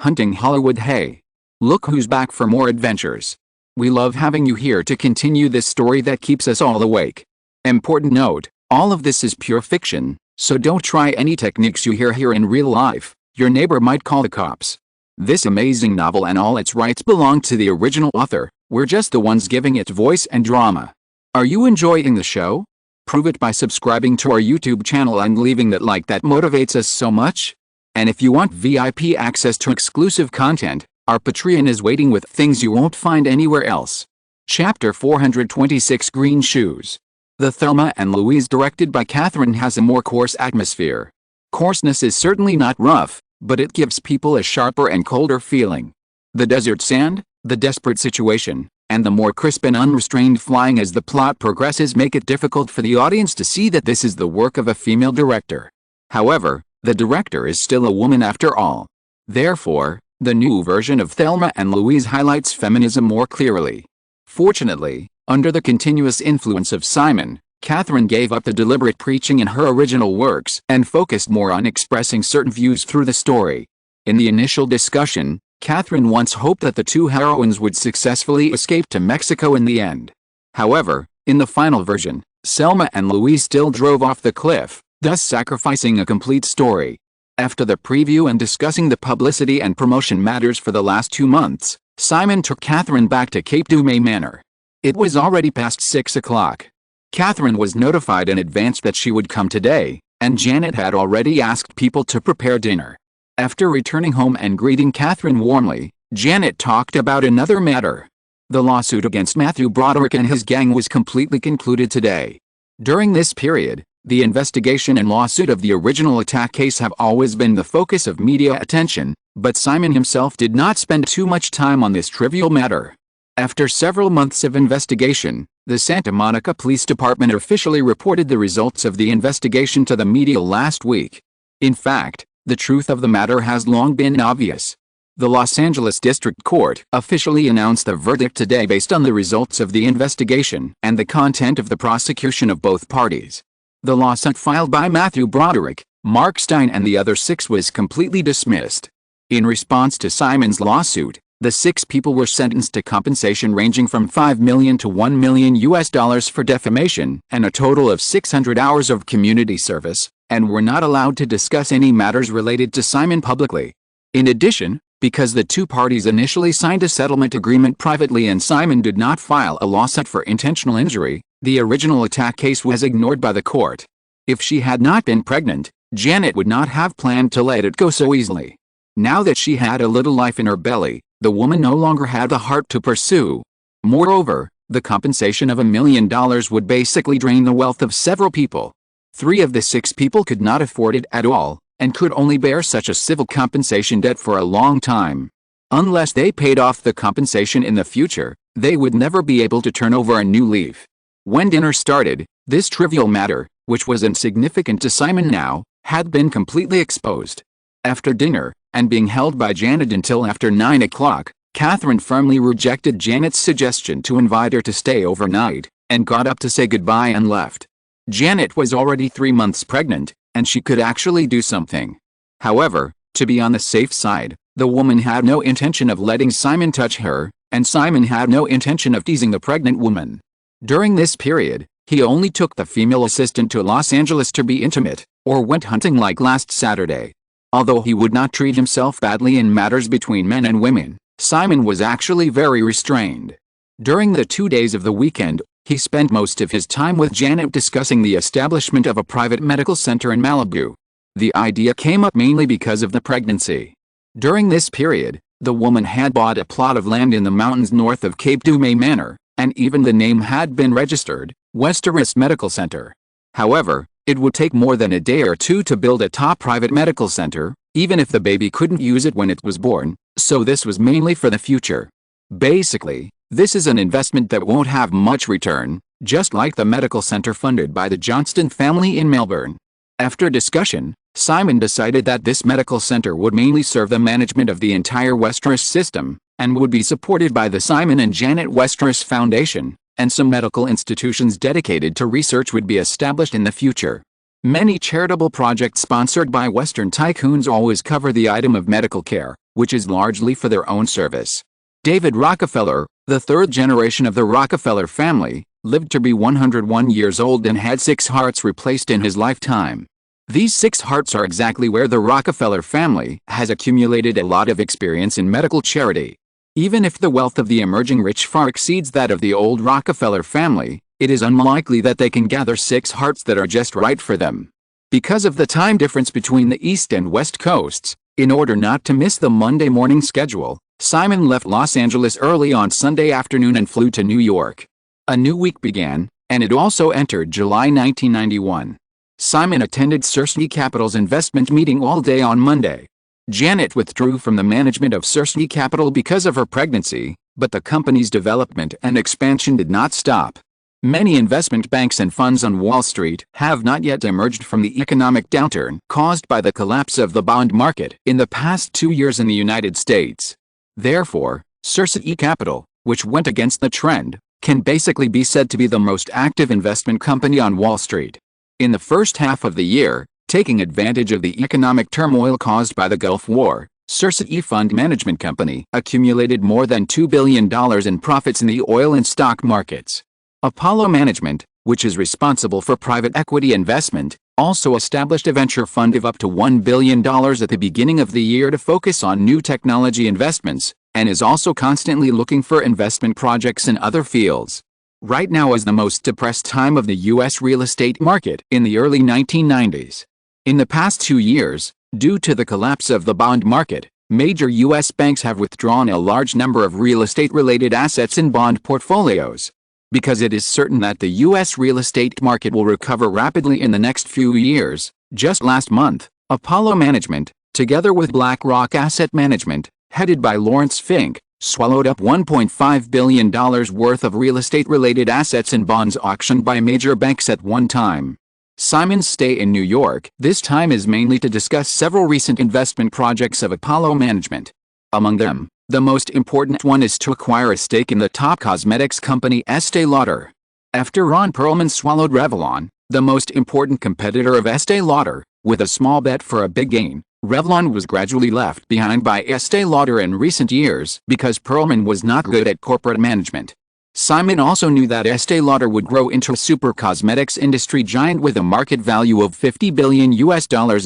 Hunting Hollywood. Hey! Look who's back for more adventures. We love having you here to continue this story that keeps us all awake. Important note, all of this is pure fiction, so don't try any techniques you hear here in real life. Your neighbor might call the cops. This amazing novel and all its rights belong to the original author. We're just the ones giving it voice and drama. Are you enjoying the show? Prove it by subscribing to our YouTube channel and leaving that like that motivates us so much. And if you want VIP access to exclusive content, our Patreon is waiting with things you won't find anywhere else. Chapter 426 Green Shoes. The Thelma and Louise directed by Kathryn has a more coarse atmosphere. Coarseness is certainly not rough, but it gives people a sharper and colder feeling. The desert sand, the desperate situation, and the more crisp and unrestrained flying as the plot progresses make it difficult for the audience to see that this is the work of a female director. However, the director is still a woman after all. Therefore, the new version of Thelma and Louise highlights feminism more clearly. Fortunately, under the continuous influence of Simon, Kathryn gave up the deliberate preaching in her original works and focused more on expressing certain views through the story. In the initial discussion, Kathryn once hoped that the two heroines would successfully escape to Mexico in the end. However, in the final version, Selma and Louise still drove off the cliff, thus sacrificing a complete story. After the preview and discussing the publicity and promotion matters for the last 2 months, Simon took Kathryn back to Cape Dumay Manor. It was already past 6 o'clock. Kathryn was notified in advance that she would come today, and Janet had already asked people to prepare dinner. After returning home and greeting Kathryn warmly, Janet talked about another matter. The lawsuit against Matthew Broderick and his gang was completely concluded today. During this period, the investigation and lawsuit of the original attack case have always been the focus of media attention, but Simon himself did not spend too much time on this trivial matter. After several months of investigation, the Santa Monica Police Department officially reported the results of the investigation to the media last week. In fact, the truth of the matter has long been obvious. The Los Angeles District Court officially announced the verdict today based on the results of the investigation and the content of the prosecution of both parties. The lawsuit filed by Matthew Broderick, Mark Stein and the other 6 was completely dismissed. In response to Simon's lawsuit, the 6 people were sentenced to compensation ranging from $5 million to $1 million for defamation and a total of 600 hours of community service, and were not allowed to discuss any matters related to Simon publicly. In addition, because the two parties initially signed a settlement agreement privately and Simon did not file a lawsuit for intentional injury, the original attack case was ignored by the court. If she had not been pregnant, Janet would not have planned to let it go so easily. Now that she had a little life in her belly, the woman no longer had the heart to pursue. Moreover, the compensation of $1 million would basically drain the wealth of several people. 3 of the 6 people could not afford it at all, and could only bear such a civil compensation debt for a long time. Unless they paid off the compensation in the future, they would never be able to turn over a new leaf. When dinner started, this trivial matter, which was insignificant to Simon now, had been completely exposed. After dinner, and being held by Janet until after 9 o'clock, Kathryn firmly rejected Janet's suggestion to invite her to stay overnight, and got up to say goodbye and left. Janet was already 3 months pregnant, and she could actually do something. However, to be on the safe side, the woman had no intention of letting Simon touch her, and Simon had no intention of teasing the pregnant woman. During this period, he only took the female assistant to Los Angeles to be intimate, or went hunting like last Saturday. Although he would not treat himself badly in matters between men and women, Simon was actually very restrained. During the 2 days of the weekend, he spent most of his time with Janet discussing the establishment of a private medical center in Malibu. The idea came up mainly because of the pregnancy. During this period, the woman had bought a plot of land in the mountains north of Cape Dumay Manor, and even the name had been registered, Westeros Medical Center. However, it would take more than a day or 2 to build a top private medical center, even if the baby couldn't use it when it was born, so this was mainly for the future. Basically, this is an investment that won't have much return, just like the medical center funded by the Johnston family in Melbourne. After discussion, Simon decided that this medical center would mainly serve the management of the entire Westeros system, and would be supported by the Simon and Janet Westeros Foundation, and some medical institutions dedicated to research would be established in the future. Many charitable projects sponsored by Western tycoons always cover the item of medical care, which is largely for their own service. David Rockefeller, the third generation of the Rockefeller family, lived to be 101 years old and had 6 hearts replaced in his lifetime. These 6 hearts are exactly where the Rockefeller family has accumulated a lot of experience in medical charity. Even if the wealth of the emerging rich far exceeds that of the old Rockefeller family, it is unlikely that they can gather 6 hearts that are just right for them. Because of the time difference between the East and West Coasts, in order not to miss the Monday morning schedule, Simon left Los Angeles early on Sunday afternoon and flew to New York. A new week began, and it also entered July 1991. Simon attended Courteney Capital's investment meeting all day on Monday. Janet withdrew from the management of Courteney Capital because of her pregnancy, but the company's development and expansion did not stop. Many investment banks and funds on Wall Street have not yet emerged from the economic downturn caused by the collapse of the bond market in the past 2 years in the United States. Therefore, Courteney Capital, which went against the trend, can basically be said to be the most active investment company on Wall Street. In the first half of the year, taking advantage of the economic turmoil caused by the Gulf War, Courteney Fund Management Company accumulated more than $2 billion in profits in the oil and stock markets. Apollo Management, which is responsible for private equity investment, also established a venture fund of up to $1 billion at the beginning of the year to focus on new technology investments, and is also constantly looking for investment projects in other fields. Right now is the most depressed time of the U.S. real estate market in the early 1990s. In the past 2 years, due to the collapse of the bond market, major U.S. banks have withdrawn a large number of real estate-related assets in bond portfolios. Because it is certain that the U.S. real estate market will recover rapidly in the next few years, just last month, Apollo Management, together with BlackRock Asset Management, headed by Lawrence Fink, swallowed up $1.5 billion worth of real estate-related assets in bonds auctioned by major banks at one time. Simon's stay in New York this time is mainly to discuss several recent investment projects of Apollo Management. Among them, the most important one is to acquire a stake in the top cosmetics company Estée Lauder. After Ron Perlman swallowed Revlon, the most important competitor of Estée Lauder, with a small bet for a big gain, Revlon was gradually left behind by Estée Lauder in recent years because Perlman was not good at corporate management. Simon also knew that Estée Lauder would grow into a super cosmetics industry giant with a market value of $50 billion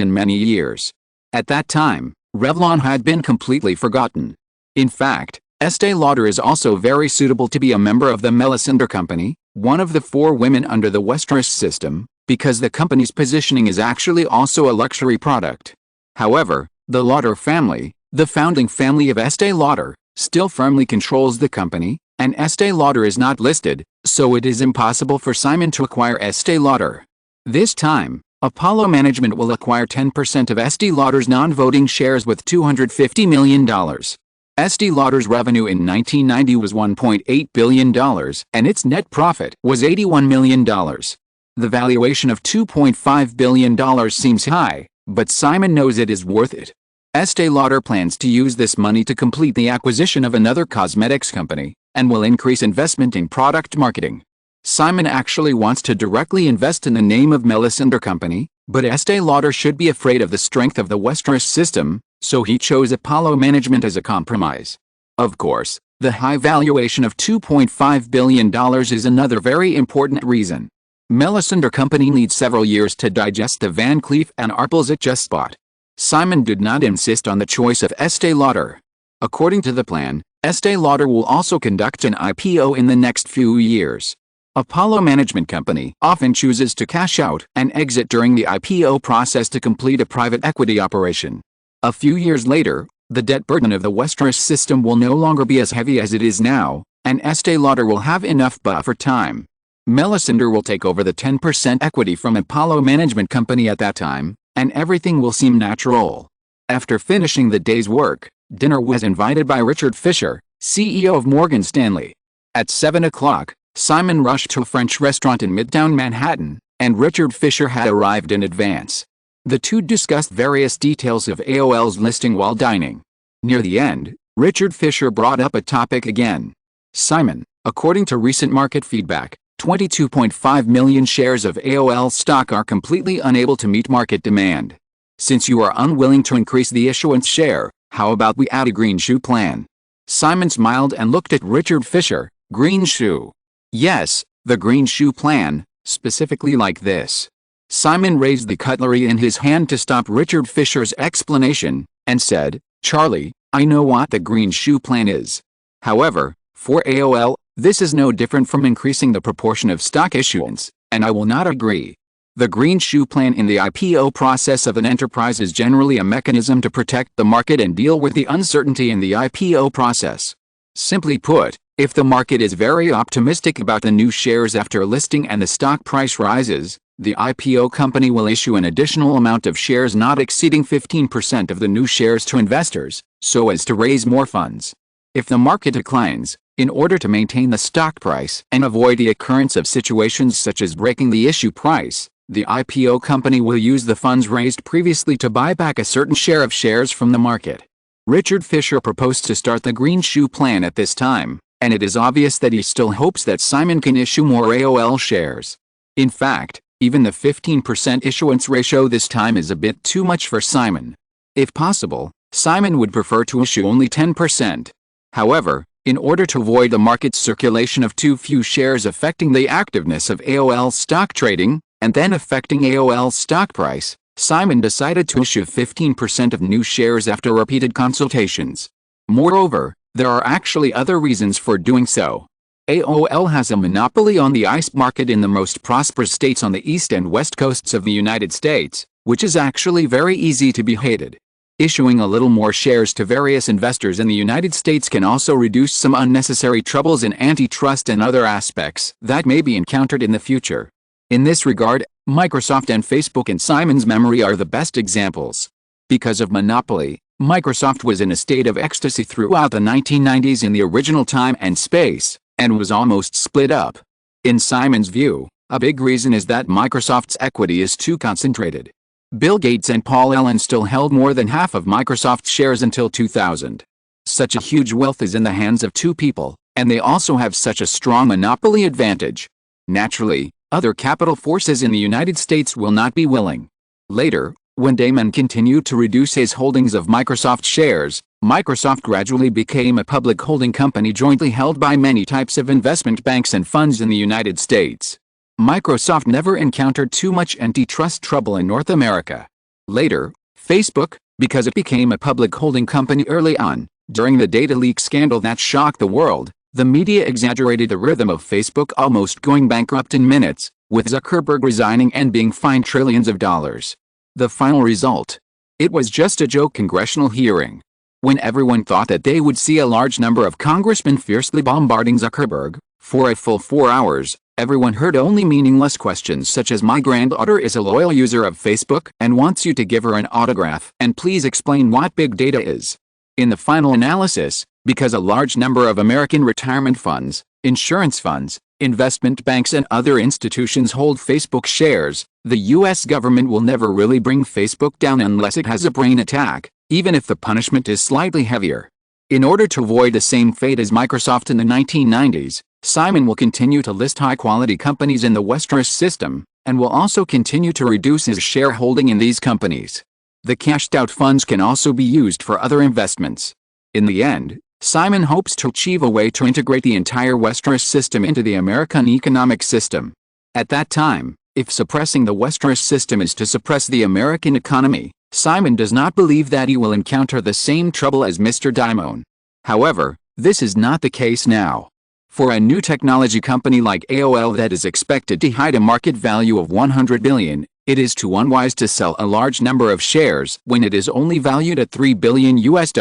in many years. At that time, Revlon had been completely forgotten. In fact, Estée Lauder is also very suitable to be a member of the Melisandre Company, one of the 4 women under the Westeros system, because the company's positioning is actually also a luxury product. However, the Lauder family, the founding family of Estée Lauder, still firmly controls the company, and Estée Lauder is not listed, so it is impossible for Simon to acquire Estée Lauder. This time, Apollo Management will acquire 10% of Estée Lauder's non-voting shares with $250 million. Estée Lauder's revenue in 1990 was $1.8 billion, and its net profit was $81 million. The valuation of $2.5 billion seems high, but Simon knows it is worth it. Estée Lauder plans to use this money to complete the acquisition of another cosmetics company, and will increase investment in product marketing. Simon actually wants to directly invest in the name of Melisandre Company, but Estée Lauder should be afraid of the strength of the Westeros system, so he chose Apollo Management as a compromise. Of course, the high valuation of $2.5 billion is another very important reason. Melisandre Company needs several years to digest the Van Cleef & Arpels it just bought. Simon did not insist on the choice of Estée Lauder. According to the plan, Estée Lauder will also conduct an IPO in the next few years. Apollo Management Company often chooses to cash out and exit during the IPO process to complete a private equity operation. A few years later, the debt burden of the Westeros system will no longer be as heavy as it is now, and Estée Lauder will have enough buffer time. Melisandre will take over the 10% equity from Apollo Management Company at that time, and everything will seem natural. After finishing the day's work, dinner was invited by Richard Fisher, CEO of Morgan Stanley. At 7 o'clock, Simon rushed to a French restaurant in Midtown Manhattan, and Richard Fisher had arrived in advance. The two discussed various details of AOL's listing while dining. Near the end, Richard Fisher brought up a topic again. Simon, according to recent market feedback, 22.5 million shares of AOL stock are completely unable to meet market demand. Since you are unwilling to increase the issuance share, How about we add a green shoe plan? Simon smiled and looked at Richard Fisher. Green shoe. Yes, the green shoe plan, specifically like this. Simon raised the cutlery in his hand to stop Richard Fisher's explanation, and said, Charlie, I know what the green shoe plan is. However, for AOL, this is no different from increasing the proportion of stock issuance, and I will not agree. The green shoe plan in the IPO process of an enterprise is generally a mechanism to protect the market and deal with the uncertainty in the IPO process. Simply put, if the market is very optimistic about the new shares after listing and the stock price rises, the IPO company will issue an additional amount of shares not exceeding 15% of the new shares to investors, so as to raise more funds. If the market declines, in order to maintain the stock price and avoid the occurrence of situations such as breaking the issue price, the IPO company will use the funds raised previously to buy back a certain share of shares from the market. Richard Fisher proposed to start the green shoe plan at this time, and it is obvious that he still hopes that Simon can issue more AOL shares. In fact, even the 15% issuance ratio this time is a bit too much for Simon. If possible, Simon would prefer to issue only 10%. However, in order to avoid the market's circulation of too few shares affecting the activeness of AOL stock trading, and then affecting AOL's stock price, Simon decided to issue 15% of new shares after repeated consultations. Moreover, there are actually other reasons for doing so. AOL has a monopoly on the ICE market in the most prosperous states on the east and west coasts of the United States, which is actually very easy to be hated. Issuing a little more shares to various investors in the United States can also reduce some unnecessary troubles in antitrust and other aspects that may be encountered in the future. In this regard, Microsoft and Facebook in Simon's memory are the best examples. Because of monopoly, Microsoft was in a state of ecstasy throughout the 1990s in the original time and space, and was almost split up. In Simon's view, a big reason is that Microsoft's equity is too concentrated. Bill Gates and Paul Allen still held more than half of Microsoft's shares until 2000. Such a huge wealth is in the hands of two people, and they also have such a strong monopoly advantage. Naturally, other capital forces in the United States will not be willing. Later, when Damon continued to reduce his holdings of Microsoft shares, Microsoft gradually became a public holding company jointly held by many types of investment banks and funds in the United States. Microsoft never encountered too much antitrust trouble in North America. Later, Facebook, because it became a public holding company early on, during the data leak scandal that shocked the world, the media exaggerated the rhythm of Facebook almost going bankrupt in minutes, with Zuckerberg resigning and being fined trillions of dollars. The final result? It was just a joke congressional hearing. When everyone thought that they would see a large number of congressmen fiercely bombarding Zuckerberg, for a full 4 hours, everyone heard only meaningless questions such as "My granddaughter is a loyal user of Facebook and wants you to give her an autograph, and please explain what big data is." In the final analysis, because a large number of American retirement funds, insurance funds, investment banks and other institutions hold Facebook shares, the US government will never really bring Facebook down unless it has a brain attack, even if the punishment is slightly heavier. In order to avoid the same fate as Microsoft in the 1990s, Simon will continue to list high-quality companies in the Westeros system, and will also continue to reduce his shareholding in these companies. The cashed-out funds can also be used for other investments. In the end, Simon hopes to achieve a way to integrate the entire Westeros system into the American economic system. At that time, if suppressing the Westeros system is to suppress the American economy, Simon does not believe that he will encounter the same trouble as Mr. Daimon. However, this is not the case now. For a new technology company like AOL that is expected to hide a market value of $100 billion, it is too unwise to sell a large number of shares when it is only valued at $3 billion US.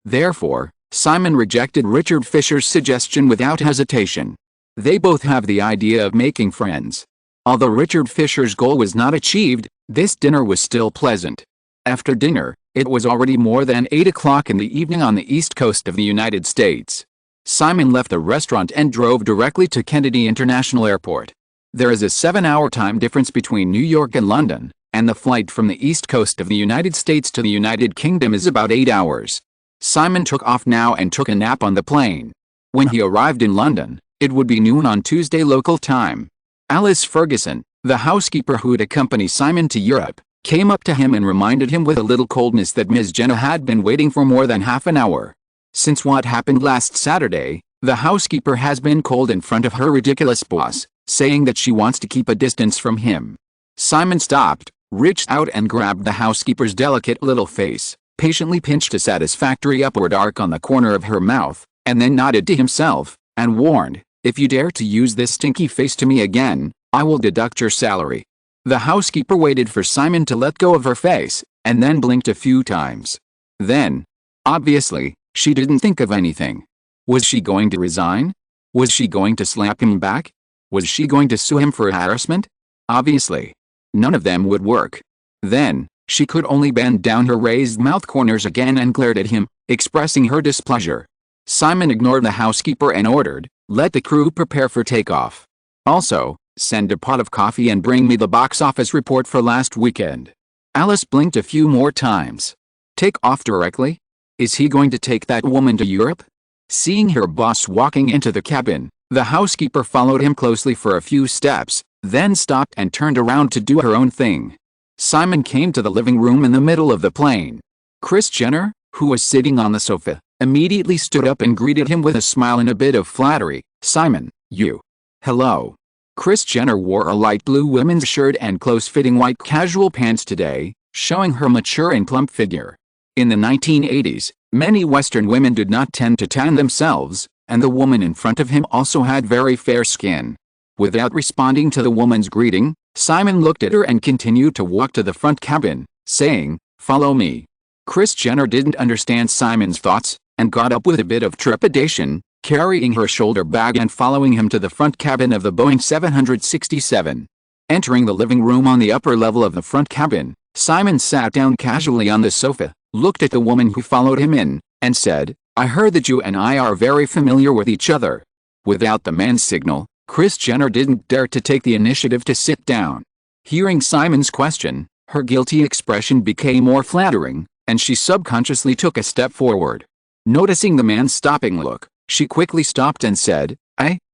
Therefore, Simon rejected Richard Fisher's suggestion without hesitation. They both have the idea of making friends. Although Richard Fisher's goal was not achieved, this dinner was still pleasant. After dinner, it was already more than 8 o'clock in the evening on the east coast of the United States. Simon left the restaurant and drove directly to Kennedy International Airport. There is a 7-hour time difference between New York and London, and the flight from the east coast of the United States to the United Kingdom is about 8 hours. Simon took off now and took a nap on the plane. When he arrived in London, it would be noon on Tuesday local time. Alice Ferguson, the housekeeper who would accompany Simon to Europe, came up to him and reminded him with a little coldness that Ms. Jenna had been waiting for more than half an hour. Since what happened last Saturday, the housekeeper has been cold in front of her ridiculous boss, saying that she wants to keep a distance from him. Simon stopped, reached out and grabbed the housekeeper's delicate little face, patiently pinched a satisfactory upward arc on the corner of her mouth, and then nodded to himself, and warned, "If you dare to use this stinky face to me again, I will deduct your salary." The housekeeper waited for Simon to let go of her face, and then blinked a few times. Then, obviously, she didn't think of anything. Was she going to resign? Was she going to slap him back? Was she going to sue him for harassment? Obviously, none of them would work. Then, she could only bend down her raised mouth corners again and glared at him, expressing her displeasure. Simon ignored the housekeeper and ordered, "Let the crew prepare for takeoff. Also, send a pot of coffee and bring me the box office report for last weekend." Alice blinked a few more times. Take off directly? Is he going to take that woman to Europe? Seeing her boss walking into the cabin, the housekeeper followed him closely for a few steps, then stopped and turned around to do her own thing. Simon came to the living room in the middle of the plane. Kris Jenner, who was sitting on the sofa, immediately stood up and greeted him with a smile and a bit of flattery. "Simon, you." "Hello." Kris Jenner wore a light blue women's shirt and close-fitting white casual pants today, showing her mature and plump figure. In the 1980s, many Western women did not tend to tan themselves, and the woman in front of him also had very fair skin. Without responding to the woman's greeting, Simon looked at her and continued to walk to the front cabin, saying, "Follow me." Kris Jenner didn't understand Simon's thoughts, and got up with a bit of trepidation, carrying her shoulder bag and following him to the front cabin of the Boeing 767. Entering the living room on the upper level of the front cabin, Simon sat down casually on the sofa, looked at the woman who followed him in, and said, "I heard that you and I are very familiar with each other." Without the man's signal, Kris Jenner didn't dare to take the initiative to sit down. Hearing Simon's question, her guilty expression became more flattering, and she subconsciously took a step forward. Noticing the man's stopping look, she quickly stopped and said,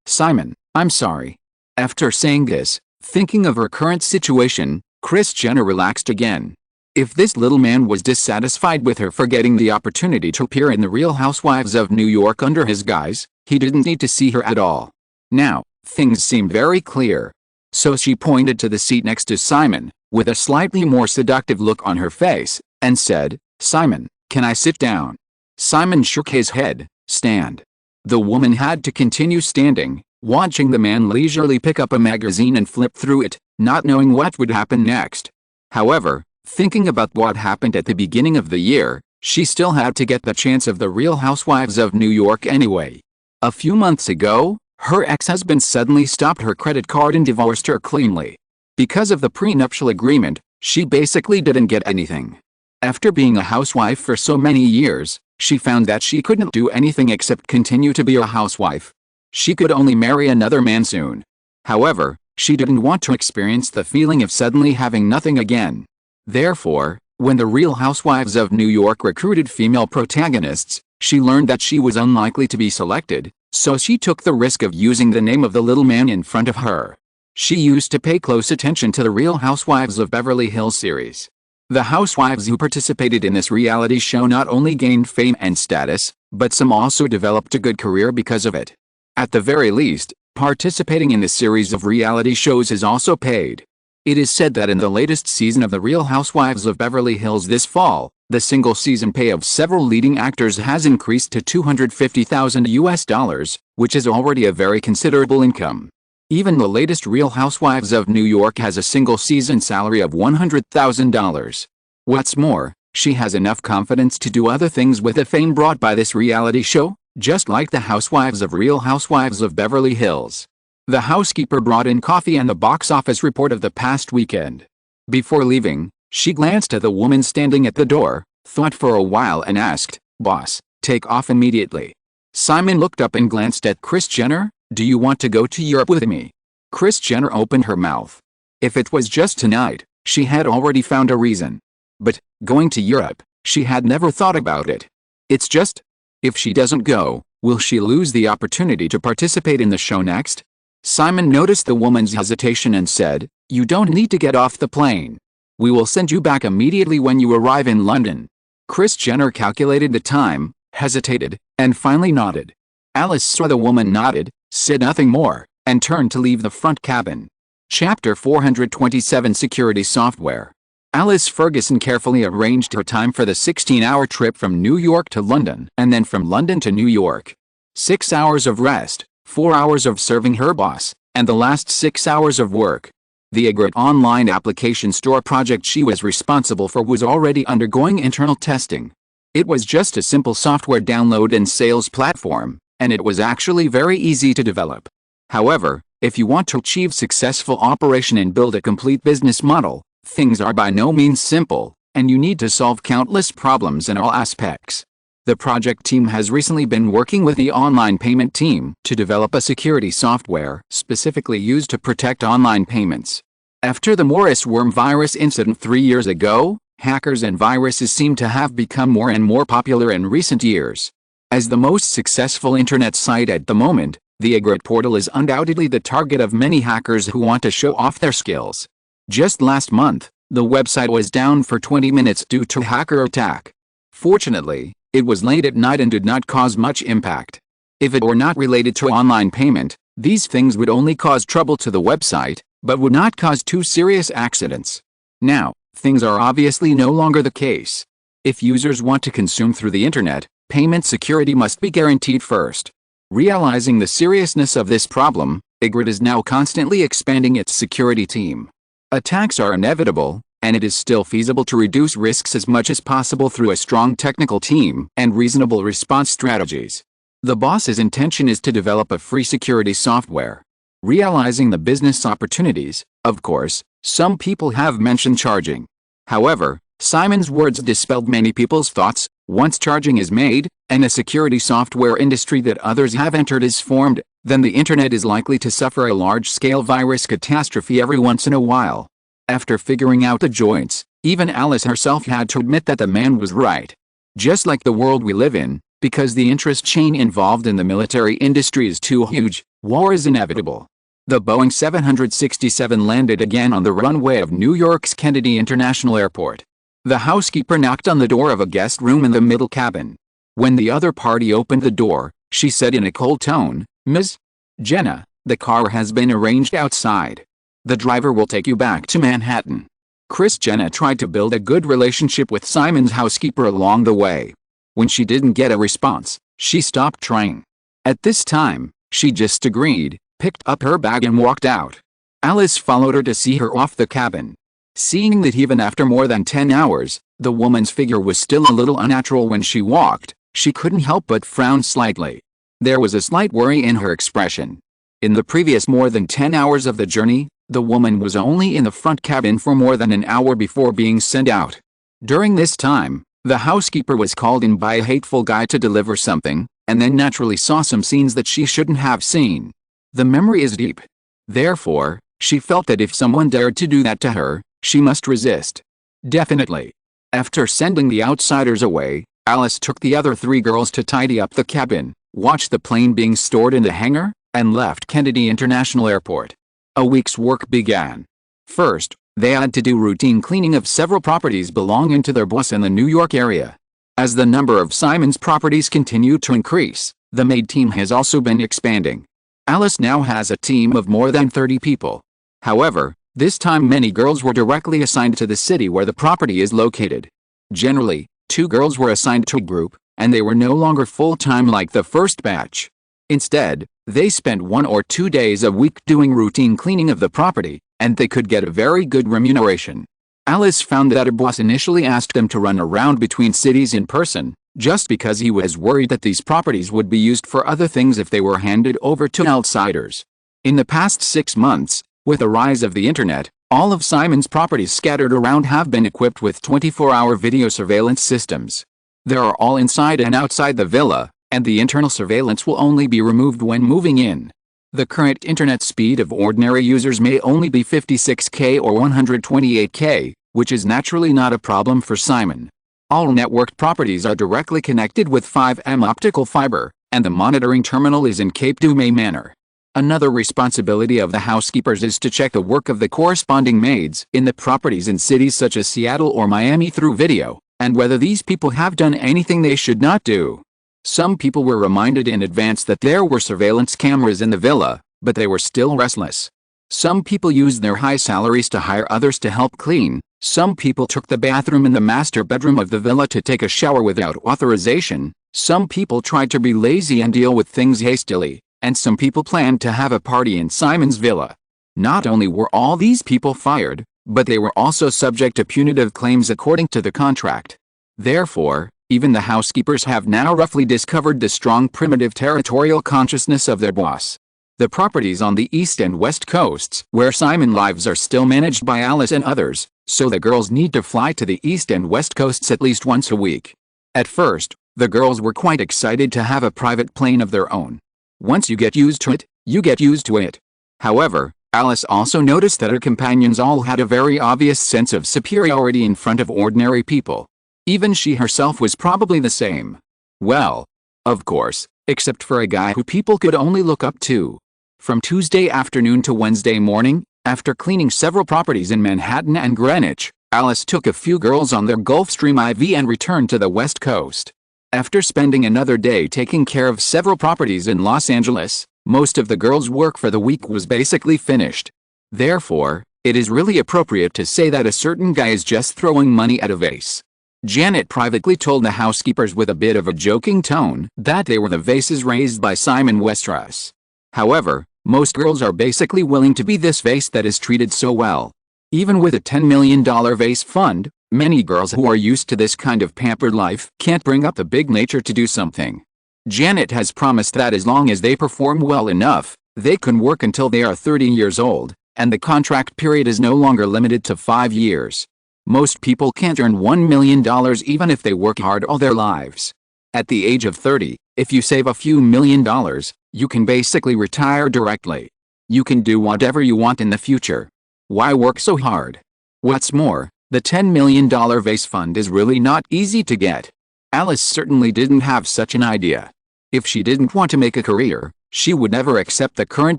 Simon, I'm sorry." After saying this, thinking of her current situation, Kris Jenner relaxed again. If this little man was dissatisfied with her for getting the opportunity to appear in The Real Housewives of New York under his guise, he didn't need to see her at all. Now, things seemed very clear. So she pointed to the seat next to Simon, with a slightly more seductive look on her face, and said, "Simon, can I sit down?" Simon shook his head. "Stand." The woman had to continue standing, watching the man leisurely pick up a magazine and flip through it, not knowing what would happen next. However, thinking about what happened at the beginning of the year, she still had to get the chance of The Real Housewives of New York anyway. A few months ago, her ex-husband suddenly stopped her credit card and divorced her cleanly. Because of the prenuptial agreement, she basically didn't get anything. After being a housewife for so many years, she found that she couldn't do anything except continue to be a housewife. She could only marry another man soon. However, she didn't want to experience the feeling of suddenly having nothing again. Therefore, when The Real Housewives of New York recruited female protagonists, she learned that she was unlikely to be selected, so she took the risk of using the name of the little man in front of her. She used to pay close attention to the Real Housewives of Beverly Hills series. The housewives who participated in this reality show not only gained fame and status, but some also developed a good career because of it. At the very least, participating in this series of reality shows is also paid. It is said that in the latest season of The Real Housewives of Beverly Hills this fall, the single season pay of several leading actors has increased to $250,000, which is already a very considerable income. Even the latest Real Housewives of New York has a single season salary of $100,000. What's more, she has enough confidence to do other things with the fame brought by this reality show, just like the housewives of Real Housewives of Beverly Hills. The housekeeper brought in coffee and the box office report of the past weekend. Before leaving, she glanced at the woman standing at the door, thought for a while and asked, "Boss, take off immediately." Simon looked up and glanced at Kris Jenner. "Do you want to go to Europe with me?" Kris Jenner opened her mouth. If it was just tonight, she had already found a reason. But, going to Europe, she had never thought about it. It's just, if she doesn't go, will she lose the opportunity to participate in the show next? Simon noticed the woman's hesitation and said, "You don't need to get off the plane." We will send you back immediately when you arrive in London. Kris Jenner calculated the time, hesitated, and finally nodded. Alice saw the woman nodded, said nothing more, and turned to leave the front cabin. Chapter 427 Security Software. Alice Ferguson carefully arranged her time for the 16-hour trip from New York to London and then from London to New York. 6 hours of rest, 4 hours of serving her boss, and the last 6 hours of work. The Ygritte online application store project she was responsible for was already undergoing internal testing. It was just a simple software download and sales platform, and it was actually very easy to develop. However, if you want to achieve successful operation and build a complete business model, things are by no means simple, and you need to solve countless problems in all aspects. The project team has recently been working with the online payment team to develop a security software specifically used to protect online payments. After the Morris worm virus incident 3 years ago, hackers and viruses seem to have become more and more popular in recent years. As the most successful internet site at the moment, the Ygritte portal is undoubtedly the target of many hackers who want to show off their skills. Just last month, the website was down for 20 minutes due to a hacker attack. Fortunately, it was late at night and did not cause much impact. If it were not related to online payment, these things would only cause trouble to the website, but would not cause too serious accidents. Now, things are obviously no longer the case. If users want to consume through the internet, payment security must be guaranteed first. Realizing the seriousness of this problem, Ygritte is now constantly expanding its security team. Attacks are inevitable, and it is still feasible to reduce risks as much as possible through a strong technical team and reasonable response strategies. The boss's intention is to develop a free security software. Realizing the business opportunities, of course, some people have mentioned charging. However, Simon's words dispelled many people's thoughts. Once charging is made, and a security software industry that others have entered is formed, then the internet is likely to suffer a large-scale virus catastrophe every once in a while. After figuring out the joints, even Alice herself had to admit that the man was right. Just like the world we live in, because the interest chain involved in the military industry is too huge, war is inevitable. The Boeing 767 landed again on the runway of New York's Kennedy International Airport. The housekeeper knocked on the door of a guest room in the middle cabin. When the other party opened the door, she said in a cold tone, "Ms. Jenna, the car has been arranged outside. The driver will take you back to Manhattan." Kris Jenner tried to build a good relationship with Simon's housekeeper along the way. When she didn't get a response, she stopped trying. At this time, she just agreed, picked up her bag and walked out. Alice followed her to see her off the cabin. Seeing that even after more than 10 hours, the woman's figure was still a little unnatural when she walked, she couldn't help but frown slightly. There was a slight worry in her expression. In the previous more than 10 hours of the journey, the woman was only in the front cabin for more than an hour before being sent out. During this time, the housekeeper was called in by a hateful guy to deliver something, and then naturally saw some scenes that she shouldn't have seen. The memory is deep. Therefore, she felt that if someone dared to do that to her, she must resist. Definitely. After sending the outsiders away, Alice took the other 3 girls to tidy up the cabin, watched the plane being stored in the hangar, and left Kennedy International Airport. A week's work began. First, they had to do routine cleaning of several properties belonging to their boss in the New York area. As the number of Simon's properties continued to increase, the maid team has also been expanding. Alice now has a team of more than 30 people. However, this time many girls were directly assigned to the city where the property is located. Generally, 2 girls were assigned to a group, and they were no longer full-time like the first batch. Instead, they spent 1 or 2 days a week doing routine cleaning of the property, and they could get a very good remuneration. Alice found that her boss initially asked them to run around between cities in person, just because he was worried that these properties would be used for other things if they were handed over to outsiders. In the past 6 months, with the rise of the internet, all of Simon's properties scattered around have been equipped with 24-hour video surveillance systems. They are all inside and outside the villa, and the internal surveillance will only be removed when moving in. The current internet speed of ordinary users may only be 56K or 128K, which is naturally not a problem for Simon. All networked properties are directly connected with 5M optical fiber, and the monitoring terminal is in Cape Dumay Manor. Another responsibility of the housekeepers is to check the work of the corresponding maids in the properties in cities such as Seattle or Miami through video, and whether these people have done anything they should not do. Some people were reminded in advance that there were surveillance cameras in the villa, but they were still restless. Some people used their high salaries to hire others to help clean. Some people took the bathroom in the master bedroom of the villa to take a shower without authorization. Some people tried to be lazy and deal with things hastily, and some people planned to have a party in Simon's villa. Not only were all these people fired, but they were also subject to punitive claims according to the contract. Therefore, even the housekeepers have now roughly discovered the strong primitive territorial consciousness of their boss. The properties on the east and west coasts where Simon lives are still managed by Alice and others, so the girls need to fly to the east and west coasts at least once a week. At first, the girls were quite excited to have a private plane of their own. Once you get used to it, you get used to it. However, Alice also noticed that her companions all had a very obvious sense of superiority in front of ordinary people. Even she herself was probably the same. Well, of course, except for a guy who people could only look up to. From Tuesday afternoon to Wednesday morning, after cleaning several properties in Manhattan and Greenwich, Alice took a few girls on their Gulfstream IV and returned to the West Coast. After spending another day taking care of several properties in Los Angeles, most of the girls' work for the week was basically finished. Therefore, it is really appropriate to say that a certain guy is just throwing money at a vase. Janet privately told the housekeepers with a bit of a joking tone that they were the vases raised by Simon Westeros. However, most girls are basically willing to be this vase that is treated so well. Even with a $10 million vase fund, many girls who are used to this kind of pampered life can't bring up the big nature to do something. Janet has promised that as long as they perform well enough, they can work until they are 30 years old, and the contract period is no longer limited to 5 years. Most people can't earn $1 million even if they work hard all their lives. At the age of 30, if you save a few $1,000,000, you can basically retire directly. You can do whatever you want in the future. Why work so hard? What's more, the $10 million vase fund is really not easy to get. Alice certainly didn't have such an idea. If she didn't want to make a career, she would never accept the current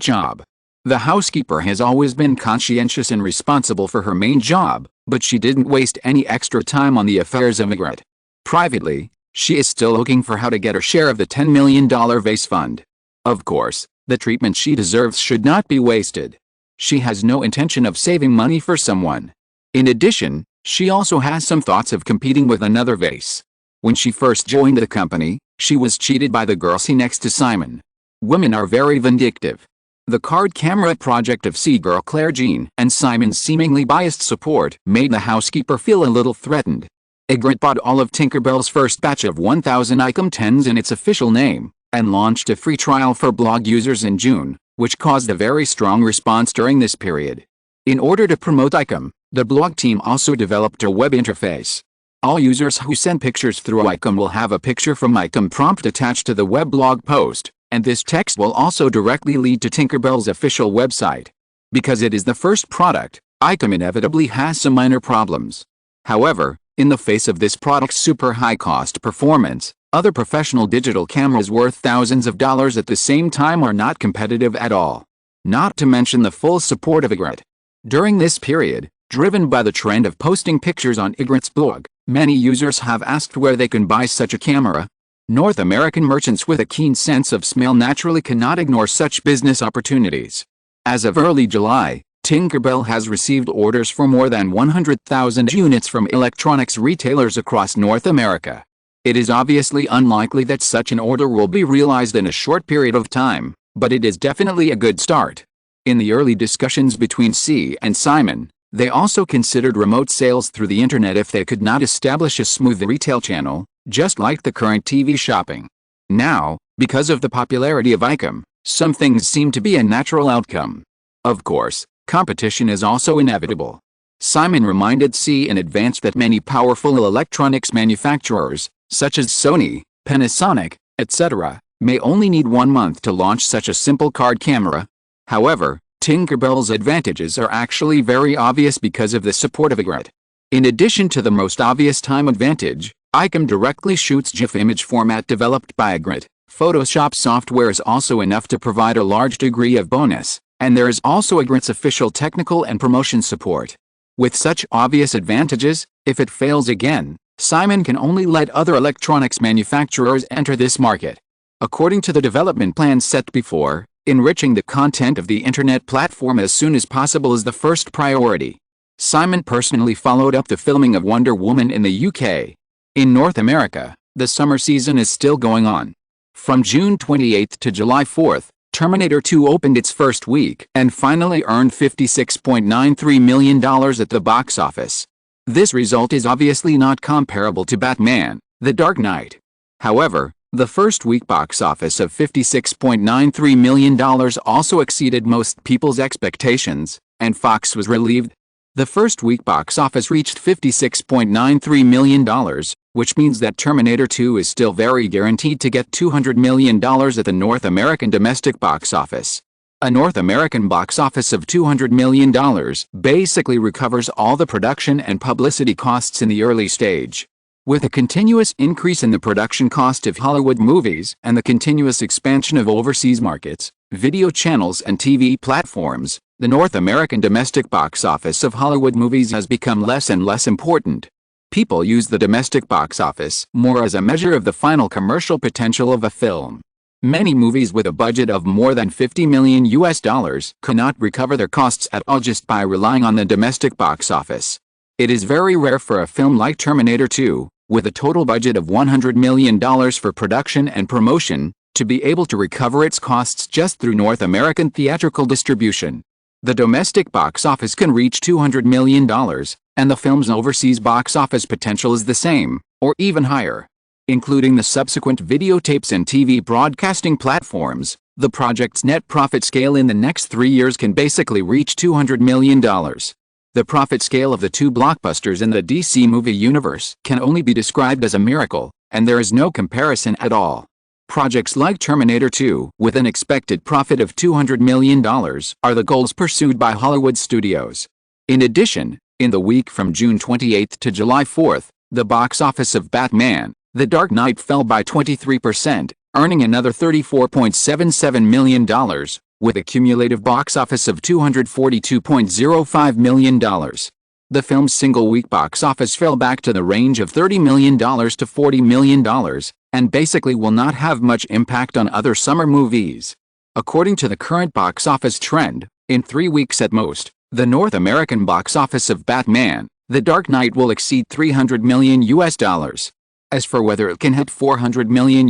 job. The housekeeper has always been conscientious and responsible for her main job, but she didn't waste any extra time on the affairs of Ygritte. Privately, she is still looking for how to get her share of the $10 million vase fund. Of course, the treatment she deserves should not be wasted. She has no intention of saving money for someone. In addition, she also has some thoughts of competing with another vase. When she first joined the company, she was cheated by the girl sitting next to Simon. Women are very vindictive. The card camera project of C-girl Claire Jean and Simon's seemingly biased support made the housekeeper feel a little threatened. Ygritte bought all of Tinkerbell's first batch of 1,000 Icom 10s in its official name, and launched a free trial for blog users in June, which caused a very strong response during this period. In order to promote Icom, the blog team also developed a web interface. All users who send pictures through Icom will have a picture from Icom prompt attached to the web blog post, and this text will also directly lead to Tinkerbell's official website. Because it is the first product, Icom inevitably has some minor problems. However, in the face of this product's super high-cost performance, other professional digital cameras worth thousands of dollars at the same time are not competitive at all. Not to mention the full support of Ygritte. During this period, driven by the trend of posting pictures on Ygritte's blog, many users have asked where they can buy such a camera. North American merchants with a keen sense of smell naturally cannot ignore such business opportunities. As of early July, Tinkerbell has received orders for more than 100,000 units from electronics retailers across North America. It is obviously unlikely that such an order will be realized in a short period of time, but it is definitely a good start. In the early discussions between C and Simon, they also considered remote sales through the internet if they could not establish a smooth retail channel, just like the current TV shopping. Now, because of the popularity of Icom, some things seem to be a natural outcome. Of course, competition is also inevitable. Simon reminded C in advance that many powerful electronics manufacturers, such as Sony, Panasonic, etc., may only need 1 month to launch such a simple card camera. However, Tinkerbell's advantages are actually very obvious because of the support of Ygritte. In addition to the most obvious time advantage, Icom directly shoots GIF image format developed by Ygritte, Photoshop software is also enough to provide a large degree of bonus, and there is also its official technical and promotion support. With such obvious advantages, if it fails again, Simon can only let other electronics manufacturers enter this market. According to the development plans set before, enriching the content of the internet platform as soon as possible is the first priority. Simon personally followed up the filming of Wonder Woman in the UK. In North America, the summer season is still going on. From June 28 to July 4, Terminator 2 opened its first week and finally earned $56.93 million at the box office. This result is obviously not comparable to Batman: The Dark Knight. However, the first week box office of $56.93 million also exceeded most people's expectations, and Fox was relieved. The first week box office reached $56.93 million, which means that Terminator 2 is still very guaranteed to get $200 million at the North American domestic box office. A North American box office of $200 million basically recovers all the production and publicity costs in the early stage. With a continuous increase in the production cost of Hollywood movies and the continuous expansion of overseas markets, video channels and TV platforms, the North American domestic box office of Hollywood movies has become less and less important. People use the domestic box office more as a measure of the final commercial potential of a film. Many movies with a budget of more than $50 million cannot recover their costs at all just by relying on the domestic box office. It is very rare for a film like Terminator 2, with a total budget of $100 million for production and promotion, to be able to recover its costs just through North American theatrical distribution. The domestic box office can reach $200 million, and the film's overseas box office potential is the same, or even higher. Including the subsequent videotapes and TV broadcasting platforms, the project's net profit scale in the next 3 years can basically reach $200 million. The profit scale of the two blockbusters in the DC movie universe can only be described as a miracle, and there is no comparison at all. Projects like Terminator 2, with an expected profit of $200 million, are the goals pursued by Hollywood studios. In addition, in the week from June 28 to July 4, the box office of Batman: The Dark Knight fell by 23%, earning another $34.77 million, with a cumulative box office of $242.05 million. The film's single-week box office fell back to the range of $30 million to $40 million, and basically will not have much impact on other summer movies. According to the current box office trend, in 3 weeks at most, the North American box office of Batman: The Dark Knight will exceed $300 million. As for whether it can hit $400 million,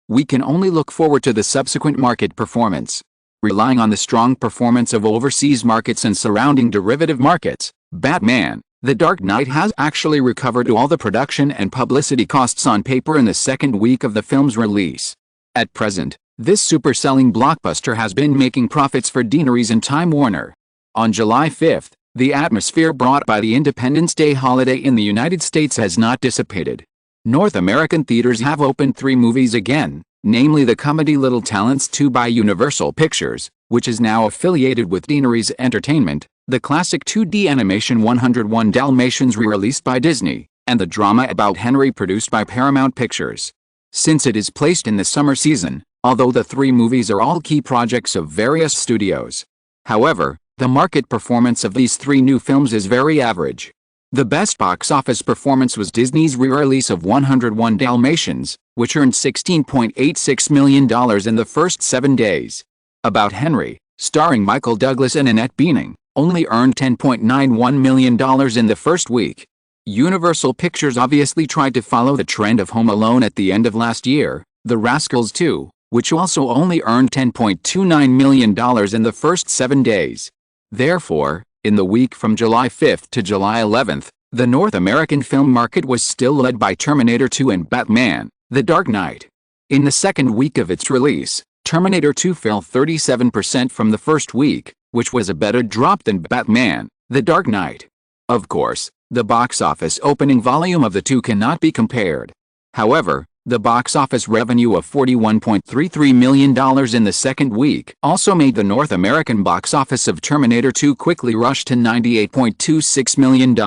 we can only look forward to the subsequent market performance. Relying on the strong performance of overseas markets and surrounding derivative markets, Batman: The Dark Knight has actually recovered all the production and publicity costs on paper in the second week of the film's release. At present, this super-selling blockbuster has been making profits for Deaneries and Time Warner. On July 5, the atmosphere brought by the Independence Day holiday in the United States has not dissipated. North American theaters have opened 3 movies again, namely the comedy Little Talents 2 by Universal Pictures, which is now affiliated with Deaneries Entertainment, the classic 2D animation 101 Dalmatians re-released by Disney, and the drama About Henry produced by Paramount Pictures. Since it is placed in the summer season, although the 3 movies are all key projects of various studios. However, the market performance of these 3 new films is very average. The best box office performance was Disney's re-release of 101 Dalmatians, which earned $16.86 million in the first 7 days. About Henry, starring Michael Douglas and Annette Bening, only earned $10.91 million in the first week. Universal Pictures obviously tried to follow the trend of Home Alone at the end of last year, The Rascals 2, which also only earned $10.29 million in the first 7 days. Therefore, in the week from July 5 to July 11, the North American film market was still led by Terminator 2 and Batman: The Dark Knight. In the second week of its release, Terminator 2 fell 37% from the first week, which was a better drop than Batman: The Dark Knight. Of course, the box office opening volume of the two cannot be compared. However, the box office revenue of $41.33 million in the second week also made the North American box office of Terminator 2 quickly rush to $98.26 million.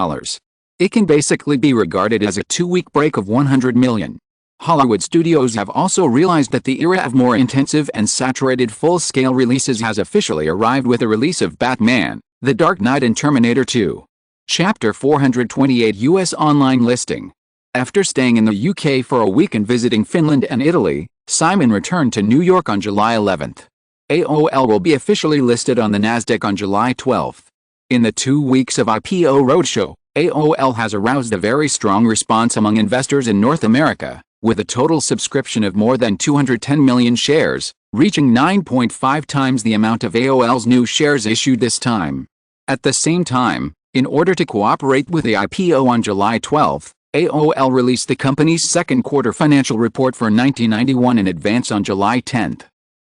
It can basically be regarded as a 2-week break of $100 million. Hollywood studios have also realized that the era of more intensive and saturated full-scale releases has officially arrived with the release of Batman, The Dark Knight and Terminator 2. Chapter 428 U.S. online listing. After staying in the UK for a week and visiting Finland and Italy, Simon returned to New York on July 11th. AOL will be officially listed on the Nasdaq on July 12th. In the 2 weeks of IPO roadshow, AOL has aroused a very strong response among investors in North America, with a total subscription of more than 210 million shares, reaching 9.5 times the amount of AOL's new shares issued this time. At the same time, in order to cooperate with the IPO on July 12th, AOL released the company's second quarter financial report for 1991 in advance on July 10th.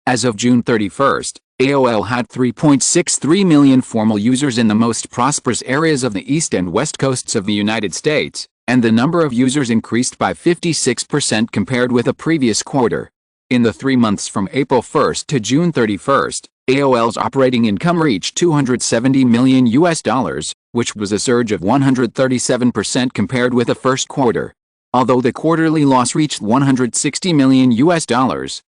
As of June 31st, AOL had 3.63 million formal users in the most prosperous areas of the East and West Coasts of the United States, and the number of users increased by 56% compared with the previous quarter. In the 3 months from April 1st to June 31st, AOL's operating income reached $270 million, which was a surge of 137% compared with the first quarter. Although the quarterly loss reached $160 million,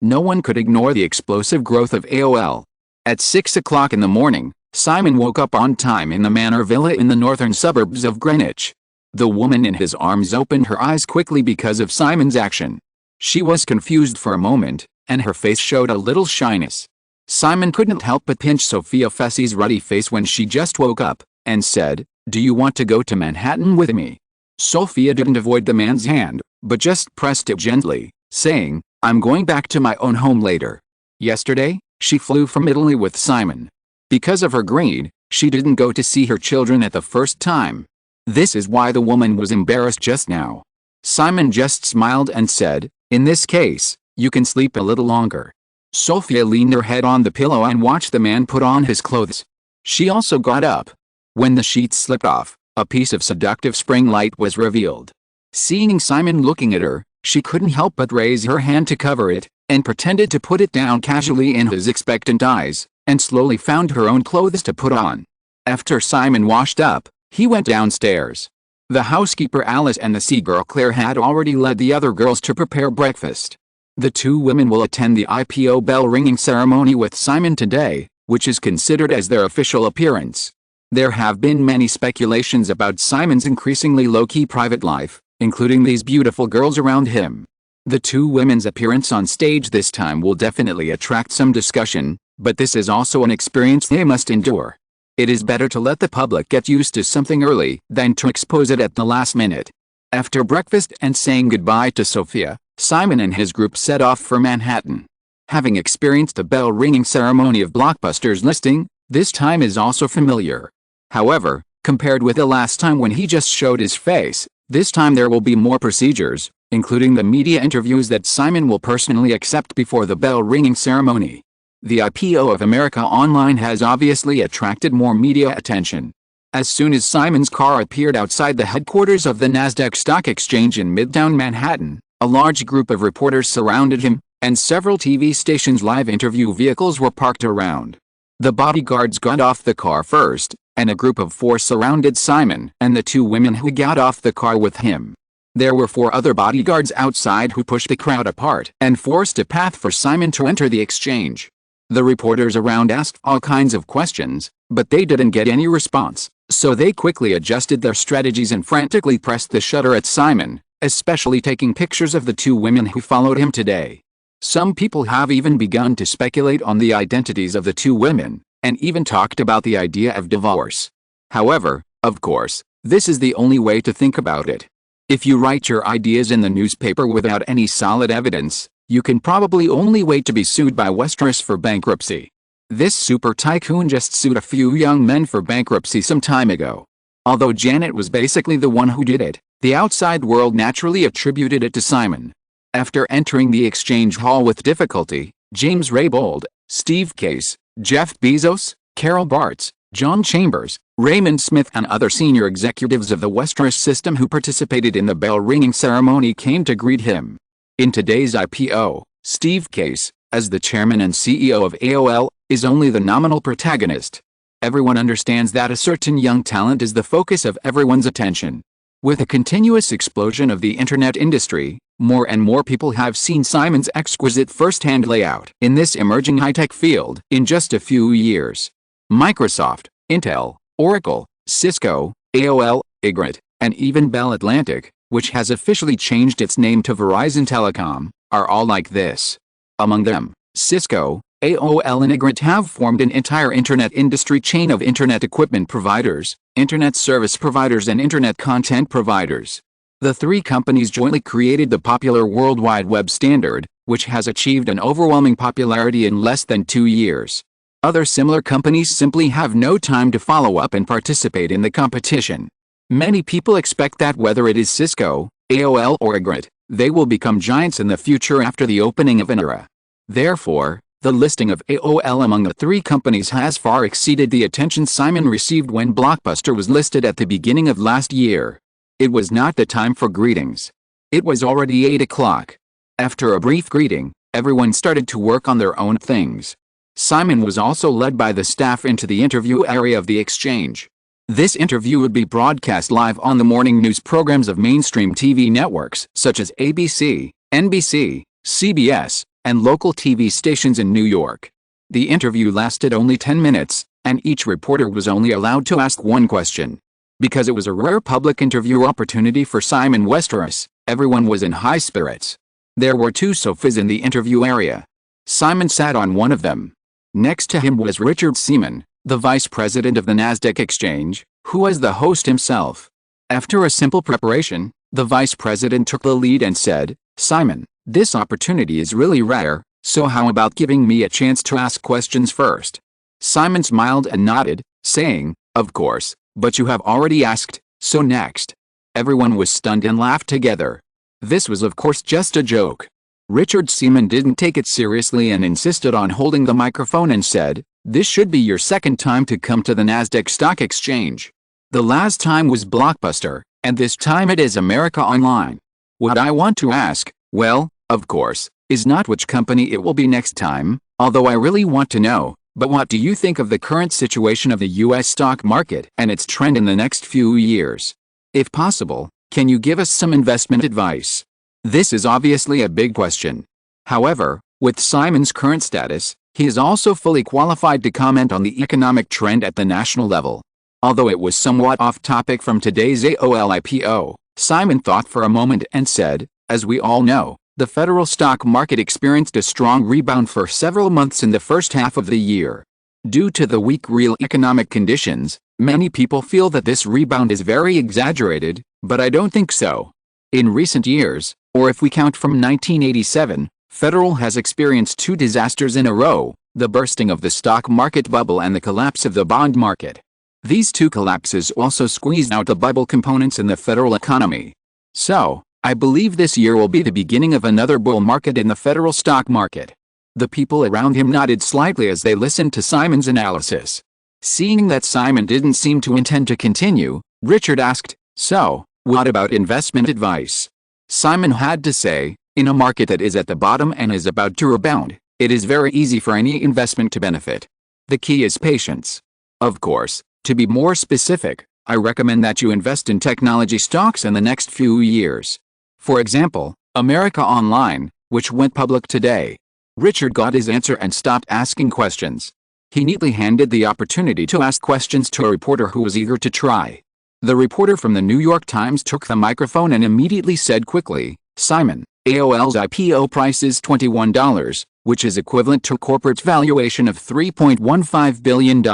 no one could ignore the explosive growth of AOL. At 6 o'clock in the morning, Simon woke up on time in the Manor Villa in the northern suburbs of Greenwich. The woman in his arms opened her eyes quickly because of Simon's action. She was confused for a moment, and her face showed a little shyness. Simon couldn't help but pinch Sophia Fessie's ruddy face when she just woke up, and said, "Do you want to go to Manhattan with me?" Sophia didn't avoid the man's hand, but just pressed it gently, saying, "I'm going back to my own home later." Yesterday, she flew from Italy with Simon. Because of her greed, she didn't go to see her children at the first time. This is why the woman was embarrassed just now. Simon just smiled and said, "In this case, you can sleep a little longer." Sophia leaned her head on the pillow and watched the man put on his clothes. She also got up. When the sheets slipped off, a piece of seductive spring light was revealed. Seeing Simon looking at her, she couldn't help but raise her hand to cover it, and pretended to put it down casually in his expectant eyes, and slowly found her own clothes to put on. After Simon washed up, he went downstairs. The housekeeper Alice and the sea-girl Claire had already led the other girls to prepare breakfast. The two women will attend the IPO bell-ringing ceremony with Simon today, which is considered as their official appearance. There have been many speculations about Simon's increasingly low-key private life, including these beautiful girls around him. The two women's appearance on stage this time will definitely attract some discussion, but this is also an experience they must endure. It is better to let the public get used to something early than to expose it at the last minute. After breakfast and saying goodbye to Sophia, Simon and his group set off for Manhattan. Having experienced the bell-ringing ceremony of Blockbuster's listing, this time is also familiar. However, compared with the last time when he just showed his face, this time there will be more procedures, including the media interviews that Simon will personally accept before the bell-ringing ceremony. The IPO of America Online has obviously attracted more media attention. As soon as Simon's car appeared outside the headquarters of the Nasdaq Stock Exchange in Midtown Manhattan, a large group of reporters surrounded him, and several TV stations' live interview vehicles were parked around. The bodyguards got off the car first, and a group of 4 surrounded Simon and the 2 women who got off the car with him. There were 4 other bodyguards outside who pushed the crowd apart and forced a path for Simon to enter the exchange. The reporters around asked all kinds of questions, but they didn't get any response, so they quickly adjusted their strategies and frantically pressed the shutter at Simon, especially taking pictures of the 2 women who followed him today. Some people have even begun to speculate on the identities of the 2 women, and even talked about the idea of divorce. However, of course, this is the only way to think about it. If you write your ideas in the newspaper without any solid evidence, you can probably only wait to be sued by Westeros for bankruptcy. This super tycoon just sued a few young men for bankruptcy some time ago. Although Janet was basically the one who did it, the outside world naturally attributed it to Simon. After entering the exchange hall with difficulty, James Raybould, Steve Case, Jeff Bezos, Carol Bartz, John Chambers, Raymond Smith and other senior executives of the Westeros system who participated in the bell-ringing ceremony came to greet him. In today's IPO, Steve Case, as the chairman and CEO of AOL, is only the nominal protagonist. Everyone understands that a certain young talent is the focus of everyone's attention. With a continuous explosion of the internet industry, more and more people have seen Simon's exquisite first-hand layout in this emerging high-tech field in just a few years. Microsoft, Intel, Oracle, Cisco, AOL, Igret, and even Bell Atlantic, which has officially changed its name to Verizon Telecom, are all like this. Among them, Cisco, AOL and Igret have formed an entire internet industry chain of internet equipment providers, internet service providers and internet content providers. The three companies jointly created the popular World Wide Web standard, which has achieved an overwhelming popularity in less than 2 years. Other similar companies simply have no time to follow up and participate in the competition. Many people expect that whether it is Cisco, AOL or Igret, they will become giants in the future after the opening of an era. Therefore, the listing of AOL among the three companies has far exceeded the attention Simon received when Blockbuster was listed at the beginning of last year. It was not the time for greetings. It was already 8 o'clock. After a brief greeting, everyone started to work on their own things. Simon was also led by the staff into the interview area of the exchange. This interview would be broadcast live on the morning news programs of mainstream TV networks such as ABC, NBC, CBS, and local TV stations in New York. The interview lasted only 10 minutes, and each reporter was only allowed to ask one question. Because it was a rare public interview opportunity for Simon Westeros, everyone was in high spirits. There were 2 sofas in the interview area. Simon sat on one of them. Next to him was Richard Seaman, the vice president of the Nasdaq exchange, who was the host himself. After a simple preparation, the vice president took the lead and said, "Simon, this opportunity is really rare, so how about giving me a chance to ask questions first?" Simon smiled and nodded, saying, "Of course, but you have already asked, so next." Everyone was stunned and laughed together. This was of course just a joke. Richard Seaman didn't take it seriously and insisted on holding the microphone and said, "This should be your second time to come to the Nasdaq Stock Exchange. The last time was Blockbuster, and this time it is America Online. What I want to ask, well, of course, is not which company it will be next time, although I really want to know, but what do you think of the current situation of the U.S. stock market and its trend in the next few years? If possible, can you give us some investment advice?" This is obviously a big question. However, with Simon's current status, he is also fully qualified to comment on the economic trend at the national level. Although it was somewhat off topic from today's AOL IPO, Simon thought for a moment and said, "As we all know, the federal stock market experienced a strong rebound for several months in the first half of the year. Due to the weak real economic conditions, many people feel that this rebound is very exaggerated, but I don't think so. In recent years, or if we count from 1987, Federal has experienced 2 disasters in a row, the bursting of the stock market bubble and the collapse of the bond market. These 2 collapses also squeezed out the bubble components in the federal economy. So, I believe this year will be the beginning of another bull market in the federal stock market." The people around him nodded slightly as they listened to Simon's analysis. Seeing that Simon didn't seem to intend to continue, Richard asked, "So, what about investment advice?" Simon had to say, "In a market that is at the bottom and is about to rebound, it is very easy for any investment to benefit. The key is patience. Of course, to be more specific, I recommend that you invest in technology stocks in the next few years. For example, America Online, which went public today." Richard got his answer and stopped asking questions. He neatly handed the opportunity to ask questions to a reporter who was eager to try. The reporter from the New York Times took the microphone and immediately said quickly, "Simon, AOL's IPO price is $21, which is equivalent to corporate valuation of $3.15 billion.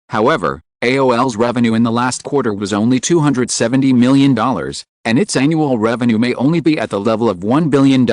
However, AOL's revenue in the last quarter was only $270 million, and its annual revenue may only be at the level of $1 billion.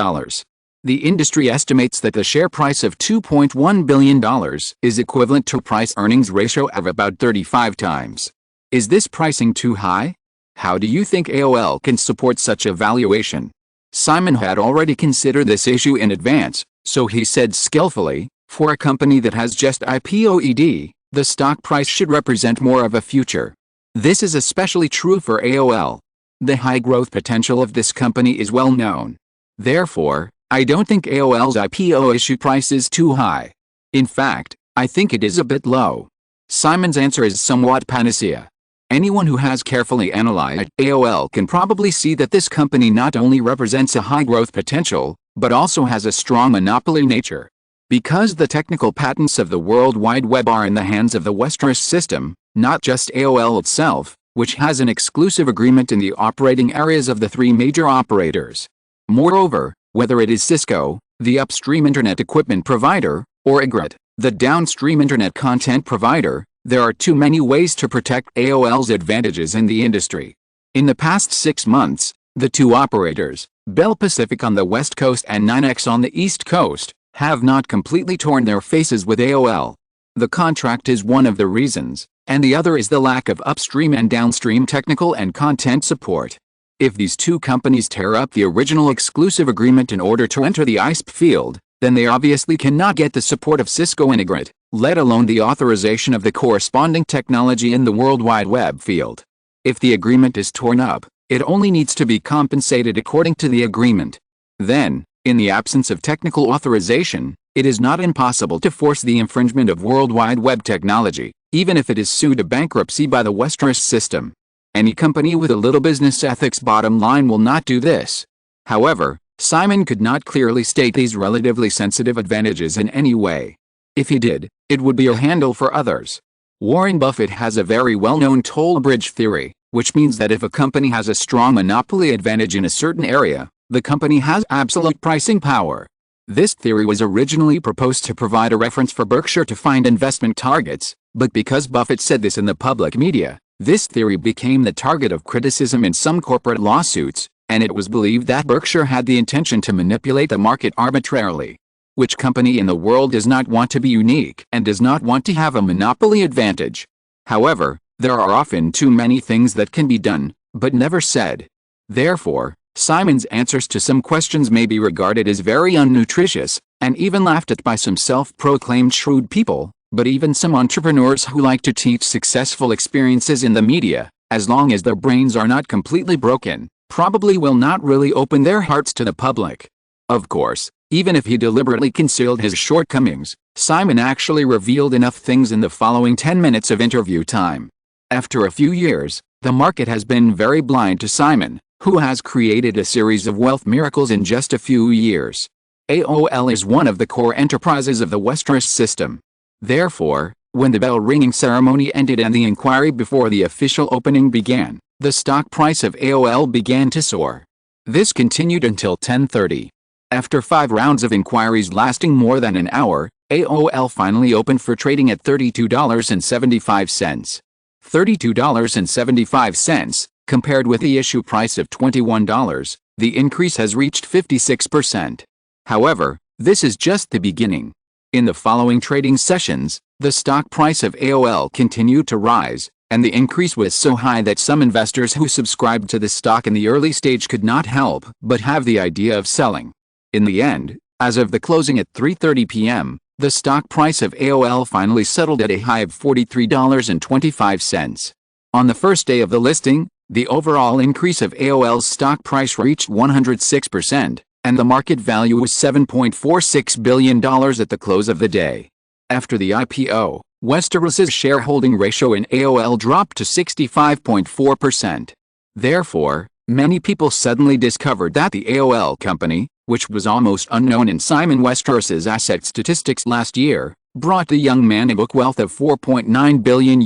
The industry estimates that the share price of $2.1 billion is equivalent to a price-earnings ratio of about 35 times. Is this pricing too high? How do you think AOL can support such a valuation?" Simon had already considered this issue in advance, so he said skillfully, "For a company that has just IPO'd, the stock price should represent more of a future. This is especially true for AOL. The high growth potential of this company is well known. Therefore, I don't think AOL's IPO issue price is too high. In fact, I think it is a bit low." Simon's answer is somewhat panacea. Anyone who has carefully analyzed AOL can probably see that this company not only represents a high growth potential, but also has a strong monopoly nature. Because the technical patents of the World Wide Web are in the hands of the Westeros system, not just AOL itself, which has an exclusive agreement in the operating areas of the three major operators. Moreover, whether it is Cisco, the upstream internet equipment provider, or Ygritte, the downstream internet content provider, there are too many ways to protect AOL's advantages in the industry. In the past 6 months, the two operators, Bell Pacific on the West Coast and 9X on the East Coast, have not completely torn their faces with AOL. The contract is one of the reasons, and the other is the lack of upstream and downstream technical and content support. If these two companies tear up the original exclusive agreement in order to enter the ISP field, then they obviously cannot get the support of Cisco and Ygritte, let alone the authorization of the corresponding technology in the World Wide Web field. If the agreement is torn up, it only needs to be compensated according to the agreement. Then, in the absence of technical authorization, it is not impossible to force the infringement of World Wide Web technology, even if it is sued to bankruptcy by the Westeros system. Any company with a little business ethics bottom line will not do this. However, Simon could not clearly state these relatively sensitive advantages in any way. If he did, it would be a handle for others. Warren Buffett has a very well-known toll bridge theory, which means that if a company has a strong monopoly advantage in a certain area, the company has absolute pricing power. This theory was originally proposed to provide a reference for Berkshire to find investment targets, but because Buffett said this in the public media, this theory became the target of criticism in some corporate lawsuits, and it was believed that Berkshire had the intention to manipulate the market arbitrarily. Which company in the world does not want to be unique and does not want to have a monopoly advantage? However, there are often too many things that can be done, but never said. Therefore, Simon's answers to some questions may be regarded as very unnutritious, and even laughed at by some self-proclaimed shrewd people, but even some entrepreneurs who like to teach successful experiences in the media, as long as their brains are not completely broken, probably will not really open their hearts to the public. Of course, even if he deliberately concealed his shortcomings, Simon actually revealed enough things in the following 10 minutes of interview time. After a few years, the market has been very blind to Simon, who has created a series of wealth miracles in just a few years. AOL is one of the core enterprises of the Westeros system. Therefore, when the bell-ringing ceremony ended and the inquiry before the official opening began, the stock price of AOL began to soar. This continued until 10:30. After 5 rounds of inquiries lasting more than an hour, AOL finally opened for trading at $32.75. $32.75, compared with the issue price of $21, the increase has reached 56%. However, this is just the beginning. In the following trading sessions, the stock price of AOL continued to rise, and the increase was so high that some investors who subscribed to the stock in the early stage could not help but have the idea of selling. In the end, as of the closing at 3:30 p.m., the stock price of AOL finally settled at a high of $43.25. On the first day of the listing, the overall increase of AOL's stock price reached 106%, and the market value was $7.46 billion at the close of the day. After the IPO, Westeros's shareholding ratio in AOL dropped to 65.4%. Therefore, many people suddenly discovered that the AOL company, which was almost unknown in Simon Westeros's asset statistics last year, brought the young man a book wealth of $4.9 billion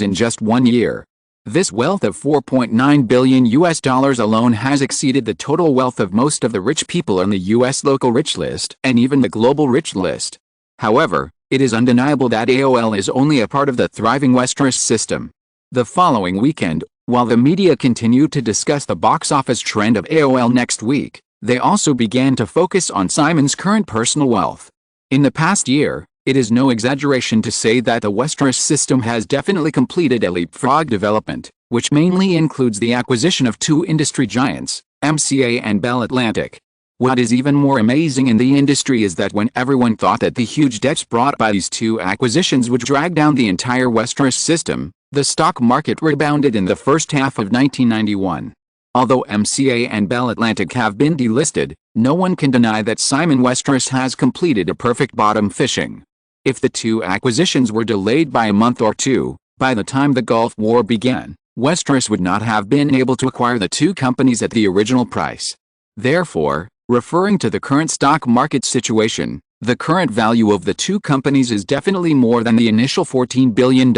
in just 1 year. This wealth of $4.9 billion alone has exceeded the total wealth of most of the rich people on the U.S. local rich list and even the global rich list. However, it is undeniable that AOL is only a part of the thriving Westeros system. The following weekend, while the media continued to discuss the box office trend of AOL next week, they also began to focus on Simon's current personal wealth. In the past year, it is no exaggeration to say that the Westeros system has definitely completed a leapfrog development, which mainly includes the acquisition of 2 industry giants, MCA and Bell Atlantic. What is even more amazing in the industry is that when everyone thought that the huge debts brought by these 2 acquisitions would drag down the entire Westeros system, the stock market rebounded in the first half of 1991. Although MCA and Bell Atlantic have been delisted, no one can deny that Simon Westeros has completed a perfect bottom fishing. If the 2 acquisitions were delayed by a month or 2, By the time the Gulf War began, Westeros would not have been able to acquire the two companies at the original price. Therefore, referring to the current stock market situation, the current value of the two companies is definitely more than the initial $14 billion.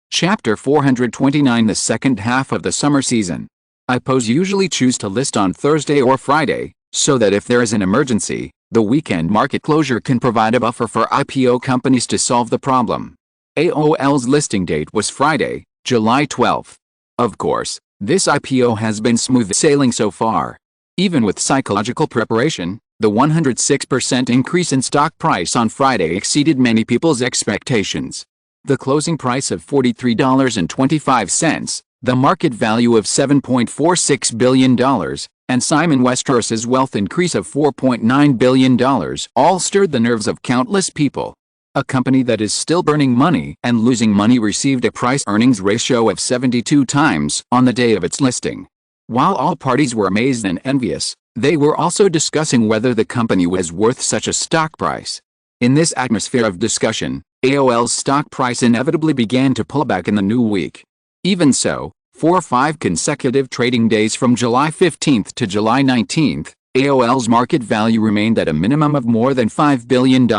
Chapter 429, the second half of the summer season. IPOs usually choose to list on Thursday or Friday, so that if there is an emergency, the weekend market closure can provide a buffer for IPO companies to solve the problem. AOL's listing date was Friday, July 12. Of course, this IPO has been smooth sailing so far. Even with psychological preparation, the 106% increase in stock price on Friday exceeded many people's expectations. The closing price of $43.25, the market value of $7.46 billion, and Simon Westeros's wealth increase of $4.9 billion all stirred the nerves of countless people. A company that is still burning money and losing money received a price-earnings ratio of 72 times on the day of its listing. While all parties were amazed and envious, they were also discussing whether the company was worth such a stock price. In this atmosphere of discussion, AOL's stock price inevitably began to pull back in the new week. Even so, for 5 consecutive trading days from July 15 to July 19, AOL's market value remained at a minimum of more than $5 billion.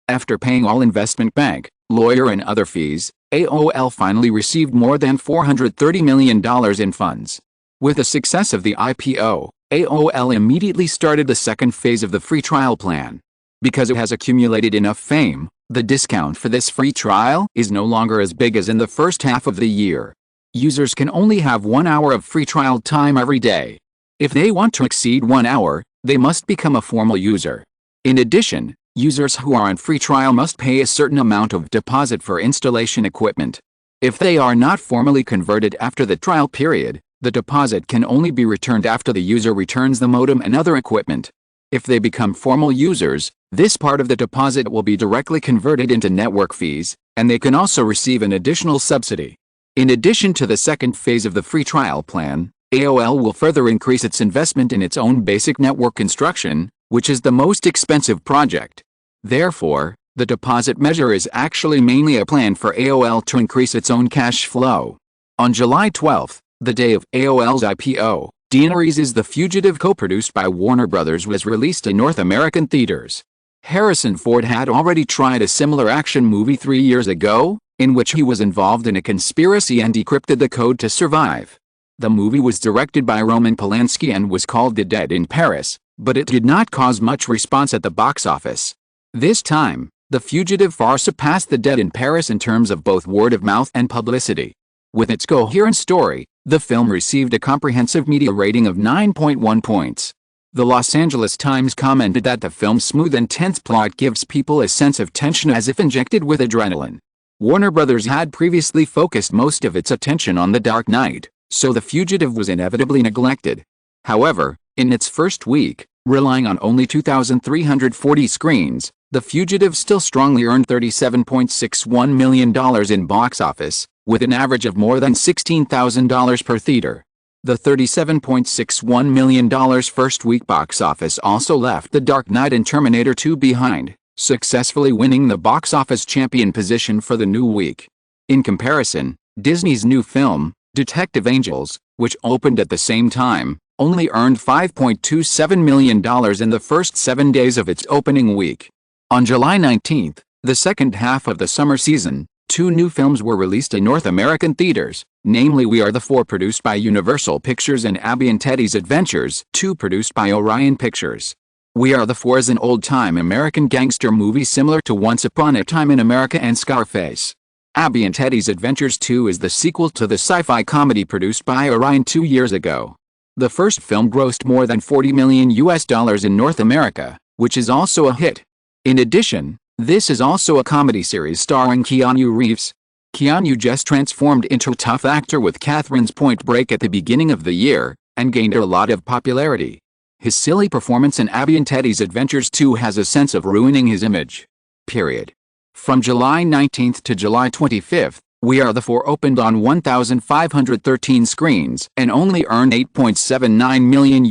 After paying all investment bank, lawyer and other fees, AOL finally received more than $430 million in funds. With the success of the IPO, AOL immediately started the second phase of the free trial plan. Because it has accumulated enough fame, the discount for this free trial is no longer as big as in the first half of the year. Users can only have 1 hour of free trial time every day. If they want to exceed 1 hour, they must become a formal user. In addition, users who are on free trial must pay a certain amount of deposit for installation equipment. If they are not formally converted after the trial period, the deposit can only be returned after the user returns the modem and other equipment. If they become formal users, this part of the deposit will be directly converted into network fees, and they can also receive an additional subsidy. In addition to the second phase of the free trial plan, AOL will further increase its investment in its own basic network construction, which is the most expensive project. Therefore, the deposit measure is actually mainly a plan for AOL to increase its own cash flow. On July 12, the day of AOL's IPO, Daenerys' The Fugitive, co-produced by Warner Bros., was released in North American theaters. Harrison Ford had already tried a similar action movie 3 years ago, in which he was involved in a conspiracy and decrypted the code to survive. The movie was directed by Roman Polanski and was called The Dead in Paris, but it did not cause much response at the box office. This time, The Fugitive far surpassed The Dead in Paris in terms of both word of mouth and publicity. With its coherent story, the film received a comprehensive media rating of 9.1 points. The Los Angeles Times commented that the film's smooth and tense plot gives people a sense of tension as if injected with adrenaline. Warner Bros. Had previously focused most of its attention on The Dark Knight, so The Fugitive was inevitably neglected. However, in its first week, relying on only 2,340 screens, The Fugitive still strongly earned $37.61 million in box office, with an average of more than $16,000 per theater. The $37.61 million first-week box office also left The Dark Knight and Terminator 2 behind, successfully winning the box office champion position for the new week. In comparison, Disney's new film, Detective Angels, which opened at the same time, only earned $5.27 million in the first 7 days of its opening week. On July 19, the second half of the summer season, 2 new films were released in North American theaters, namely We Are the Four, produced by Universal Pictures, and Abby and Teddy's Adventures 2, produced by Orion Pictures. We Are the Four is an old-time American gangster movie similar to Once Upon a Time in America and Scarface. Abby and Teddy's Adventures 2 is the sequel to the sci-fi comedy produced by Orion 2 years ago. The first film grossed more than $40 million in North America, which is also a hit. In addition, this is also a comedy series starring Keanu Reeves. Keanu just transformed into a tough actor with Kathryn's Point Break at the beginning of the year, and gained a lot of popularity. His silly performance in Abby and Teddy's Adventures 2 has a sense of ruining his image. Period. From July 19 to July 25, We Are the Four opened on 1,513 screens and only earned $8.79 million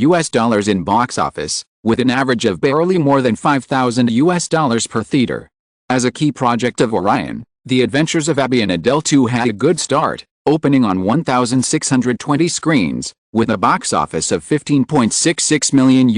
in box office, with an average of barely more than $5,000 per theater. As a key project of Orion, The Adventures of Abby and Adele 2 had a good start, opening on 1,620 screens, with a box office of $15.66 million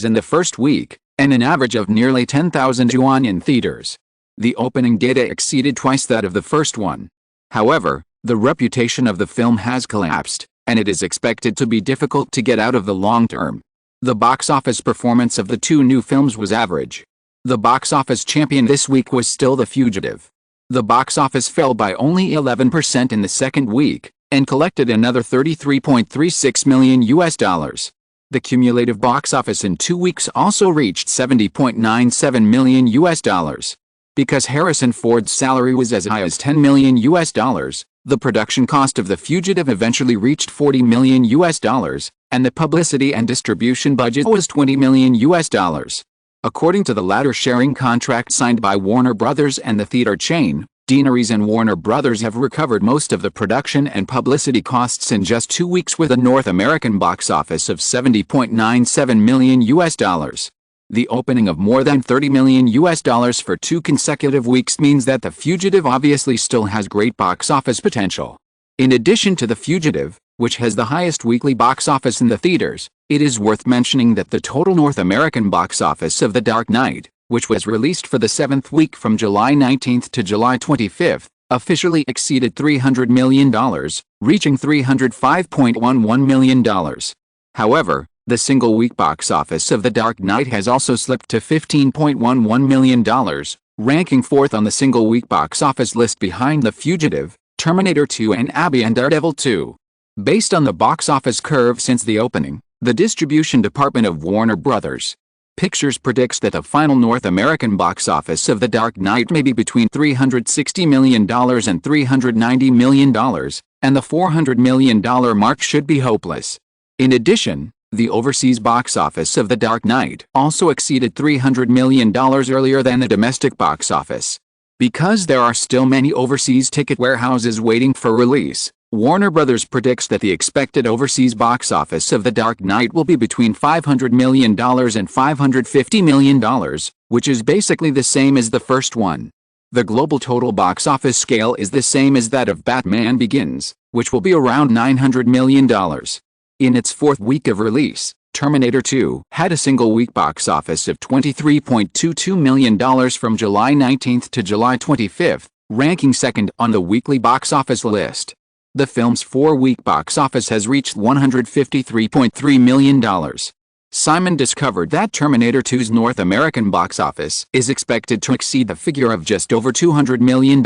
in the first week, and an average of nearly 10,000 yuan in theaters. The opening data exceeded twice that of the first one. However, the reputation of the film has collapsed, and it is expected to be difficult to get out of the long term. The box office performance of the two new films was average. The box office champion this week was still The Fugitive. The box office fell by only 11% in the second week, and collected another $33.36 million. The cumulative box office in 2 weeks also reached $70.97 million. Because Harrison Ford's salary was as high as $10 million, the production cost of The Fugitive eventually reached $40 million, and the publicity and distribution budget was $20 million. According to the latter sharing contract signed by Warner Brothers and the theater chain, Deaneries and Warner Brothers have recovered most of the production and publicity costs in just 2 weeks with a North American box office of $70.97 million. The opening of more than $30 million for 2 consecutive weeks means that The Fugitive obviously still has great box office potential. In addition to The Fugitive, which has the highest weekly box office in the theaters, it is worth mentioning that the total North American box office of The Dark Knight, which was released for the 7th week from July 19 to July 25, officially exceeded $300 million, reaching $305.11 million. However, the single-week box office of The Dark Knight has also slipped to $15.11 million, ranking 4th on the single-week box office list behind The Fugitive, Terminator 2 and Abby and Daredevil 2. Based on the box office curve since the opening, the distribution department of Warner Brothers. Pictures predicts that the final North American box office of The Dark Knight may be between $360 million and $390 million, and the $400 million mark should be hopeless. In addition, the overseas box office of The Dark Knight also exceeded $300 million earlier than the domestic box office. Because there are still many overseas ticket warehouses waiting for release, Warner Brothers predicts that the expected overseas box office of The Dark Knight will be between $500 million and $550 million, which is basically the same as the first one. The global total box office scale is the same as that of Batman Begins, which will be around $900 million. In its 4th week of release, Terminator 2 had a single-week box office of $23.22 million from July 19 to July 25, ranking 2nd on the weekly box office list. The film's 4-week box office has reached $153.3 million. Simon discovered that Terminator 2's North American box office is expected to exceed the figure of just over $200 million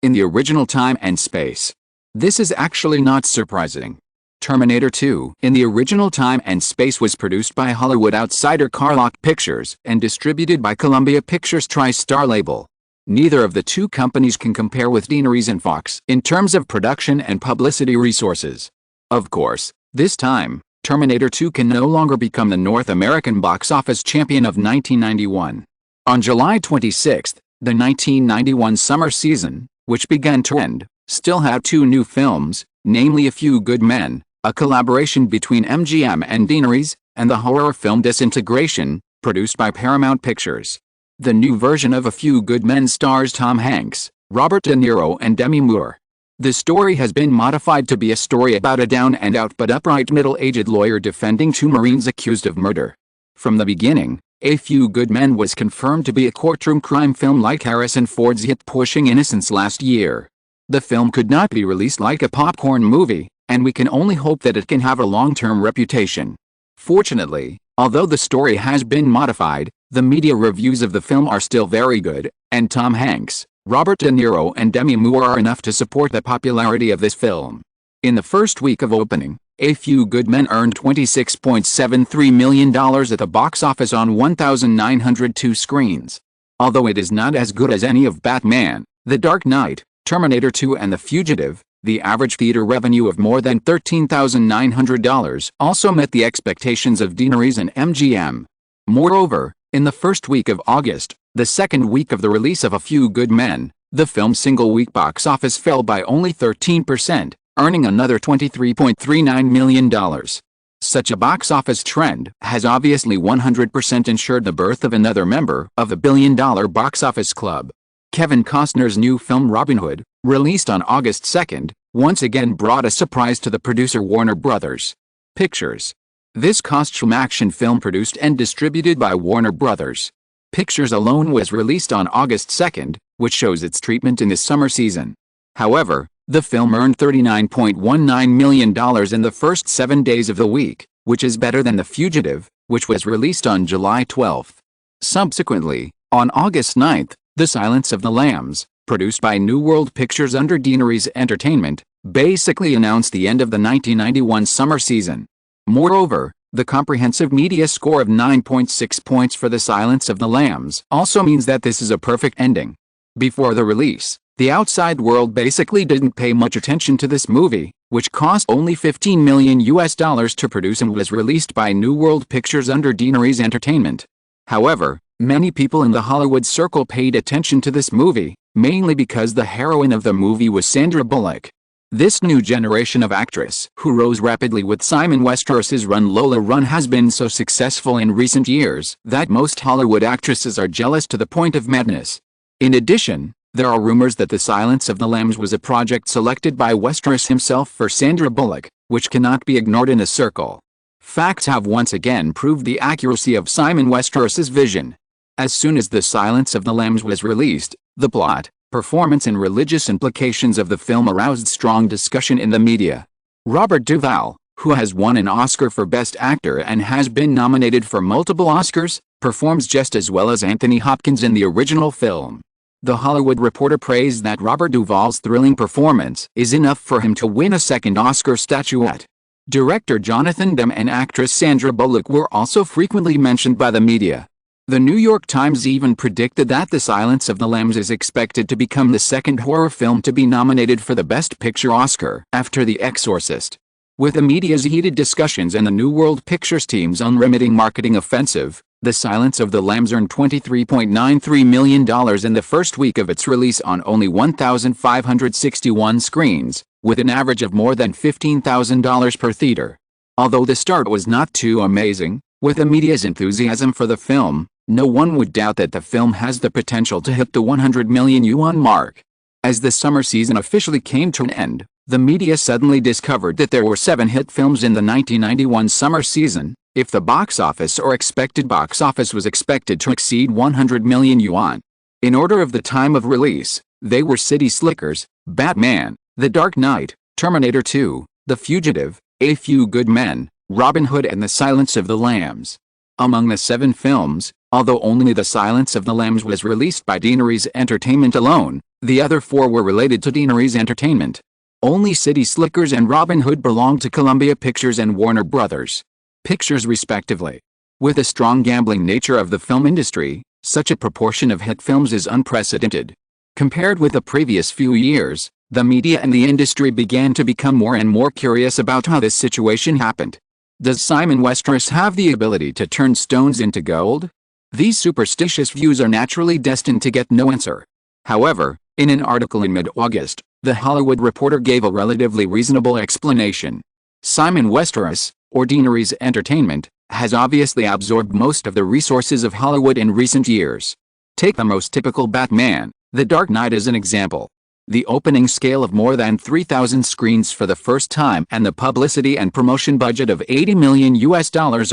in the original time and space. This is actually not surprising. Terminator 2 in the original time and space was produced by Hollywood outsider Carlock Pictures and distributed by Columbia Pictures TriStar label. Neither of the two companies can compare with Deaneries and Fox in terms of production and publicity resources. Of course, this time, Terminator 2 can no longer become the North American box office champion of 1991. On July 26, the 1991 summer season, which began to end, still had 2 new films, namely A Few Good Men, a collaboration between MGM and Deaneries, and the horror film Disintegration, produced by Paramount Pictures. The new version of A Few Good Men stars Tom Hanks, Robert De Niro and Demi Moore. The story has been modified to be a story about a down-and-out but upright middle-aged lawyer defending 2 Marines accused of murder. From the beginning, A Few Good Men was confirmed to be a courtroom crime film like Harrison Ford's hit Pushing Innocence last year. The film could not be released like a popcorn movie, and we can only hope that it can have a long-term reputation. Fortunately, although the story has been modified, the media reviews of the film are still very good, and Tom Hanks, Robert De Niro and Demi Moore are enough to support the popularity of this film. In the first week of opening, A Few Good Men earned $26.73 million at the box office on 1,902 screens. Although it is not as good as any of Batman, The Dark Knight, Terminator 2 and The Fugitive, the average theater revenue of more than $13,900 also met the expectations of Deaneries and MGM. Moreover, in the first week of August, the second week of the release of A Few Good Men, the film's single-week box office fell by only 13%, earning another $23.39 million. Such a box office trend has obviously 100% ensured the birth of another member of the billion-dollar box office club. Kevin Costner's new film Robin Hood, released on August 2nd, once again brought a surprise to the producer Warner Brothers Pictures. This costume action film, produced and distributed by Warner Brothers Pictures alone, was released on August 2nd, which shows its treatment in the summer season. However, the film earned $39.19 million in the first 7 days of the week, which is better than The Fugitive, which was released on July 12th. Subsequently, on August 9th, The Silence of the Lambs, produced by New World Pictures under Deaneries Entertainment, basically announced the end of the 1991 summer season. Moreover, the comprehensive media score of 9.6 points for The Silence of the Lambs also means that this is a perfect ending. Before the release, the outside world basically didn't pay much attention to this movie, which cost only $15 million to produce and was released by New World Pictures under Deaneries Entertainment. However, many people in the Hollywood circle paid attention to this movie, mainly because the heroine of the movie was Sandra Bullock. This new generation of actress, who rose rapidly with Simon Westeros's run Lola Run, has been so successful in recent years that most Hollywood actresses are jealous to the point of madness. In addition, there are rumors that The Silence of the Lambs was a project selected by Westeros himself for Sandra Bullock, which cannot be ignored in a circle. Facts have once again proved the accuracy of Simon Westeros's vision. As soon as The Silence of the Lambs was released, the plot, performance and religious implications of the film aroused strong discussion in the media. Robert Duvall, who has won an Oscar for Best Actor and has been nominated for multiple Oscars, performs just as well as Anthony Hopkins in the original film. The Hollywood Reporter praised that Robert Duvall's thrilling performance is enough for him to win a second Oscar statuette. Director Jonathan Demme and actress Sandra Bullock were also frequently mentioned by the media. The New York Times even predicted that The Silence of the Lambs is expected to become the second horror film to be nominated for the Best Picture Oscar after The Exorcist. With the media's heated discussions and the New World Pictures team's unremitting marketing offensive, The Silence of the Lambs earned $23.93 million in the first week of its release on only 1,561 screens, with an average of more than $15,000 per theater. Although the start was not too amazing, with the media's enthusiasm for the film, no one would doubt that the film has the potential to hit the 100 million yuan mark. As the summer season officially came to an end, the media suddenly discovered that there were 7 hit films in the 1991 summer season, if the box office or expected box office was expected to exceed 100 million yuan. In order of the time of release, they were City Slickers, Batman, The Dark Knight, Terminator 2, The Fugitive, A Few Good Men, Robin Hood and The Silence of the Lambs. Among the 7 films, although only The Silence of the Lambs was released by Deaneries Entertainment alone, the other 4 were related to Deaneries Entertainment. Only City Slickers and Robin Hood belonged to Columbia Pictures and Warner Brothers Pictures respectively. With the strong gambling nature of the film industry, such a proportion of hit films is unprecedented. Compared with the previous few years, the media and the industry began to become more and more curious about how this situation happened. Does Simon Westeros have the ability to turn stones into gold? These superstitious views are naturally destined to get no answer. However, in an article in mid-August, The Hollywood Reporter gave a relatively reasonable explanation. Simon Westeros, or Deaneries Entertainment, has obviously absorbed most of the resources of Hollywood in recent years. Take the most typical Batman, The Dark Knight as an example. The opening scale of more than 3,000 screens for the first time and the publicity and promotion budget of $80 million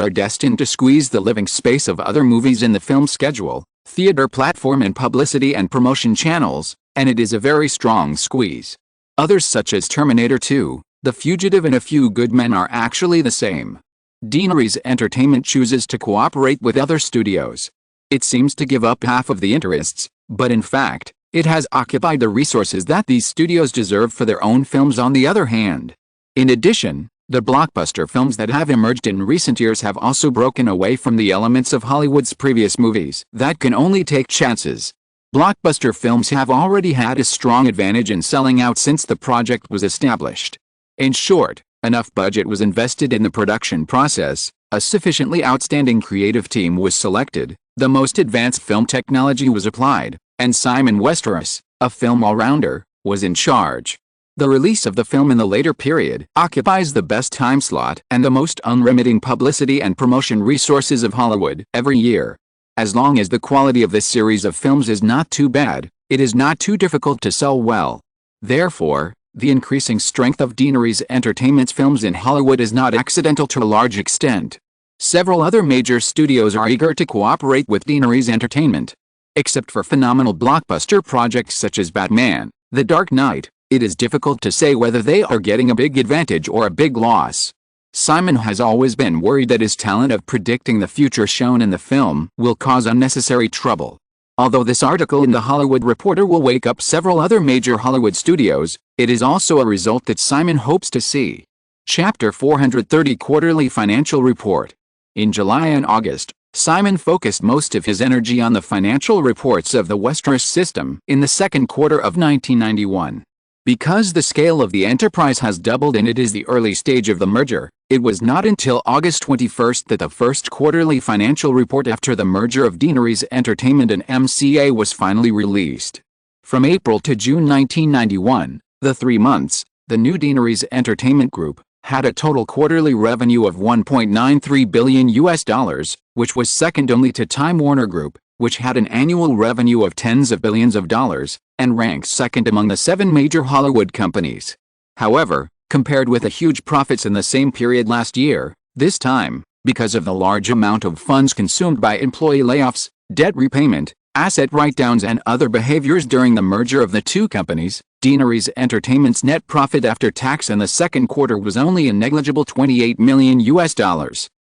are destined to squeeze the living space of other movies in the film schedule, theater platform and publicity and promotion channels, and it is a very strong squeeze. Others such as Terminator 2, The Fugitive and A Few Good Men are actually the same. Deaneries Entertainment chooses to cooperate with other studios. It seems to give up half of the interests, but in fact, it has occupied the resources that these studios deserve for their own films on the other hand. In addition, the blockbuster films that have emerged in recent years have also broken away from the elements of Hollywood's previous movies that can only take chances. Blockbuster films have already had a strong advantage in selling out since the project was established. In short, enough budget was invested in the production process, a sufficiently outstanding creative team was selected, the most advanced film technology was applied, and Simon Westeros, a film all-rounder, was in charge. The release of the film in the later period occupies the best time slot and the most unremitting publicity and promotion resources of Hollywood every year. As long as the quality of this series of films is not too bad, it is not too difficult to sell well. Therefore, the increasing strength of Deanery's Entertainment's films in Hollywood is not accidental to a large extent. Several other major studios are eager to cooperate with Deanery's Entertainment. Except for phenomenal blockbuster projects such as Batman, The Dark Knight, it is difficult to say whether they are getting a big advantage or a big loss. Simon has always been worried that his talent of predicting the future shown in the film will cause unnecessary trouble. Although this article in The Hollywood Reporter will wake up several other major Hollywood studios, it is also a result that Simon hopes to see. Chapter 430 Quarterly Financial Report. In July and August, Simon focused most of his energy on the financial reports of the Westeros system in the second quarter of 1991. Because the scale of the enterprise has doubled and it is the early stage of the merger, it was not until August 21 that the first quarterly financial report after the merger of Deanery's Entertainment and MCA was finally released. From April to June 1991, the 3 months, the new Deanery's Entertainment Group had a total quarterly revenue of $1.93 billion, which was second only to Time Warner Group, which had an annual revenue of tens of billions of dollars, and ranks second among the 7 major Hollywood companies. However, compared with the huge profits in the same period last year, this time, because of the large amount of funds consumed by employee layoffs, debt repayment, asset write-downs and other behaviors during the merger of the two companies, Deanery's Entertainment's net profit after tax in the second quarter was only a negligible $28 million.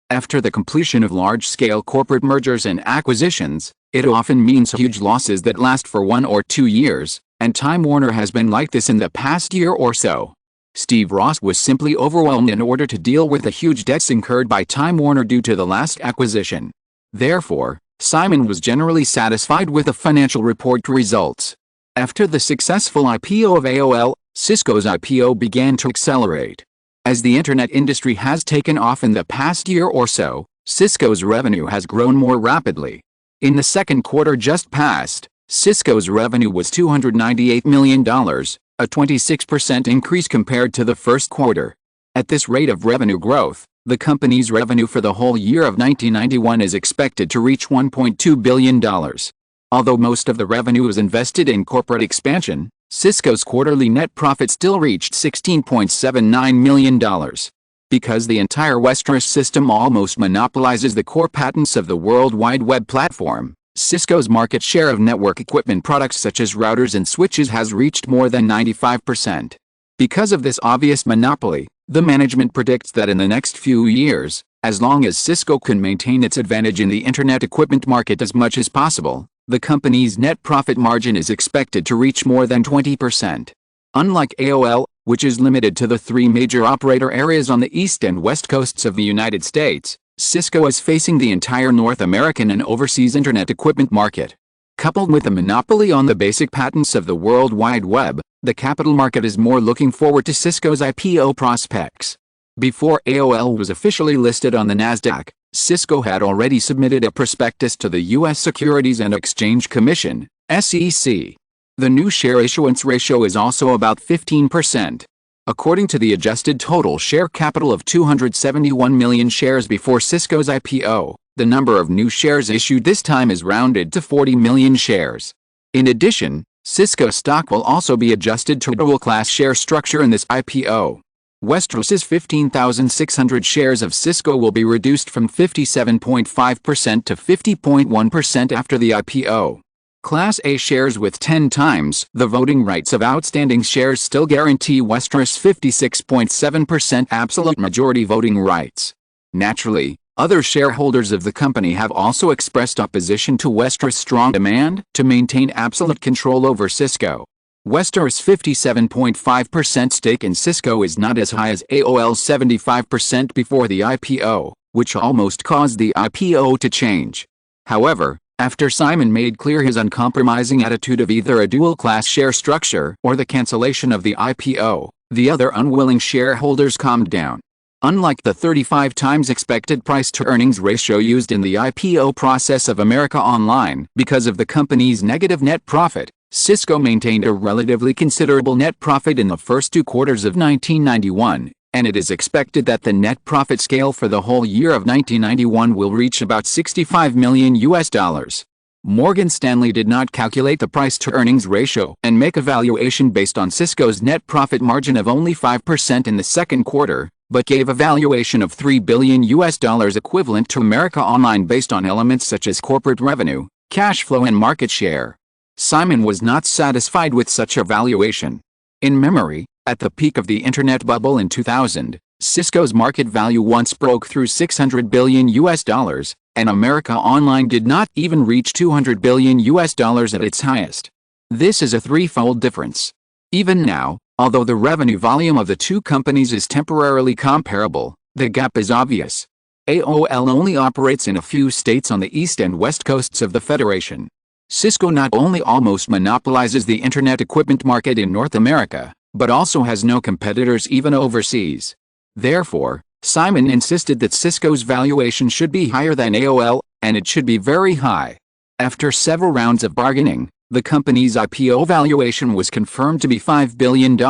After the completion of large-scale corporate mergers and acquisitions, it often means huge losses that last for 1 or 2 years, and Time Warner has been like this in the past year or so. Steve Ross was simply overwhelmed in order to deal with the huge debts incurred by Time Warner due to the last acquisition. Therefore, Simon was generally satisfied with the financial report results. After the successful IPO of AOL, Cisco's IPO began to accelerate. As the internet industry has taken off in the past year or so, Cisco's revenue has grown more rapidly. In the second quarter just passed, Cisco's revenue was $298 million, a 26% increase compared to the first quarter. At this rate of revenue growth, the company's revenue for the whole year of 1991 is expected to reach $1.2 billion. Although most of the revenue is invested in corporate expansion, Cisco's quarterly net profit still reached $16.79 million. Because the entire Westeros system almost monopolizes the core patents of the World Wide Web platform, Cisco's market share of network equipment products such as routers and switches has reached more than 95%. Because of this obvious monopoly, the management predicts that in the next few years, as long as Cisco can maintain its advantage in the internet equipment market as much as possible, the company's net profit margin is expected to reach more than 20%. Unlike AOL, which is limited to the 3 major operator areas on the east and west coasts of the United States, Cisco is facing the entire North American and overseas internet equipment market. Coupled with a monopoly on the basic patents of the World Wide Web, the capital market is more looking forward to Cisco's IPO prospects. Before AOL was officially listed on the NASDAQ, Cisco had already submitted a prospectus to the U.S. Securities and Exchange Commission, SEC. The new share issuance ratio is also about 15%. According to the adjusted total share capital of 271 million shares before Cisco's IPO, the number of new shares issued this time is rounded to 40 million shares. In addition, Cisco stock will also be adjusted to a dual-class share structure in this IPO. Westeros's 15,600 shares of Cisco will be reduced from 57.5% to 50.1% after the IPO. Class A shares with 10 times the voting rights of outstanding shares still guarantee Westeros 56.7% absolute majority voting rights. Naturally, other shareholders of the company have also expressed opposition to Westeros' strong demand to maintain absolute control over Cisco. Westeros' 57.5% stake in Cisco is not as high as AOL's 75% before the IPO, which almost caused the IPO to change. However, after Simon made clear his uncompromising attitude of either a dual-class share structure or the cancellation of the IPO, the other unwilling shareholders calmed down. Unlike the 35 times expected price-to-earnings ratio used in the IPO process of America Online because of the company's negative net profit, Cisco maintained a relatively considerable net profit in the first 2 quarters of 1991, and it is expected that the net profit scale for the whole year of 1991 will reach about $65 million. Morgan Stanley did not calculate the price-to-earnings ratio and make a valuation based on Cisco's net profit margin of only 5% in the second quarter, but gave a valuation of $3 billion equivalent to America Online based on elements such as corporate revenue, cash flow and market share. Simon was not satisfied with such a valuation. In memory, at the peak of the internet bubble in 2000, Cisco's market value once broke through $600 billion, and America Online did not even reach $200 billion at its highest. This is a threefold difference. Even now, although the revenue volume of the two companies is temporarily comparable, the gap is obvious. AOL only operates in a few states on the east and west coasts of the Federation. Cisco not only almost monopolizes the internet equipment market in North America, but also has no competitors even overseas. Therefore, Simon insisted that Cisco's valuation should be higher than AOL, and it should be very high. After several rounds of bargaining, the company's IPO valuation was confirmed to be $5 billion,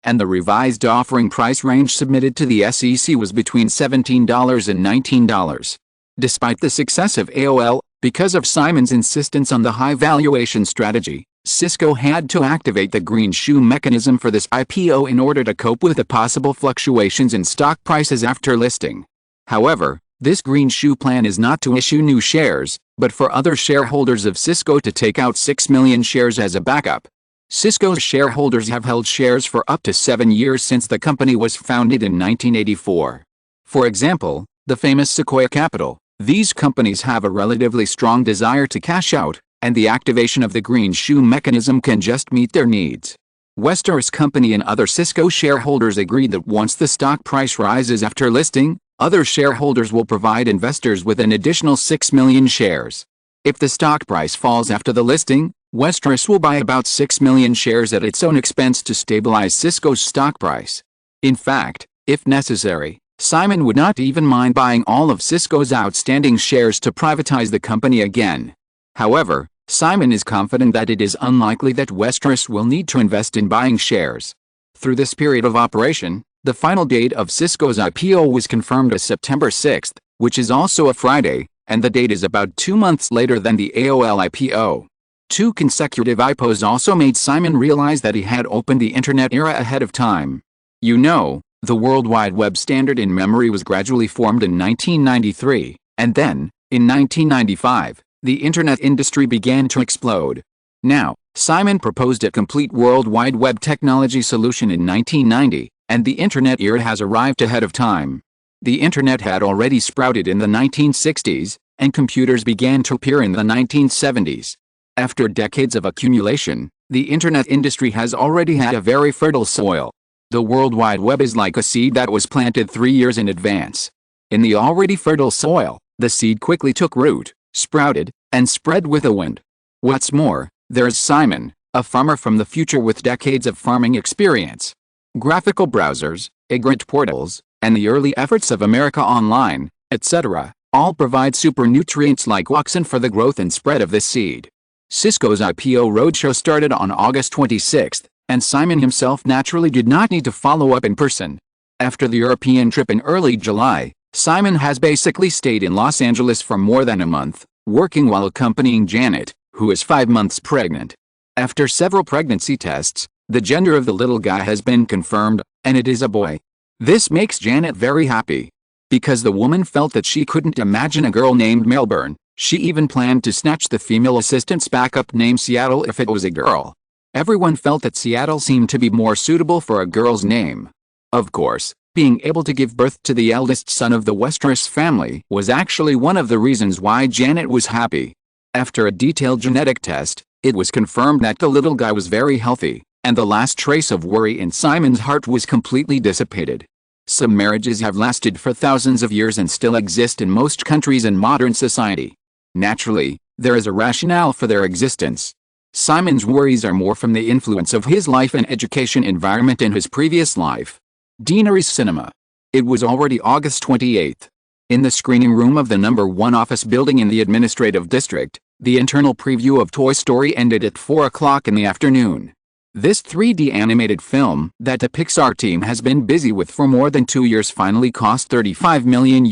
and the revised offering price range submitted to the SEC was between $17 and $19. Despite the success of AOL, because of Simon's insistence on the high valuation strategy, Cisco had to activate the green shoe mechanism for this IPO in order to cope with the possible fluctuations in stock prices after listing. However, this green shoe plan is not to issue new shares, but for other shareholders of Cisco to take out 6 million shares as a backup. Cisco's shareholders have held shares for up to 7 years since the company was founded in 1984. For example, the famous Sequoia Capital. These companies have a relatively strong desire to cash out, and the activation of the green shoe mechanism can just meet their needs. Westeros Company and other Cisco shareholders agreed that once the stock price rises after listing, other shareholders will provide investors with an additional 6 million shares. If the stock price falls after the listing, Westeros will buy about 6 million shares at its own expense to stabilize Cisco's stock price. In fact, if necessary, Simon would not even mind buying all of Cisco's outstanding shares to privatize the company again. However, Simon is confident that it is unlikely that Westeros will need to invest in buying shares. Through this period of operation, the final date of Cisco's IPO was confirmed as September 6, which is also a Friday, and the date is about 2 months later than the AOL IPO. 2 consecutive IPOs also made Simon realize that he had opened the internet era ahead of time. You know, the World Wide Web standard in memory was gradually formed in 1993, and then, in 1995, the internet industry began to explode. Now, Simon proposed a complete World Wide Web technology solution in 1990, and the internet era has arrived ahead of time. The internet had already sprouted in the 1960s, and computers began to appear in the 1970s. After decades of accumulation, the internet industry has already had a very fertile soil. The World Wide Web is like a seed that was planted 3 years in advance. In the already fertile soil, the seed quickly took root, sprouted, and spread with the wind. What's more, there's Simon, a farmer from the future with decades of farming experience. Graphical browsers, ignorant portals, and the early efforts of America Online, etc., all provide super nutrients like oxen for the growth and spread of this seed. Cisco's IPO roadshow started on August 26, and Simon himself naturally did not need to follow up in person. After the European trip in early July, Simon has basically stayed in Los Angeles for more than a month, working while accompanying Janet, who is 5 months pregnant. After several pregnancy tests, the gender of the little guy has been confirmed, and it is a boy. This makes Janet very happy. Because the woman felt that she couldn't imagine a girl named Melbourne, she even planned to snatch the female assistant's backup name Seattle if it was a girl. Everyone felt that Seattle seemed to be more suitable for a girl's name. Of course, being able to give birth to the eldest son of the Westeros family was actually one of the reasons why Janet was happy. After a detailed genetic test, it was confirmed that the little guy was very healthy, and the last trace of worry in Simon's heart was completely dissipated. Some marriages have lasted for thousands of years and still exist in most countries in modern society. Naturally, there is a rationale for their existence. Simon's worries are more from the influence of his life and education environment in his previous life. Deanery Cinema. It was already August 28. In the screening room of the number 1 office building in the administrative district, the internal preview of Toy Story ended at 4 o'clock in the afternoon. This 3D animated film that the Pixar team has been busy with for more than 2 years finally cost $35 million,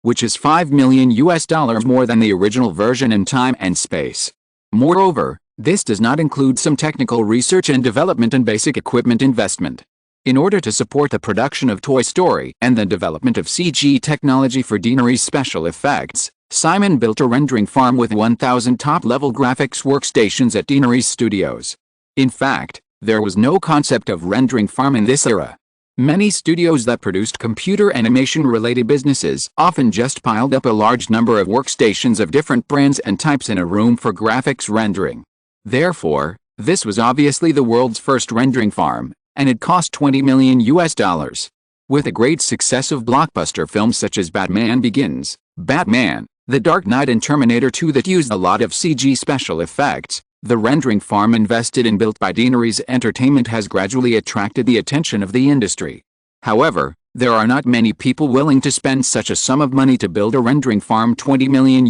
which is $5 million more than the original version in time and space. Moreover, this does not include some technical research and development and basic equipment investment. In order to support the production of Toy Story and the development of CG technology for Deanery's special effects, Simon built a rendering farm with 1,000 top-level graphics workstations at Deanery's studios. In fact, there was no concept of rendering farm in this era. Many studios that produced computer animation-related businesses often just piled up a large number of workstations of different brands and types in a room for graphics rendering. Therefore, this was obviously the world's first rendering farm, and it cost $20 million. With the great success of blockbuster films such as Batman Begins, Batman, The Dark Knight and Terminator 2 that used a lot of CG special effects, the rendering farm invested and built by Deanery's Entertainment has gradually attracted the attention of the industry. However, there are not many people willing to spend such a sum of money to build a rendering farm. $20 million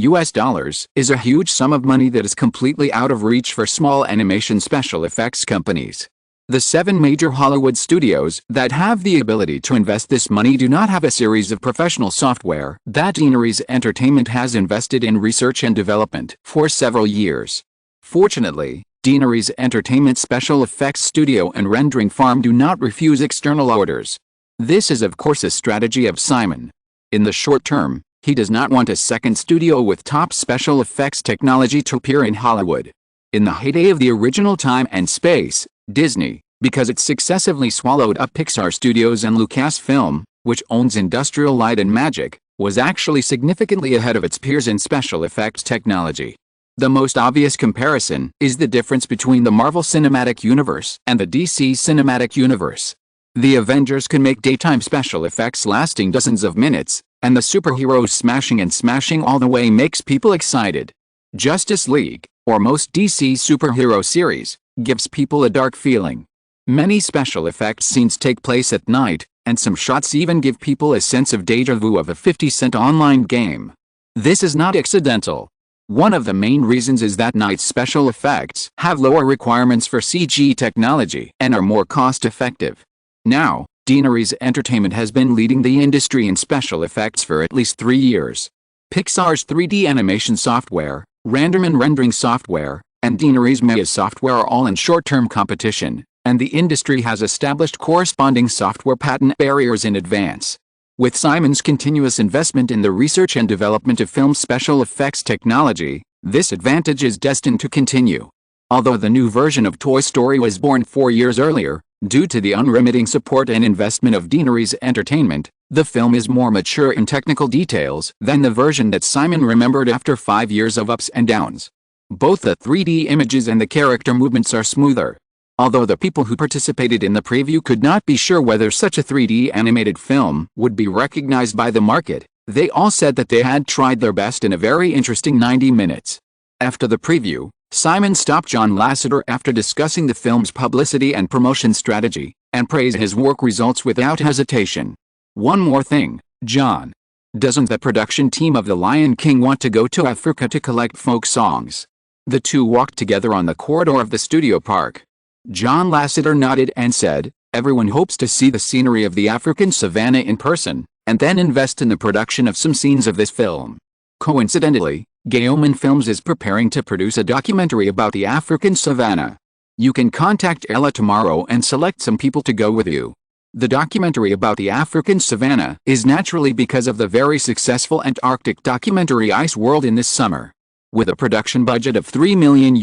is a huge sum of money that is completely out of reach for small animation special effects companies. The 7 major Hollywood studios that have the ability to invest this money do not have a series of professional software that Deanery's Entertainment has invested in research and development for several years. Fortunately, Deanery's Entertainment special effects studio and rendering farm do not refuse external orders. This is of course a strategy of Simon. In the short term, he does not want a second studio with top special effects technology to appear in Hollywood. In the heyday of the original time and space, Disney, because it successively swallowed up Pixar Studios and Lucasfilm, which owns Industrial Light and Magic, was actually significantly ahead of its peers in special effects technology. The most obvious comparison is the difference between the Marvel Cinematic Universe and the DC Cinematic Universe. The Avengers can make daytime special effects lasting dozens of minutes, and the superheroes smashing all the way makes people excited. Justice League, or most DC superhero series, gives people a dark feeling. Many special effects scenes take place at night, and some shots even give people a sense of déjà vu of a 50-cent online game. This is not accidental. One of the main reasons is that night special effects have lower requirements for CG technology and are more cost-effective. Now, Deanery's Entertainment has been leading the industry in special effects for at least 3 years. Pixar's 3D animation software, Renderman rendering software, and Deanery's Maya software are all in short-term competition, and the industry has established corresponding software patent barriers in advance. With Simon's continuous investment in the research and development of film special effects technology, this advantage is destined to continue. Although the new version of Toy Story was born 4 years earlier, due to the unremitting support and investment of Deanery's Entertainment, the film is more mature in technical details than the version that Simon remembered after 5 years of ups and downs. Both the 3D images and the character movements are smoother. Although the people who participated in the preview could not be sure whether such a 3D animated film would be recognized by the market, they all said that they had tried their best in a very interesting 90 minutes. After the preview, Simon stopped John Lasseter after discussing the film's publicity and promotion strategy, and praised his work results without hesitation. One more thing, John. Doesn't the production team of The Lion King want to go to Africa to collect folk songs? The two walked together on the corridor of the studio park. John Lasseter nodded and said, "Everyone hopes to see the scenery of the African savannah in person, and then invest in the production of some scenes of this film." Coincidentally, Guillaume Films is preparing to produce a documentary about the African savannah. You can contact Ella tomorrow and select some people to go with you. The documentary about the African savannah is naturally because of the very successful Antarctic documentary Ice World in this summer. With a production budget of $3 million,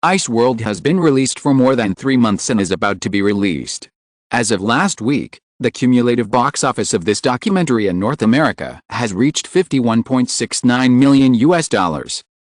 Ice World has been released for more than 3 months and is about to be released. As of last week, the cumulative box office of this documentary in North America has reached $51.69 million.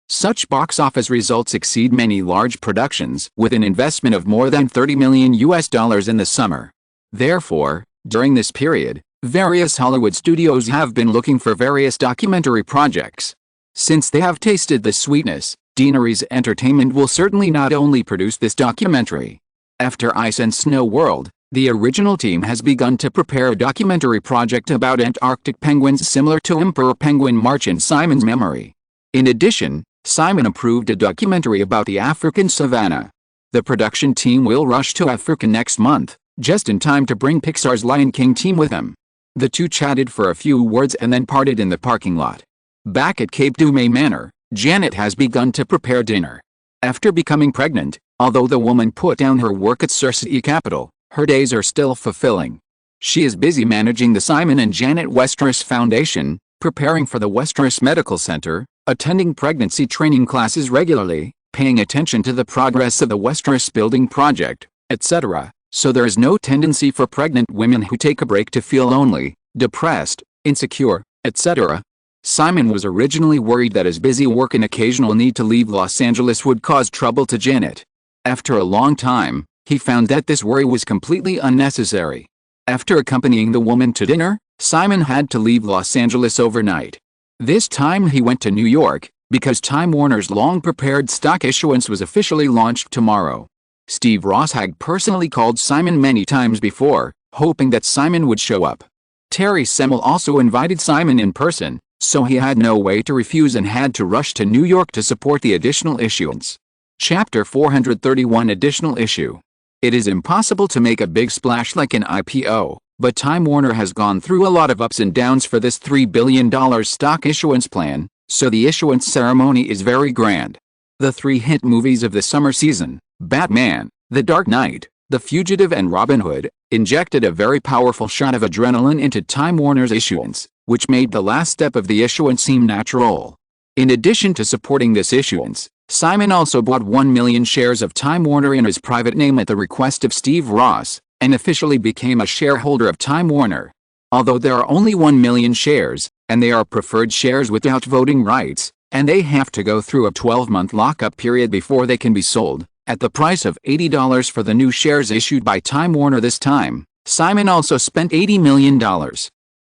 Such box office results exceed many large productions with an investment of more than $30 million in the summer. Therefore, during this period, various Hollywood studios have been looking for various documentary projects. Since they have tasted the sweetness, Deanery's Entertainment will certainly not only produce this documentary. After Ice and Snow World, the original team has begun to prepare a documentary project about Antarctic penguins similar to Emperor Penguin March in Simon's memory. In addition, Simon approved a documentary about the African savannah. The production team will rush to Africa next month, just in time to bring Pixar's Lion King team with them. The two chatted for a few words and then parted in the parking lot. Back at Cape Dumay Manor, Janet has begun to prepare dinner. After becoming pregnant, although the woman put down her work at SYNOPSIS Capital, her days are still fulfilling. She is busy managing the Simon and Janet Westeros Foundation, preparing for the Westeros Medical Center, attending pregnancy training classes regularly, paying attention to the progress of the Westeros building project, etc., so there is no tendency for pregnant women who take a break to feel lonely, depressed, insecure, etc. Simon was originally worried that his busy work and occasional need to leave Los Angeles would cause trouble to Janet. After a long time, he found that this worry was completely unnecessary. After accompanying the woman to dinner, Simon had to leave Los Angeles overnight. This time he went to New York, because Time Warner's long-prepared stock issuance was officially launched tomorrow. Steve Ross had personally called Simon many times before, hoping that Simon would show up. Terry Semel also invited Simon in person, so he had no way to refuse and had to rush to New York to support the additional issuance. Chapter 431 Additional Issue. It is impossible to make a big splash like an IPO, but Time Warner has gone through a lot of ups and downs for this $3 billion stock issuance plan, so the issuance ceremony is very grand. The three hit movies of the summer season, Batman, The Dark Knight, The Fugitive and Robin Hood, injected a very powerful shot of adrenaline into Time Warner's issuance, which made the last step of the issuance seem natural. In addition to supporting this issuance, Simon also bought 1 million shares of Time Warner in his private name at the request of Steve Ross, and officially became a shareholder of Time Warner. Although there are only 1 million shares, and they are preferred shares without voting rights, and they have to go through a 12-month lockup period before they can be sold, at the price of $80 for the new shares issued by Time Warner this time, Simon also spent $80 million.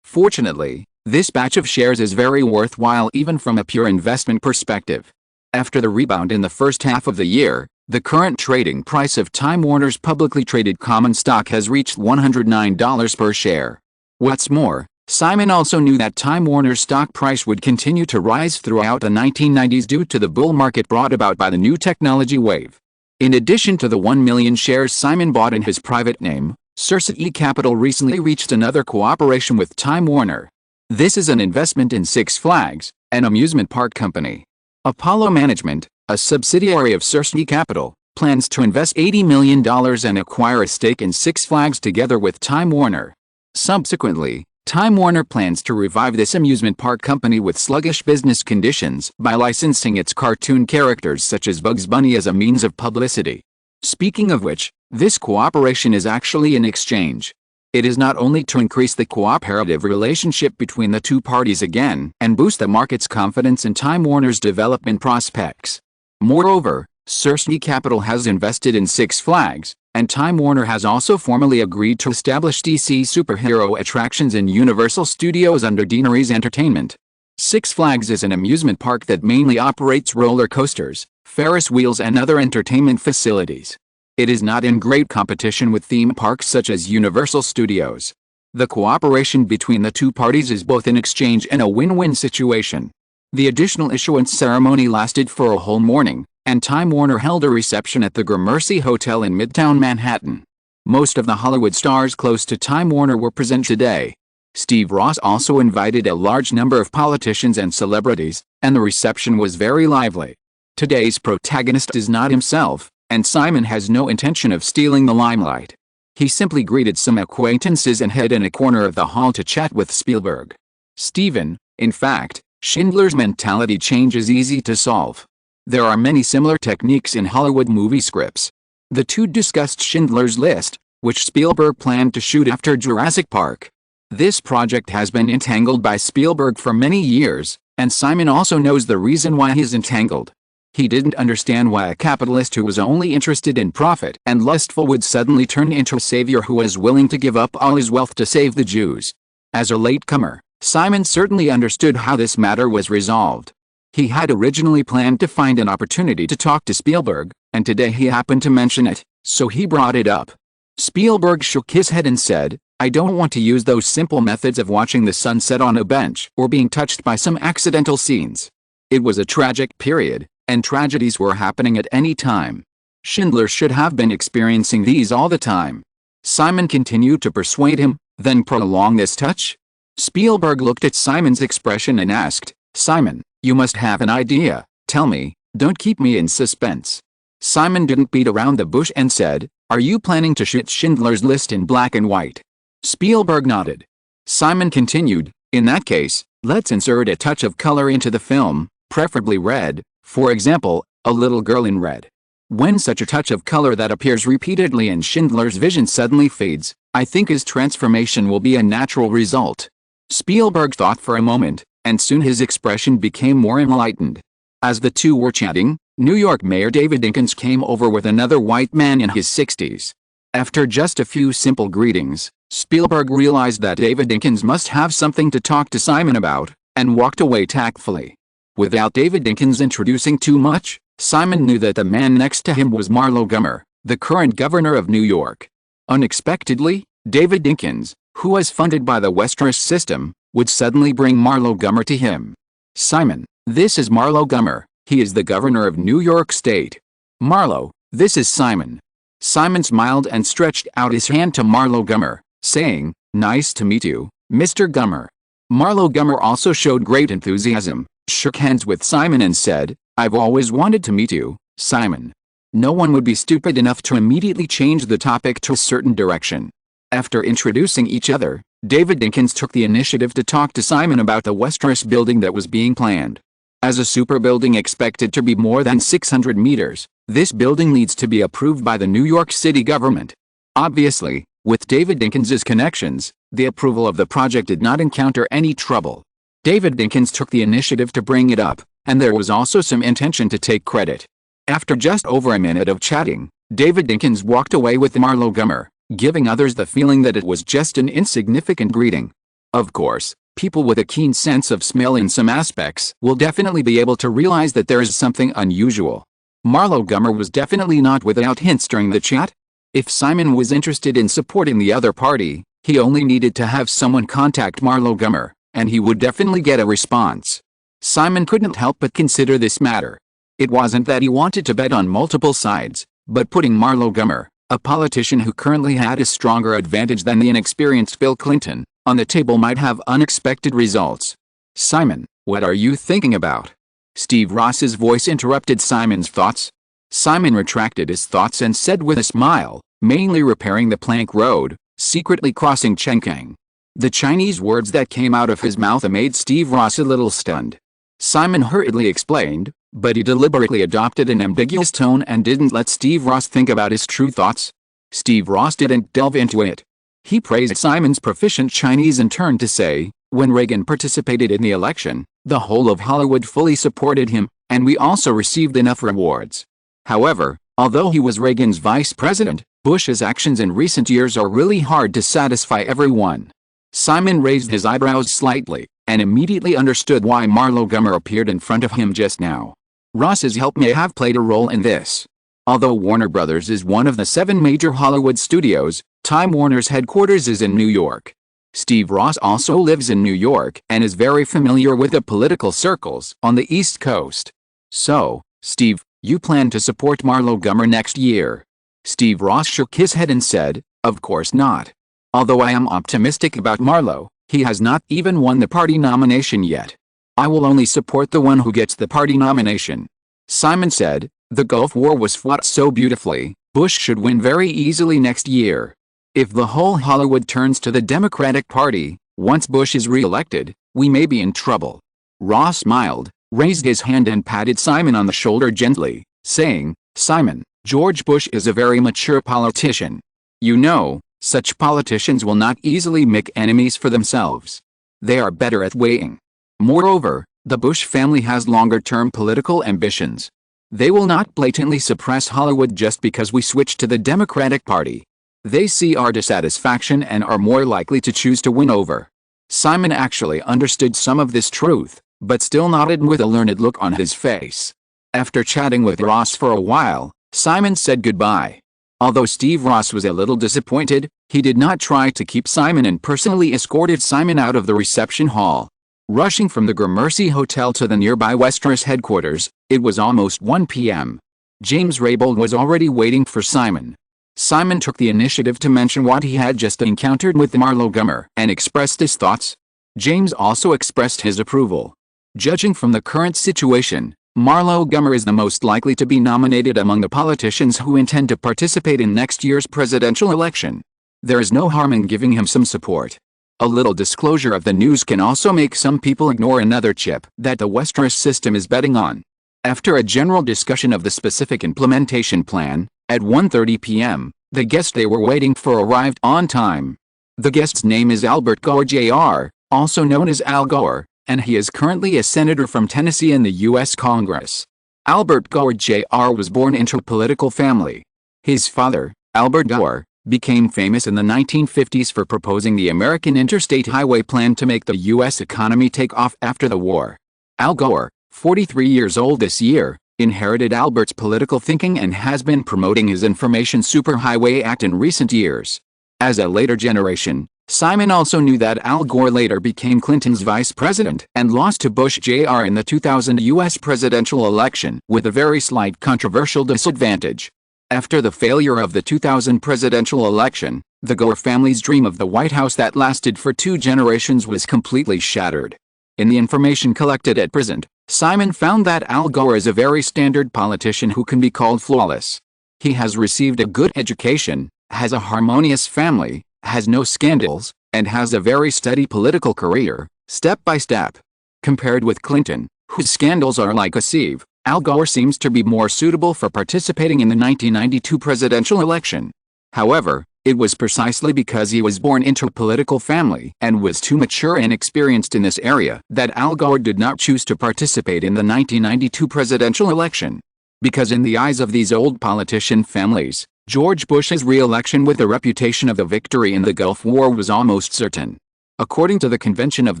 Fortunately, this batch of shares is very worthwhile even from a pure investment perspective. After the rebound in the first half of the year, the current trading price of Time Warner's publicly traded common stock has reached $109 per share. What's more, Simon also knew that Time Warner's stock price would continue to rise throughout the 1990s due to the bull market brought about by the new technology wave. In addition to the 1 million shares Simon bought in his private name, SYNOPSIS Capital recently reached another cooperation with Time Warner. This is an investment in Six Flags, an amusement park company. Apollo Management, a subsidiary of SYNOPSIS Capital, plans to invest $80 million and acquire a stake in Six Flags together with Time Warner. Subsequently, Time Warner plans to revive this amusement park company with sluggish business conditions by licensing its cartoon characters such as Bugs Bunny as a means of publicity. Speaking of which, this cooperation is actually an exchange. It is not only to increase the cooperative relationship between the two parties again and boost the market's confidence in Time Warner's development prospects. Moreover, SYNOPSIS Capital has invested in Six Flags, and Time Warner has also formally agreed to establish DC superhero attractions in Universal Studios under Deaneries Entertainment. Six Flags is an amusement park that mainly operates roller coasters, Ferris wheels and other entertainment facilities. It is not in great competition with theme parks such as Universal Studios. The cooperation between the two parties is both an exchange and a win-win situation. The additional issuance ceremony lasted for a whole morning, and Time Warner held a reception at the Gramercy Hotel in Midtown Manhattan. Most of the Hollywood stars close to Time Warner were present today. Steve Ross also invited a large number of politicians and celebrities, and the reception was very lively. Today's protagonist is not himself, and Simon has no intention of stealing the limelight. He simply greeted some acquaintances and hid in a corner of the hall to chat with Spielberg. Steven, in fact, Schindler's mentality change is easy to solve. There are many similar techniques in Hollywood movie scripts. The two discussed Schindler's List, which Spielberg planned to shoot after Jurassic Park. This project has been entangled by Spielberg for many years, and Simon also knows the reason why he's entangled. He didn't understand why a capitalist who was only interested in profit and lustful would suddenly turn into a savior who was willing to give up all his wealth to save the Jews. As a latecomer, Simon certainly understood how this matter was resolved. He had originally planned to find an opportunity to talk to Spielberg, and today he happened to mention it, so he brought it up. Spielberg shook his head and said, "I don't want to use those simple methods of watching the sun set on a bench or being touched by some accidental scenes." It was a tragic period, and tragedies were happening at any time. Schindler should have been experiencing these all the time. Simon continued to persuade him, then prolong this touch? Spielberg looked at Simon's expression and asked, Simon, you must have an idea, tell me, don't keep me in suspense. Simon didn't beat around the bush and said, are you planning to shoot Schindler's List in black and white? Spielberg nodded. Simon continued, in that case, let's insert a touch of color into the film, preferably red, for example, a little girl in red. When such a touch of color that appears repeatedly in Schindler's vision suddenly fades, I think his transformation will be a natural result. Spielberg thought for a moment, and soon his expression became more enlightened. As the two were chatting, New York Mayor David Dinkins came over with another white man in his 60s. After just a few simple greetings, Spielberg realized that David Dinkins must have something to talk to Simon about, and walked away tactfully. Without David Dinkins introducing too much, Simon knew that the man next to him was Marlowe Gummer, the current governor of New York. Unexpectedly, David Dinkins, who was funded by the Westeros system, would suddenly bring Marlowe Gummer to him. Simon, this is Marlowe Gummer, he is the governor of New York State. Marlowe, this is Simon. Simon smiled and stretched out his hand to Marlowe Gummer, saying, nice to meet you, Mr. Gummer. Marlowe Gummer also showed great enthusiasm, shook hands with Simon and said, I've always wanted to meet you, Simon. No one would be stupid enough to immediately change the topic to a certain direction. After introducing each other, David Dinkins took the initiative to talk to Simon about the Westeros building that was being planned. As a super building expected to be more than 600 meters, this building needs to be approved by the New York City government. Obviously, with David Dinkins's connections, the approval of the project did not encounter any trouble. David Dinkins took the initiative to bring it up, and there was also some intention to take credit. After just over a minute of chatting, David Dinkins walked away with Marlowe Gummer, giving others the feeling that it was just an insignificant greeting. Of course, people with a keen sense of smell in some aspects will definitely be able to realize that there is something unusual. Marlowe Gummer was definitely not without hints during the chat. If Simon was interested in supporting the other party, he only needed to have someone contact Marlowe Gummer, and he would definitely get a response. Simon couldn't help but consider this matter. It wasn't that he wanted to bet on multiple sides, but putting Marlowe Gummer, a politician who currently had a stronger advantage than the inexperienced Bill Clinton, on the table might have unexpected results. Simon, what are you thinking about? Steve Ross's voice interrupted Simon's thoughts. Simon retracted his thoughts and said with a smile, mainly repairing the plank road, secretly crossing Chenkang. The Chinese words that came out of his mouth made Steve Ross a little stunned. Simon hurriedly explained, but he deliberately adopted an ambiguous tone and didn't let Steve Ross think about his true thoughts. Steve Ross didn't delve into it. He praised Simon's proficient Chinese and turned to say, when Reagan participated in the election, the whole of Hollywood fully supported him, and we also received enough rewards. However, although he was Reagan's vice president, Bush's actions in recent years are really hard to satisfy everyone. Simon raised his eyebrows slightly, and immediately understood why Marlowe Gummer appeared in front of him just now. Ross's help may have played a role in this. Although Warner Brothers is one of the 7 major Hollywood studios, Time Warner's headquarters is in New York. Steve Ross also lives in New York and is very familiar with the political circles on the East Coast. So, Steve, you plan to support Marlowe Gummer next year? Steve Ross shook his head and said, of course not. Although I am optimistic about Marlowe, he has not even won the party nomination yet. I will only support the one who gets the party nomination. Simon said, the Gulf War was fought so beautifully, Bush should win very easily next year. If the whole Hollywood turns to the Democratic Party, once Bush is re-elected, we may be in trouble. Ross smiled, raised his hand and patted Simon on the shoulder gently, saying, Simon, George Bush is a very mature politician. You know, such politicians will not easily make enemies for themselves. They are better at waiting. Moreover, the Bush family has longer-term political ambitions. They will not blatantly suppress Hollywood just because we switch to the Democratic Party. They see our dissatisfaction and are more likely to choose to win over. Simon actually understood some of this truth, but still nodded with a learned look on his face. After chatting with Ross for a while, Simon said goodbye. Although Steve Ross was a little disappointed, he did not try to keep Simon and personally escorted Simon out of the reception hall. Rushing from the Gramercy Hotel to the nearby Westeros headquarters, it was almost 1 p.m. James Raybould was already waiting for Simon. Simon took the initiative to mention what he had just encountered with Marlo Gummer and expressed his thoughts. James also expressed his approval. Judging from the current situation, Marlo Gummer is the most likely to be nominated among the politicians who intend to participate in next year's presidential election. There is no harm in giving him some support. A little disclosure of the news can also make some people ignore another chip that the Westeros system is betting on. After a general discussion of the specific implementation plan, at 1:30 p.m., the guest they were waiting for arrived on time. The guest's name is Albert Gore Jr., also known as Al Gore, and he is currently a senator from Tennessee in the U.S. Congress. Albert Gore Jr. was born into a political family. His father, Albert Gore, became famous in the 1950s for proposing the American Interstate Highway Plan to make the U.S. economy take off after the war. Al Gore, 43 years old this year, inherited Albert's political thinking and has been promoting his Information Superhighway Act in recent years. As a later generation, Simon also knew that Al Gore later became Clinton's vice president and lost to Bush Jr. in the 2000 U.S. presidential election with a very slight controversial disadvantage. After the failure of the 2000 presidential election, the Gore family's dream of the White House that lasted for 2 generations was completely shattered. In the information collected at present, Simon found that Al Gore is a very standard politician who can be called flawless. He has received a good education, has a harmonious family, has no scandals, and has a very steady political career, step by step. Compared with Clinton, whose scandals are like a sieve, Al Gore seems to be more suitable for participating in the 1992 presidential election. However, it was precisely because he was born into a political family and was too mature and experienced in this area that Al Gore did not choose to participate in the 1992 presidential election. Because in the eyes of these old politician families, George Bush's re-election with the reputation of a victory in the Gulf War was almost certain. According to the convention of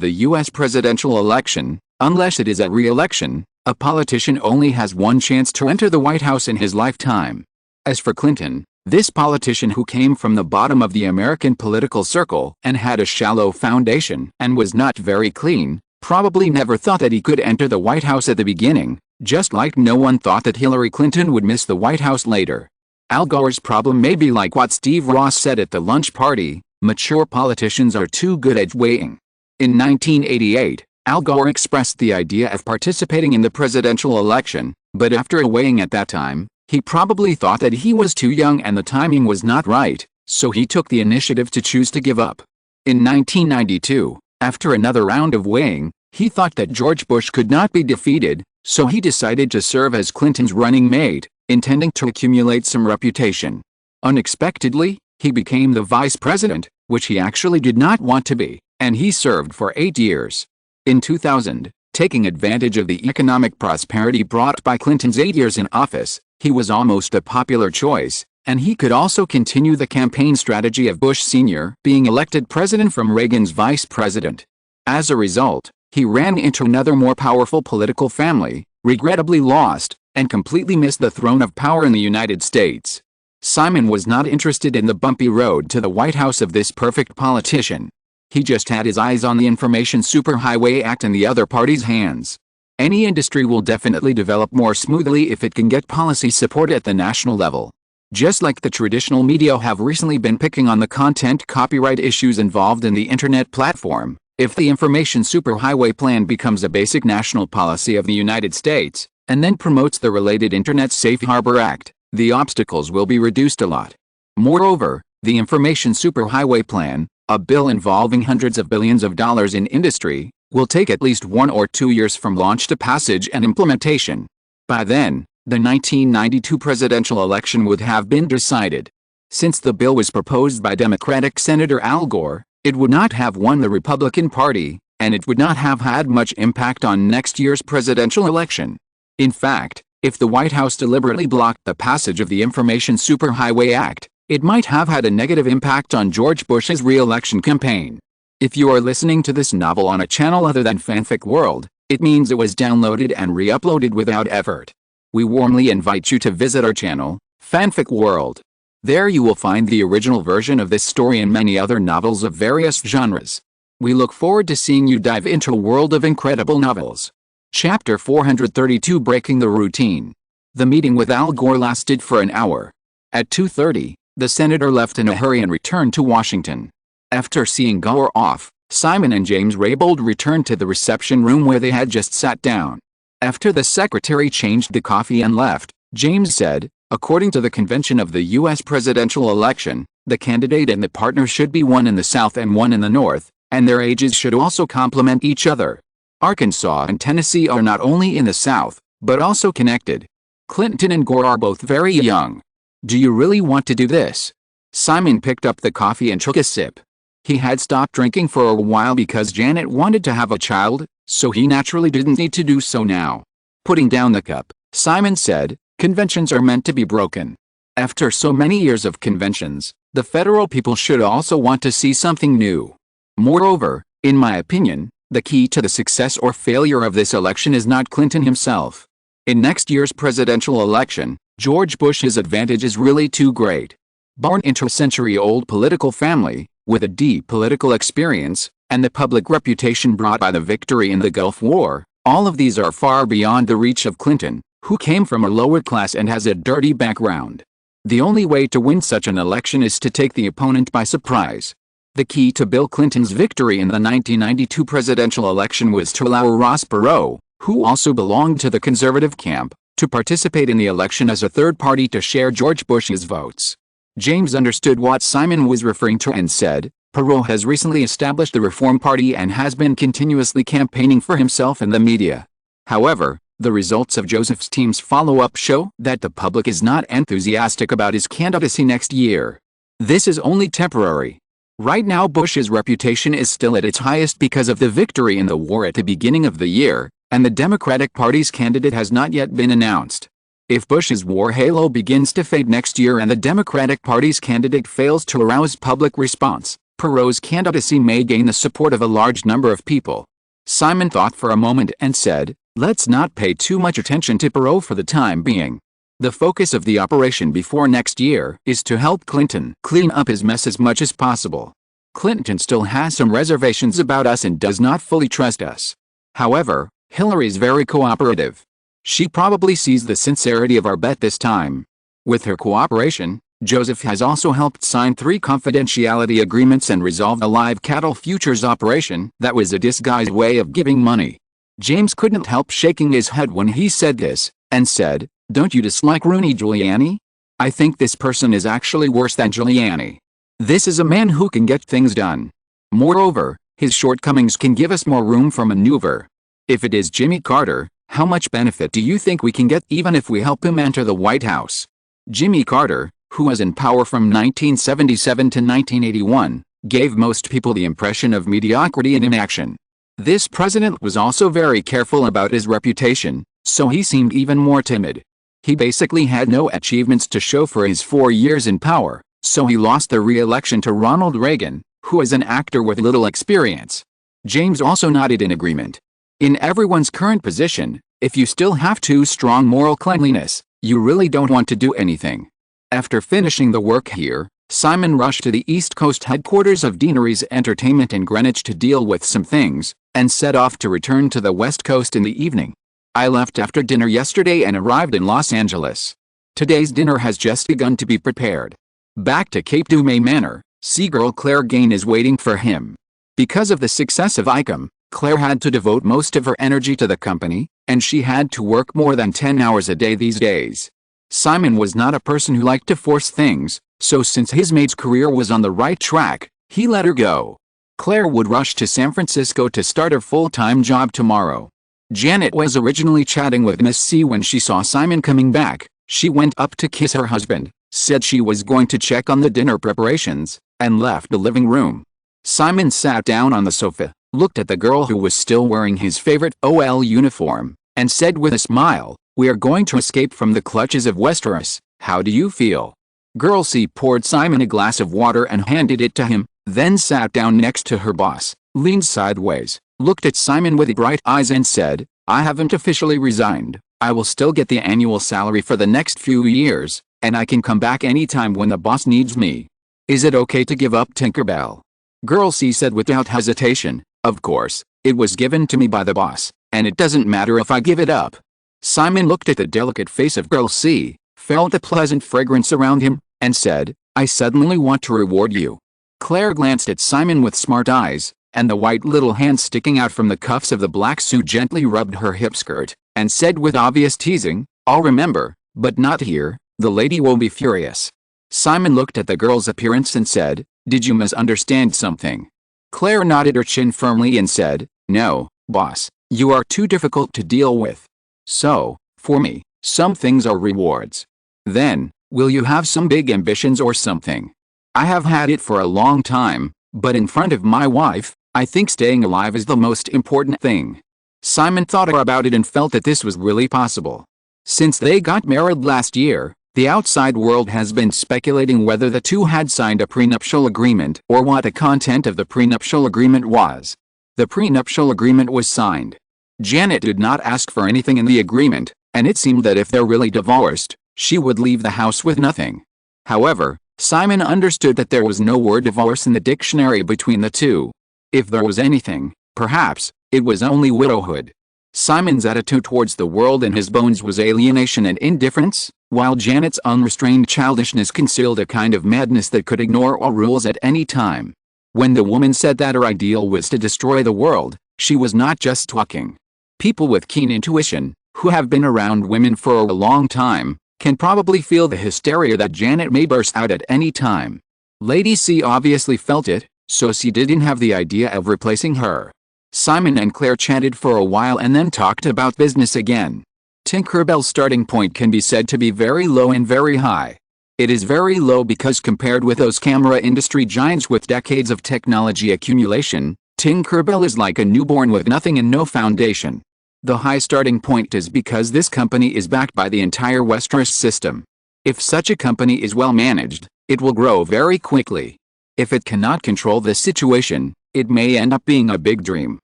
the U.S. presidential election, unless it is a re-election, a politician only has one chance to enter the White House in his lifetime. As for Clinton, this politician who came from the bottom of the American political circle and had a shallow foundation and was not very clean, probably never thought that he could enter the White House at the beginning, just like no one thought that Hillary Clinton would miss the White House later. Al Gore's problem may be like what Steve Ross said at the lunch party: mature politicians are too good at weighing. In 1988, Al Gore expressed the idea of participating in the presidential election, but after weighing at that time, he probably thought that he was too young and the timing was not right, so he took the initiative to choose to give up. In 1992, after another round of weighing, he thought that George Bush could not be defeated, so he decided to serve as Clinton's running mate, intending to accumulate some reputation. Unexpectedly, he became the vice president, which he actually did not want to be, and he served for 8 years. In 2000, taking advantage of the economic prosperity brought by Clinton's 8 years in office, he was almost a popular choice, and he could also continue the campaign strategy of Bush Sr. being elected president from Reagan's vice president. As a result, he ran into another more powerful political family, regrettably lost, and completely missed the throne of power in the United States. Simon was not interested in the bumpy road to the White House of this perfect politician. He just had his eyes on the Information Superhighway Act in the other party's hands. Any industry will definitely develop more smoothly if it can get policy support at the national level. Just like the traditional media have recently been picking on the content copyright issues involved in the internet platform, if the Information Superhighway Plan becomes a basic national policy of the United States, and then promotes the related Internet Safe Harbor Act, the obstacles will be reduced a lot. Moreover, the Information Superhighway Plan, a bill involving hundreds of billions of dollars in industry, will take at least 1 or 2 years from launch to passage and implementation. By then, the 1992 presidential election would have been decided. Since the bill was proposed by Democratic Senator Al Gore, it would not have won the Republican Party, and it would not have had much impact on next year's presidential election. In fact, if the White House deliberately blocked the passage of the Information Superhighway Act, it might have had a negative impact on George Bush's re-election campaign. If you are listening to this novel on a channel other than Fanfic World, it means it was downloaded and re-uploaded without effort. We warmly invite you to visit our channel, Fanfic World. There you will find the original version of this story and many other novels of various genres. We look forward to seeing you dive into a world of incredible novels. Chapter 432: Breaking the Routine. The meeting with Al Gore lasted for an hour. At 2:30, the senator left in a hurry and returned to Washington. After seeing Gore off, Simon and James Raybould returned to the reception room where they had just sat down. After the secretary changed the coffee and left, James said, according to the convention of the U.S. presidential election, the candidate and the partner should be one in the South and one in the North, and their ages should also complement each other. Arkansas and Tennessee are not only in the South, but also connected. Clinton and Gore are both very young. Do you really want to do this? Simon picked up the coffee and took a sip. He had stopped drinking for a while because Janet wanted to have a child, so he naturally didn't need to do so now. Putting down the cup, Simon said, conventions are meant to be broken. After so many years of conventions, the federal people should also want to see something new. Moreover, in my opinion, the key to the success or failure of this election is not Clinton himself. In next year's presidential election, George Bush's advantage is really too great. Born into a century-old political family, with a deep political experience, and the public reputation brought by the victory in the Gulf War, all of these are far beyond the reach of Clinton, who came from a lower class and has a dirty background. The only way to win such an election is to take the opponent by surprise. The key to Bill Clinton's victory in the 1992 presidential election was to allow Ross Perot, who also belonged to the conservative camp, to participate in the election as a third party to share George Bush's votes. James understood what Simon was referring to and said, Perot has recently established the Reform Party and has been continuously campaigning for himself in the media. However, the results of Joseph's team's follow-up show that the public is not enthusiastic about his candidacy next year. This is only temporary. Right now Bush's reputation is still at its highest because of the victory in the war at the beginning of the year, and the Democratic Party's candidate has not yet been announced. If Bush's war halo begins to fade next year and the Democratic Party's candidate fails to arouse public response, Perot's candidacy may gain the support of a large number of people. Simon thought for a moment and said, let's not pay too much attention to Perot for the time being. The focus of the operation before next year is to help Clinton clean up his mess as much as possible. Clinton still has some reservations about us and does not fully trust us. However, Hillary's very cooperative. She probably sees the sincerity of our bet this time. With her cooperation, Joseph has also helped sign 3 confidentiality agreements and resolve a live cattle futures operation that was a disguised way of giving money. James couldn't help shaking his head when he said this, and said, don't you dislike Rudy Giuliani? I think this person is actually worse than Giuliani. This is a man who can get things done. Moreover, his shortcomings can give us more room for maneuver. If it is Jimmy Carter, how much benefit do you think we can get even if we help him enter the White House? Jimmy Carter, who was in power from 1977 to 1981, gave most people the impression of mediocrity and inaction. This president was also very careful about his reputation, so he seemed even more timid. He basically had no achievements to show for his 4 years in power, so he lost the re-election to Ronald Reagan, who is an actor with little experience. James also nodded in agreement. In everyone's current position, if you still have too strong moral cleanliness, you really don't want to do anything. After finishing the work here, Simon rushed to the East Coast headquarters of Deanery's Entertainment in Greenwich to deal with some things, and set off to return to the West Coast in the evening. I left after dinner yesterday and arrived in Los Angeles. Today's dinner has just begun to be prepared. Back to Cape Dumay Manor, Seagirl Claire Gain is waiting for him. Because of the success of ICOM, Claire had to devote most of her energy to the company, and she had to work more than 10 hours a day these days. Simon was not a person who liked to force things, so since his maid's career was on the right track, he let her go. Claire would rush to San Francisco to start her full-time job tomorrow. Janet was originally chatting with Miss C when she saw Simon coming back. She went up to kiss her husband, said she was going to check on the dinner preparations, and left the living room. Simon sat down on the sofa, looked at the girl who was still wearing his favorite OL uniform, and said with a smile, we are going to escape from the clutches of Westeros. How do you feel? Girl C poured Simon a glass of water and handed it to him, then sat down next to her boss, leaned sideways, looked at Simon with bright eyes and said, I haven't officially resigned. I will still get the annual salary for the next few years, and I can come back anytime when the boss needs me. Is it okay to give up Tinkerbell? Girl C said without hesitation, of course, it was given to me by the boss, and it doesn't matter if I give it up. Simon looked at the delicate face of girl C, felt the pleasant fragrance around him, and said, "I suddenly want to reward you." Claire glanced at Simon with smart eyes, and the white little hand sticking out from the cuffs of the black suit gently rubbed her hip skirt, and said with obvious teasing, "I'll remember, but not here, the lady will be furious." Simon looked at the girl's appearance and said, "Did you misunderstand something?" Claire nodded her chin firmly and said, "No, boss, you are too difficult to deal with. So, for me, some things are rewards. Then, will you have some big ambitions or something? I have had it for a long time, but in front of my wife, I think staying alive is the most important thing." Simon thought about it and felt that this was really possible. Since they got married last year, the outside world has been speculating whether the two had signed a prenuptial agreement or what the content of the prenuptial agreement was. The prenuptial agreement was signed. Janet did not ask for anything in the agreement, and it seemed that if they're really divorced, she would leave the house with nothing. However, Simon understood that there was no word divorce in the dictionary between the two. If there was anything, perhaps, it was only widowhood. Simon's attitude towards the world in his bones was alienation and indifference, while Janet's unrestrained childishness concealed a kind of madness that could ignore all rules at any time. When the woman said that her ideal was to destroy the world, she was not just talking. People with keen intuition, who have been around women for a long time, can probably feel the hysteria that Janet may burst out at any time. Lady C obviously felt it, so she didn't have the idea of replacing her. Simon and Claire chatted for a while and then talked about business again. Tinkerbell's starting point can be said to be very low and very high. It is very low because compared with those camera industry giants with decades of technology accumulation, Tinkerbell is like a newborn with nothing and no foundation. The high starting point is because this company is backed by the entire Westeros system. If such a company is well managed, it will grow very quickly. If it cannot control the situation, it may end up being a big dream.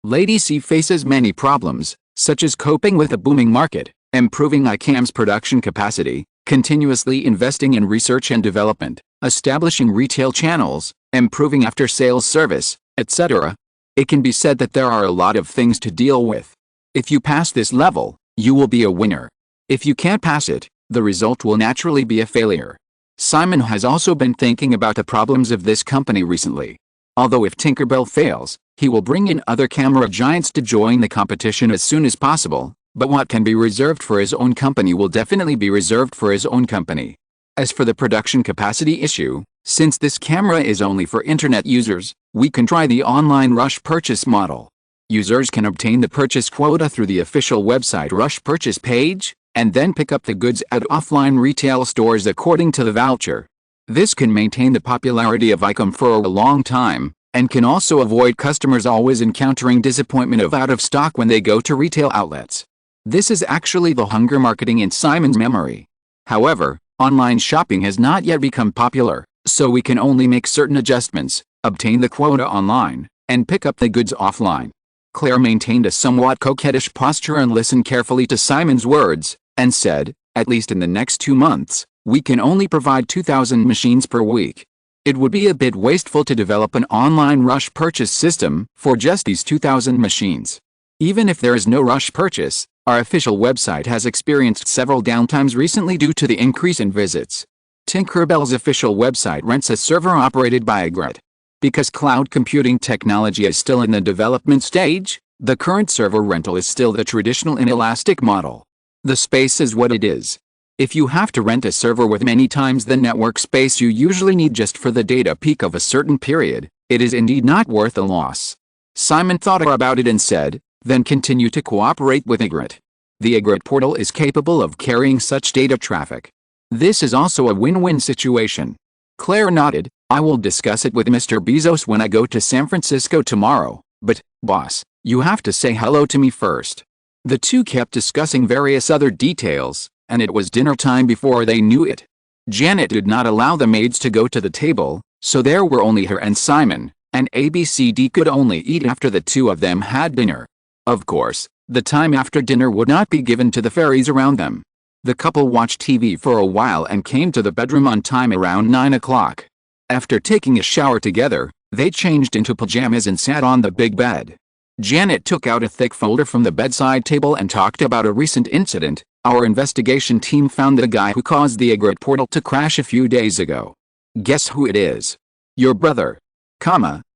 Lady C faces many problems, such as coping with a booming market, improving ICAM's production capacity, continuously investing in research and development, establishing retail channels, improving after-sales service, etc. It can be said that there are a lot of things to deal with. If you pass this level, you will be a winner. If you can't pass it, the result will naturally be a failure. Simon has also been thinking about the problems of this company recently. Although if Tinkerbell fails, he will bring in other camera giants to join the competition as soon as possible, but what can be reserved for his own company will definitely be reserved for his own company. As for the production capacity issue, since this camera is only for internet users, we can try the online rush purchase model. Users can obtain the purchase quota through the official website rush purchase page, and then pick up the goods at offline retail stores according to the voucher. This can maintain the popularity of ICAM for a long time, and can also avoid customers always encountering disappointment of out of stock when they go to retail outlets. This is actually the hunger marketing in Simon's memory. However, online shopping has not yet become popular, so we can only make certain adjustments, obtain the quota online, and pick up the goods offline. Claire maintained a somewhat coquettish posture and listened carefully to Simon's words, and said, "At least in the next 2 months, we can only provide 2,000 machines per week. It would be a bit wasteful to develop an online rush purchase system for just these 2,000 machines. Even if there is no rush purchase, our official website has experienced several downtimes recently due to the increase in visits. Tinkerbell's official website rents a server operated by Ygritte. Because cloud computing technology is still in the development stage, the current server rental is still the traditional inelastic model. The space is what it is. If you have to rent a server with many times the network space you usually need just for the data peak of a certain period, it is indeed not worth the loss." Simon thought about it and said, "Then continue to cooperate with Ygritte. The Ygritte portal is capable of carrying such data traffic. This is also a win-win situation." Claire nodded. "I will discuss it with Mr. Bezos when I go to San Francisco tomorrow, but, boss, you have to say hello to me first." The two kept discussing various other details, and it was dinner time before they knew it. Janet did not allow the maids to go to the table, so there were only her and Simon, and ABCD could only eat after the two of them had dinner. Of course, the time after dinner would not be given to the fairies around them. The couple watched TV for a while and came to the bedroom on time around 9 o'clock. After taking a shower together, they changed into pajamas and sat on the big bed. Janet took out a thick folder from the bedside table and talked about a recent incident. Our investigation team found the guy who caused the egret portal to crash a few days ago. Guess who it is? Your brother.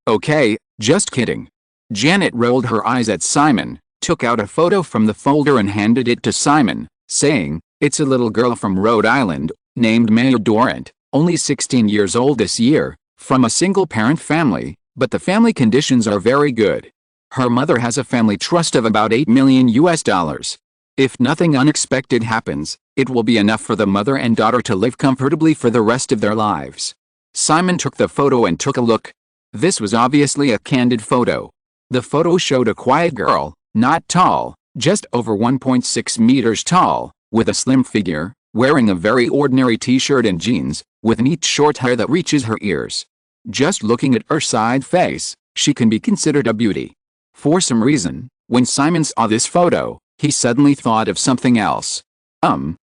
Okay, just kidding. Janet rolled her eyes at Simon, took out a photo from the folder and handed it to Simon, saying, "It's a little girl from Rhode Island, named Maya Dorrant, only 16 years old this year, from a single-parent family, but the family conditions are very good. Her mother has a family trust of about $8 million US. If nothing unexpected happens, it will be enough for the mother and daughter to live comfortably for the rest of their lives." Simon took the photo and took a look. This was obviously a candid photo. The photo showed a quiet girl, not tall, just over 1.6 meters tall, with a slim figure, wearing a very ordinary t-shirt and jeans, with neat short hair that reaches her ears. Just looking at her side face, she can be considered a beauty. For some reason, when Simon saw this photo, he suddenly thought of something else.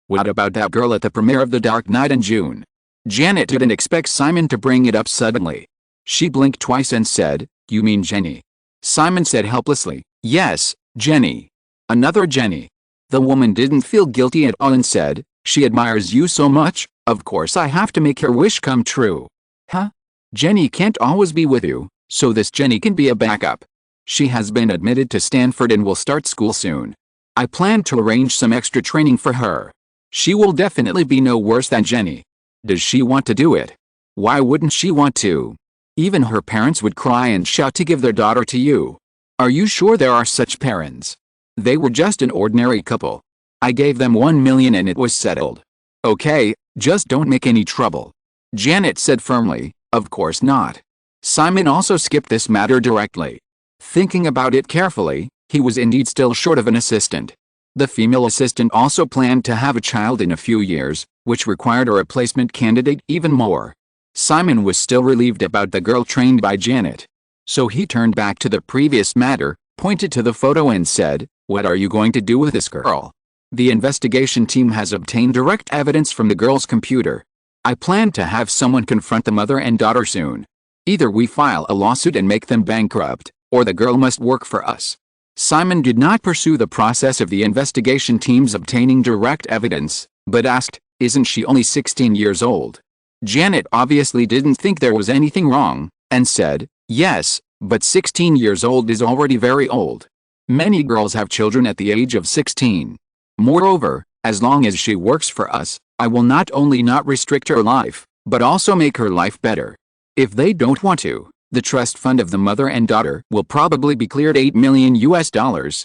What about that girl at the premiere of The Dark Knight in June? Janet didn't expect Simon to bring it up suddenly. She blinked twice and said, "You mean Jenny?" Simon said helplessly, "Yes, Jenny. Another Jenny." The woman didn't feel guilty at all and said, "She admires you so much, of course I have to make her wish come true." Huh? Jenny can't always be with you, so this Jenny can be a backup. She has been admitted to Stanford and will start school soon. I plan to arrange some extra training for her. She will definitely be no worse than Jenny. Does she want to do it? Why wouldn't she want to? Even her parents would cry and shout to give their daughter to you. Are you sure there are such parents? They were just an ordinary couple. I gave them $1 million and it was settled. Okay, just don't make any trouble. Janet said firmly, "Of course not." Simon also skipped this matter directly. Thinking about it carefully, he was indeed still short of an assistant. The female assistant also planned to have a child in a few years, which required a replacement candidate even more. Simon was still relieved about the girl trained by Janet. So he turned back to the previous matter, pointed to the photo and said, "What are you going to do with this girl?" The investigation team has obtained direct evidence from the girl's computer. I plan to have someone confront the mother and daughter soon. Either we file a lawsuit and make them bankrupt, or the girl must work for us. Simon did not pursue the process of the investigation team's obtaining direct evidence, but asked, "Isn't she only 16 years old?" Janet obviously didn't think there was anything wrong, and said, "Yes, but 16 years old is already very old. Many girls have children at the age of 16. Moreover, as long as she works for us, I will not only not restrict her life, but also make her life better. If they don't want to, the trust fund of the mother and daughter will probably be cleared. $8 million US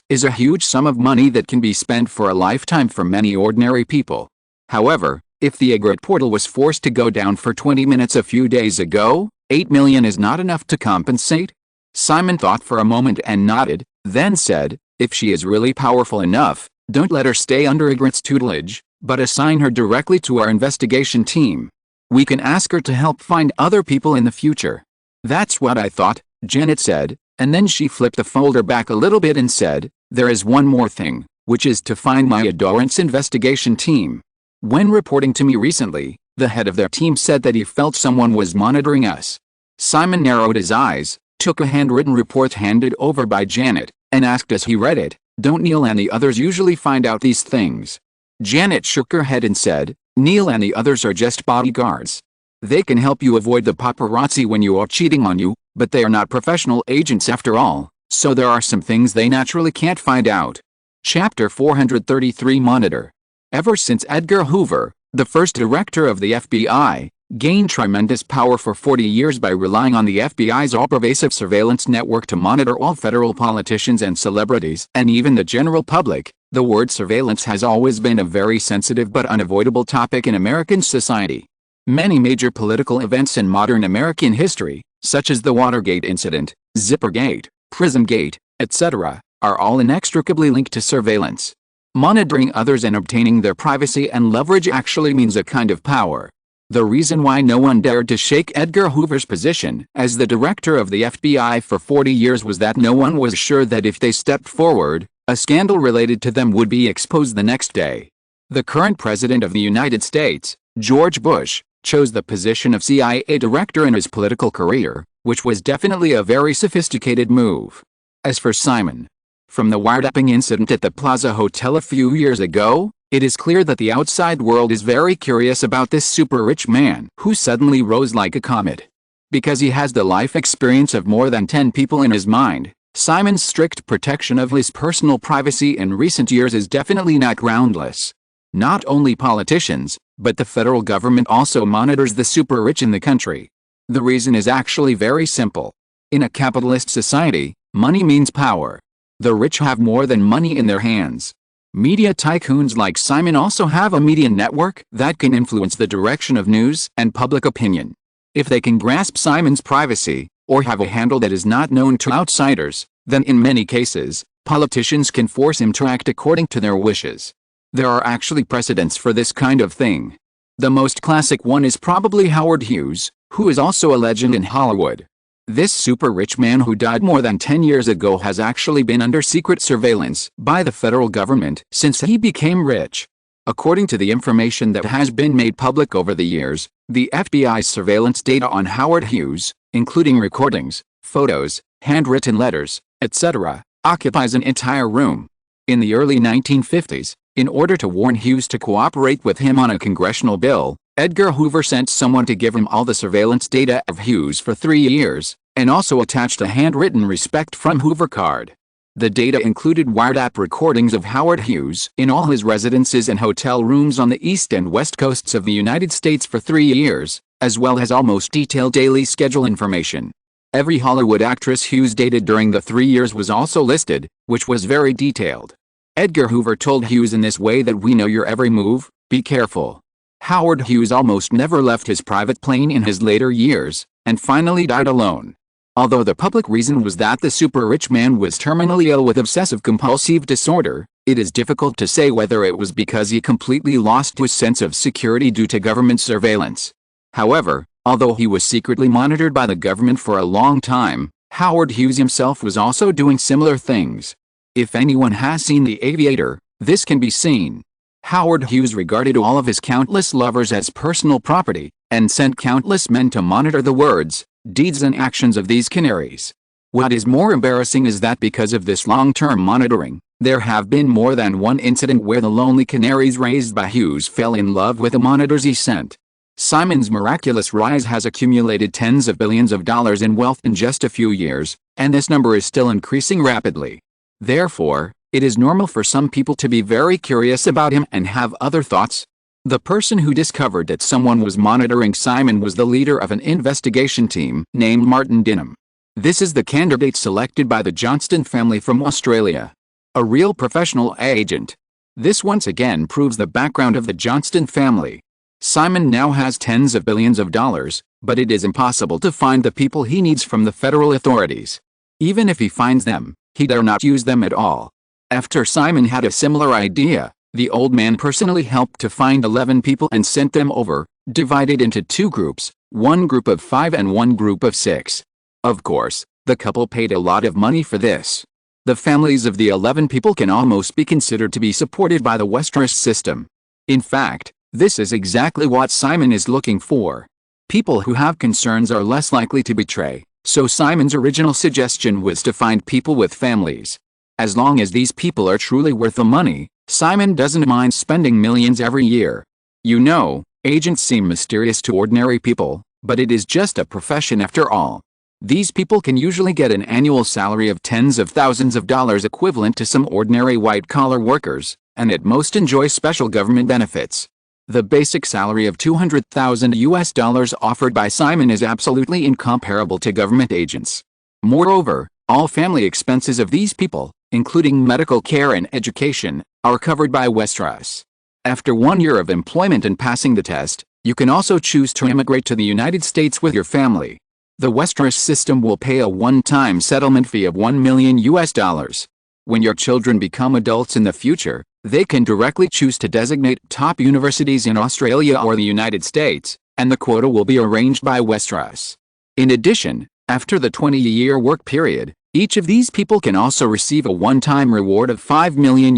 is a huge sum of money that can be spent for a lifetime for many ordinary people. However, if the egret portal was forced to go down for 20 minutes a few days ago, $8 million is not enough to compensate." Simon thought for a moment and nodded, then said, "If she is really powerful enough, don't let her stay under egret's tutelage, but assign her directly to our investigation team. We can ask her to help find other people in the future." "That's what I thought," Janet said, and then she flipped the folder back a little bit and said, "There is one more thing, which is to find Maya Dorrant's investigation team. When reporting to me recently, the head of their team said that he felt someone was monitoring us." Simon narrowed his eyes, took a handwritten report handed over by Janet, and asked as he read it, "Don't Neil and the others usually find out these things?" Janet shook her head and said, "Neil and the others are just bodyguards. They can help you avoid the paparazzi when you are cheating on you, but they are not professional agents after all, so there are some things they naturally can't find out." Chapter 433 Monitor. Ever since Edgar Hoover, the first director of the FBI, gained tremendous power for 40 years by relying on the FBI's all-pervasive surveillance network to monitor all federal politicians and celebrities and even the general public, the word surveillance has always been a very sensitive but unavoidable topic in American society. Many major political events in modern American history, such as the Watergate incident, Zippergate, Prismgate, etc., are all inextricably linked to surveillance. Monitoring others and obtaining their privacy and leverage actually means a kind of power. The reason why no one dared to shake Edgar Hoover's position as the director of the FBI for 40 years was that no one was sure that if they stepped forward, a scandal related to them would be exposed the next day. The current president of the United States, George Bush, chose the position of CIA director in his political career, which was definitely a very sophisticated move. As for Simon, from the wiretapping incident at the Plaza Hotel a few years ago, it is clear that the outside world is very curious about this super rich man who suddenly rose like a comet. Because he has the life experience of more than 10 people in his mind, Simon's strict protection of his personal privacy in recent years is definitely not groundless. Not only politicians, but the federal government also monitors the super rich in the country. The reason is actually very simple. In a capitalist society, money means power. The rich have more than money in their hands. Media tycoons like Simon also have a media network that can influence the direction of news and public opinion. If they can grasp Simon's privacy, or have a handle that is not known to outsiders, then in many cases, politicians can force him to act according to their wishes. There are actually precedents for this kind of thing. The most classic one is probably Howard Hughes, who is also a legend in Hollywood. This super rich man who died more than 10 years ago has actually been under secret surveillance by the federal government since he became rich. According to the information that has been made public over the years, the FBI's surveillance data on Howard Hughes, including recordings, photos, handwritten letters, etc., occupies an entire room. In the early 1950s, in order to warn Hughes to cooperate with him on a congressional bill, Edgar Hoover sent someone to give him all the surveillance data of Hughes for 3 years, and also attached a handwritten respect from Hoover card. The data included wiretap recordings of Howard Hughes in all his residences and hotel rooms on the east and west coasts of the United States for 3 years, as well as almost detailed daily schedule information. Every Hollywood actress Hughes dated during the 3 years was also listed, which was very detailed. Edgar Hoover told Hughes in this way that we know your every move, be careful. Howard Hughes almost never left his private plane in his later years, and finally died alone. Although the public reason was that the super rich man was terminally ill with obsessive-compulsive disorder, it is difficult to say whether it was because he completely lost his sense of security due to government surveillance. However, although he was secretly monitored by the government for a long time, Howard Hughes himself was also doing similar things. If anyone has seen The Aviator, this can be seen. Howard Hughes regarded all of his countless lovers as personal property, and sent countless men to monitor the words, deeds and actions of these canaries. What is more embarrassing is that because of this long-term monitoring, there have been more than one incident where the lonely canaries raised by Hughes fell in love with the monitors he sent. Simon's miraculous rise has accumulated tens of billions of dollars in wealth in just a few years, and this number is still increasing rapidly. Therefore, it is normal for some people to be very curious about him and have other thoughts. The person who discovered that someone was monitoring Simon was the leader of an investigation team named Martin Dinham. This is the candidate selected by the Johnston family from Australia. A real professional agent. This once again proves the background of the Johnston family. Simon now has tens of billions of dollars, but it is impossible to find the people he needs from the federal authorities. Even if he finds them, he dare not use them at all. After Simon had a similar idea, the old man personally helped to find 11 people and sent them over, divided into 2 groups, one group of 5 and one group of 6. Of course, the couple paid a lot of money for this. The families of the 11 people can almost be considered to be supported by the Westeros system. In fact, this is exactly what Simon is looking for. People who have concerns are less likely to betray, so Simon's original suggestion was to find people with families. As long as these people are truly worth the money, Simon doesn't mind spending millions every year. You know, agents seem mysterious to ordinary people, but it is just a profession after all. These people can usually get an annual salary of tens of thousands of dollars equivalent to some ordinary white-collar workers, and at most enjoy special government benefits. The basic salary of $200,000 offered by Simon is absolutely incomparable to government agents. Moreover, all family expenses of these people, including medical care and education, are covered by Westeros. After 1 year of employment and passing the test, you can also choose to immigrate to the United States with your family. The Westeros system will pay a one-time settlement fee of $1 million. When your children become adults in the future, they can directly choose to designate top universities in Australia or the United States, and the quota will be arranged by Westeros. In addition, after the 20-year work period, each of these people can also receive a one-time reward of $5 million,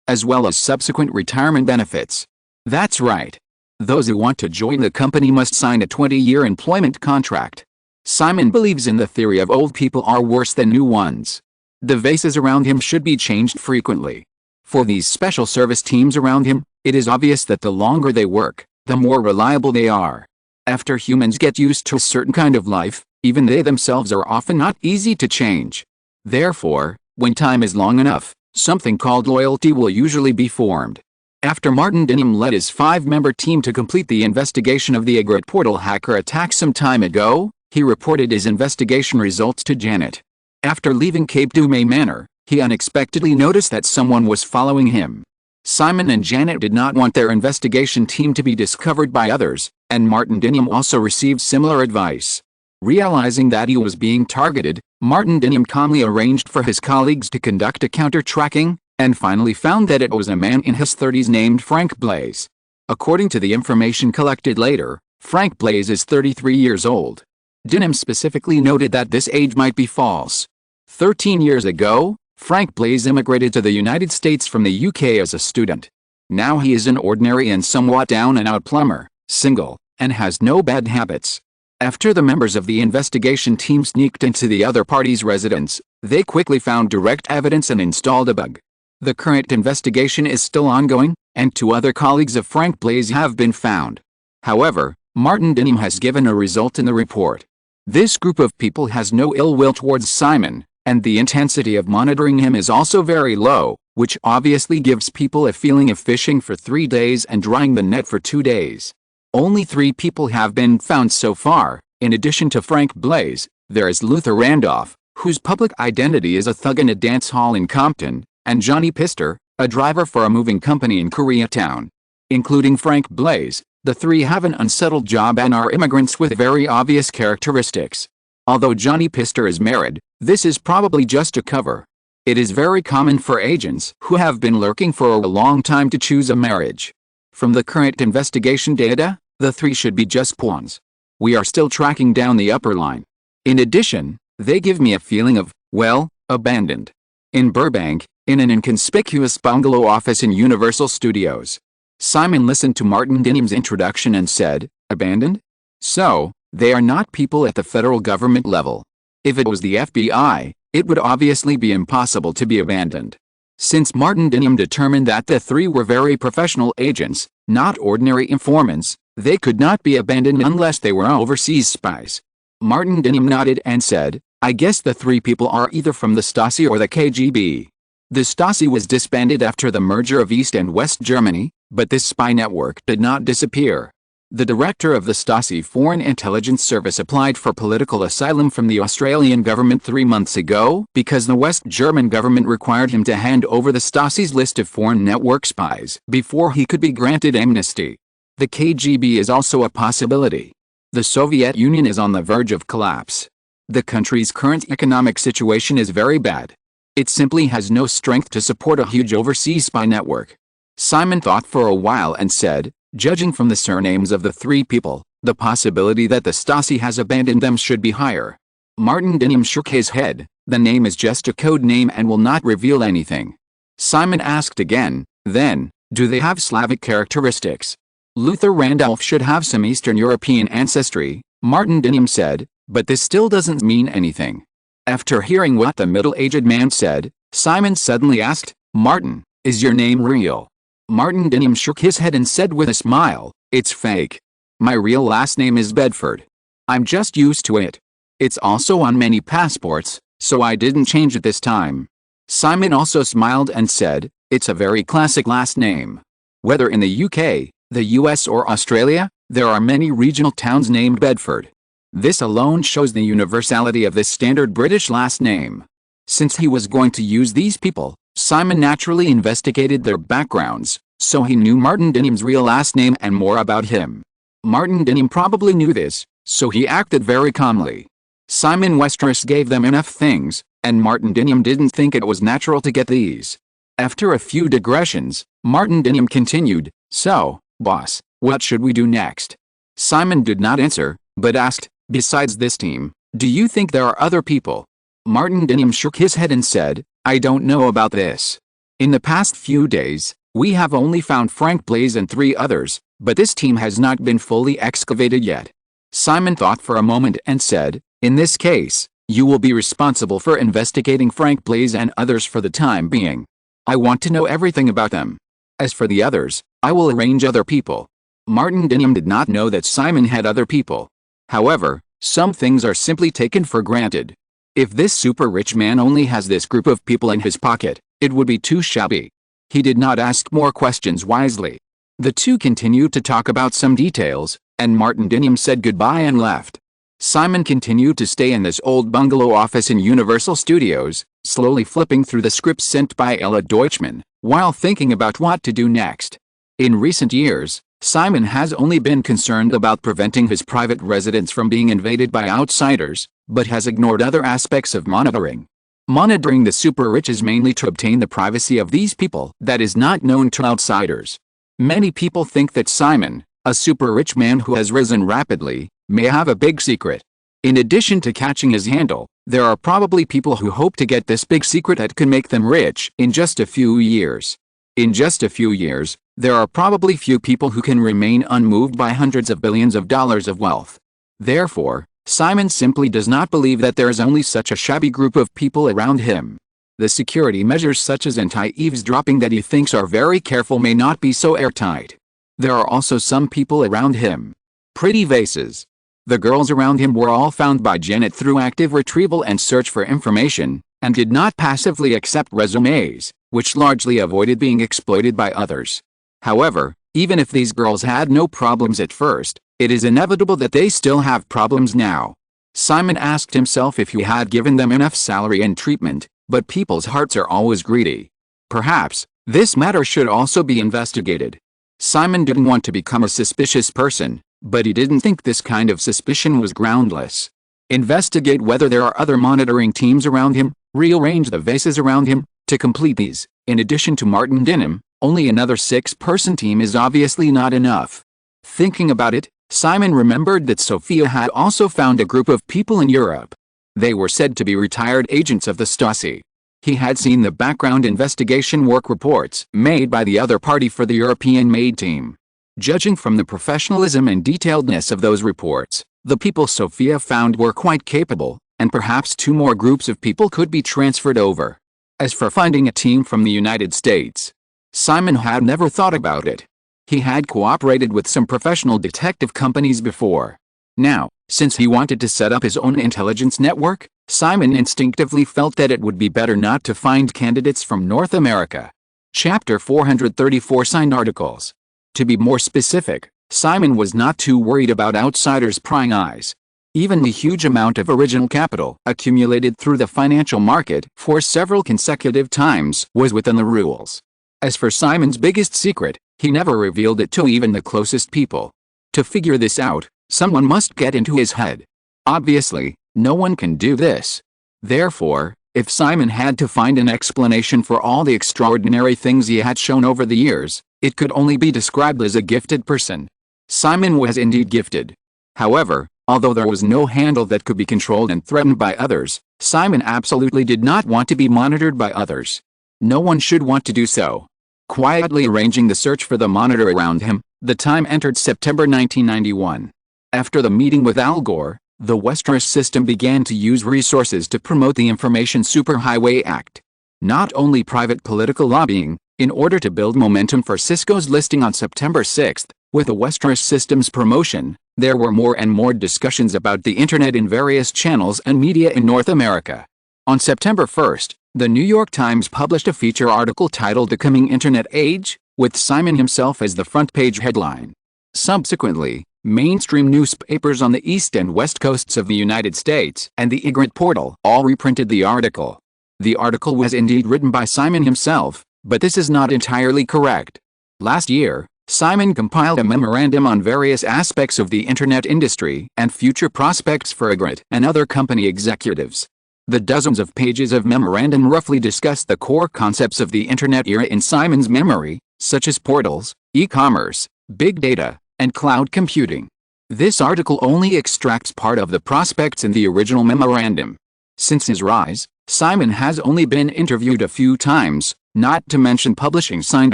as well as subsequent retirement benefits. That's right. Those who want to join the company must sign a 20-year employment contract. Simon believes in the theory of old people are worse than new ones. The vases around him should be changed frequently. For these special service teams around him, it is obvious that the longer they work, the more reliable they are. After humans get used to a certain kind of life, even they themselves are often not easy to change. Therefore, when time is long enough, something called loyalty will usually be formed. After Martin Dinham led his 5-member team to complete the investigation of the Egret portal hacker attack some time ago, he reported his investigation results to Janet. After leaving Cape Dumay Manor, he unexpectedly noticed that someone was following him. Simon and Janet did not want their investigation team to be discovered by others, and Martin Dinham also received similar advice. Realizing that he was being targeted, Martin Dinham calmly arranged for his colleagues to conduct a counter-tracking, and finally found that it was a man in his 30s named Frank Blaze. According to the information collected later, Frank Blaze is 33 years old. Dinham specifically noted that this age might be false. 13 years ago, Frank Blaze immigrated to the United States from the UK as a student. Now he is an ordinary and somewhat down-and-out plumber, single, and has no bad habits. After the members of the investigation team sneaked into the other party's residence, they quickly found direct evidence and installed a bug. The current investigation is still ongoing, and 2 other colleagues of Frank Blaze have been found. However, Martin Dinham has given a result in the report. This group of people has no ill will towards Simon, and the intensity of monitoring him is also very low, which obviously gives people a feeling of fishing for 3 days and drying the net for 2 days. Only 3 people have been found so far. In addition to Frank Blaze, there is Luther Randolph, whose public identity is a thug in a dance hall in Compton, and Johnny Pister, a driver for a moving company in Koreatown. Including Frank Blaze, the 3 have an unsettled job and are immigrants with very obvious characteristics. Although Johnny Pister is married, this is probably just a cover. It is very common for agents who have been lurking for a long time to choose a marriage. From the current investigation data, the 3 should be just pawns. We are still tracking down the upper line. In addition, they give me a feeling of, well, abandoned. In Burbank, in an inconspicuous bungalow office in Universal Studios. Simon listened to Martin Dinham's introduction and said, abandoned? So, they are not people at the federal government level. If it was the FBI, it would obviously be impossible to be abandoned. Since Martin Dinham determined that the 3 were very professional agents, not ordinary informants, they could not be abandoned unless they were overseas spies. Martin Dinham nodded and said, I guess the 3 people are either from the Stasi or the KGB. The Stasi was disbanded after the merger of East and West Germany, but this spy network did not disappear. The director of the Stasi Foreign Intelligence Service applied for political asylum from the Australian government 3 months ago because the West German government required him to hand over the Stasi's list of foreign network spies before he could be granted amnesty. The KGB is also a possibility. The Soviet Union is on the verge of collapse. The country's current economic situation is very bad. It simply has no strength to support a huge overseas spy network. Simon thought for a while and said, judging from the surnames of the 3 people, the possibility that the Stasi has abandoned them should be higher. Martin Dinham shook his head. The name is just a code name and will not reveal anything. Simon asked again, then, do they have Slavic characteristics? Luther Randolph should have some Eastern European ancestry, Martin Dinham said, but this still doesn't mean anything. After hearing what the middle-aged man said, Simon suddenly asked, Martin, is your name real? Martin Dinham shook his head and said with a smile, it's fake. My real last name is Bedford. I'm just used to it. It's also on many passports, so I didn't change it this time. Simon also smiled and said, it's a very classic last name. Whether in the UK, the US or Australia, there are many regional towns named Bedford. This alone shows the universality of this standard British last name. Since he was going to use these people, Simon naturally investigated their backgrounds, so he knew Martin Dinham's real last name and more about him. Martin Dinham probably knew this, so he acted very calmly. Simon Westeros gave them enough things, and Martin Dinham didn't think it was natural to get these. After a few digressions, Martin Dinham continued, so, boss, what should we do next? Simon did not answer, but asked, besides this team, do you think there are other people? Martin Dinham shook his head and said, I don't know about this. In the past few days, we have only found Frank Blaze and 3 others, but this team has not been fully excavated yet. Simon thought for a moment and said, In this case, you will be responsible for investigating Frank Blaze and others for the time being. I want to know everything about them. As for the others, I will arrange other people. Martin Denham did not know that Simon had other people. However, some things are simply taken for granted. If this super rich man only has this group of people in his pocket, it would be too shabby. He did not ask more questions wisely. The two continued to talk about some details, and Martin Denham said goodbye and left. Simon continued to stay in this old bungalow office in Universal Studios, slowly flipping through the scripts sent by Ella Deutschmann, while thinking about what to do next. In recent years, Simon has only been concerned about preventing his private residence from being invaded by outsiders, but has ignored other aspects of monitoring. Monitoring the super rich is mainly to obtain the privacy of these people that is not known to outsiders. Many people think that Simon, a super rich man who has risen rapidly, may have a big secret. In addition to catching his handle, there are probably people who hope to get this big secret that could make them rich in just a few years. In just a few years, there are probably few people who can remain unmoved by hundreds of billions of dollars of wealth. Therefore, Simon simply does not believe that there is only such a shabby group of people around him. The security measures such as anti-eavesdropping that he thinks are very careful may not be so airtight. There are also some people around him. Pretty vases. The girls around him were all found by Janet through active retrieval and search for information, and did not passively accept resumes, which largely avoided being exploited by others. However, even if these girls had no problems at first, it is inevitable that they still have problems now. Simon asked himself if he had given them enough salary and treatment, but people's hearts are always greedy. Perhaps, this matter should also be investigated. Simon didn't want to become a suspicious person, but he didn't think this kind of suspicion was groundless. Investigate whether there are other monitoring teams around him, rearrange the vases around him. To complete these, in addition to Martin Denham, only another 6-person team is obviously not enough. Thinking about it, Simon remembered that Sophia had also found a group of people in Europe. They were said to be retired agents of the Stasi. He had seen the background investigation work reports made by the other party for the European-made team. Judging from the professionalism and detailedness of those reports, the people Sophia found were quite capable, and perhaps 2 more groups of people could be transferred over. As for finding a team from the United States, Simon had never thought about it. He had cooperated with some professional detective companies before. Now, since he wanted to set up his own intelligence network, Simon instinctively felt that it would be better not to find candidates from North America. Chapter 434 Signed Articles. To be more specific, Simon was not too worried about outsiders prying eyes. Even the huge amount of original capital accumulated through the financial market for several consecutive times was within the rules. As for Simon's biggest secret, he never revealed it to even the closest people. To figure this out, someone must get into his head. Obviously, no one can do this. Therefore, if Simon had to find an explanation for all the extraordinary things he had shown over the years, it could only be described as a gifted person. Simon was indeed gifted. However, although there was no handle that could be controlled and threatened by others, Simon absolutely did not want to be monitored by others. No one should want to do so. Quietly arranging the search for the monitor around him, the time entered September 1991. After the meeting with Al Gore, the Westeros system began to use resources to promote the Information Superhighway Act. Not only private political lobbying, in order to build momentum for Cisco's listing on September 6, with the Westeros system's promotion, there were more and more discussions about the Internet in various channels and media in North America. On September 1st, the New York Times published a feature article titled The Coming Internet Age, with Simon himself as the front page headline. Subsequently, mainstream newspapers on the east and west coasts of the United States and the Ignorant Portal all reprinted the article. The article was indeed written by Simon himself, but this is not entirely correct. Last year, Simon compiled a memorandum on various aspects of the Internet industry and future prospects for Ignorant and other company executives. The dozens of pages of memorandum roughly discuss the core concepts of the Internet era in Simon's memory, such as portals, e-commerce, big data, and cloud computing. This article only extracts part of the prospects in the original memorandum. Since his rise, Simon has only been interviewed a few times, not to mention publishing signed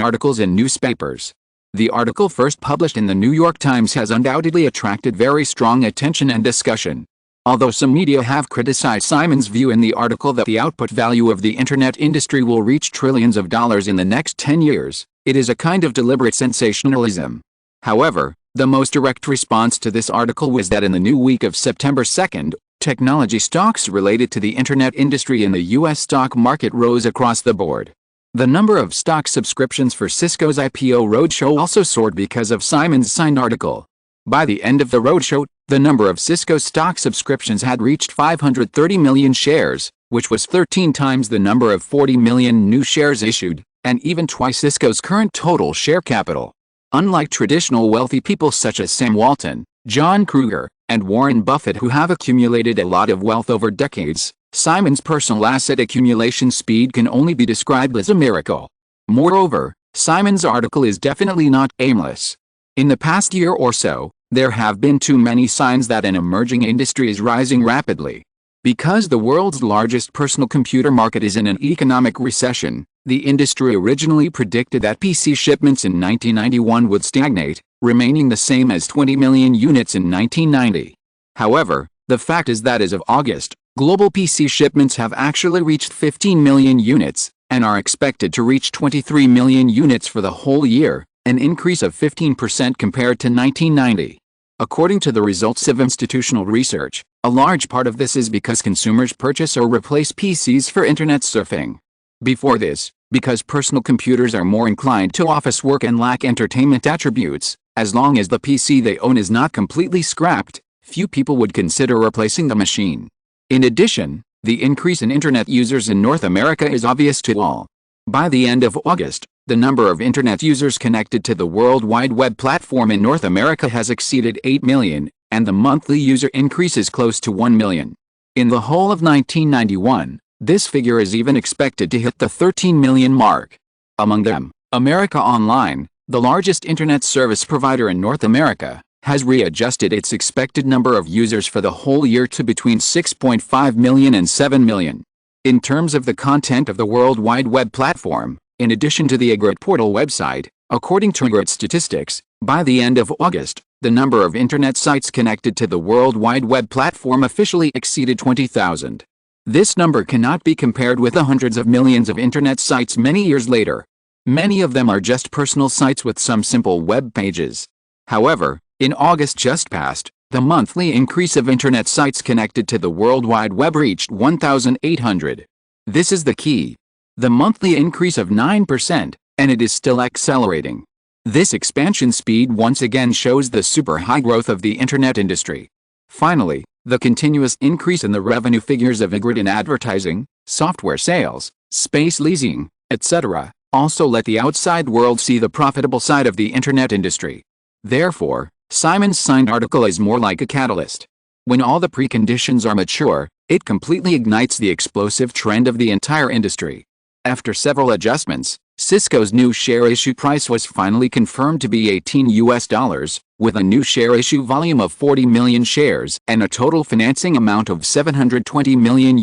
articles in newspapers. The article first published in the New York Times has undoubtedly attracted very strong attention and discussion. Although some media have criticized Simon's view in the article that the output value of the internet industry will reach trillions of dollars in the next 10 years, it is a kind of deliberate sensationalism. However, the most direct response to this article was that in the new week of September 2nd, technology stocks related to the internet industry in the U.S. stock market rose across the board. The number of stock subscriptions for Cisco's IPO roadshow also soared because of Simon's signed article. By the end of the roadshow, the number of Cisco stock subscriptions had reached 530 million shares, which was 13 times the number of 40 million new shares issued, and even twice Cisco's current total share capital. Unlike traditional wealthy people such as Sam Walton, John Kruger, and Warren Buffett who have accumulated a lot of wealth over decades, Simon's personal asset accumulation speed can only be described as a miracle. Moreover, Simon's article is definitely not aimless. In the past year or so, there have been too many signs that an emerging industry is rising rapidly. Because the world's largest personal computer market is in an economic recession, the industry originally predicted that PC shipments in 1991 would stagnate, remaining the same as 20 million units in 1990. However, the fact is that as of August, global PC shipments have actually reached 15 million units, and are expected to reach 23 million units for the whole year, an increase of 15% compared to 1990. According to the results of institutional research, a large part of this is because consumers purchase or replace PCs for internet surfing. Before this, because personal computers are more inclined to office work and lack entertainment attributes, as long as the PC they own is not completely scrapped, few people would consider replacing the machine. In addition, the increase in internet users in North America is obvious to all. By the end of August, the number of internet users connected to the World Wide Web platform in North America has exceeded 8 million, and the monthly user increase is close to 1 million. In the whole of 1991, this figure is even expected to hit the 13 million mark. Among them, America Online, the largest internet service provider in North America, has readjusted its expected number of users for the whole year to between 6.5 million and 7 million. In terms of the content of the World Wide Web platform, in addition to the IGRIT portal website, according to IGRIT statistics, by the end of August, the number of internet sites connected to the World Wide Web platform officially exceeded 20,000. This number cannot be compared with the hundreds of millions of internet sites many years later. Many of them are just personal sites with some simple web pages. However, in August just past, the monthly increase of internet sites connected to the World Wide Web reached 1,800. This is the key. The monthly increase of 9%, and it is still accelerating. This expansion speed once again shows the super high growth of the internet industry. Finally, the continuous increase in the revenue figures of IGRIT in advertising, software sales, space leasing, etc., also let the outside world see the profitable side of the internet industry. Therefore, Simon's signed article is more like a catalyst. When all the preconditions are mature, it completely ignites the explosive trend of the entire industry. After several adjustments, Cisco's new share issue price was finally confirmed to be $18, with a new share issue volume of 40 million shares and a total financing amount of $720 million.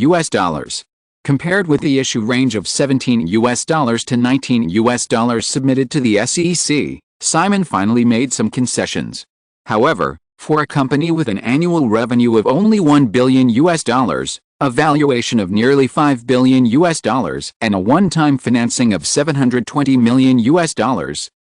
Compared with the issue range of $17 to $19 submitted to the SEC, Simon finally made some concessions. However, for a company with an annual revenue of only $1 billion, a valuation of nearly $5 billion, and a one-time financing of $720 million,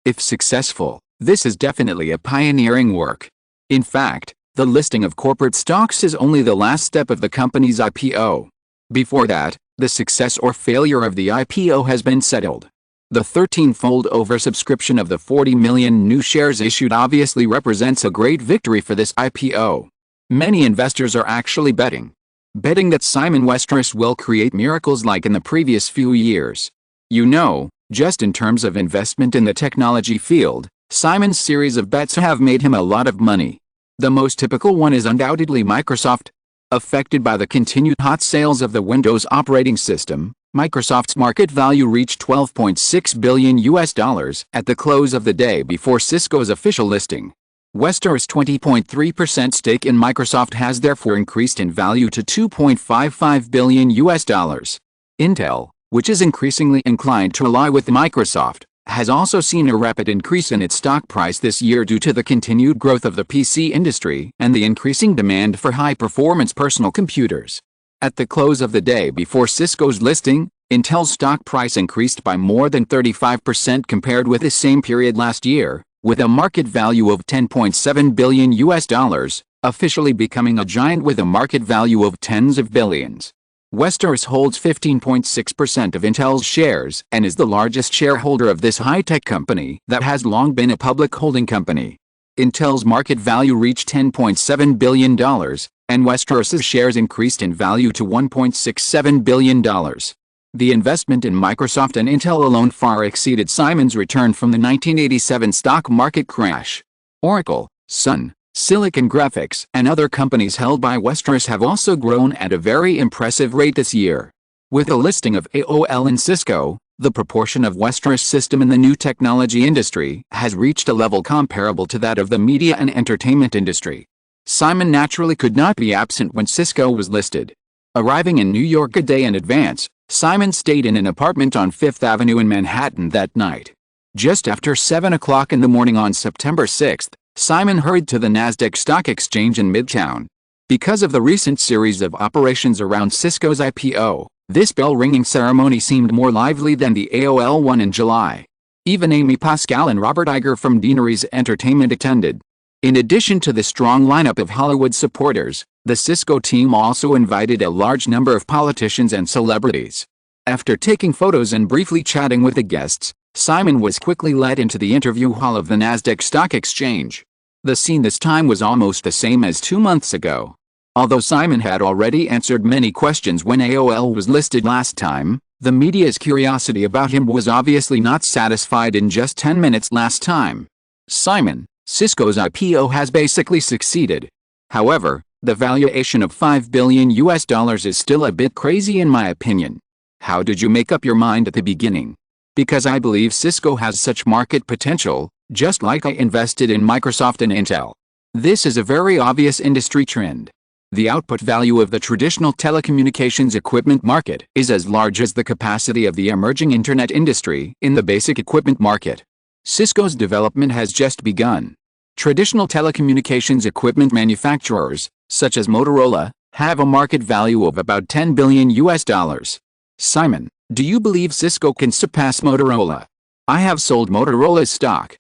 if successful, this is definitely a pioneering work. In fact, the listing of corporate stocks is only the last step of the company's IPO. Before that, the success or failure of the IPO has been settled. The 13-fold oversubscription of the 40 million new shares issued obviously represents a great victory for this IPO. Many investors are actually betting that Simon Westeros will create miracles like in the previous few years. Just in terms of investment in the technology field, Simon's series of bets have made him a lot of money. The most typical one is undoubtedly Microsoft. Affected by the continued hot sales of the Windows operating system, Microsoft's market value reached $12.6 billion at the close of the day before Cisco's official listing. Westeros' 20.3% stake in Microsoft has therefore increased in value to $2.55 billion. Intel, which is increasingly inclined to ally with Microsoft, has also seen a rapid increase in its stock price this year due to the continued growth of the PC industry and the increasing demand for high-performance personal computers. At the close of the day before Cisco's listing, Intel's stock price increased by more than 35% compared with the same period last year, with a market value of $10.7 billion, officially becoming a giant with a market value of tens of billions. Westeros holds 15.6% of Intel's shares and is the largest shareholder of this high-tech company that has long been a public holding company. Intel's market value reached $10.7 billion, and Westeros's shares increased in value to $1.67 billion. The investment in Microsoft and Intel alone far exceeded Simon's return from the 1987 stock market crash. Oracle, Sun, Silicon Graphics, and other companies held by Westeros have also grown at a very impressive rate this year. With the listing of AOL and Cisco, the proportion of Westeros system in the new technology industry has reached a level comparable to that of the media and entertainment industry. Simon naturally could not be absent when Cisco was listed. Arriving in New York a day in advance, Simon stayed in an apartment on Fifth Avenue in Manhattan that night. Just after 7 o'clock in the morning on September 6, Simon hurried to the Nasdaq Stock Exchange in Midtown. Because of the recent series of operations around Cisco's IPO, this bell-ringing ceremony seemed more lively than the AOL one in July. Even Amy Pascal and Robert Iger from Deanery's Entertainment attended. In addition to the strong lineup of Hollywood supporters, the Cisco team also invited a large number of politicians and celebrities. After taking photos and briefly chatting with the guests, Simon was quickly led into the interview hall of the Nasdaq Stock Exchange. The scene this time was almost the same as 2 months ago. Although Simon had already answered many questions when AOL was listed last time, the media's curiosity about him was obviously not satisfied in just 10 minutes last time. Simon, Cisco's IPO has basically succeeded. However, the valuation of $5 billion is still a bit crazy in my opinion. How did you make up your mind at the beginning? Because I believe Cisco has such market potential, just like I invested in Microsoft and Intel. This is a very obvious industry trend. The output value of the traditional telecommunications equipment market is as large as the capacity of the emerging internet industry in the basic equipment market. Cisco's development has just begun. Traditional telecommunications equipment manufacturers, such as Motorola, have a market value of about $10 billion. Simon, do you believe Cisco can surpass Motorola? I have sold Motorola's stock.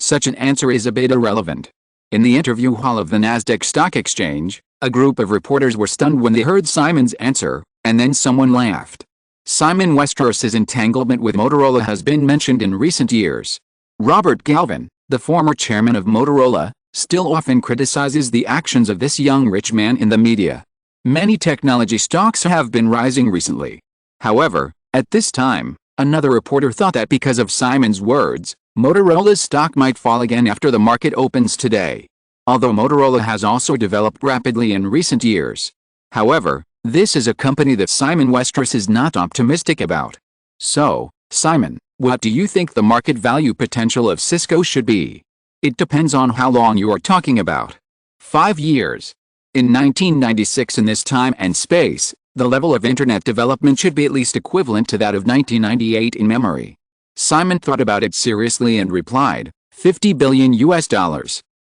Such an answer is a bit irrelevant. In the interview hall of the Nasdaq Stock Exchange, a group of reporters were stunned when they heard Simon's answer, and then someone laughed. Simon Westeros's entanglement with Motorola has been mentioned in recent years. Robert Galvin, the former chairman of Motorola, still often criticizes the actions of this young rich man in the media. Many technology stocks have been rising recently. However, at this time, another reporter thought that because of Simon's words, Motorola's stock might fall again after the market opens today. Although Motorola has also developed rapidly in recent years. However, this is a company that Simon Westeros is not optimistic about. So, Simon, what do you think the market value potential of Cisco should be? It depends on how long you are talking about. 5 years. In 1996 in this time and space, the level of internet development should be at least equivalent to that of 1998 in memory. Simon thought about it seriously and replied, $50 billion.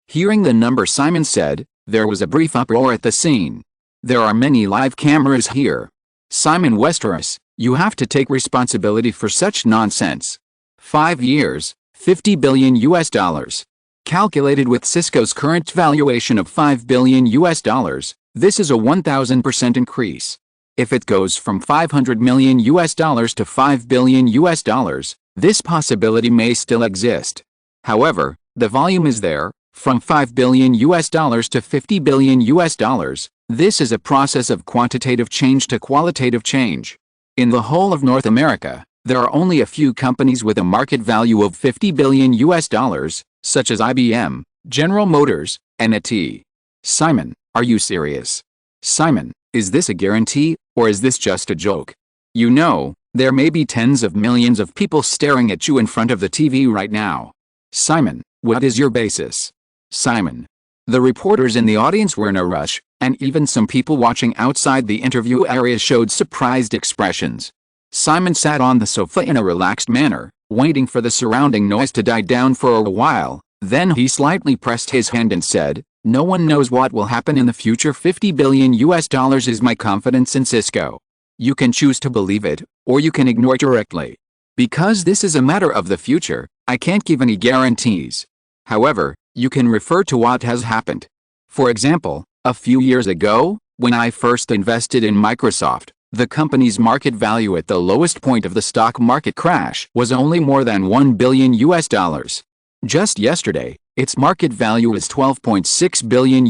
Hearing the number Simon said, there was a brief uproar at the scene. There are many live cameras here. Simon Westeros, you have to take responsibility for such nonsense. 5 years, $50 billion. Calculated with Cisco's current valuation of $5 billion, this is a 1,000% increase. If it goes from $500 million to $5 billion, this possibility may still exist. However, the volume is there, from $5 billion to $50 billion. This is a process of quantitative change to qualitative change. In the whole of North America, there are only a few companies with a market value of $50 billion, such as IBM, General Motors, and AT&T. Simon, are you serious? Simon, is this a guarantee, or is this just a joke? You know, there may be tens of millions of people staring at you in front of the TV right now. Simon, what is your basis? Simon. The reporters in the audience were in a rush, and even some people watching outside the interview area showed surprised expressions. Simon sat on the sofa in a relaxed manner, waiting for the surrounding noise to die down for a while. Then he slightly pressed his hand and said, "No one knows what will happen in the future. $50 billion is my confidence in Cisco. You can choose to believe it, or you can ignore it directly. Because this is a matter of the future, I can't give any guarantees. However, you can refer to what has happened. For example, a few years ago, when I first invested in Microsoft, the company's market value at the lowest point of the stock market crash was only more than $1 billion. Just yesterday, its market value is $12.6 billion.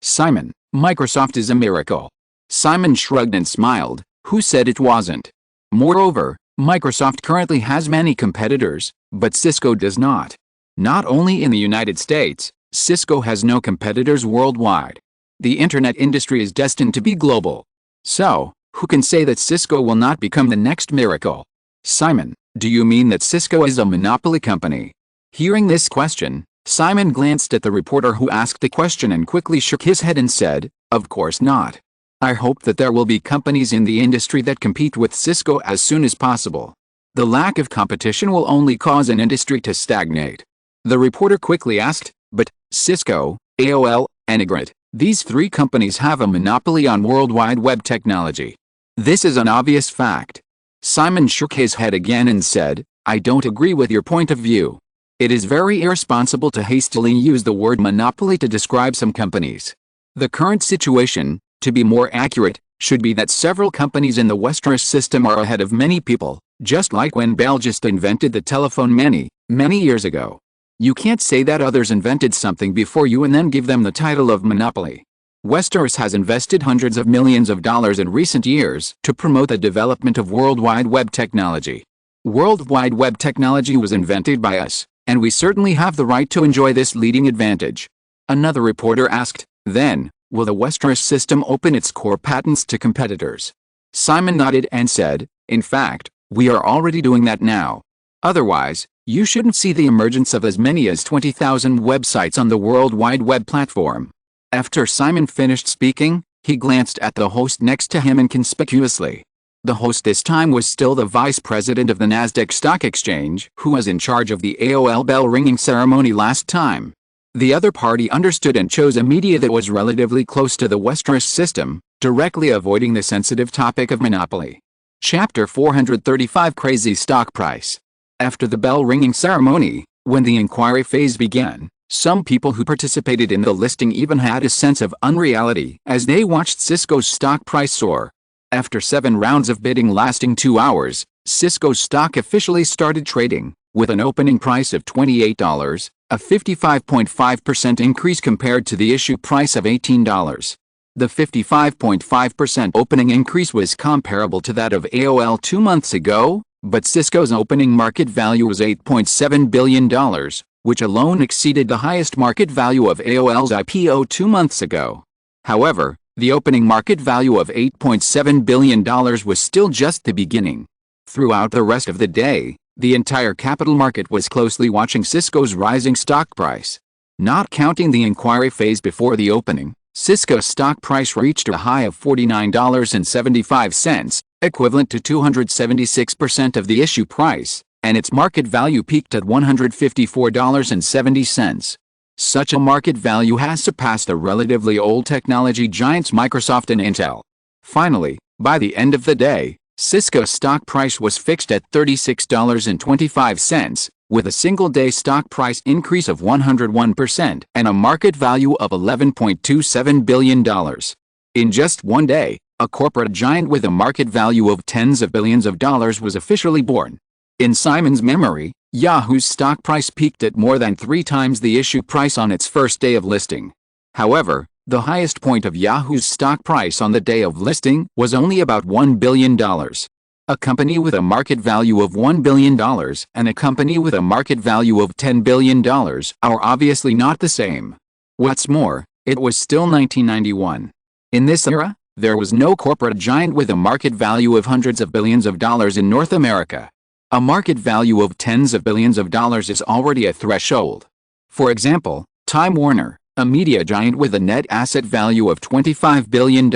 Simon, Microsoft is a miracle." Simon shrugged and smiled. Who said it wasn't? Moreover, Microsoft currently has many competitors, but Cisco does not. Not only in the United States, Cisco has no competitors worldwide. The internet industry is destined to be global. So, who can say that Cisco will not become the next miracle? Simon, do you mean that Cisco is a monopoly company? Hearing this question, Simon glanced at the reporter who asked the question and quickly shook his head and said, "Of course not. I hope that there will be companies in the industry that compete with Cisco as soon as possible. The lack of competition will only cause an industry to stagnate." The reporter quickly asked, "But Cisco, AOL, and Igret, these three companies have a monopoly on World Wide Web technology. This is an obvious fact." Simon shook his head again and said, "I don't agree with your point of view. It is very irresponsible to hastily use the word monopoly to describe some companies. The current situation, to be more accurate, should be that several companies in the Westeros system are ahead of many people, just like when Bell just invented the telephone many, many years ago. You can't say that others invented something before you and then give them the title of monopoly. Westeros has invested hundreds of millions of dollars in recent years to promote the development of World Wide Web technology. World Wide Web technology was invented by us, and we certainly have the right to enjoy this leading advantage." Another reporter asked, "Then, will the Westeros system open its core patents to competitors?" Simon nodded and said, "In fact, we are already doing that now. Otherwise, you shouldn't see the emergence of as many as 20,000 websites on the World Wide Web platform." After Simon finished speaking, he glanced at the host next to him inconspicuously. The host this time was still the vice president of the Nasdaq Stock Exchange, who was in charge of the AOL bell ringing ceremony last time. The other party understood and chose a media that was relatively close to the Westeros system, directly avoiding the sensitive topic of monopoly. Chapter 435 Crazy Stock Price. After the bell ringing ceremony, when the inquiry phase began, some people who participated in the listing even had a sense of unreality as they watched Cisco's stock price soar. After 7 rounds of bidding lasting 2 hours, Cisco's stock officially started trading, with an opening price of $28, a 55.5% increase compared to the issue price of $18. The 55.5% opening increase was comparable to that of AOL 2 months ago, but Cisco's opening market value was $8.7 billion, which alone exceeded the highest market value of AOL's IPO 2 months ago. However, the opening market value of $8.7 billion was still just the beginning. Throughout the rest of the day, the entire capital market was closely watching Cisco's rising stock price. Not counting the inquiry phase before the opening, Cisco's stock price reached a high of $49.75, equivalent to 276% of the issue price, and its market value peaked at $154.70. Such a market value has surpassed the relatively old technology giants Microsoft and Intel. Finally, by the end of the day, Cisco's stock price was fixed at $36.25, with a single-day stock price increase of 101% and a market value of $11.27 billion. In just one day, a corporate giant with a market value of tens of billions of dollars was officially born. In Simon's memory, Yahoo's stock price peaked at more than 3 times the issue price on its first day of listing. However, the highest point of Yahoo's stock price on the day of listing was only about $1 billion. A company with a market value of $1 billion and a company with a market value of $10 billion are obviously not the same. What's more, it was still 1991. In this era, there was no corporate giant with a market value of hundreds of billions of dollars in North America. A market value of tens of billions of dollars is already a threshold. For example, Time Warner, a media giant with a net asset value of $25 billion,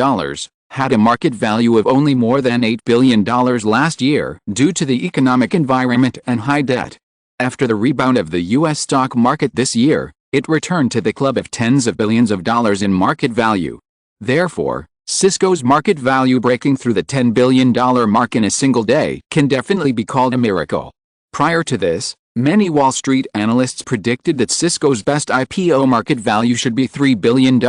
had a market value of only more than $8 billion last year due to the economic environment and high debt. After the rebound of the U.S. stock market this year, it returned to the club of tens of billions of dollars in market value. Therefore, Cisco's market value breaking through the $10 billion mark in a single day can definitely be called a miracle. Prior to this, many Wall Street analysts predicted that Cisco's best IPO market value should be $3 billion,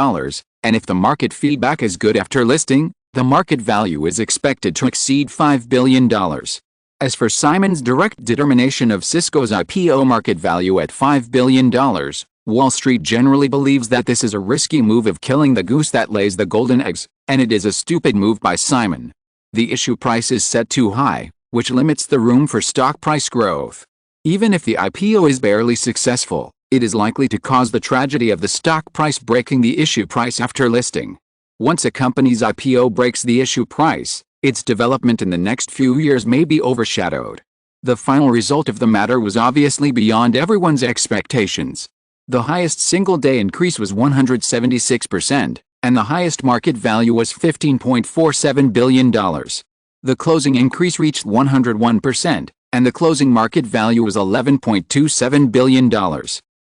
and if the market feedback is good after listing, the market value is expected to exceed $5 billion. As for Simon's direct determination of Cisco's IPO market value at $5 billion, Wall Street generally believes that this is a risky move of killing the goose that lays the golden eggs, and it is a stupid move by Simon. The issue price is set too high, which limits the room for stock price growth. Even if the IPO is barely successful, it is likely to cause the tragedy of the stock price breaking the issue price after listing. Once a company's IPO breaks the issue price, its development in the next few years may be overshadowed. The final result of the matter was obviously beyond everyone's expectations. The highest single-day increase was 176%, and the highest market value was $15.47 billion. The closing increase reached 101%, and the closing market value was $11.27 billion.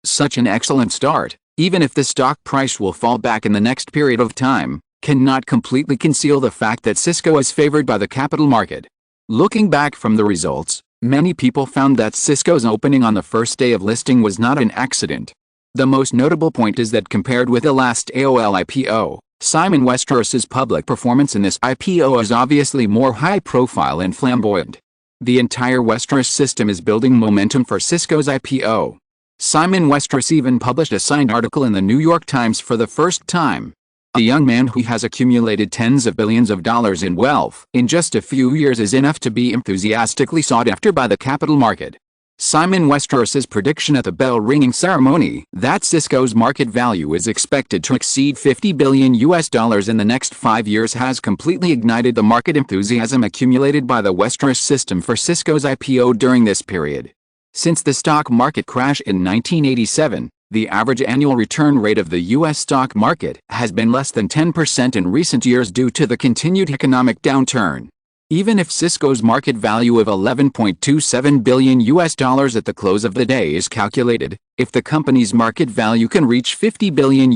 Such an excellent start, even if the stock price will fall back in the next period of time, cannot completely conceal the fact that Cisco is favored by the capital market. Looking back from the results, many people found that Cisco's opening on the first day of listing was not an accident. The most notable point is that compared with the last AOL IPO, Simon Westeros's public performance in this IPO is obviously more high-profile and flamboyant. The entire Westeros system is building momentum for Cisco's IPO. Simon Westeros even published a signed article in the New York Times for the first time. A young man who has accumulated tens of billions of dollars in wealth in just a few years is enough to be enthusiastically sought after by the capital market. Simon Westeros's prediction at the bell-ringing ceremony that Cisco's market value is expected to exceed $50 billion in the next 5 years has completely ignited the market enthusiasm accumulated by the Westeros system for Cisco's IPO during this period. Since the stock market crash in 1987, the average annual return rate of the U.S. stock market has been less than 10% in recent years due to the continued economic downturn. Even if Cisco's market value of $11.27 billion at the close of the day is calculated, if the company's market value can reach $50 billion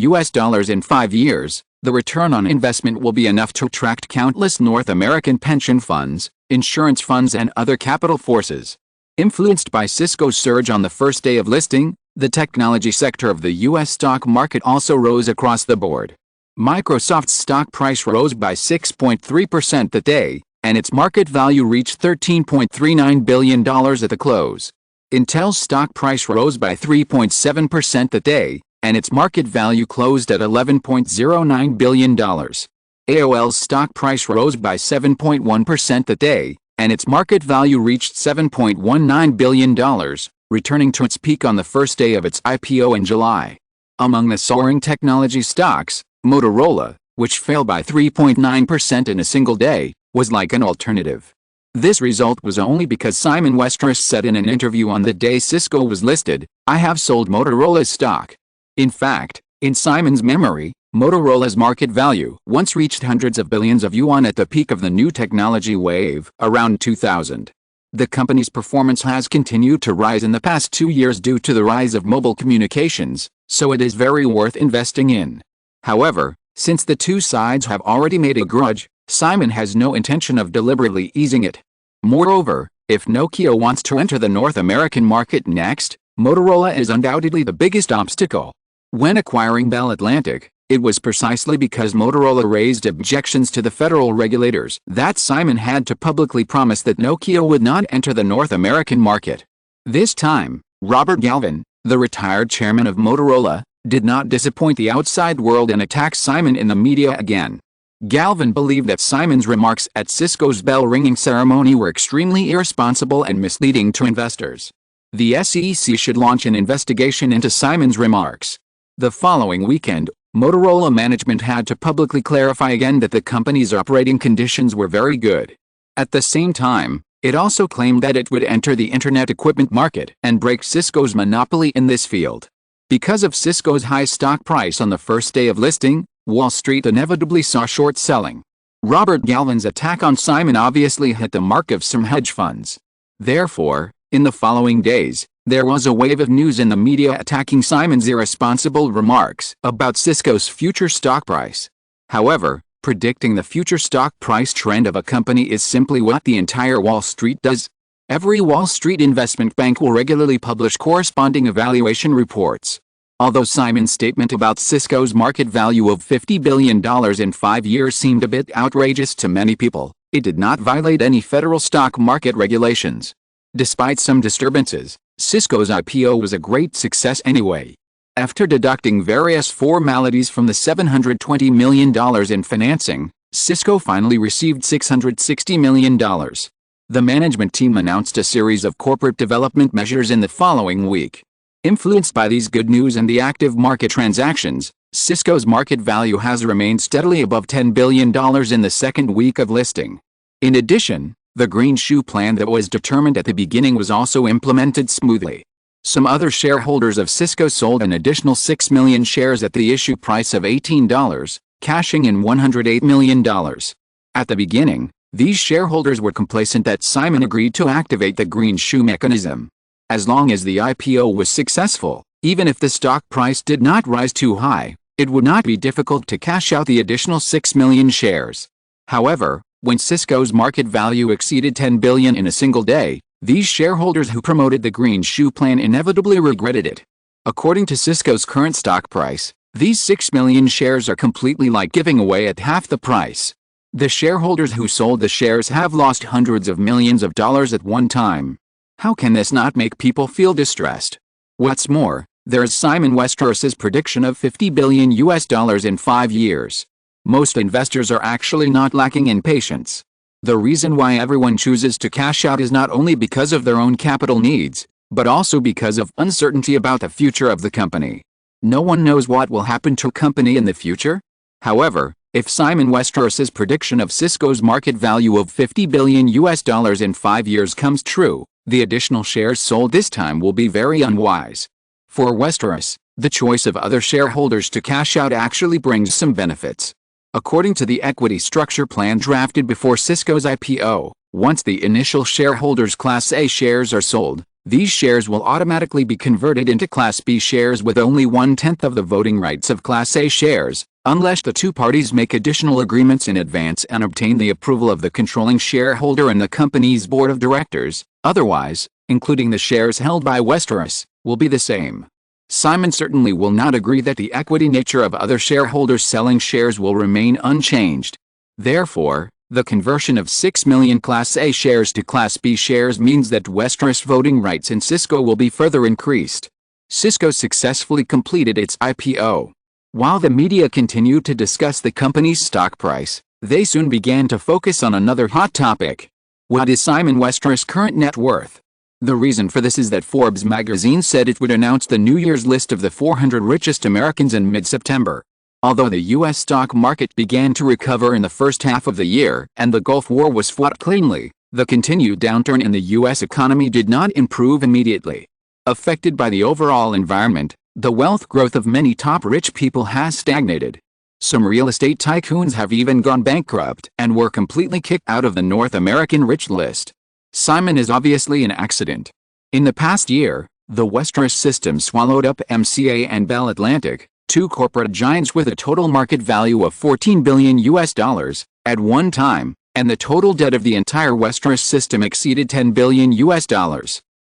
in 5 years, the return on investment will be enough to attract countless North American pension funds, insurance funds and other capital forces. Influenced by Cisco's surge on the first day of listing, the technology sector of the U.S. stock market also rose across the board. Microsoft's stock price rose by 6.3% that day, and its market value reached $13.39 billion at the close. Intel's stock price rose by 3.7% that day, and its market value closed at $11.09 billion. AOL's stock price rose by 7.1% that day, and its market value reached $7.19 billion, returning to its peak on the first day of its IPO in July. Among the soaring technology stocks, Motorola, which fell by 3.9% in a single day, was like an alternative. This result was only because Simon Westeros said in an interview on the day Cisco was listed, "I have sold Motorola's stock." In fact, in Simon's memory, Motorola's market value once reached hundreds of billions of yuan at the peak of the new technology wave, around 2000. The company's performance has continued to rise in the past 2 years due to the rise of mobile communications, so it is very worth investing in. However, since the two sides have already made a grudge, Simon has no intention of deliberately easing it. Moreover, if Nokia wants to enter the North American market next, Motorola is undoubtedly the biggest obstacle. When acquiring Bell Atlantic, it was precisely because Motorola raised objections to the federal regulators that Simon had to publicly promise that Nokia would not enter the North American market. This time, Robert Galvin, the retired chairman of Motorola, did not disappoint the outside world and attack Simon in the media again. Galvin believed that Simon's remarks at Cisco's bell-ringing ceremony were extremely irresponsible and misleading to investors. The SEC should launch an investigation into Simon's remarks. The following weekend, Motorola management had to publicly clarify again that the company's operating conditions were very good. At the same time, it also claimed that it would enter the internet equipment market and break Cisco's monopoly in this field. Because of Cisco's high stock price on the first day of listing, Wall Street inevitably saw short selling. Robert Galvin's attack on Simon obviously hit the mark of some hedge funds. Therefore, in the following days, there was a wave of news in the media attacking Simon's irresponsible remarks about Cisco's future stock price. However, predicting the future stock price trend of a company is simply what the entire Wall Street does. Every Wall Street investment bank will regularly publish corresponding evaluation reports. Although Simon's statement about Cisco's market value of $50 billion in 5 years seemed a bit outrageous to many people, it did not violate any federal stock market regulations. Despite some disturbances, Cisco's IPO was a great success anyway. After deducting various formalities from the $720 million in financing, Cisco finally received $660 million. The management team announced a series of corporate development measures in the following week. Influenced by these good news and the active market transactions, Cisco's market value has remained steadily above $10 billion in the second week of listing. In addition, the green shoe plan that was determined at the beginning was also implemented smoothly. Some other shareholders of Cisco sold an additional 6 million shares at the issue price of $18, cashing in $108 million. At the beginning, these shareholders were complacent that Simon agreed to activate the green shoe mechanism. As long as the IPO was successful, even if the stock price did not rise too high, it would not be difficult to cash out the additional 6 million shares. However, when Cisco's market value exceeded $10 billion in a single day, these shareholders who promoted the green shoe plan inevitably regretted it. According to Cisco's current stock price, these 6 million shares are completely like giving away at half the price. The shareholders who sold the shares have lost hundreds of millions of dollars at one time. How can this not make people feel distressed? What's more, there's Simon Westeros's prediction of $50 billion in 5 years. Most investors are actually not lacking in patience. The reason why everyone chooses to cash out is not only because of their own capital needs, but also because of uncertainty about the future of the company. No one knows what will happen to a company in the future. However, if Simon Westeros's prediction of Cisco's market value of $50 billion in 5 years comes true, the additional shares sold this time will be very unwise. For Westeros, the choice of other shareholders to cash out actually brings some benefits. According to the equity structure plan drafted before Cisco's IPO, once the initial shareholders' Class A shares are sold, these shares will automatically be converted into Class B shares with only 1/10 of the voting rights of Class A shares, unless the two parties make additional agreements in advance and obtain the approval of the controlling shareholder and the company's board of directors. Otherwise, including the shares held by Westeros, will be the same. Simon certainly will not agree that the equity nature of other shareholders selling shares will remain unchanged. Therefore, the conversion of 6 million Class A shares to Class B shares means that Westeros voting rights in Cisco will be further increased. Cisco successfully completed its IPO. While the media continued to discuss the company's stock price, they soon began to focus on another hot topic. What is Simon Westeros' current net worth? The reason for this is that Forbes magazine said it would announce the New Year's list of the 400 richest Americans in mid-September. Although the U.S. stock market began to recover in the first half of the year and the Gulf War was fought cleanly, the continued downturn in the U.S. economy did not improve immediately. Affected by the overall environment, the wealth growth of many top rich people has stagnated. Some real estate tycoons have even gone bankrupt and were completely kicked out of the North American rich list. Simon is obviously an accident. In the past year, the Westeros system swallowed up MCA and Bell Atlantic, two corporate giants with a total market value of $14 billion at one time, and the total debt of the entire Westeros system exceeded $10 billion.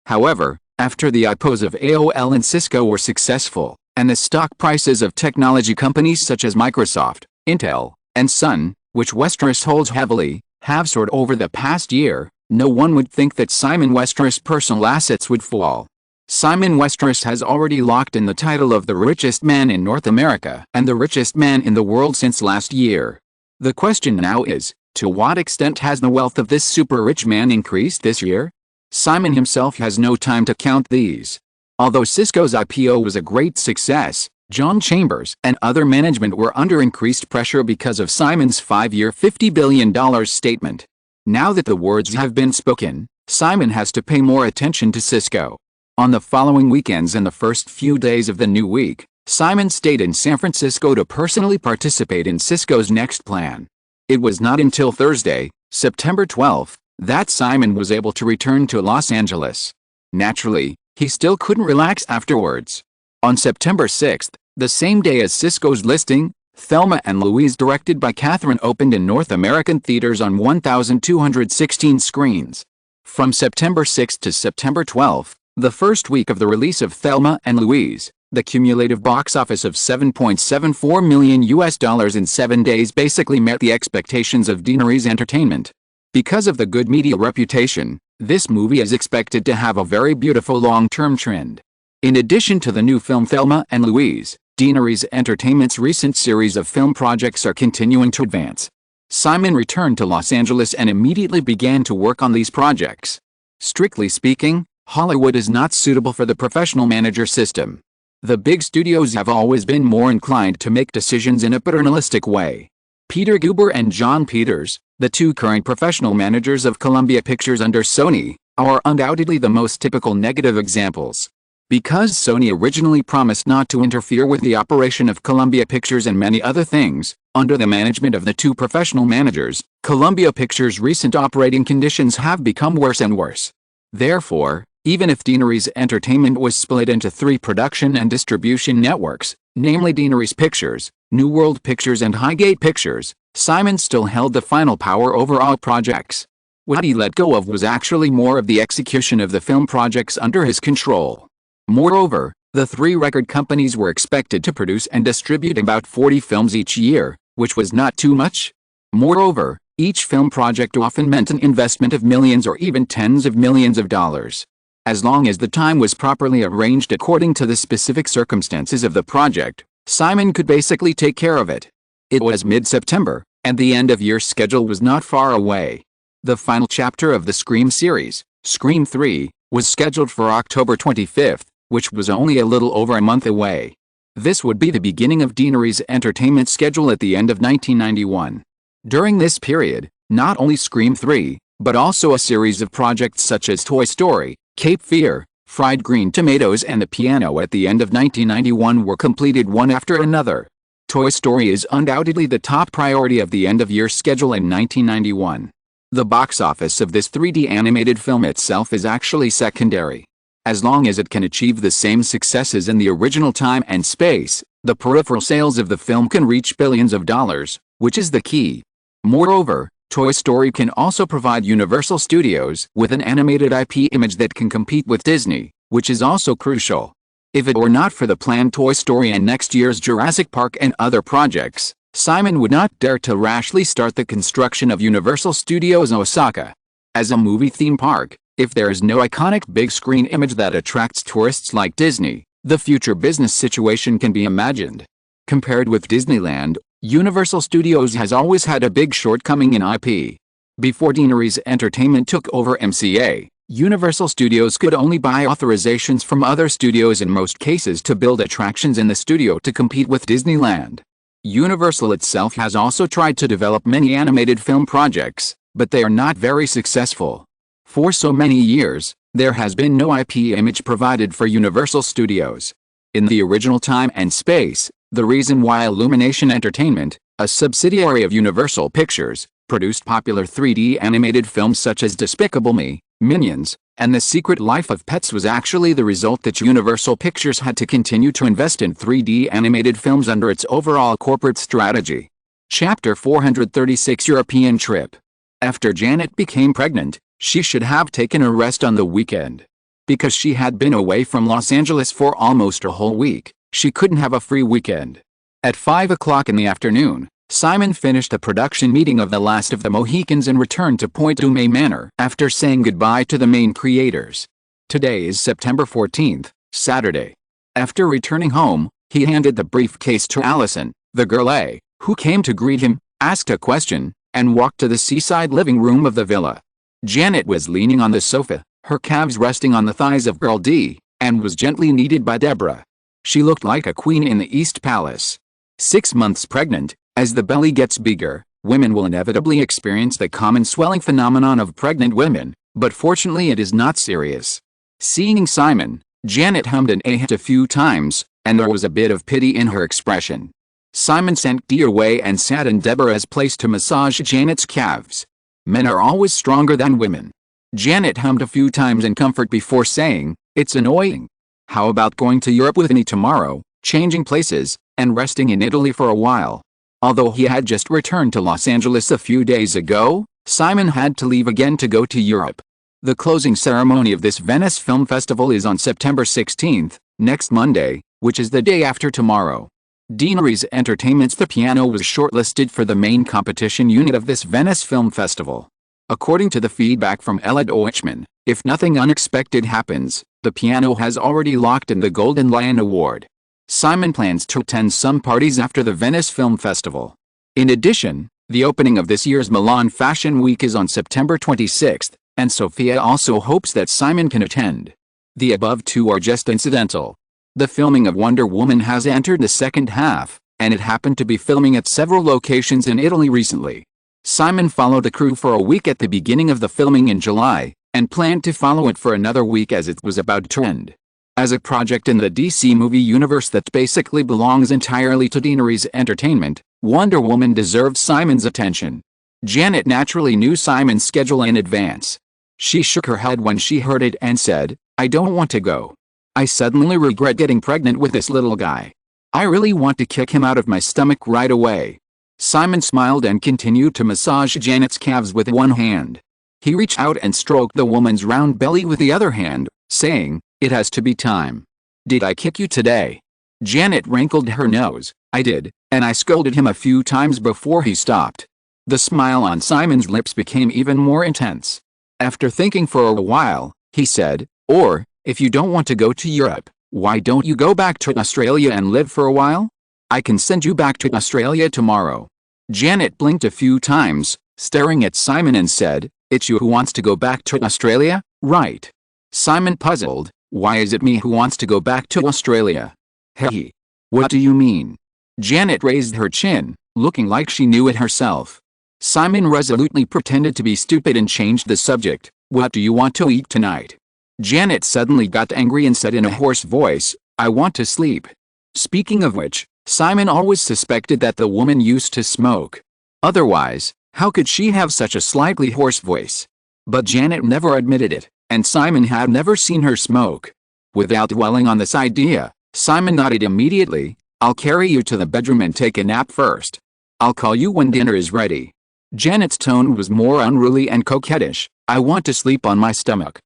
However, after the IPOs of AOL and Cisco were successful, and the stock prices of technology companies such as Microsoft, Intel, and Sun, which Westeros holds heavily, have soared over the past year, no one would think that Simon Westeros' personal assets would fall. Simon Westeros has already locked in the title of the richest man in North America and the richest man in the world since last year. The question now is, to what extent has the wealth of this super-rich man increased this year? Simon himself has no time to count these. Although Cisco's IPO was a great success, John Chambers and other management were under increased pressure because of Simon's 5-year $50 billion statement. Now that the words have been spoken, Simon has to pay more attention to Cisco. On the following weekends and the first few days of the new week, Simon stayed in San Francisco to personally participate in Cisco's next plan. It was not until Thursday, September 12th, that Simon was able to return to Los Angeles. Naturally, he still couldn't relax afterwards. On September 6th, the same day as Cisco's listing, Thelma and Louise, directed by Kathryn, opened in North American theaters on 1,216 screens. From September 6 to September 12, the first week of the release of Thelma and Louise, the cumulative box office of $7.74 million in 7 days basically met the expectations of Dinnerys Entertainment. Because of the good media reputation, this movie is expected to have a very beautiful long-term trend. In addition to the new film Thelma and Louise, Dinnerys Entertainment's recent series of film projects are continuing to advance. Simon returned to Los Angeles and immediately began to work on these projects. Strictly speaking, Hollywood is not suitable for the professional manager system. The big studios have always been more inclined to make decisions in a paternalistic way. Peter Guber and John Peters, the two current professional managers of Columbia Pictures under Sony, are undoubtedly the most typical negative examples. Because Sony originally promised not to interfere with the operation of Columbia Pictures and many other things, under the management of the two professional managers, Columbia Pictures' recent operating conditions have become worse and worse. Therefore, even if Dinnerys Entertainment was split into 3 production and distribution networks, namely Dinnerys Pictures, New World Pictures and Highgate Pictures, Simon still held the final power over all projects. What he let go of was actually more of the execution of the film projects under his control. Moreover, the 3 record companies were expected to produce and distribute about 40 films each year, which was not too much. Moreover, each film project often meant an investment of millions or even tens of millions of dollars. As long as the time was properly arranged according to the specific circumstances of the project, Simon could basically take care of it. It was mid-September, and the end-of-year schedule was not far away. The final chapter of the Scream series, Scream 3, was scheduled for October 25th, which was only a little over a month away. This would be the beginning of Dinnerys Entertainment's schedule at the end of 1991. During this period, not only Scream 3, but also a series of projects such as Toy Story, Cape Fear, Fried Green Tomatoes and The Piano at the end of 1991 were completed one after another. Toy Story is undoubtedly the top priority of the end-of-year schedule in 1991. The box office of this 3D animated film itself is actually secondary. As long as it can achieve the same successes in the original time and space, the peripheral sales of the film can reach billions of dollars, which is the key. Moreover, Toy Story can also provide Universal Studios with an animated IP image that can compete with Disney, which is also crucial. If it were not for the planned Toy Story and next year's Jurassic Park and other projects, Simon would not dare to rashly start the construction of Universal Studios Osaka. As a movie theme park, if there is no iconic big screen image that attracts tourists like Disney, the future business situation can be imagined. Compared with Disneyland, Universal Studios has always had a big shortcoming in IP. Before Dinnerys Entertainment took over MCA, Universal Studios could only buy authorizations from other studios in most cases to build attractions in the studio to compete with Disneyland. Universal itself has also tried to develop many animated film projects, but they are not very successful. For so many years, there has been no IP image provided for Universal Studios. In the original time and space, the reason why Illumination Entertainment, a subsidiary of Universal Pictures, produced popular 3D animated films such as Despicable Me, Minions, and The Secret Life of Pets was actually the result that Universal Pictures had to continue to invest in 3D animated films under its overall corporate strategy. Chapter 436 European Trip. After Janet became pregnant, she should have taken a rest on the weekend. Because she had been away from Los Angeles for almost a whole week, she couldn't have a free weekend. At 5 o'clock in the afternoon, Simon finished a production meeting of The Last of the Mohicans and returned to Point Dume Manor after saying goodbye to the main creators. Today is September 14th, Saturday. After returning home, he handed the briefcase to Allison, the girl A, who came to greet him, asked a question, and walked to the seaside living room of the villa. Janet was leaning on the sofa, her calves resting on the thighs of girl D, and was gently kneaded by Deborah. She looked like a queen in the East Palace. 6 months pregnant, as the belly gets bigger, women will inevitably experience the common swelling phenomenon of pregnant women, but fortunately it is not serious. Seeing Simon, Janet hummed and ahed a few times, and there was a bit of pity in her expression. Simon sent Dee away and sat in Deborah's place to massage Janet's calves. Men are always stronger than women. Janet hummed a few times in comfort before saying, "It's annoying. How about going to Europe with me tomorrow, changing places, and resting in Italy for a while?" Although he had just returned to Los Angeles a few days ago, Simon had to leave again to go to Europe. The closing ceremony of this Venice Film Festival is on September 16th, next Monday, which is the day after tomorrow. Deaneries Entertainment's The Piano was shortlisted for the main competition unit of this Venice Film Festival. According to the feedback from Ella Deutschman, if nothing unexpected happens, The Piano has already locked in the Golden Lion Award. Simon plans to attend some parties after the Venice Film Festival. In addition, the opening of this year's Milan Fashion Week is on September 26th, and Sophia also hopes that Simon can attend. The above two are just incidental. The filming of Wonder Woman has entered the second half, and it happened to be filming at several locations in Italy recently. Simon followed the crew for a week at the beginning of the filming in July, and planned to follow it for another week as it was about to end. As a project in the DC movie universe that basically belongs entirely to Deaneries Entertainment, Wonder Woman deserved Simon's attention. Janet naturally knew Simon's schedule in advance. She shook her head when she heard it and said, "I don't want to go. I suddenly regret getting pregnant with this little guy. I really want to kick him out of my stomach right away." Simon smiled and continued to massage Janet's calves with one hand. He reached out and stroked the woman's round belly with the other hand, saying, "It has to be time." "Did I kick you today?" Janet wrinkled her nose. "I did, and I scolded him a few times before he stopped." The smile on Simon's lips became even more intense. After thinking for a while, he said, "Or, if you don't want to go to Europe, why don't you go back to Australia and live for a while? I can send you back to Australia tomorrow." Janet blinked a few times, staring at Simon and said, "It's you who wants to go back to Australia, right?" Simon puzzled, "Why is it me who wants to go back to Australia?" "Hey. What do you mean?" Janet raised her chin, looking like she knew it herself. Simon resolutely pretended to be stupid and changed the subject. "What do you want to eat tonight?" Janet suddenly got angry and said in a hoarse voice, "I want to sleep." Speaking of which, Simon always suspected that the woman used to smoke. Otherwise, how could she have such a slightly hoarse voice? But Janet never admitted it, and Simon had never seen her smoke. Without dwelling on this idea, Simon nodded immediately. "I'll carry you to the bedroom and take a nap first. I'll call you when dinner is ready." Janet's tone was more unruly and coquettish. "I want to sleep on my stomach."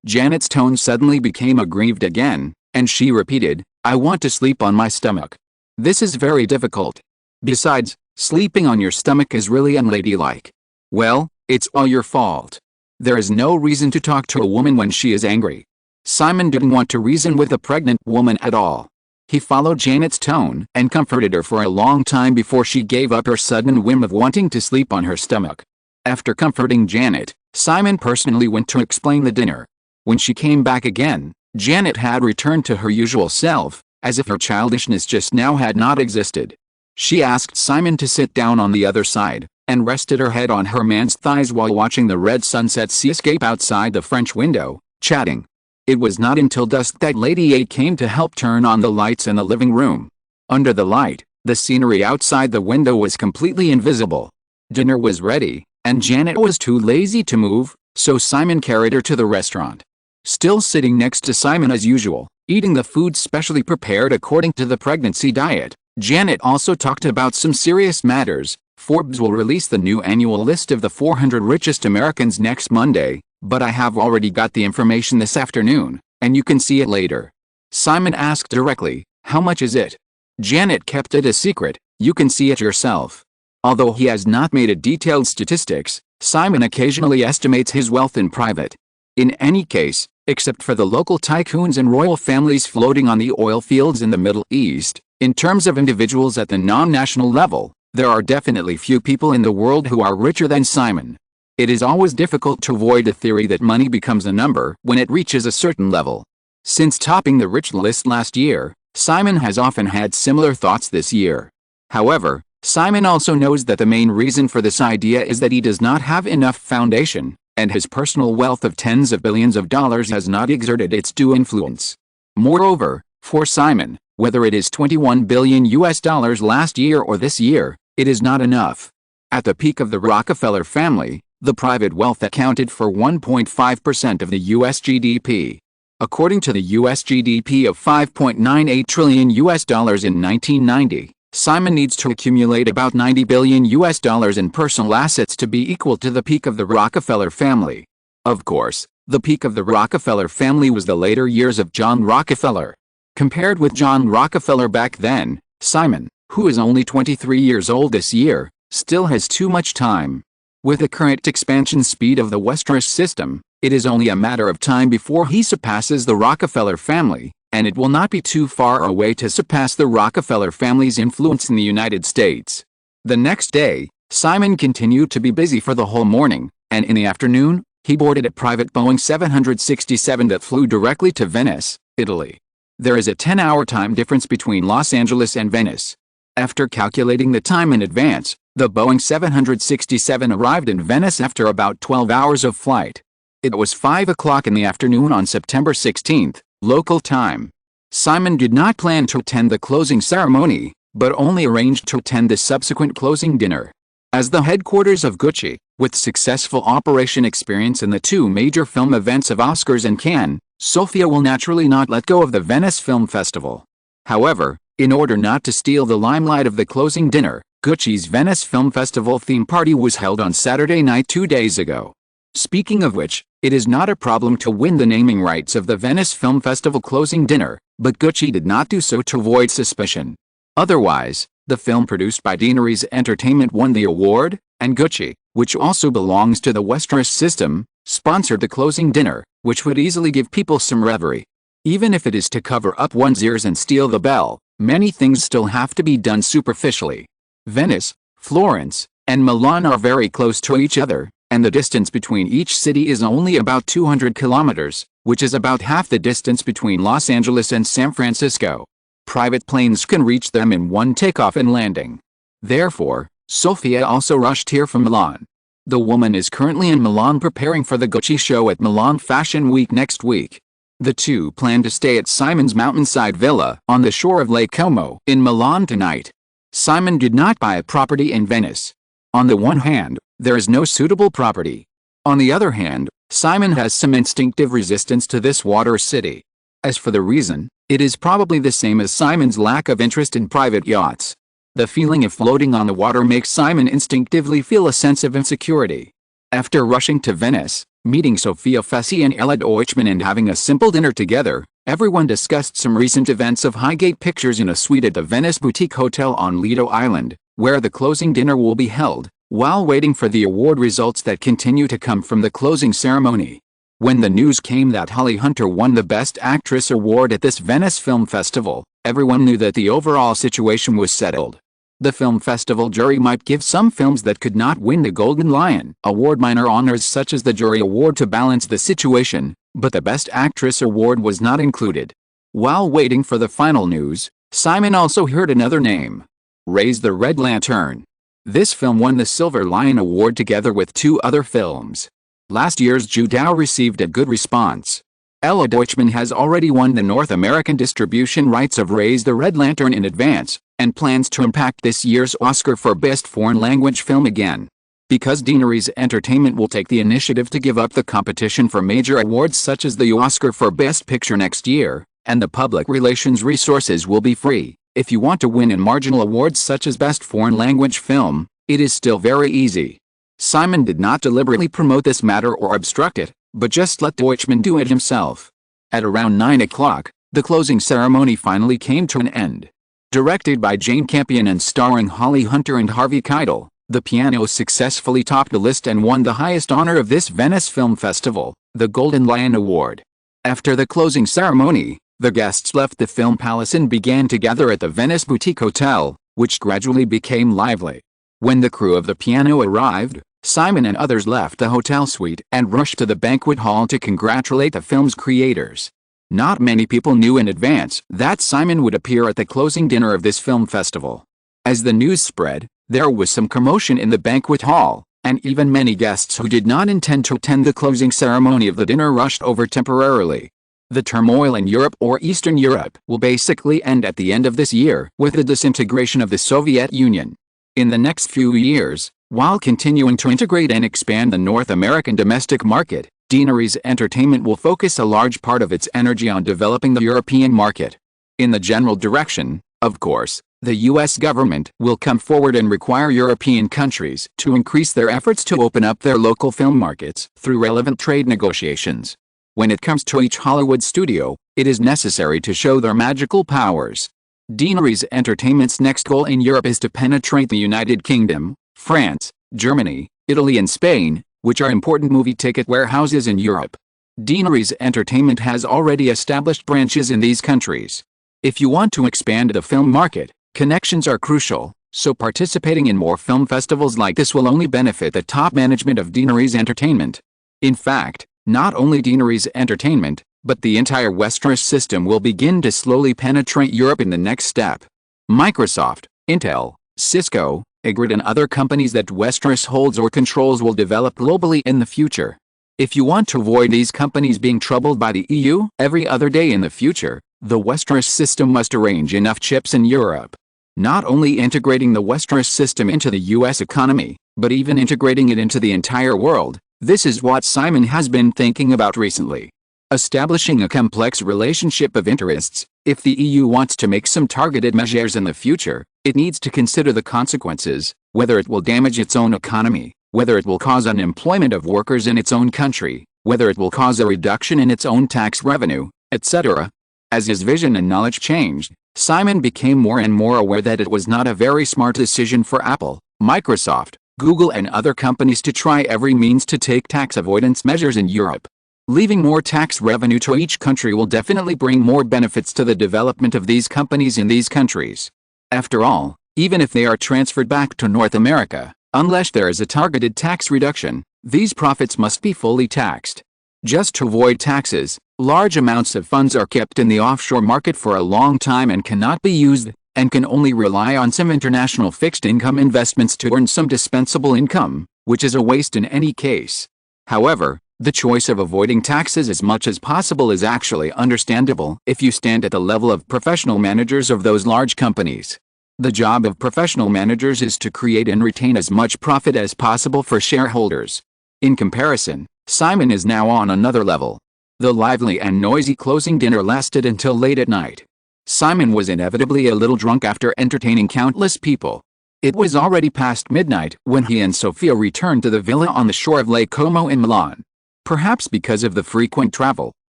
Janet's tone suddenly became aggrieved again, and she repeated, "I want to sleep on my stomach. This is very difficult. Besides, sleeping on your stomach is really unladylike." "Well, it's all your fault. There is no reason to talk to a woman when she is angry." Simon didn't want to reason with a pregnant woman at all. He followed Janet's tone and comforted her for a long time before she gave up her sudden whim of wanting to sleep on her stomach. After comforting Janet, Simon personally went to explain the dinner. When she came back again, Janet had returned to her usual self, as if her childishness just now had not existed. She asked Simon to sit down on the other side, and rested her head on her man's thighs while watching the red sunset seascape outside the French window, chatting. It was not until dusk that Lady A came to help turn on the lights in the living room. Under the light, the scenery outside the window was completely invisible. Dinner was ready, and Janet was too lazy to move, so Simon carried her to the restaurant. Still sitting next to Simon as usual, eating the food specially prepared according to the pregnancy diet, Janet also talked about some serious matters. Forbes will release the new annual list of the 400 richest Americans next Monday, but I have already got the information this afternoon, and you can see it later. Simon asked directly, "How much is it?" Janet kept it a secret. "You can see it yourself." Although he has not made a detailed statistics, Simon occasionally estimates his wealth in private. In any case, except for the local tycoons and royal families floating on the oil fields in the Middle East, in terms of individuals at the non-national level, there are definitely few people in the world who are richer than Simon. It is always difficult to avoid the theory that money becomes a number when it reaches a certain level. Since topping the rich list last year, Simon has often had similar thoughts this year. However, Simon also knows that the main reason for this idea is that he does not have enough foundation, and his personal wealth of tens of billions of dollars has not exerted its due influence. Moreover, for Simon, Whether it is 21 billion US dollars last year or this year, it is not enough. At the peak of the Rockefeller family, the private wealth accounted for 1.5% of the US GDP. According to the US GDP of 5.98 trillion US dollars in 1990, Simon needs to accumulate about 90 billion US dollars in personal assets to be equal to the peak of the Rockefeller family. Of course, the peak of the Rockefeller family was the later years of John Rockefeller. Compared with John Rockefeller back then, Simon, who is only 23 years old this year, still has too much time. With the current expansion speed of the Westeros system, it is only a matter of time before he surpasses the Rockefeller family, and it will not be too far away to surpass the Rockefeller family's influence in the United States. The next day, Simon continued to be busy for the whole morning, and in the afternoon, he boarded a private Boeing 767 that flew directly to Venice, Italy. There is a 10-hour time difference between Los Angeles and Venice. After calculating the time in advance, the Boeing 767 arrived in Venice after about 12 hours of flight. It was 5 o'clock in the afternoon on September 16, local time. Simon did not plan to attend the closing ceremony, but only arranged to attend the subsequent closing dinner. As the headquarters of Gucci, with successful operation experience in the two major film events of Oscars and Cannes, Sofia will naturally not let go of the Venice Film Festival. However, in order not to steal the limelight of the closing dinner, Gucci's Venice Film Festival theme party was held on Saturday night 2 days ago. Speaking of which, it is not a problem to win the naming rights of the Venice Film Festival closing dinner, but Gucci did not do so to avoid suspicion. Otherwise, the film produced by Deaneries Entertainment won the award, and Gucci, which also belongs to the Westeros system, sponsored the closing dinner, which would easily give people some reverie. Even if it is to cover up one's ears and steal the bell, many things still have to be done superficially. Venice, Florence, and Milan are very close to each other, and the distance between each city is only about 200 kilometers, which is about half the distance between Los Angeles and San Francisco. Private planes can reach them in one takeoff and landing. Therefore, Sofia also rushed here from Milan. The woman is currently in Milan preparing for the Gucci show at Milan Fashion Week next week. The two plan to stay at Simon's mountainside villa on the shore of Lake Como in Milan tonight. Simon did not buy a property in Venice. On the one hand, there is no suitable property. On the other hand, Simon has some instinctive resistance to this water city. As for the reason, it is probably the same as Simon's lack of interest in private yachts. The feeling of floating on the water makes Simon instinctively feel a sense of insecurity. After rushing to Venice, meeting Sofia Fessi and Ella Deutschmann and having a simple dinner together, everyone discussed some recent events of Highgate Pictures in a suite at the Venice Boutique Hotel on Lido Island, where the closing dinner will be held, while waiting for the award results that continue to come from the closing ceremony. When the news came that Holly Hunter won the Best Actress award at this Venice Film Festival, everyone knew that the overall situation was settled. The film festival jury might give some films that could not win the Golden Lion award minor honors such as the jury award to balance the situation, but the Best Actress award was not included. While waiting for the final news, Simon also heard another name. Raise the Red Lantern. This film won the Silver Lion Award together with two other films. Last year's Judeau received a good response. Ella Deutschmann has already won the North American distribution rights of Raise the Red Lantern in advance, and plans to impact this year's Oscar for Best Foreign Language Film again. Because Deaneries Entertainment will take the initiative to give up the competition for major awards such as the Oscar for Best Picture next year, and the public relations resources will be free. If you want to win in marginal awards such as Best Foreign Language Film, it is still very easy. Simon did not deliberately promote this matter or obstruct it, but just let Deutschmann do it himself. At around 9 o'clock, the closing ceremony finally came to an end. Directed by Jane Campion and starring Holly Hunter and Harvey Keitel, The Piano successfully topped the list and won the highest honor of this Venice Film Festival, the Golden Lion Award. After the closing ceremony, the guests left the film palace and began to gather at the Venice Boutique Hotel, which gradually became lively. When the crew of The Piano arrived, Simon and others left the hotel suite and rushed to the banquet hall to congratulate the film's creators. Not many people knew in advance that Simon would appear at the closing dinner of this film festival. As the news spread, there was some commotion in the banquet hall, and even many guests who did not intend to attend the closing ceremony of the dinner rushed over temporarily. The turmoil in Europe or Eastern Europe will basically end at the end of this year with the disintegration of the Soviet Union. In the next few years, while continuing to integrate and expand the North American domestic market, Deaneries Entertainment will focus a large part of its energy on developing the European market. In the general direction, of course, the U.S. government will come forward and require European countries to increase their efforts to open up their local film markets through relevant trade negotiations. When it comes to each Hollywood studio, it is necessary to show their magical powers. Deaneries Entertainment's next goal in Europe is to penetrate the United Kingdom, France, Germany, Italy and Spain, which are important movie ticket warehouses in Europe. Deaneries Entertainment has already established branches in these countries. If you want to expand the film market, connections are crucial, so participating in more film festivals like this will only benefit the top management of Deaneries Entertainment. In fact, not only Deaneries Entertainment, but the entire Westeros system will begin to slowly penetrate Europe in the next step. Microsoft, Intel, Cisco, Igrid and other companies that Westeros holds or controls will develop globally in the future. If you want to avoid these companies being troubled by the EU every other day in the future, the Westeros system must arrange enough chips in Europe. Not only integrating the Westeros system into the US economy, but even integrating it into the entire world. This is what Simon has been thinking about recently. Establishing a complex relationship of interests. If the EU wants to make some targeted measures in the future, it needs to consider the consequences, whether it will damage its own economy, whether it will cause unemployment of workers in its own country, whether it will cause a reduction in its own tax revenue, etc. As his vision and knowledge changed, Simon became more and more aware that it was not a very smart decision for Apple, Microsoft, Google and other companies to try every means to take tax avoidance measures in Europe. Leaving more tax revenue to each country will definitely bring more benefits to the development of these companies in these countries. After all, even if they are transferred back to North America, unless there is a targeted tax reduction, these profits must be fully taxed. Just to avoid taxes, large amounts of funds are kept in the offshore market for a long time and cannot be used, and can only rely on some international fixed income investments to earn some dispensable income, which is a waste in any case. However, the choice of avoiding taxes as much as possible is actually understandable if you stand at the level of professional managers of those large companies. The job of professional managers is to create and retain as much profit as possible for shareholders. In comparison, Simon is now on another level. The lively and noisy closing dinner lasted until late at night. Simon was inevitably a little drunk after entertaining countless people. It was already past midnight when he and Sophia returned to the villa on the shore of Lake Como in Milan. Perhaps because of the frequent travel,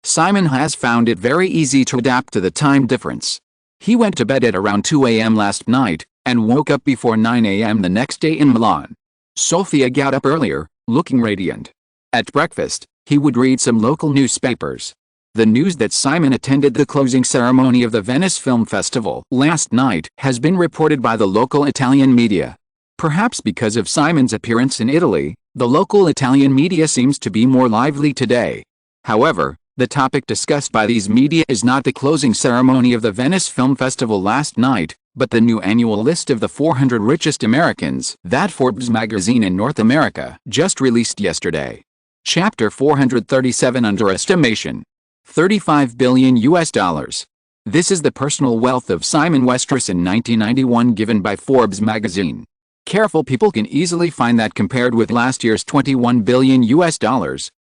Simon has found it very easy to adapt to the time difference. He went to bed at around 2 a.m. last night, and woke up before 9 a.m. the next day in Milan. Sophia got up earlier, looking radiant. At breakfast, he would read some local newspapers. The news that Simon attended the closing ceremony of the Venice Film Festival last night has been reported by the local Italian media. Perhaps because of Simon's appearance in Italy, the local Italian media seems to be more lively today. However, the topic discussed by these media is not the closing ceremony of the Venice Film Festival last night, but the new annual list of the 400 richest Americans that Forbes magazine in North America just released yesterday. Chapter 437 Underestimation. $35 billion US. This is the personal wealth of Simon Westeros in 1991 given by Forbes magazine. Careful people can easily find that compared with last year's $21 billion US,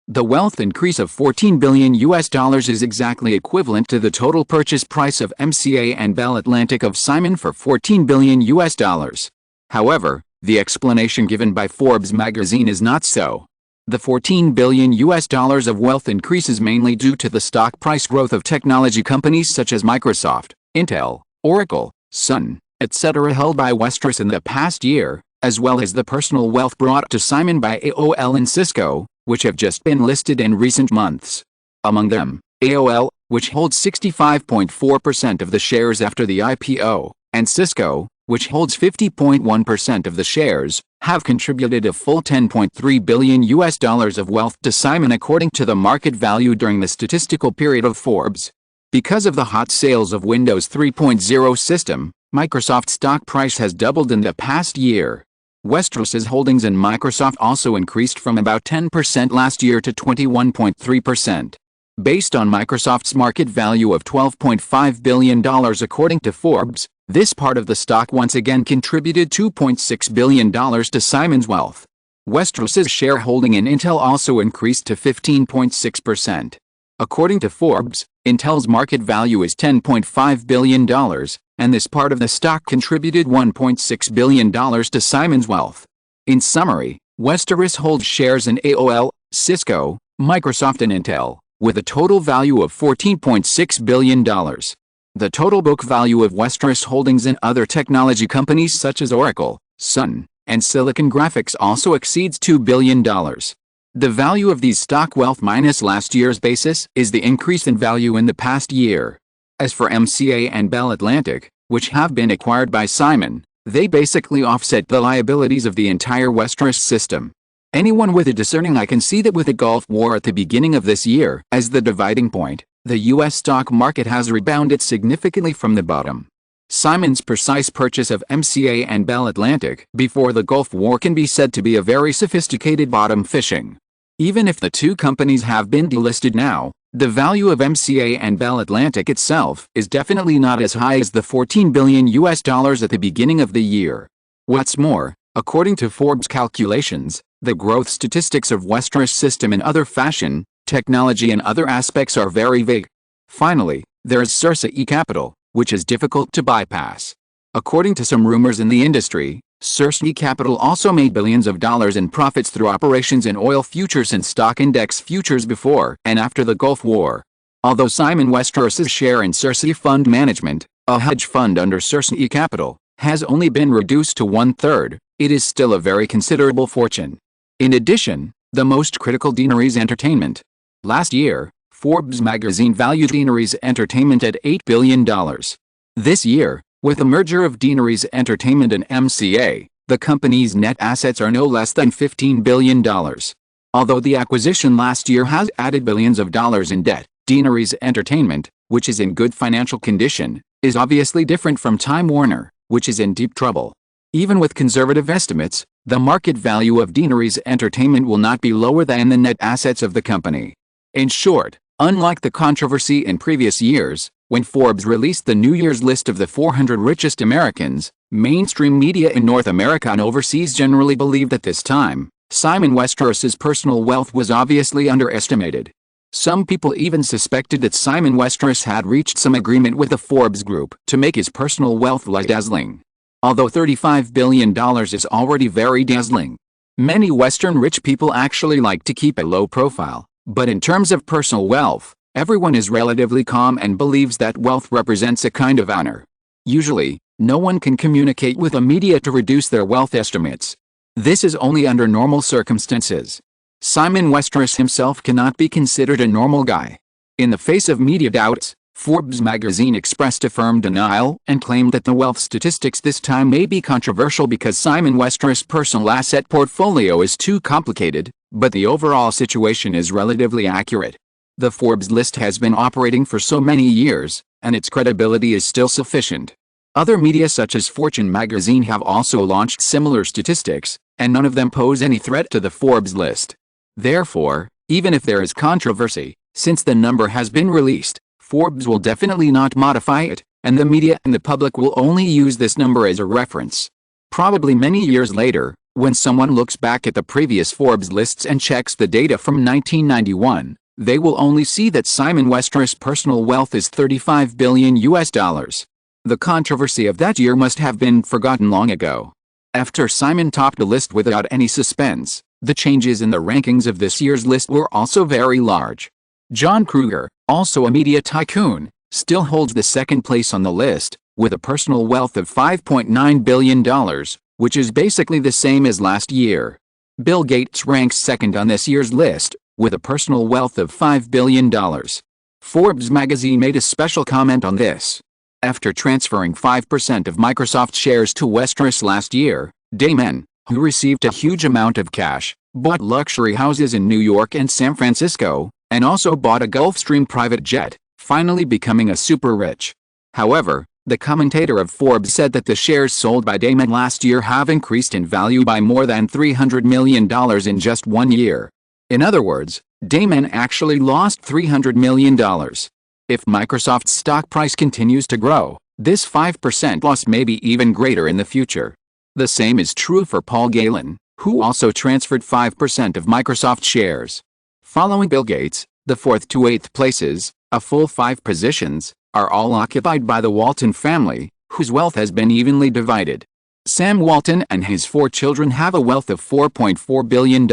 the wealth increase of $14 billion US is exactly equivalent to the total purchase price of MCA and Bell Atlantic of Simon for $14 billion US. However, the explanation given by Forbes magazine is not so. The $14 billion US of wealth increase is mainly due to the stock price growth of technology companies such as Microsoft, Intel, Oracle, Sun, etc. held by Westeros in the past year, as well as the personal wealth brought to Simon by AOL and Cisco, which have just been listed in recent months. Among them, AOL, which holds 65.4% of the shares after the IPO, and Cisco, which holds 50.1% of the shares, have contributed a full $10.3 billion US of wealth to Simon according to the market value during the statistical period of Forbes. Because of the hot sales of Windows 3.0 system, Microsoft's stock price has doubled in the past year. Westeros's holdings in Microsoft also increased from about 10% last year to 21.3%. Based on Microsoft's market value of $12.5 billion according to Forbes, this part of the stock once again contributed $2.6 billion to Simon's wealth. Westeros's shareholding in Intel also increased to 15.6%. According to Forbes, Intel's market value is $10.5 billion, and this part of the stock contributed $1.6 billion to Simon's wealth. In summary, Westeros holds shares in AOL, Cisco, Microsoft and Intel, with a total value of $14.6 billion. The total book value of Westeros holdings in other technology companies such as Oracle, Sun, and Silicon Graphics also exceeds $2 billion. The value of these stock wealth minus last year's basis is the increase in value in the past year. As for MCA and Bell Atlantic, which have been acquired by Simon, they basically offset the liabilities of the entire Westeros system. Anyone with a discerning eye can see that with the Gulf War at the beginning of this year as the dividing point, the U.S. stock market has rebounded significantly from the bottom. Simon's precise purchase of MCA and Bell Atlantic before the Gulf War can be said to be a very sophisticated bottom fishing. Even if the two companies have been delisted now, the value of MCA and Bell Atlantic itself is definitely not as high as the $14 billion at the beginning of the year. What's more, according to Forbes calculations, the growth statistics of Westeros system in other fashion, technology and other aspects are very vague. Finally, there is Cersei Capital, which is difficult to bypass. According to some rumors in the industry, Cersei Capital also made billions of dollars in profits through operations in oil futures and stock index futures before and after the Gulf War. Although Simon Westeros's share in Cersei Fund Management, a hedge fund under Cersei Capital, has only been reduced to 1/3, it is still a very considerable fortune. In addition, the most critical Deaneries Entertainment. Last year, Forbes magazine valued Deaneries Entertainment at $8 billion. This year, with the merger of Deaneries Entertainment and MCA, the company's net assets are no less than $15 billion. Although the acquisition last year has added billions of dollars in debt, Deaneries Entertainment, which is in good financial condition, is obviously different from Time Warner, which is in deep trouble. Even with conservative estimates, the market value of Deaneries Entertainment will not be lower than the net assets of the company. In short, unlike the controversy in previous years, when Forbes released the New Year's list of the 400 richest Americans, mainstream media in North America and overseas generally believed at this time, Simon Westeros's personal wealth was obviously underestimated. Some people even suspected that Simon Westeros had reached some agreement with the Forbes group to make his personal wealth less dazzling. Although $35 billion is already very dazzling. Many Western rich people actually like to keep a low profile, but in terms of personal wealth, everyone is relatively calm and believes that wealth represents a kind of honor. Usually, no one can communicate with the media to reduce their wealth estimates. This is only under normal circumstances. Simon Westeros himself cannot be considered a normal guy. In the face of media doubts, Forbes magazine expressed a firm denial and claimed that the wealth statistics this time may be controversial because Simon Westeros' personal asset portfolio is too complicated, but the overall situation is relatively accurate. The Forbes list has been operating for so many years, and its credibility is still sufficient. Other media such as Fortune magazine have also launched similar statistics, and none of them pose any threat to the Forbes list. Therefore, even if there is controversy, since the number has been released, Forbes will definitely not modify it, and the media and the public will only use this number as a reference. Probably many years later, when someone looks back at the previous Forbes lists and checks the data from 1991, they will only see that Simon Westeros' personal wealth is $35 billion. The controversy of that year must have been forgotten long ago. After Simon topped the list without any suspense, the changes in the rankings of this year's list were also very large. John Kruger, also a media tycoon, still holds the second place on the list, with a personal wealth of $5.9 billion, which is basically the same as last year. Bill Gates ranks second on this year's list, with a personal wealth of $5 billion. Forbes magazine made a special comment on this. After transferring 5% of Microsoft shares to Westeros last year, Damon, who received a huge amount of cash, bought luxury houses in New York and San Francisco, and also bought a Gulfstream private jet, finally becoming a super rich. However, the commentator of Forbes said that the shares sold by Damon last year have increased in value by more than $300 million in just 1 year. In other words, Damon actually lost $300 million. If Microsoft's stock price continues to grow, this 5% loss may be even greater in the future. The same is true for Paul Galen, who also transferred 5% of Microsoft shares. Following Bill Gates, the 4th to 8th places, a full 5 positions, are all occupied by the Walton family, whose wealth has been evenly divided. Sam Walton and his 4 children have a wealth of $4.4 billion.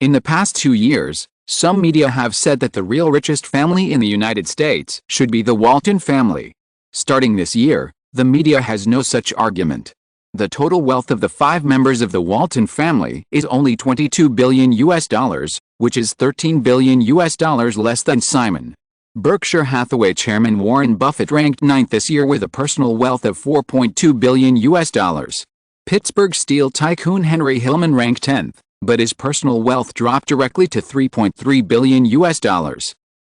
In the past 2 years, some media have said that the real richest family in the United States should be the Walton family. Starting this year, the media has no such argument. The total wealth of the 5 members of the Walton family is only $22 billion, which is $13 billion less than Simon. Berkshire Hathaway chairman Warren Buffett ranked 9th this year with a personal wealth of $4.2 billion. Pittsburgh steel tycoon Henry Hillman ranked 10th, but his personal wealth dropped directly to $3.3 billion.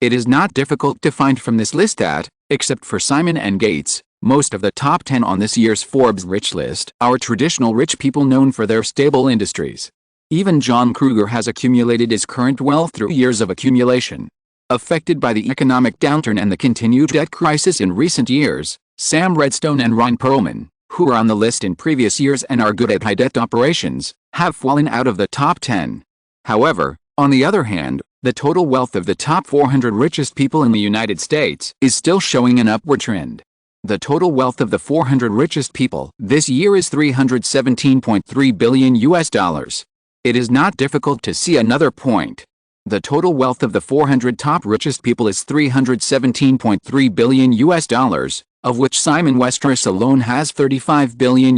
It is not difficult to find from this list that, except for Simon and Gates, most of the top 10 on this year's Forbes Rich list are traditional rich people known for their stable industries. Even John Kruger has accumulated his current wealth through years of accumulation. Affected by the economic downturn and the continued debt crisis in recent years, Sam Redstone and Ron Perlman, who were on the list in previous years and are good at high-debt operations, have fallen out of the top 10. However, on the other hand, the total wealth of the top 400 richest people in the United States is still showing an upward trend. The total wealth of the 400 richest people this year is $317.3 billion. It is not difficult to see another point. The total wealth of the 400 top richest people is $317.3 billion, of which Simon Westeros alone has $35 billion,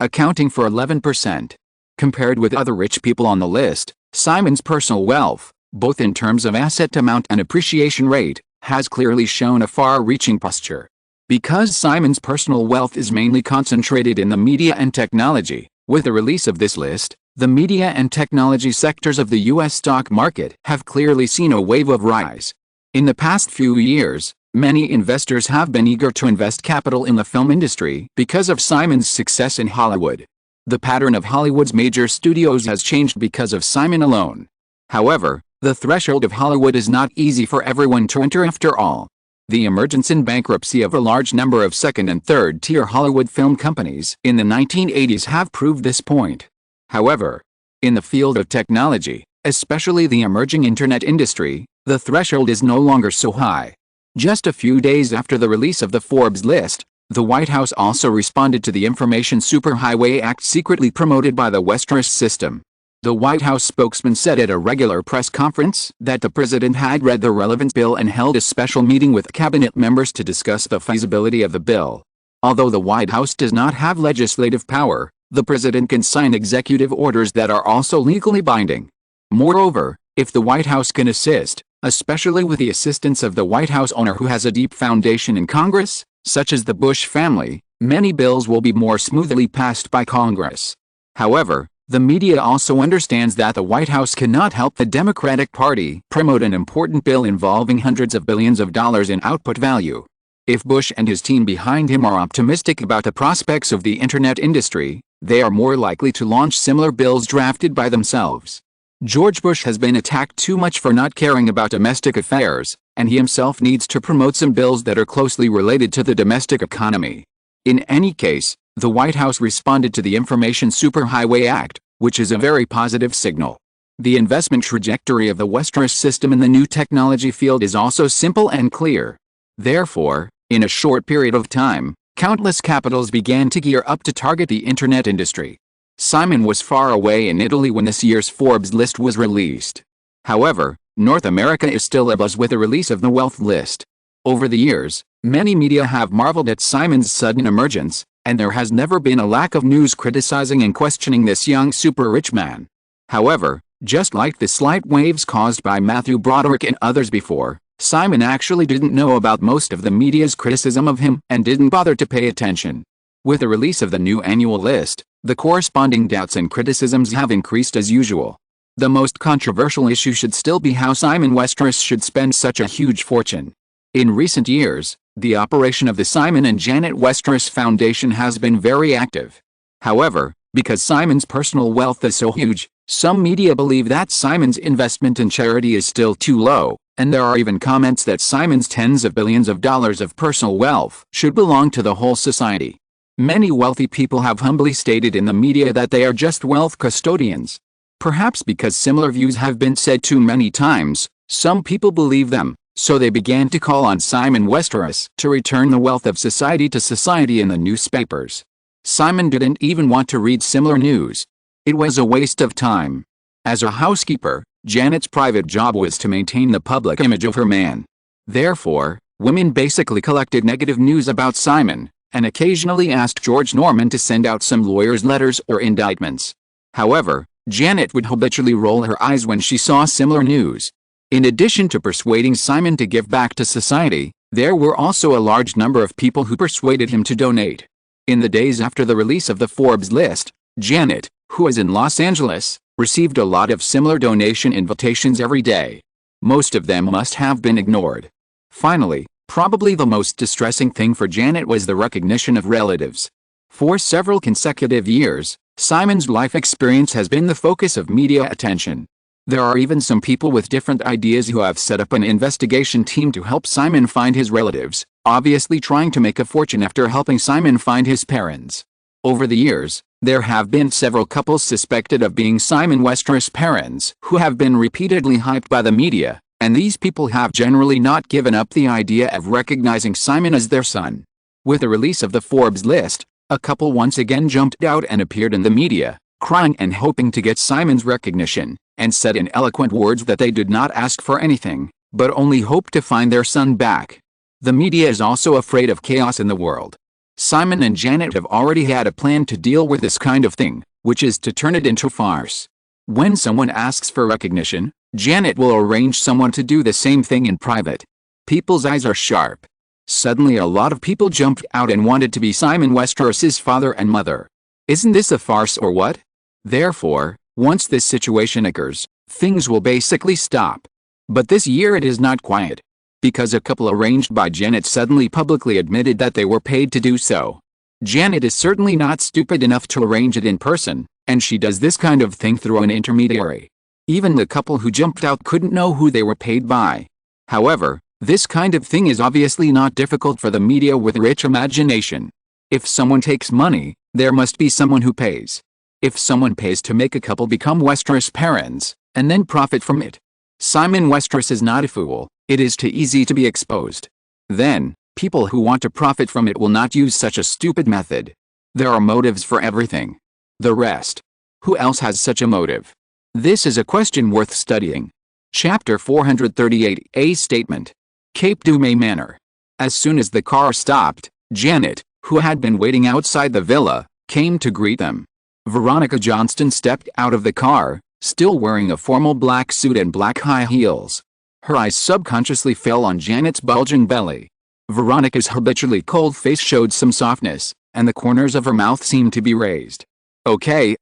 accounting for 11%. Compared with other rich people on the list, Simon's personal wealth, both in terms of asset amount and appreciation rate, has clearly shown a far-reaching posture. Because Simon's personal wealth is mainly concentrated in the media and technology, with the release of this list, the media and technology sectors of the U.S. stock market have clearly seen a wave of rise. In the past few years, many investors have been eager to invest capital in the film industry because of Simon's success in Hollywood. The pattern of Hollywood's major studios has changed because of Simon alone. However, the threshold of Hollywood is not easy for everyone to enter after all. The emergence and bankruptcy of a large number of second- and third-tier Hollywood film companies in the 1980s have proved this point. However, in the field of technology, especially the emerging internet industry, the threshold is no longer so high. Just a few days after the release of the Forbes list, the White House also responded to the Information Superhighway Act secretly promoted by the Westeros system. The White House spokesman said at a regular press conference that the president had read the relevant bill and held a special meeting with cabinet members to discuss the feasibility of the bill. Although the White House does not have legislative power, the president can sign executive orders that are also legally binding. Moreover, if the White House can assist, especially with the assistance of the White House owner who has a deep foundation in Congress, such as the Bush family, many bills will be more smoothly passed by Congress. However, the media also understands that the White House cannot help the Democratic Party promote an important bill involving hundreds of billions of dollars in output value. If Bush and his team behind him are optimistic about the prospects of the internet industry, they are more likely to launch similar bills drafted by themselves. George Bush has been attacked too much for not caring about domestic affairs, and he himself needs to promote some bills that are closely related to the domestic economy. In any case, the White House responded to the Information Superhighway Act, which is a very positive signal. The investment trajectory of the Westeros system in the new technology field is also simple and clear. Therefore, in a short period of time, countless capitals began to gear up to target the internet industry. Simon was far away in Italy when this year's Forbes list was released. However, North America is still abuzz with the release of the wealth list. Over the years, many media have marveled at Simon's sudden emergence, and there has never been a lack of news criticizing and questioning this young super-rich man. However, just like the slight waves caused by Matthew Broderick and others before, Simon actually didn't know about most of the media's criticism of him and didn't bother to pay attention. With the release of the new annual list, the corresponding doubts and criticisms have increased as usual. The most controversial issue should still be how Simon Westeros should spend such a huge fortune. In recent years, the operation of the Simon and Janet Westeros Foundation has been very active. However, because Simon's personal wealth is so huge, Some media believe that Simon's investment in charity is still too low, and there are even comments that Simon's tens of billions of dollars of personal wealth should belong to the whole society. Many wealthy people have humbly stated in the media that they are just wealth custodians. Perhaps because similar views have been said too many times, some people believe them, so they began to call on Simon Westeros to return the wealth of society to society in the newspapers. Simon didn't even want to read similar news. It was a waste of time. As a housekeeper, Janet's private job was to maintain the public image of her man. Therefore, women basically collected negative news about Simon, and occasionally asked George Norman to send out some lawyers' letters or indictments. However, Janet would habitually roll her eyes when she saw similar news. In addition to persuading Simon to give back to society, there were also a large number of people who persuaded him to donate. In the days after the release of the Forbes list, Janet, who is in Los Angeles, received a lot of similar donation invitations every day. Most of them must have been ignored. Finally, probably the most distressing thing for Janet was the recognition of relatives. For several consecutive years, Simon's life experience has been the focus of media attention. There are even some people with different ideas who have set up an investigation team to help Simon find his relatives, obviously trying to make a fortune after helping Simon find his parents. Over the years, there have been several couples suspected of being Simon Westeros' parents who have been repeatedly hyped by the media, and these people have generally not given up the idea of recognizing Simon as their son. With the release of the Forbes list, a couple once again jumped out and appeared in the media, crying and hoping to get Simon's recognition, and said in eloquent words that they did not ask for anything, but only hoped to find their son back. The media is also afraid of chaos in the world. Simon and Janet have already had a plan to deal with this kind of thing, which is to turn it into a farce. When someone asks for recognition, Janet will arrange someone to do the same thing in private. People's eyes are sharp. Suddenly a lot of people jumped out and wanted to be Simon Westeros' father and mother. Isn't this a farce or what? Therefore, once this situation occurs, things will basically stop. But this year it is not quiet. Because a couple arranged by Janet suddenly publicly admitted that they were paid to do so. Janet is certainly not stupid enough to arrange it in person, and she does this kind of thing through an intermediary. Even the couple who jumped out couldn't know who they were paid by. However, this kind of thing is obviously not difficult for the media with rich imagination. If someone takes money, there must be someone who pays. If someone pays to make a couple become Westeros parents, and then profit from it. Simon Westeros is not a fool. It is too easy to be exposed. Then, people who want to profit from it will not use such a stupid method. There are motives for everything. The rest. Who else has such a motive? This is a question worth studying. Chapter 438, A Statement. Cape Dumay Manor. As soon as the car stopped, Janet, who had been waiting outside the villa, came to greet them. Veronica Johnston stepped out of the car, still wearing a formal black suit and black high heels. Her eyes subconsciously fell on Janet's bulging belly. Veronica's habitually cold face showed some softness, and the corners of her mouth seemed to be raised. Okay,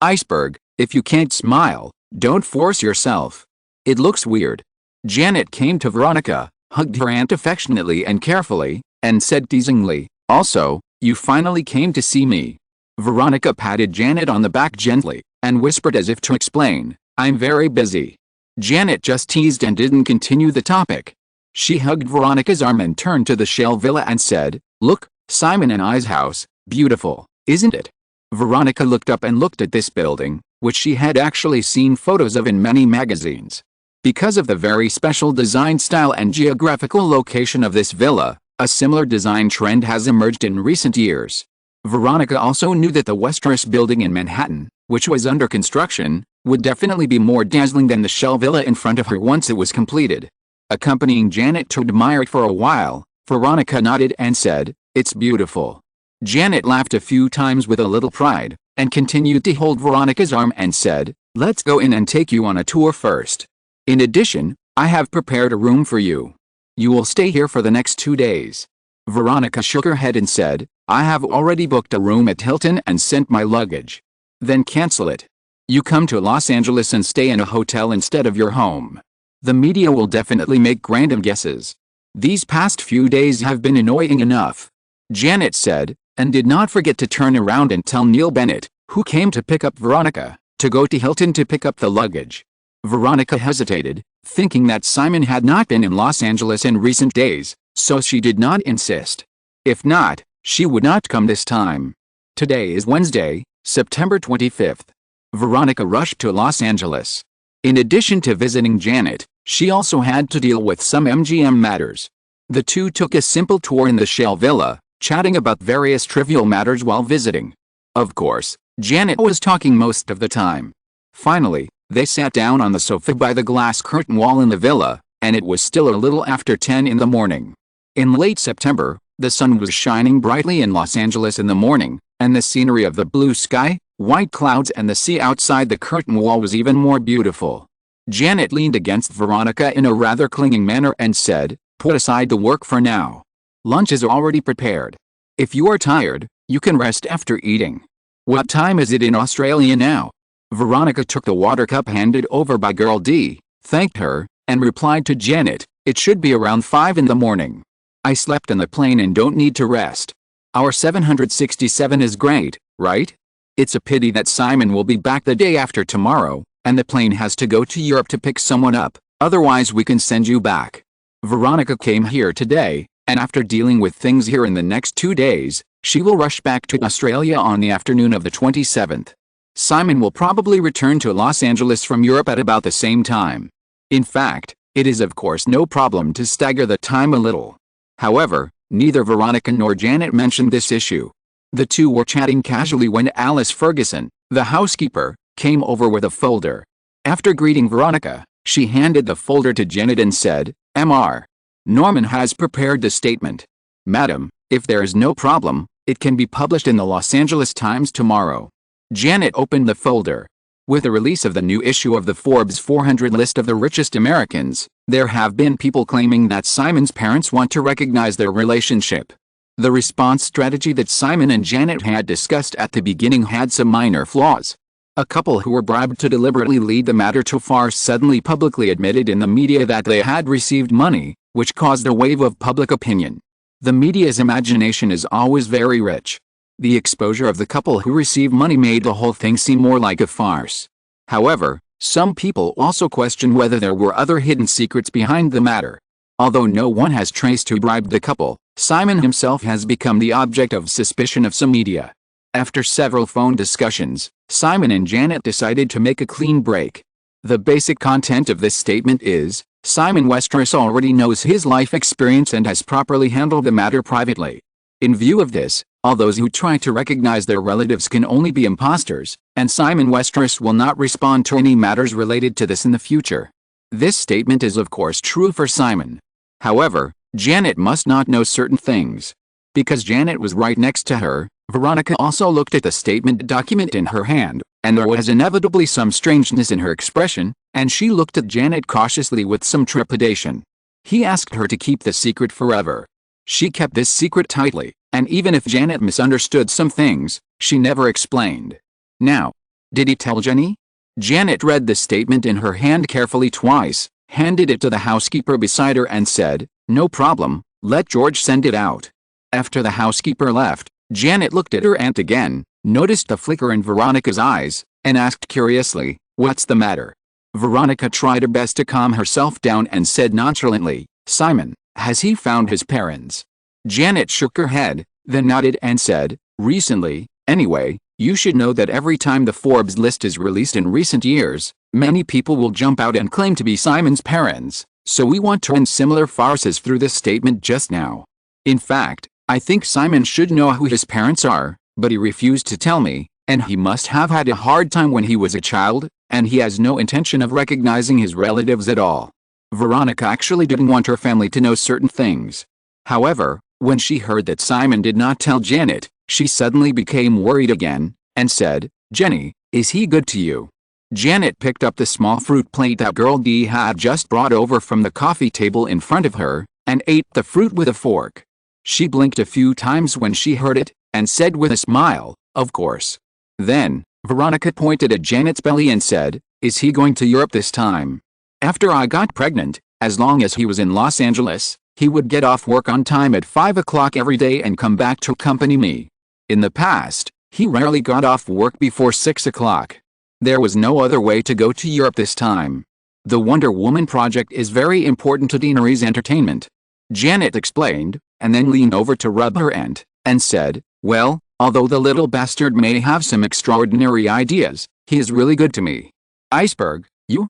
iceberg, if you can't smile, don't force yourself. It looks weird. Janet came to Veronica, hugged her aunt affectionately and carefully, and said teasingly, also, you finally came to see me. Veronica patted Janet on the back gently, and whispered as if to explain, I'm very busy. Janet just teased and didn't continue the topic. She hugged Veronica's arm and turned to the Shell Villa and said, look, Simon and I's house, beautiful, isn't it? Veronica looked up and looked at this building, which she had actually seen photos of in many magazines. Because of the very special design style and geographical location of this villa, a similar design trend has emerged in recent years. Veronica also knew that the Westeros building in Manhattan, which was under construction, would definitely be more dazzling than the Shell Villa in front of her once it was completed. Accompanying Janet to admire it for a while, Veronica nodded and said, it's beautiful. Janet laughed a few times with a little pride, and continued to hold Veronica's arm and said, let's go in and take you on a tour first. In addition, I have prepared a room for you. You will stay here for the next 2 days. Veronica shook her head and said, I have already booked a room at Hilton and sent my luggage. Then cancel it. You come to Los Angeles and stay in a hotel instead of your home. The media will definitely make random guesses. These past few days have been annoying enough. Janet said, and did not forget to turn around and tell Neil Bennett, who came to pick up Veronica, to go to Hilton to pick up the luggage. Veronica hesitated, thinking that Simon had not been in Los Angeles in recent days, so she did not insist. If not, she would not come this time. Today is Wednesday, September 25th. Veronica rushed to Los Angeles. In addition to visiting Janet, she also had to deal with some MGM matters. The two took a simple tour in the Shell Villa, chatting about various trivial matters while visiting. Of course, Janet was talking most of the time. Finally, they sat down on the sofa by the glass curtain wall in the villa, and it was still a little after 10 in the morning. In late September, the sun was shining brightly in Los Angeles in the morning, and the scenery of the blue sky, white clouds and the sea outside the curtain wall was even more beautiful. Janet leaned against Veronica in a rather clinging manner and said, "Put aside the work for now. Lunch is already prepared. If you are tired, you can rest after eating. What time is it in Australia now?" Veronica took the water cup handed over by Girl D, thanked her, and replied to Janet, "It should be around 5 in the morning. I slept in the plane and don't need to rest. Our 767 is great, right? It's a pity that Simon will be back the day after tomorrow, and the plane has to go to Europe to pick someone up, otherwise we can send you back. Veronica came here today, and after dealing with things here in the next 2 days, she will rush back to Australia on the afternoon of the 27th. Simon will probably return to Los Angeles from Europe at about the same time. In fact, it is of course no problem to stagger the time a little." However, neither Veronica nor Janet mentioned this issue. The two were chatting casually when Alice Ferguson, the housekeeper, came over with a folder. After greeting Veronica, she handed the folder to Janet and said, "Mr. Norman has prepared the statement. Madam, if there is no problem, it can be published in the Los Angeles Times tomorrow." Janet opened the folder. With the release of the new issue of the Forbes 400 list of the richest Americans, there have been people claiming that Simon's parents want to recognize their relationship. The response strategy that Simon and Janet had discussed at the beginning had some minor flaws. A couple who were bribed to deliberately lead the matter too far suddenly publicly admitted in the media that they had received money, which caused a wave of public opinion. The media's imagination is always very rich. The exposure of the couple who received money made the whole thing seem more like a farce. However, some people also question whether there were other hidden secrets behind the matter. Although no one has traced who bribed the couple, Simon himself has become the object of suspicion of some media. After several phone discussions, Simon and Janet decided to make a clean break. The basic content of this statement is, Simon Westeros already knows his life experience and has properly handled the matter privately. In view of this, all those who try to recognize their relatives can only be imposters, and Simon Westeros will not respond to any matters related to this in the future. This statement is of course true for Simon. However, Janet must not know certain things. Because Janet was right next to her, Veronica also looked at the statement document in her hand, and there was inevitably some strangeness in her expression, and she looked at Janet cautiously with some trepidation. He asked her to keep the secret forever. She kept this secret tightly, and even if Janet misunderstood some things, she never explained. Now, did he tell Jenny? Janet read the statement in her hand carefully twice, handed it to the housekeeper beside her and said, "No problem, let George send it out." After the housekeeper left, Janet looked at her aunt again, noticed the flicker in Veronica's eyes, and asked curiously, "What's the matter?" Veronica tried her best to calm herself down and said nonchalantly, "Simon, has he found his parents?" Janet shook her head, then nodded and said, "Recently, anyway. You should know that every time the Forbes list is released in recent years, many people will jump out and claim to be Simon's parents, so we want to end similar farces through this statement just now. In fact, I think Simon should know who his parents are, but he refused to tell me, and he must have had a hard time when he was a child, and he has no intention of recognizing his relatives at all." Veronica actually didn't want her family to know certain things. However, when she heard that Simon did not tell Janet, she suddenly became worried again, and said, "Jenny, is he good to you?" Janet picked up the small fruit plate that Girl D had just brought over from the coffee table in front of her, and ate the fruit with a fork. She blinked a few times when she heard it, and said with a smile, "Of course." Then, Veronica pointed at Janet's belly and said, "Is he going to Europe this time? After I got pregnant, as long as he was in Los Angeles, he would get off work on time at 5 o'clock every day and come back to accompany me. In the past, he rarely got off work before 6 o'clock. There was no other way to go to Europe this time. The Wonder Woman project is very important to Daenerys' entertainment. Janet explained, and then leaned over to rub her end, and said, well, although the little bastard may have some extraordinary ideas, he is really good to me. Iceberg, you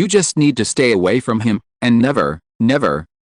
just need to stay away from him, and never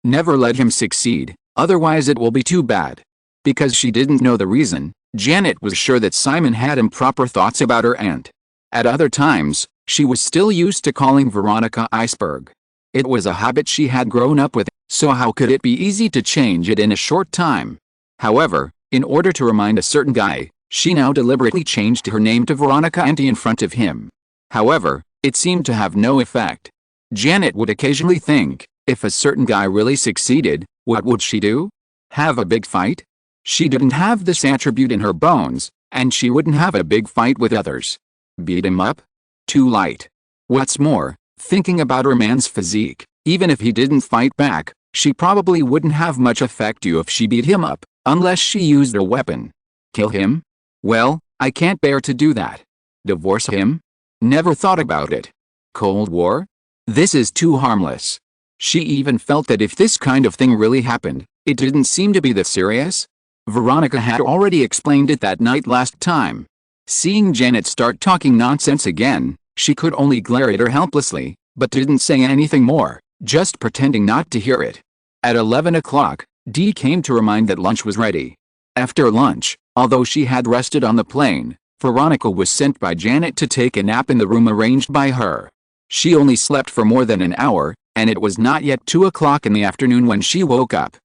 let him succeed, otherwise it will be too bad. Because she didn't know the reason, Janet was sure that Simon had improper thoughts about her aunt. At other times, she was still used to calling Veronica Iceberg. It was a habit she had grown up with, so how could it be easy to change it in a short time? However, in order to remind a certain guy, she now deliberately changed her name to Veronica Auntie in front of him. However, it seemed to have no effect. Janet would occasionally think, if a certain guy really succeeded, what would she do? Have a big fight? She didn't have this attribute in her bones, and she wouldn't have a big fight with others. Beat him up? Too light. What's more, thinking about her man's physique, even if he didn't fight back, she probably wouldn't have much effect if she beat him up, unless she used a weapon. Kill him? Well, I can't bear to do that. Divorce him? Never thought about it. Cold War? This is too harmless. She even felt that if this kind of thing really happened, it didn't seem to be that serious. Veronica had already explained it that night last time. Seeing Janet start talking nonsense again, she could only glare at her helplessly, but didn't say anything more, just pretending not to hear it. At 11 o'clock, Dee came to remind that lunch was ready. After lunch, although she had rested on the plane, Veronica was sent by Janet to take a nap in the room arranged by her. She only slept for more than an hour, and it was not yet 2 o'clock in the afternoon when she woke up.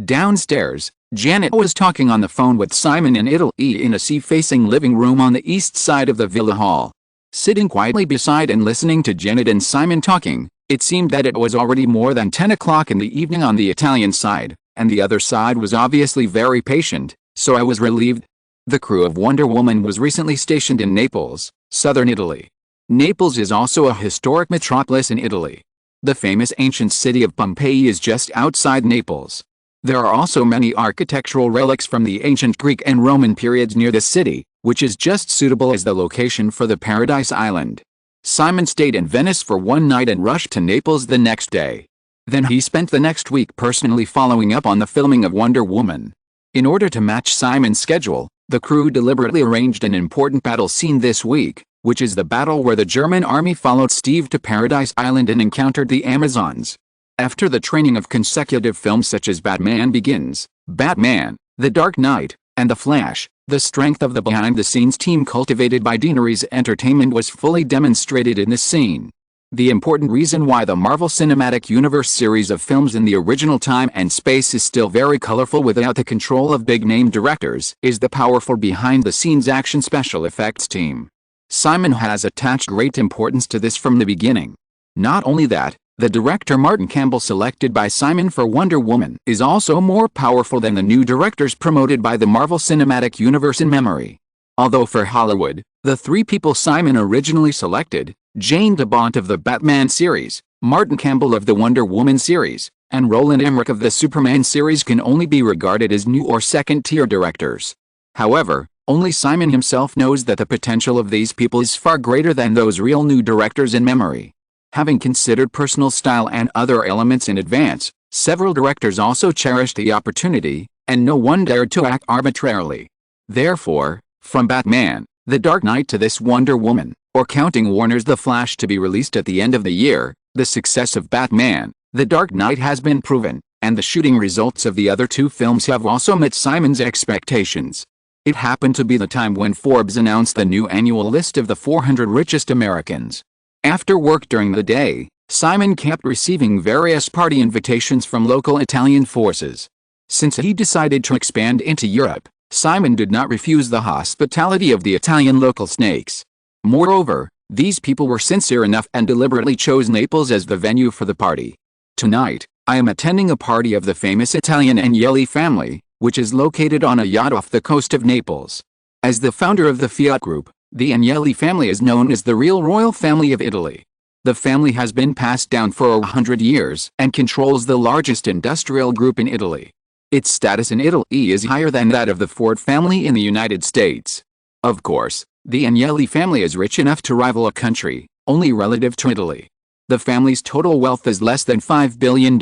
Downstairs, Janet was talking on the phone with Simon in Italy in a sea-facing living room on the east side of the villa hall. Sitting quietly beside and listening to Janet and Simon talking, it seemed that it was already more than 10 o'clock in the evening on the Italian side, and the other side was obviously very patient, so I was relieved. The crew of Wonder Woman was recently stationed in Naples, southern Italy. Naples is also a historic metropolis in Italy. The famous ancient city of Pompeii is just outside Naples. There are also many architectural relics from the ancient Greek and Roman periods near the city, which is just suitable as the location for the Paradise Island. Simon stayed in Venice for one night and rushed to Naples the next day. Then he spent the next week personally following up on the filming of Wonder Woman. In order to match Simon's schedule, the crew deliberately arranged an important battle scene this week, which is the battle where the German army followed Steve to Paradise Island and encountered the Amazons. After the training of consecutive films such as Batman Begins, Batman, The Dark Knight, and The Flash, the strength of the behind-the-scenes team cultivated by Daenerys Entertainment was fully demonstrated in this scene. The important reason why the Marvel Cinematic Universe series of films in the original time and space is still very colorful without the control of big-name directors is the powerful behind-the-scenes action special effects team. Simon has attached great importance to this from the beginning. Not only that, the director Martin Campbell selected by Simon for Wonder Woman is also more powerful than the new directors promoted by the Marvel Cinematic Universe in memory. Although for Hollywood, the three people Simon originally selected, Jane DeBont of the Batman series, Martin Campbell of the Wonder Woman series, and Roland Emmerich of the Superman series can only be regarded as new or second-tier directors. However, only Simon himself knows that the potential of these people is far greater than those real new directors in memory. Having considered personal style and other elements in advance, several directors also cherished the opportunity, and no one dared to act arbitrarily. Therefore, from Batman, The Dark Knight to this Wonder Woman, or counting Warner's The Flash to be released at the end of the year, the success of Batman, The Dark Knight has been proven, and the shooting results of the other two films have also met Simon's expectations. It happened to be the time when Forbes announced the new annual list of the 400 richest Americans. After work during the day, Simon kept receiving various party invitations from local Italian forces. Since he decided to expand into Europe, Simon did not refuse the hospitality of the Italian local snakes. Moreover, these people were sincere enough and deliberately chose Naples as the venue for the party. Tonight, I am attending a party of the famous Italian Agnelli family, which is located on a yacht off the coast of Naples. As the founder of the Fiat Group, the Agnelli family is known as the real royal family of Italy. The family has been passed down for 100 years and controls the largest industrial group in Italy. Its status in Italy is higher than that of the Ford family in the United States. Of course, The Agnelli family is rich enough to rival a country, only relative to Italy. The family's total wealth is less than $5 billion.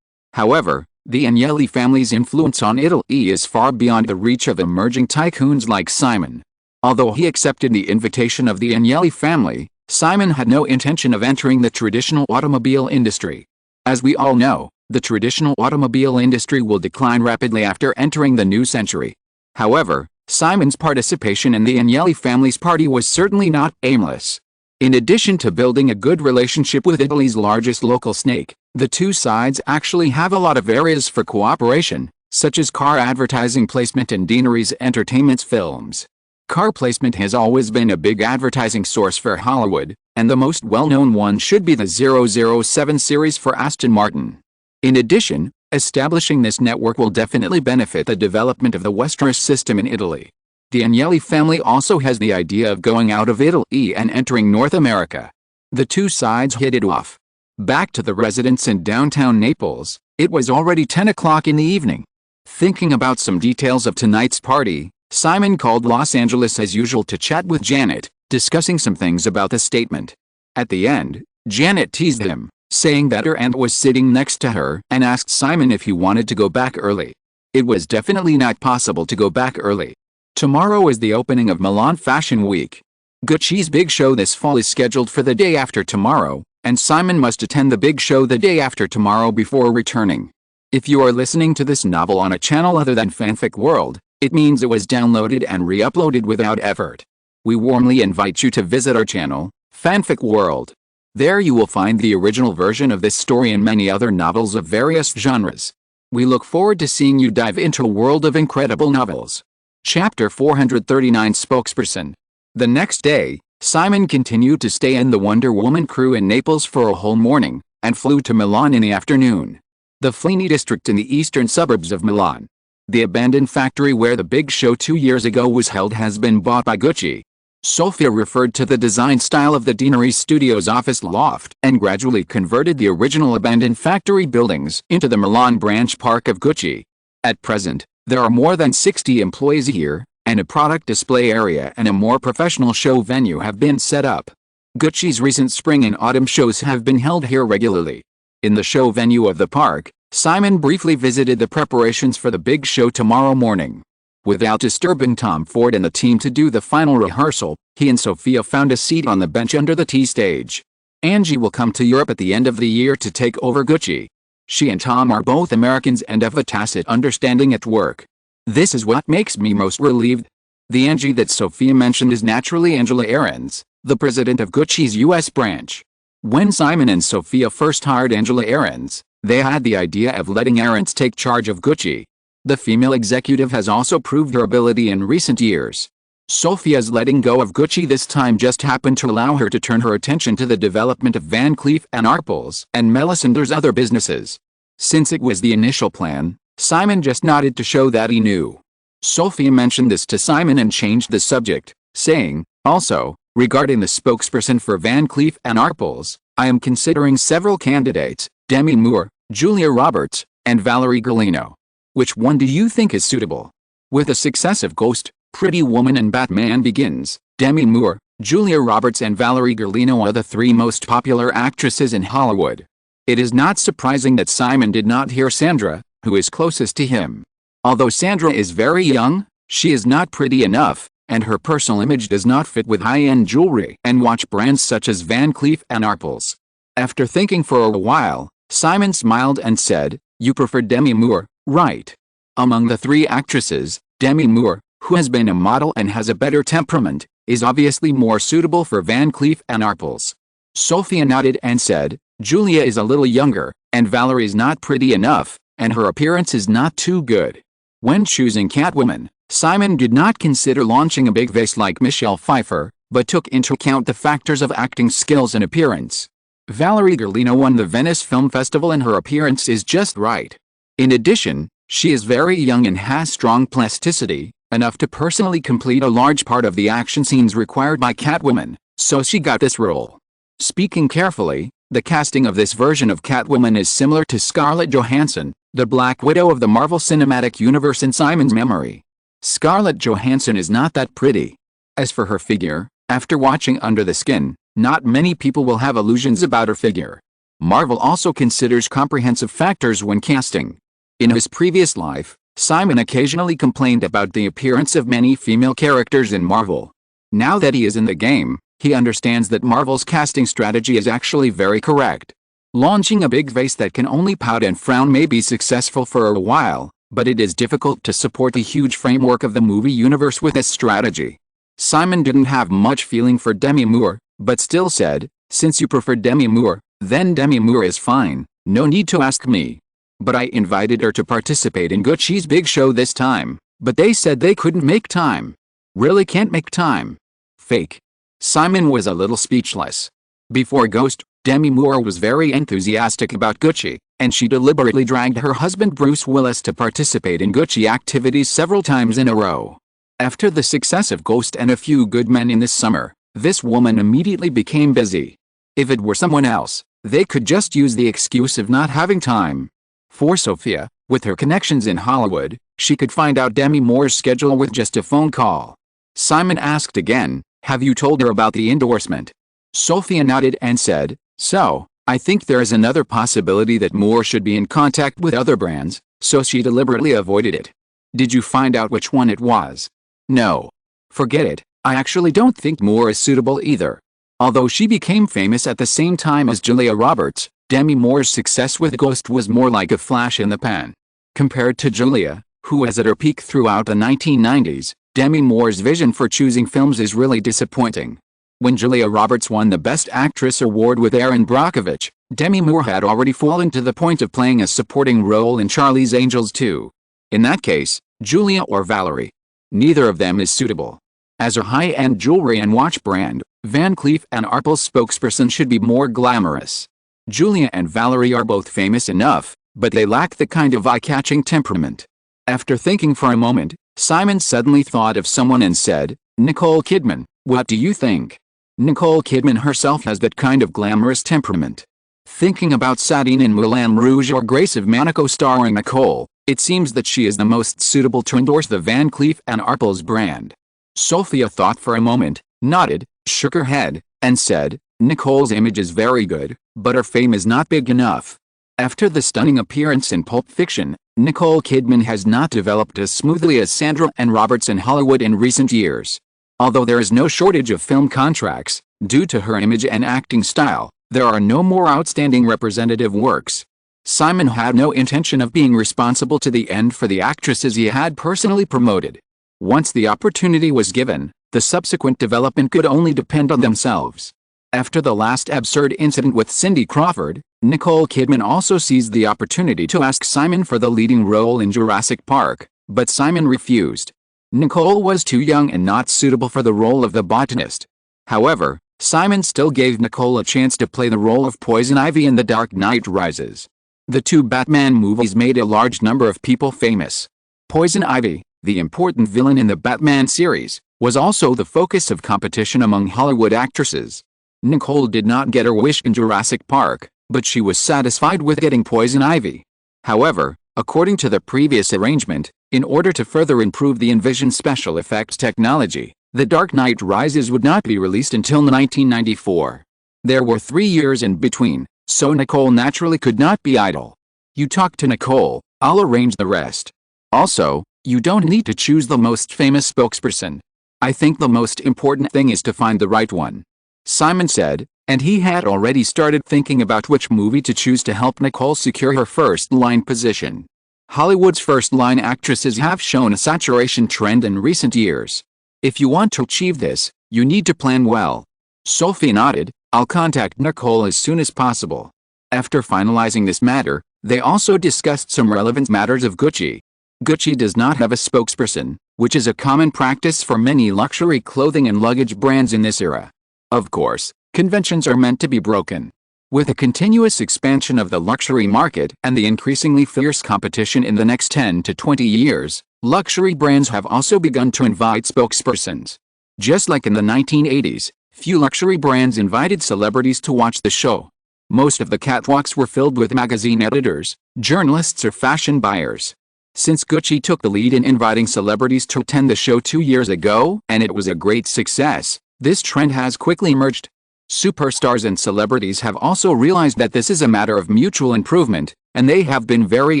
However, the Agnelli family's influence on Italy is far beyond the reach of emerging tycoons like Simon. Although he accepted the invitation of the Agnelli family, Simon had no intention of entering the traditional automobile industry. As we all know, the traditional automobile industry will decline rapidly after entering the new century. However, Simon's participation in the Agnelli family's party was certainly not aimless. In addition to building a good relationship with Italy's largest local snake, the two sides actually have a lot of areas for cooperation, such as car advertising placement and Deanery's entertainment films. Car placement has always been a big advertising source for Hollywood, and the most well-known one should be the 007 series for Aston Martin. In addition, establishing this network will definitely benefit the development of the Westeros system in Italy. The Agnelli family also has the idea of going out of Italy and entering North America. The two sides hit it off. Back to the residence in downtown Naples, it was already 10 o'clock in the evening. Thinking about some details of tonight's party, Simon called Los Angeles as usual to chat with Janet, discussing some things about the statement. At the end, Janet teased him, saying that her aunt was sitting next to her and asked Simon if he wanted to go back early. It was definitely not possible to go back early. Tomorrow is the opening of Milan Fashion Week. Gucci's big show this fall is scheduled for the day after tomorrow, and Simon must attend the big show the day after tomorrow before returning. If you are listening to this novel on a channel other than Fanfic World, it means it was downloaded and re-uploaded without effort. We warmly invite you to visit our channel, Fanfic World. There you will find the original version of this story and many other novels of various genres. We look forward to seeing you dive into a world of incredible novels. Chapter 439 Spokesperson. The next day, Simon continued to stay in the Wonder Woman crew in Naples for a whole morning, and flew to Milan in the afternoon. The Flini district in the eastern suburbs of Milan. The abandoned factory where the big show 2 years ago was held has been bought by Gucci. Sofia referred to the design style of the Deanery Studios office loft and gradually converted the original abandoned factory buildings into the Milan branch park of Gucci. At present, there are more than 60 employees here, and a product display area and a more professional show venue have been set up. Gucci's recent spring and autumn shows have been held here regularly. In the show venue of the park, Simon briefly visited the preparations for the big show tomorrow morning. Without disturbing Tom Ford and the team to do the final rehearsal, he and Sophia found a seat on the bench under the tea stage. Angie will come to Europe at the end of the year to take over Gucci. She and Tom are both Americans and have a tacit understanding at work. This is what makes me most relieved. The Angie that Sophia mentioned is naturally Angela Ahrens, the president of Gucci's U.S. branch. When Simon and Sophia first hired Angela Ahrens, they had the idea of letting Ahrens take charge of Gucci. The female executive has also proved her ability in recent years. Sophia's letting go of Gucci this time just happened to allow her to turn her attention to the development of Van Cleef & Arpels and Melisandre's other businesses. Since it was the initial plan, Simon just nodded to show that he knew. Sophia mentioned this to Simon and changed the subject, saying, also, regarding the spokesperson for Van Cleef & Arpels, I am considering several candidates, Demi Moore, Julia Roberts, and Valerie Golino. Which one do you think is suitable? With the success of Ghost, Pretty Woman and Batman Begins, Demi Moore, Julia Roberts and Valerie Golino are the three most popular actresses in Hollywood. It is not surprising that Simon did not hear Sandra, who is closest to him. Although Sandra is very young, she is not pretty enough, and her personal image does not fit with high-end jewelry and watch brands such as Van Cleef & Arpels. After thinking for a while, Simon smiled and said, "You prefer Demi Moore, right?" Among the three actresses, Demi Moore, who has been a model and has a better temperament, is obviously more suitable for Van Cleef & Arpels. Sophia nodded and said, "Julia is a little younger, and Valerie's not pretty enough, and her appearance is not too good." When choosing Catwoman, Simon did not consider launching a big face like Michelle Pfeiffer, but took into account the factors of acting skills and appearance. Valerie Golino won the Venice Film Festival and her appearance is just right. In addition, she is very young and has strong plasticity, enough to personally complete a large part of the action scenes required by Catwoman, so she got this role. Speaking carefully, the casting of this version of Catwoman is similar to Scarlett Johansson, the Black Widow of the Marvel Cinematic Universe in Simon's memory. Scarlett Johansson is not that pretty. As for her figure, after watching Under the Skin, not many people will have illusions about her figure. Marvel also considers comprehensive factors when casting. In his previous life, Simon occasionally complained about the appearance of many female characters in Marvel. Now that he is in the game, he understands that Marvel's casting strategy is actually very correct. Launching a big face that can only pout and frown may be successful for a while, but it is difficult to support the huge framework of the movie universe with this strategy. Simon didn't have much feeling for Demi Moore, but still said, "Since you prefer Demi Moore, then Demi Moore is fine, no need to ask me." But I invited her to participate in Gucci's big show this time, but they said they couldn't make time. Really can't make time. Fake. Simon was a little speechless. Before Ghost, Demi Moore was very enthusiastic about Gucci, and she deliberately dragged her husband Bruce Willis to participate in Gucci activities several times in a row. After the success of Ghost and A Few Good Men in this summer, this woman immediately became busy. If it were someone else, they could just use the excuse of not having time. For Sophia, with her connections in Hollywood, she could find out Demi Moore's schedule with just a phone call. Simon asked again, "Have you told her about the endorsement?" Sophia nodded and said, "So, I think there is another possibility that Moore should be in contact with other brands," so she deliberately avoided it. "Did you find out which one it was?" "No. Forget it, I actually don't think Moore is suitable either." Although she became famous at the same time as Julia Roberts, Demi Moore's success with Ghost was more like a flash in the pan. Compared to Julia, who was at her peak throughout the 1990s, Demi Moore's vision for choosing films is really disappointing. When Julia Roberts won the Best Actress award with Erin Brockovich, Demi Moore had already fallen to the point of playing a supporting role in Charlie's Angels 2. In that case, Julia or Valerie. Neither of them is suitable. As a high-end jewelry and watch brand, Van Cleef & Arpels spokesperson should be more glamorous. Julia and Valerie are both famous enough, but they lack the kind of eye-catching temperament. After thinking for a moment, Simon suddenly thought of someone and said, "Nicole Kidman, what do you think?" Nicole Kidman herself has that kind of glamorous temperament. Thinking about Satine in Moulin Rouge or Grace of Monaco starring Nicole, it seems that she is the most suitable to endorse the Van Cleef & Arpels brand. Sophia thought for a moment, nodded, shook her head, and said, "Nicole's image is very good, but her fame is not big enough." After the stunning appearance in Pulp Fiction, Nicole Kidman has not developed as smoothly as Sandra and Roberts in Hollywood in recent years. Although there is no shortage of film contracts, due to her image and acting style, there are no more outstanding representative works. Simon had no intention of being responsible to the end for the actresses he had personally promoted. Once the opportunity was given, the subsequent development could only depend on themselves. After the last absurd incident with Cindy Crawford, Nicole Kidman also seized the opportunity to ask Simon for the leading role in Jurassic Park, but Simon refused. Nicole was too young and not suitable for the role of the botanist. However, Simon still gave Nicole a chance to play the role of Poison Ivy in The Dark Knight Rises. The two Batman movies made a large number of people famous. Poison Ivy, the important villain in the Batman series, was also the focus of competition among Hollywood actresses. Nicole did not get her wish in Jurassic Park, but she was satisfied with getting Poison Ivy. However, according to the previous arrangement, in order to further improve the Envision special effects technology, The Dark Knight Rises would not be released until 1994. There were 3 years in between, so Nicole naturally could not be idle. "You talk to Nicole, I'll arrange the rest. Also, you don't need to choose the most famous spokesperson. I think the most important thing is to find the right one," Simon said, and he had already started thinking about which movie to choose to help Nicole secure her first-line position. Hollywood's first-line actresses have shown a saturation trend in recent years. If you want to achieve this, you need to plan well. Sophie nodded, "I'll contact Nicole as soon as possible." After finalizing this matter, they also discussed some relevant matters of Gucci. Gucci does not have a spokesperson, which is a common practice for many luxury clothing and luggage brands in this era. Of course, conventions are meant to be broken. With the continuous expansion of the luxury market and the increasingly fierce competition in the next 10 to 20 years, luxury brands have also begun to invite spokespersons. Just like in the 1980s, few luxury brands invited celebrities to watch the show. Most of the catwalks were filled with magazine editors, journalists or fashion buyers. Since Gucci took the lead in inviting celebrities to attend the show 2 years ago, and it was a great success, this trend has quickly emerged. Superstars and celebrities have also realized that this is a matter of mutual improvement, and they have been very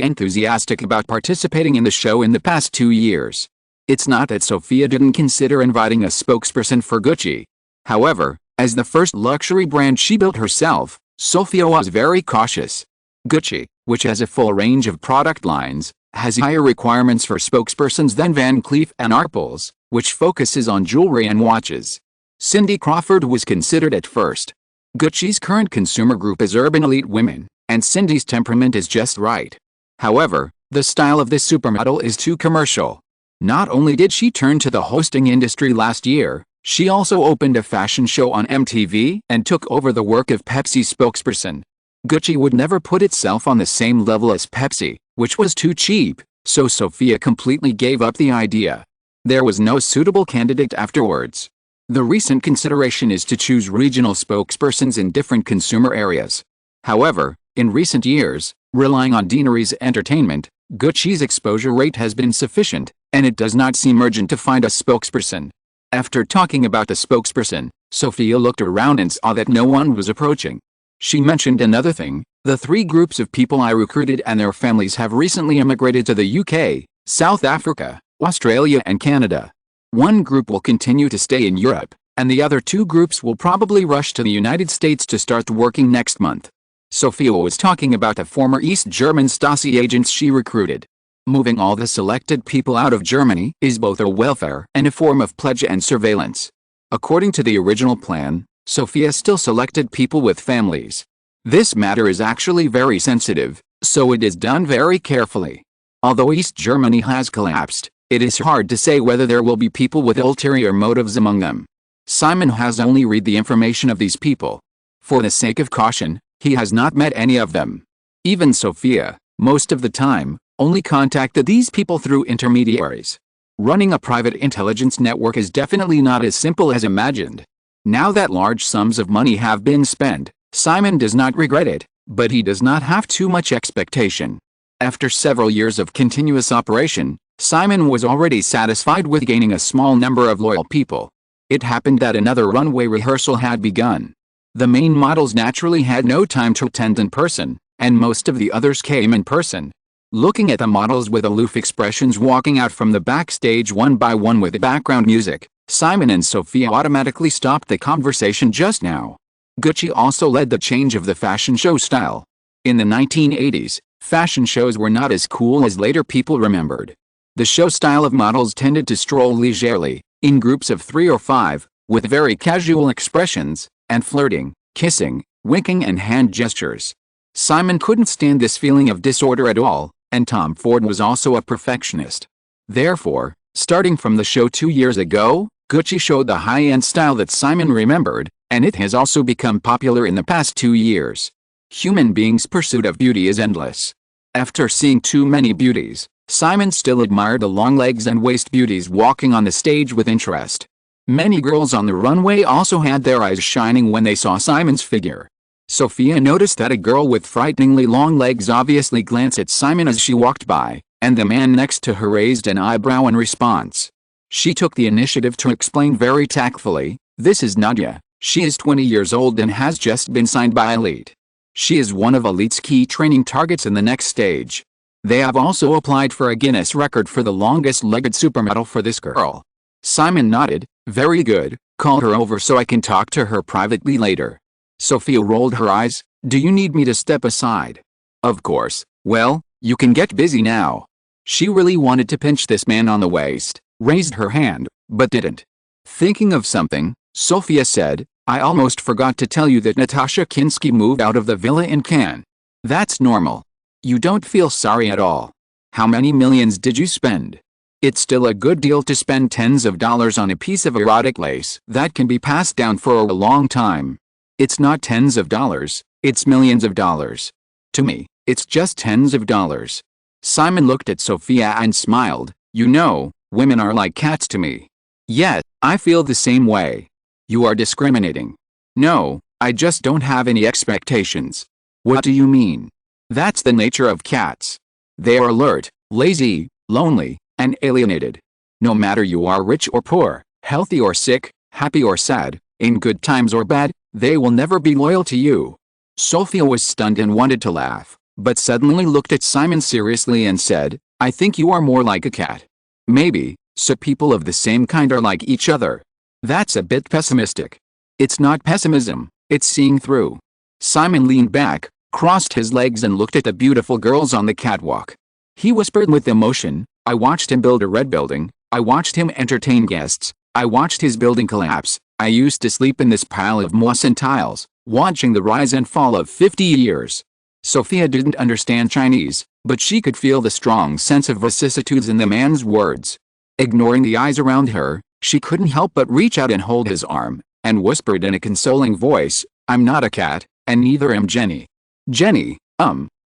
enthusiastic about participating in the show in the past 2 years. It's not that Sofia didn't consider inviting a spokesperson for Gucci. However, as the first luxury brand she built herself, Sofia was very cautious. Gucci, which has a full range of product lines, has higher requirements for spokespersons than Van Cleef & Arpels, which focuses on jewelry and watches. Cindy Crawford was considered at first. Gucci's current consumer group is urban elite women, and Cindy's temperament is just right. However, the style of this supermodel is too commercial. Not only did she turn to the hosting industry last year, she also opened a fashion show on MTV and took over the work of Pepsi's spokesperson. Gucci would never put itself on the same level as Pepsi, which was too cheap, so Sofia completely gave up the idea. There was no suitable candidate afterwards. The recent consideration is to choose regional spokespersons in different consumer areas. However, in recent years, relying on Deanery's entertainment, Gucci's exposure rate has been sufficient, and it does not seem urgent to find a spokesperson. After talking about the spokesperson, Sofia looked around and saw that no one was approaching. She mentioned another thing: the 3 groups of people I recruited and their families have recently immigrated to the UK, South Africa, Australia and Canada. One group will continue to stay in Europe, and the other 2 groups will probably rush to the United States to start working next month. Sofia was talking about the former East German Stasi agents she recruited. Moving all the selected people out of Germany is both a welfare and a form of pledge and surveillance. According to the original plan, Sofia still selected people with families. This matter is actually very sensitive, so it is done very carefully. Although East Germany has collapsed, it is hard to say whether there will be people with ulterior motives among them. Simon has only read the information of these people. For the sake of caution, he has not met any of them. Even Sofia, most of the time, only contacted these people through intermediaries. Running a private intelligence network is definitely not as simple as imagined. Now that large sums of money have been spent, Simon does not regret it, but he does not have too much expectation. After several years of continuous operation, Simon was already satisfied with gaining a small number of loyal people. It happened that another runway rehearsal had begun. The main models naturally had no time to attend in person, and most of the others came in person. Looking at the models with aloof expressions walking out from the backstage one by one with background music, Simon and Sofia automatically stopped the conversation just now. Gucci also led the change of the fashion show style. In the 1980s, fashion shows were not as cool as later people remembered. The show style of models tended to stroll leisurely, in groups of 3 or 5, with very casual expressions, and flirting, kissing, winking and hand gestures. Simon couldn't stand this feeling of disorder at all, and Tom Ford was also a perfectionist. Therefore, starting from the show 2 years ago, Gucci showed the high-end style that Simon remembered, and it has also become popular in the past 2 years. Human beings' pursuit of beauty is endless. After seeing too many beauties, Simon still admired the long legs and waist beauties walking on the stage with interest. Many girls on the runway also had their eyes shining when they saw Simon's figure. Sofia noticed that a girl with frighteningly long legs obviously glanced at Simon as she walked by, and the man next to her raised an eyebrow in response. She took the initiative to explain very tactfully, "This is Nadia. She is 20 years old and has just been signed by Elite. She is one of Elite's key training targets in the next stage. They have also applied for a Guinness record for the longest-legged supermodel for this girl." Simon nodded. "Very good, call her over so I can talk to her privately later." Sofia rolled her eyes. "Do you need me to step aside?" "Of course. Well, you can get busy now." She really wanted to pinch this man on the waist, raised her hand, but didn't. Thinking of something, Sofia said, "I almost forgot to tell you that Natasha Kinski moved out of the villa in Cannes. That's normal. You don't feel sorry at all. How many millions did you spend? It's still a good deal to spend tens of dollars on a piece of erotic lace that can be passed down for a long time. It's not tens of dollars, it's millions of dollars. To me, it's just tens of dollars." Simon looked at Sofia and smiled. "You know, women are like cats to me." "Yes, I feel the same way." "You are discriminating." "No, I just don't have any expectations." "What do you mean?" "That's the nature of cats. They are alert, lazy, lonely, and alienated. No matter you are rich or poor, healthy or sick, happy or sad, in good times or bad, they will never be loyal to you. Sophia was stunned and wanted to laugh, but suddenly looked at Simon seriously and said, I think you are more like a cat. Maybe, so people of the same kind are like each other. That's a bit pessimistic. It's not pessimism, it's seeing through. Simon leaned back, crossed his legs and looked at the beautiful girls on the catwalk. He whispered with emotion, I watched him build a red building, I watched him entertain guests, I watched his building collapse, I used to sleep in this pile of moss and tiles, watching the rise and fall of 50 years. Sophia didn't understand Chinese, but she could feel the strong sense of vicissitudes in the man's words. Ignoring the eyes around her, she couldn't help but reach out and hold his arm, and whispered in a consoling voice, I'm not a cat, and neither am Jenny. Jenny,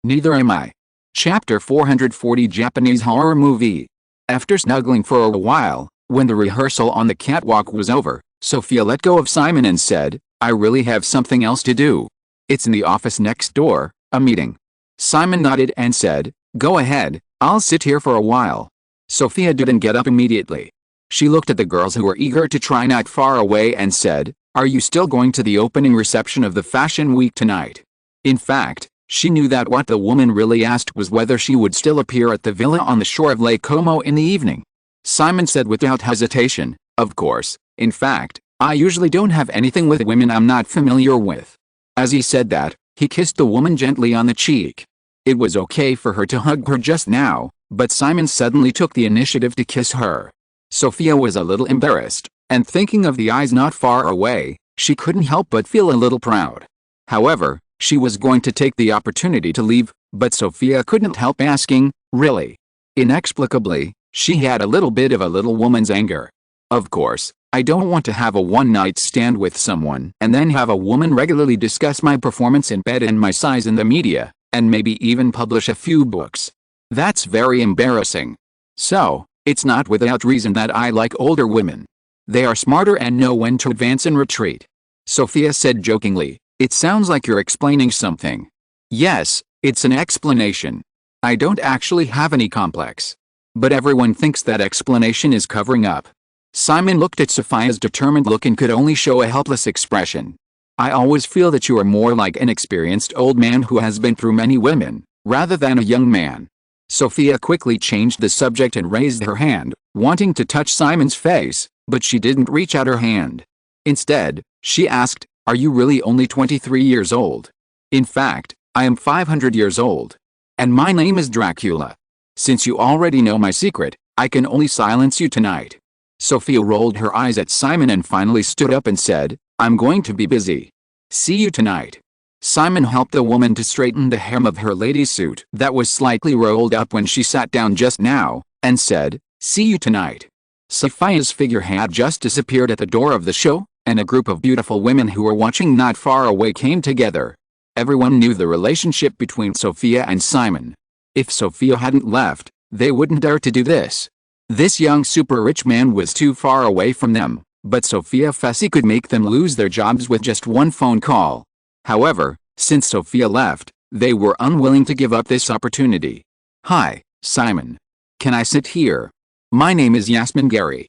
neither am I. Chapter 440 Japanese horror movie. After snuggling for a while, when the rehearsal on the catwalk was over, Sophia let go of Simon and said, I really have something else to do. It's in the office next door, a meeting. Simon nodded and said, Go ahead, I'll sit here for a while. Sophia didn't get up immediately. She looked at the girls who were eager to try not far away and said, Are you still going to the opening reception of the Fashion Week tonight? In fact, she knew that what the woman really asked was whether she would still appear at the villa on the shore of Lake Como in the evening. Simon said without hesitation, Of course, in fact, I usually don't have anything with women I'm not familiar with. As he said that, he kissed the woman gently on the cheek. It was okay for her to hug her just now, but Simon suddenly took the initiative to kiss her. Sophia was a little embarrassed, and thinking of the eyes not far away, she couldn't help but feel a little proud. However, she was going to take the opportunity to leave, but Sophia couldn't help asking, Really? Inexplicably, she had a little bit of a little woman's anger. Of course, I don't want to have a one-night stand with someone and then have a woman regularly discuss my performance in bed and my size in the media, and maybe even publish a few books. That's very embarrassing. So, it's not without reason that I like older women. They are smarter and know when to advance and retreat. Sophia said jokingly, It sounds like you're explaining something. Yes, it's an explanation. I don't actually have any complex. But everyone thinks that explanation is covering up. Simon looked at Sophia's determined look and could only show a helpless expression. I always feel that you are more like an experienced old man who has been through many women, rather than a young man. Sophia quickly changed the subject and raised her hand, wanting to touch Simon's face, but she didn't reach out her hand. Instead, she asked, Are you really only 23 years old? In fact, I am 500 years old. And my name is Dracula. Since you already know my secret, I can only silence you tonight. Sophia rolled her eyes at Simon and finally stood up and said, I'm going to be busy. See you tonight. Simon helped the woman to straighten the hem of her lady's suit that was slightly rolled up when she sat down just now, and said, See you tonight. Sophia's figure had just disappeared at the door of the show, and a group of beautiful women who were watching not far away came together. Everyone knew the relationship between Sophia and Simon. If Sophia hadn't left, they wouldn't dare to do this. This young super-rich man was too far away from them, but Sophia Fessy could make them lose their jobs with just one phone call. However, since Sophia left, they were unwilling to give up this opportunity. Hi, Simon. Can I sit here? My name is Yasmin Gary.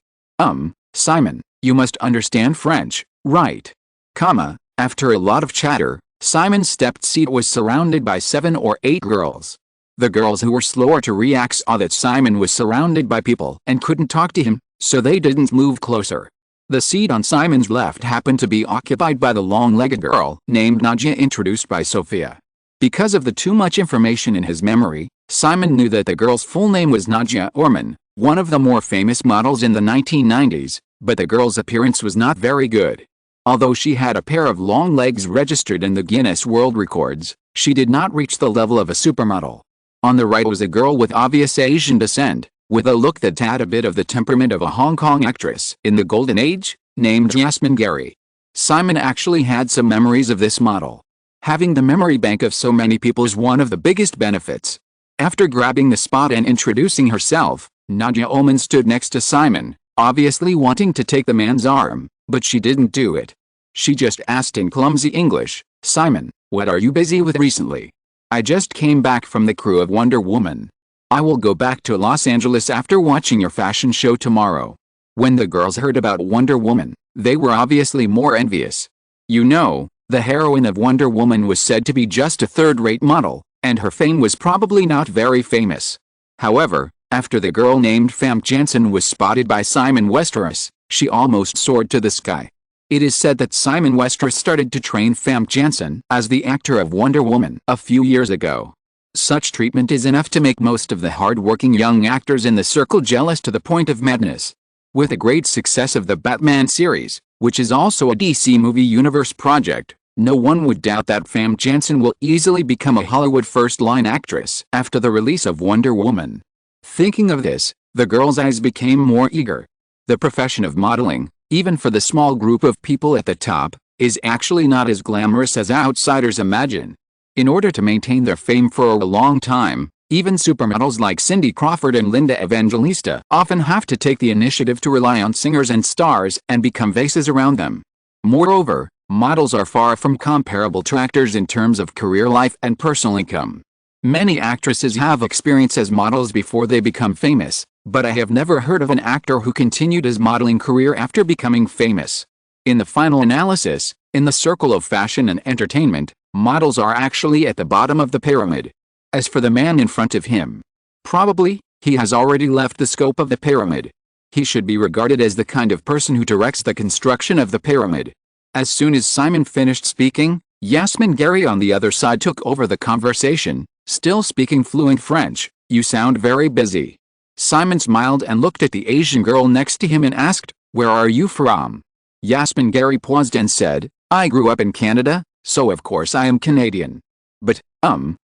Simon, you must understand French, right? After a lot of chatter, Simon's stepped seat was surrounded by 7 or 8 girls. The girls who were slower to react saw that Simon was surrounded by people and couldn't talk to him, so they didn't move closer. The seat on Simon's left happened to be occupied by the long-legged girl named Nadia introduced by Sophia. Because of the too much information in his memory, Simon knew that the girl's full name was Nadia Orman, one of the more famous models in the 1990s, but the girl's appearance was not very good. Although she had a pair of long legs registered in the Guinness World Records, she did not reach the level of a supermodel. On the right was a girl with obvious Asian descent, with a look that had a bit of the temperament of a Hong Kong actress in the golden age, named Yasmin Gary. Simon actually had some memories of this model. Having the memory bank of so many people is one of the biggest benefits. After grabbing the spot and introducing herself, Nadia Ullman stood next to Simon, obviously wanting to take the man's arm, but she didn't do it. She just asked in clumsy English, Simon, what are you busy with recently? I just came back from the crew of Wonder Woman. I will go back to Los Angeles after watching your fashion show tomorrow." When the girls heard about Wonder Woman, they were obviously more envious. You know, the heroine of Wonder Woman was said to be just a third-rate model, and her fame was probably not very famous. However, after the girl named Famke Janssen was spotted by Simon Westeros, she almost soared to the sky. It is said that Simon Westeros started to train Famke Janssen as the actor of Wonder Woman a few years ago. Such treatment is enough to make most of the hard-working young actors in the circle jealous to the point of madness. With the great success of the Batman series, which is also a DC movie universe project, no one would doubt that Famke Janssen will easily become a Hollywood first-line actress after the release of Wonder Woman. Thinking of this, the girls' eyes became more eager. The profession of modeling, even for the small group of people at the top, is actually not as glamorous as outsiders imagine. In order to maintain their fame for a long time, even supermodels like Cindy Crawford and Linda Evangelista often have to take the initiative to rely on singers and stars and become faces around them. Moreover, models are far from comparable to actors in terms of career life and personal income. Many actresses have experience as models before they become famous, but I have never heard of an actor who continued his modeling career after becoming famous. In the final analysis, in the circle of fashion and entertainment, models are actually at the bottom of the pyramid. As for the man in front of him, probably, he has already left the scope of the pyramid. He should be regarded as the kind of person who directs the construction of the pyramid. As soon as Simon finished speaking, Yasmin Gary on the other side took over the conversation, still speaking fluent French. "You sound very busy." Simon smiled and looked at the Asian girl next to him and asked, "Where are you from?" Yasmin Gary paused and said, "I grew up in Canada, so of course I am Canadian. But,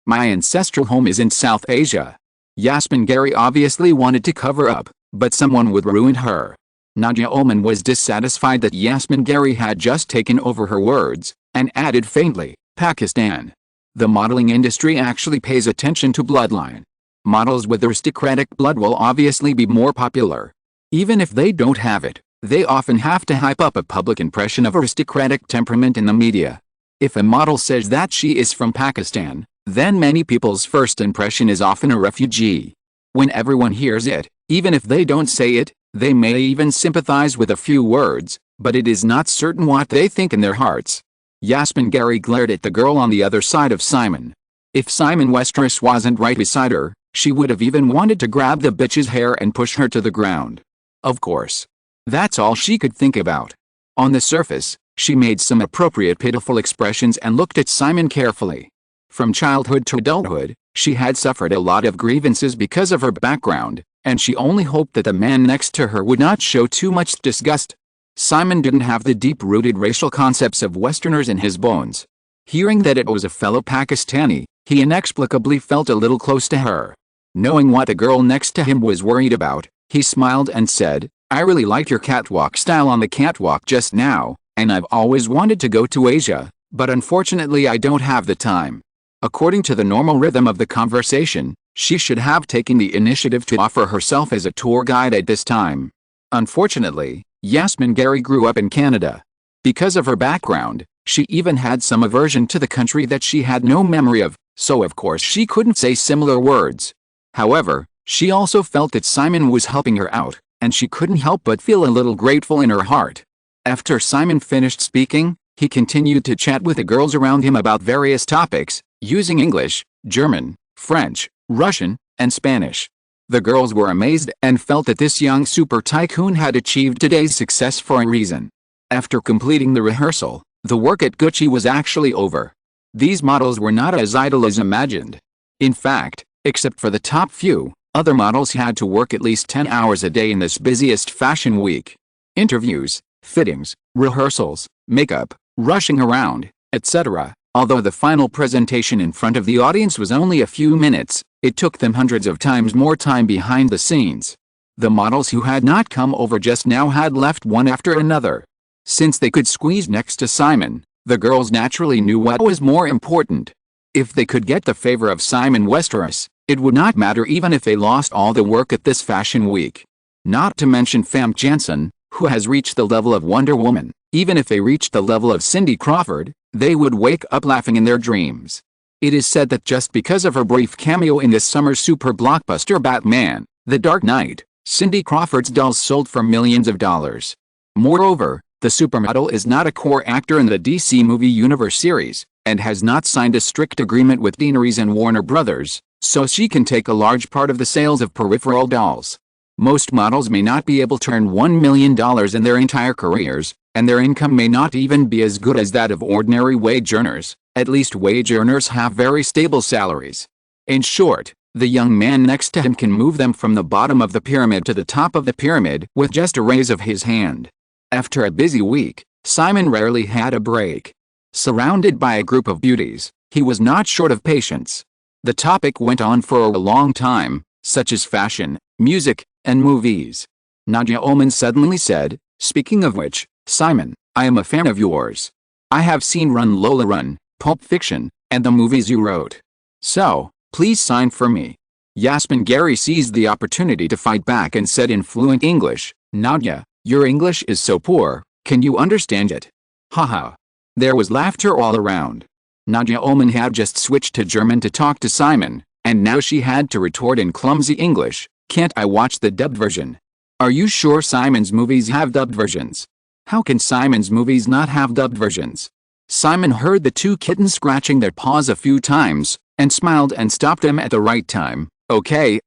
my ancestral home is in South Asia." Yasmin Gary obviously wanted to cover up, but someone would ruin her. Nadia Ullman was dissatisfied that Yasmin Gary had just taken over her words, and added faintly, "Pakistan. The modeling industry actually pays attention to bloodline. Models with aristocratic blood will obviously be more popular. Even if they don't have it, they often have to hype up a public impression of aristocratic temperament in the media. If a model says that she is from Pakistan, then many people's first impression is often a refugee. When everyone hears it, even if they don't say it, they may even sympathize with a few words, but it is not certain what they think in their hearts." Yasmin Gary glared at the girl on the other side of Simon. If Simon Westeros wasn't right beside her, she would have even wanted to grab the bitch's hair and push her to the ground. Of course. That's all she could think about. On the surface, she made some appropriate pitiful expressions and looked at Simon carefully. From childhood to adulthood, she had suffered a lot of grievances because of her background, and she only hoped that the man next to her would not show too much disgust. Simon didn't have the deep-rooted racial concepts of Westerners in his bones. Hearing that it was a fellow Pakistani, he inexplicably felt a little close to her. Knowing what the girl next to him was worried about, he smiled and said, "I really liked your catwalk style on the catwalk just now, and I've always wanted to go to Asia, but unfortunately I don't have the time." According to the normal rhythm of the conversation, she should have taken the initiative to offer herself as a tour guide at this time. Unfortunately, Yasmin Gary grew up in Canada. Because of her background, she even had some aversion to the country that she had no memory of, so of course she couldn't say similar words. However, she also felt that Simon was helping her out, and she couldn't help but feel a little grateful in her heart. After Simon finished speaking, he continued to chat with the girls around him about various topics, using English, German, French, Russian, and Spanish. The girls were amazed and felt that this young super tycoon had achieved today's success for a reason. After completing the rehearsal, the work at Gucci was actually over. These models were not as idle as imagined. In fact, except for the top few, other models had to work at least 10 hours a day in this busiest fashion week. Interviews, fittings, rehearsals, makeup, rushing around, etc. Although the final presentation in front of the audience was only a few minutes, it took them hundreds of times more time behind the scenes. The models who had not come over just now had left one after another. Since they could squeeze next to Simon, the girls naturally knew what was more important. If they could get the favor of Simon Westeros, it would not matter even if they lost all the work at this fashion week. Not to mention Famke Janssen, who has reached the level of Wonder Woman. Even if they reached the level of Cindy Crawford, they would wake up laughing in their dreams. It is said that just because of her brief cameo in this summer's super blockbuster Batman, The Dark Knight, Cindy Crawford's dolls sold for millions of dollars. Moreover, the supermodel is not a core actor in the DC movie universe series, and has not signed a strict agreement with Deaneries and Warner Brothers, so she can take a large part of the sales of peripheral dolls. Most models may not be able to earn $1 million in their entire careers, and their income may not even be as good as that of ordinary wage earners. At least wage earners have very stable salaries. In short, the young man next to him can move them from the bottom of the pyramid to the top of the pyramid with just a raise of his hand. After a busy week, Simon rarely had a break. Surrounded by a group of beauties, he was not short of patience. The topic went on for a long time, such as fashion, music, and movies. Nadia Ullman suddenly said, "Speaking of which, Simon, I am a fan of yours. I have seen Run Lola Run, Pulp Fiction, and the movies you wrote. So, please sign for me." Yasmin Gary seized the opportunity to fight back and said in fluent English, "Nadia, your English is so poor, can you understand it?" Haha. There was laughter all around. Nadia Ullman had just switched to German to talk to Simon, and now she had to retort in clumsy English, "Can't I watch the dubbed version?" Are you sure Simon's movies have dubbed versions? How can Simon's movies not have dubbed versions? Simon heard the two kittens scratching their paws a few times, and smiled and stopped them at the right time. Okay,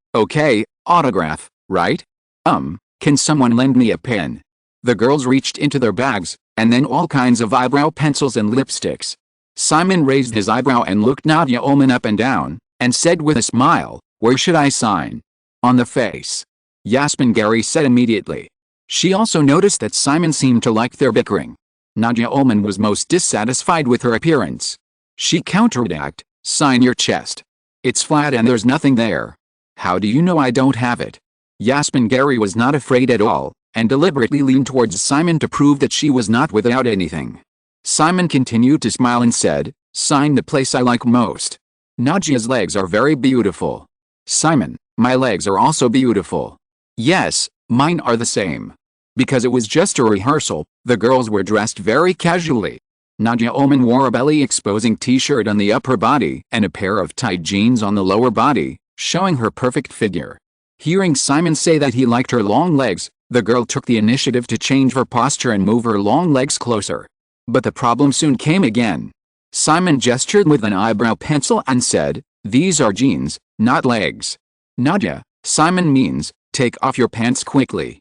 autograph, right? Can someone lend me a pen?" The girls reached into their bags, and then all kinds of eyebrow pencils and lipsticks. Simon raised his eyebrow and looked Nadia Ullman up and down, and said with a smile, "Where should I sign?" "On the face," Yasmin Gary said immediately. She also noticed that Simon seemed to like their bickering. Nadia Ullman was most dissatisfied with her appearance. She counterattacked, "Sign your chest. It's flat and there's nothing there." "How do you know I don't have it?" Yasmin Gary was not afraid at all, and deliberately leaned towards Simon to prove that she was not without anything. Simon continued to smile and said, "Sign the place I like most. Nadia's legs are very beautiful." "Simon, my legs are also beautiful." "Yes, mine are the same." Because it was just a rehearsal, the girls were dressed very casually. Nadia Ullman wore a belly-exposing t-shirt on the upper body and a pair of tight jeans on the lower body, showing her perfect figure. Hearing Simon say that he liked her long legs, the girl took the initiative to change her posture and move her long legs closer. But the problem soon came again. Simon gestured with an eyebrow pencil and said, "These are jeans, not legs." "Nadia, Simon means, take off your pants quickly.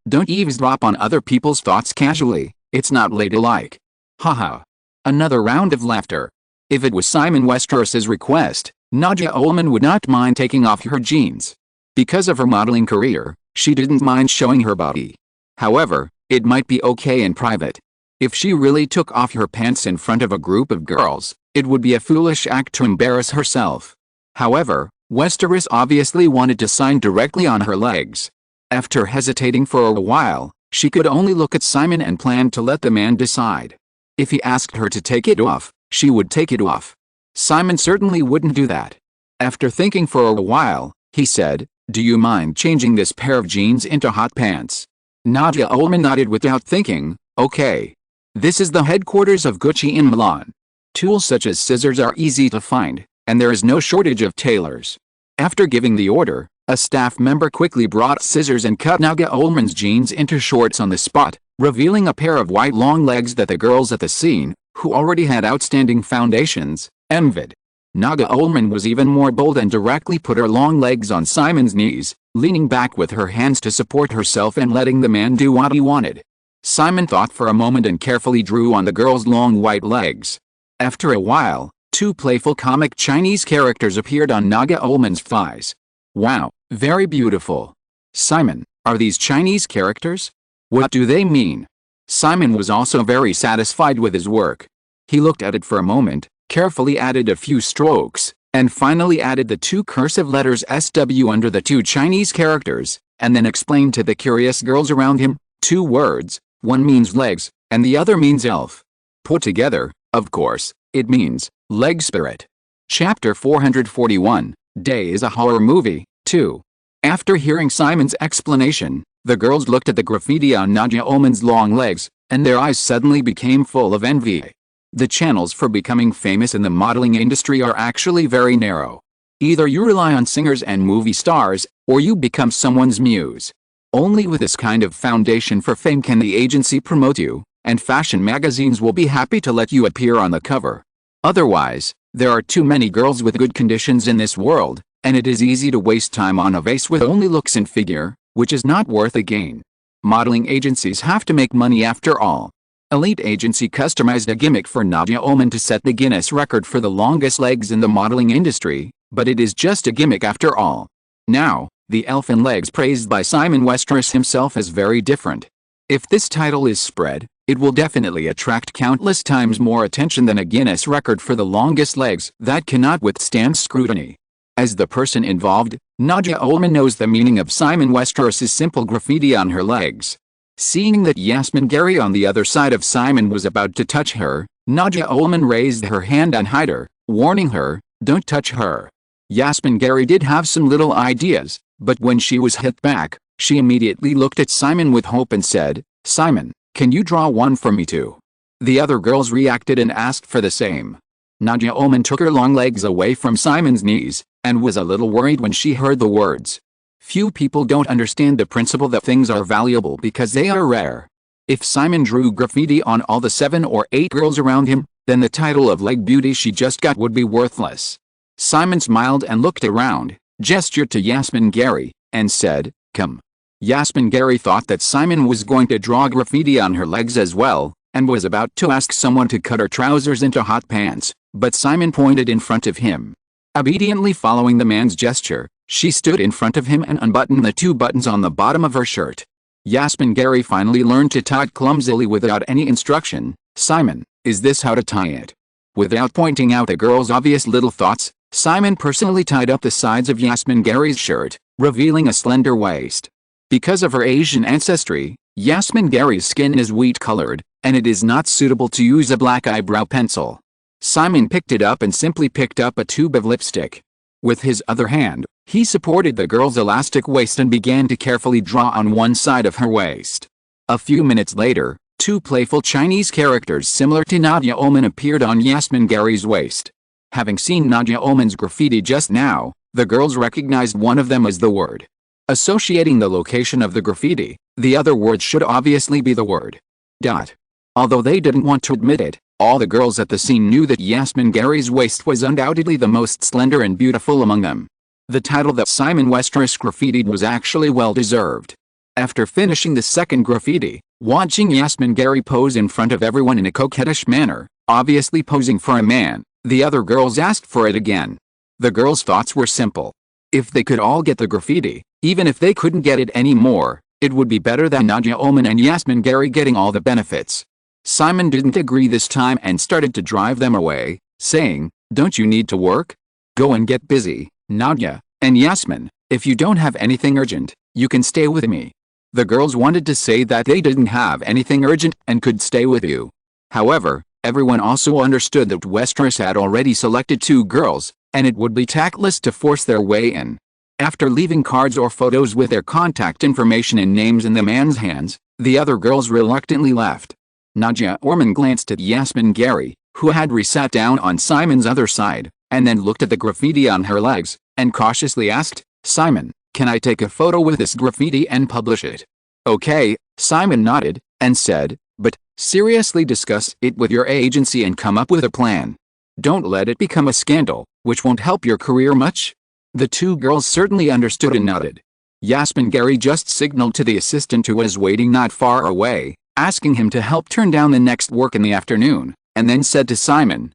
Don't eavesdrop on other people's thoughts casually, it's not ladylike." Haha. Another round of laughter. If it was Simon Westeros's request, Nadia Ullman would not mind taking off her jeans. Because of her modeling career, she didn't mind showing her body. However, it might be okay in private. If she really took off her pants in front of a group of girls, it would be a foolish act to embarrass herself. However, Westeros obviously wanted to sign directly on her legs. After hesitating for a while, she could only look at Simon and planned to let the man decide. If he asked her to take it off, she would take it off. Simon certainly wouldn't do that. After thinking for a while, he said, "Do you mind changing this pair of jeans into hot pants?" Nadia Ullman nodded without thinking, "Okay. This is the headquarters of Gucci in Milan. Tools such as scissors are easy to find, and there is no shortage of tailors." After giving the order, a staff member quickly brought scissors and cut Nadia Ullman's jeans into shorts on the spot, revealing a pair of white long legs that the girls at the scene, who already had outstanding foundations, envied. Nadia Ullman was even more bold and directly put her long legs on Simon's knees, leaning back with her hands to support herself and letting the man do what he wanted. Simon thought for a moment and carefully drew on the girl's long white legs. After a while, two playful comic Chinese characters appeared on Nadia Ullman's thighs. "Wow, very beautiful. Simon, are these Chinese characters? What do they mean?" Simon was also very satisfied with his work. He looked at it for a moment, carefully added a few strokes, and finally added the two cursive letters SW under the two Chinese characters, and then explained to the curious girls around him, two words, one means legs, and the other means elf. Put together, of course, it means leg spirit. Chapter 441, Day is a horror movie, 2. After hearing Simon's explanation, the girls looked at the graffiti on Nadia Ullman's long legs, and their eyes suddenly became full of envy. The channels for becoming famous in the modeling industry are actually very narrow. Either you rely on singers and movie stars, or you become someone's muse. Only with this kind of foundation for fame can the agency promote you, and fashion magazines will be happy to let you appear on the cover. Otherwise, there are too many girls with good conditions in this world, and it is easy to waste time on a vase with only looks and figure, which is not worth a gain. Modeling agencies have to make money after all. Elite Agency customized a gimmick for Nadia Ullman to set the Guinness record for the longest legs in the modeling industry, but it is just a gimmick after all. Now, the elfin legs praised by Simon Westeros himself is very different. If this title is spread, it will definitely attract countless times more attention than a Guinness record for the longest legs that cannot withstand scrutiny. As the person involved, Nadia Ullman knows the meaning of Simon Westeros' simple graffiti on her legs. Seeing that Yasmin Gary on the other side of Simon was about to touch her, Nadia Ullman raised her hand and hid her, warning her, "Don't touch her." Yasmin Gary did have some little ideas, but when she was hit back, she immediately looked at Simon with hope and said, "Simon, can you draw one for me too?" The other girls reacted and asked for the same. Nadia Ullman took her long legs away from Simon's knees, and was a little worried when she heard the words. Few people don't understand the principle that things are valuable because they are rare. If Simon drew graffiti on all the 7 or 8 girls around him, then the title of leg beauty she just got would be worthless. Simon smiled and looked around, gestured to Yasmin Gary, and said, "Come." Yasmin Gary thought that Simon was going to draw graffiti on her legs as well, and was about to ask someone to cut her trousers into hot pants, but Simon pointed in front of him. Obediently following the man's gesture, she stood in front of him and unbuttoned the 2 buttons on the bottom of her shirt. Yasmin Gary finally learned to tie it clumsily without any instruction. "Simon, is this how to tie it?" Without pointing out the girl's obvious little thoughts, Simon personally tied up the sides of Yasmin Gary's shirt, revealing a slender waist. Because of her Asian ancestry, Yasmin Gary's skin is wheat-colored, and it is not suitable to use a black eyebrow pencil. Simon picked it up and simply picked up a tube of lipstick. With his other hand, he supported the girl's elastic waist and began to carefully draw on one side of her waist. A few minutes later, 2 playful Chinese characters similar to Nadia Ullman appeared on Yasmin Gary's waist. Having seen Nadia Ullman's graffiti just now, the girls recognized one of them as the word. Associating the location of the graffiti, the other word should obviously be the word. Dot. Although they didn't want to admit it, all the girls at the scene knew that Yasmin Gary's waist was undoubtedly the most slender and beautiful among them. The title that Simon Westeros graffitied was actually well-deserved. After finishing the second graffiti, watching Yasmin Gary pose in front of everyone in a coquettish manner, obviously posing for a man, the other girls asked for it again. The girls' thoughts were simple. If they could all get the graffiti, even if they couldn't get it anymore, it would be better than Nadia Ullman and Yasmin Gary getting all the benefits. Simon didn't agree this time and started to drive them away, saying, "Don't you need to work? Go and get busy, Nadia, and Yasmin. If you don't have anything urgent, you can stay with me." The girls wanted to say that they didn't have anything urgent and could stay with you. However, everyone also understood that Westeros had already selected 2 girls, and it would be tactless to force their way in. After leaving cards or photos with their contact information and names in the man's hands, the other girls reluctantly left. Nadia Ullman glanced at Yasmin Gary, who had resat down on Simon's other side, and then looked at the graffiti on her legs, and cautiously asked, "Simon, can I take a photo with this graffiti and publish it?" "Okay," Simon nodded, and said, "but, seriously discuss it with your agency and come up with a plan. Don't let it become a scandal, which won't help your career much." The 2 girls certainly understood and nodded. Yasmin Gary just signaled to the assistant who was waiting not far away, asking him to help turn down the next work in the afternoon, and then said to Simon,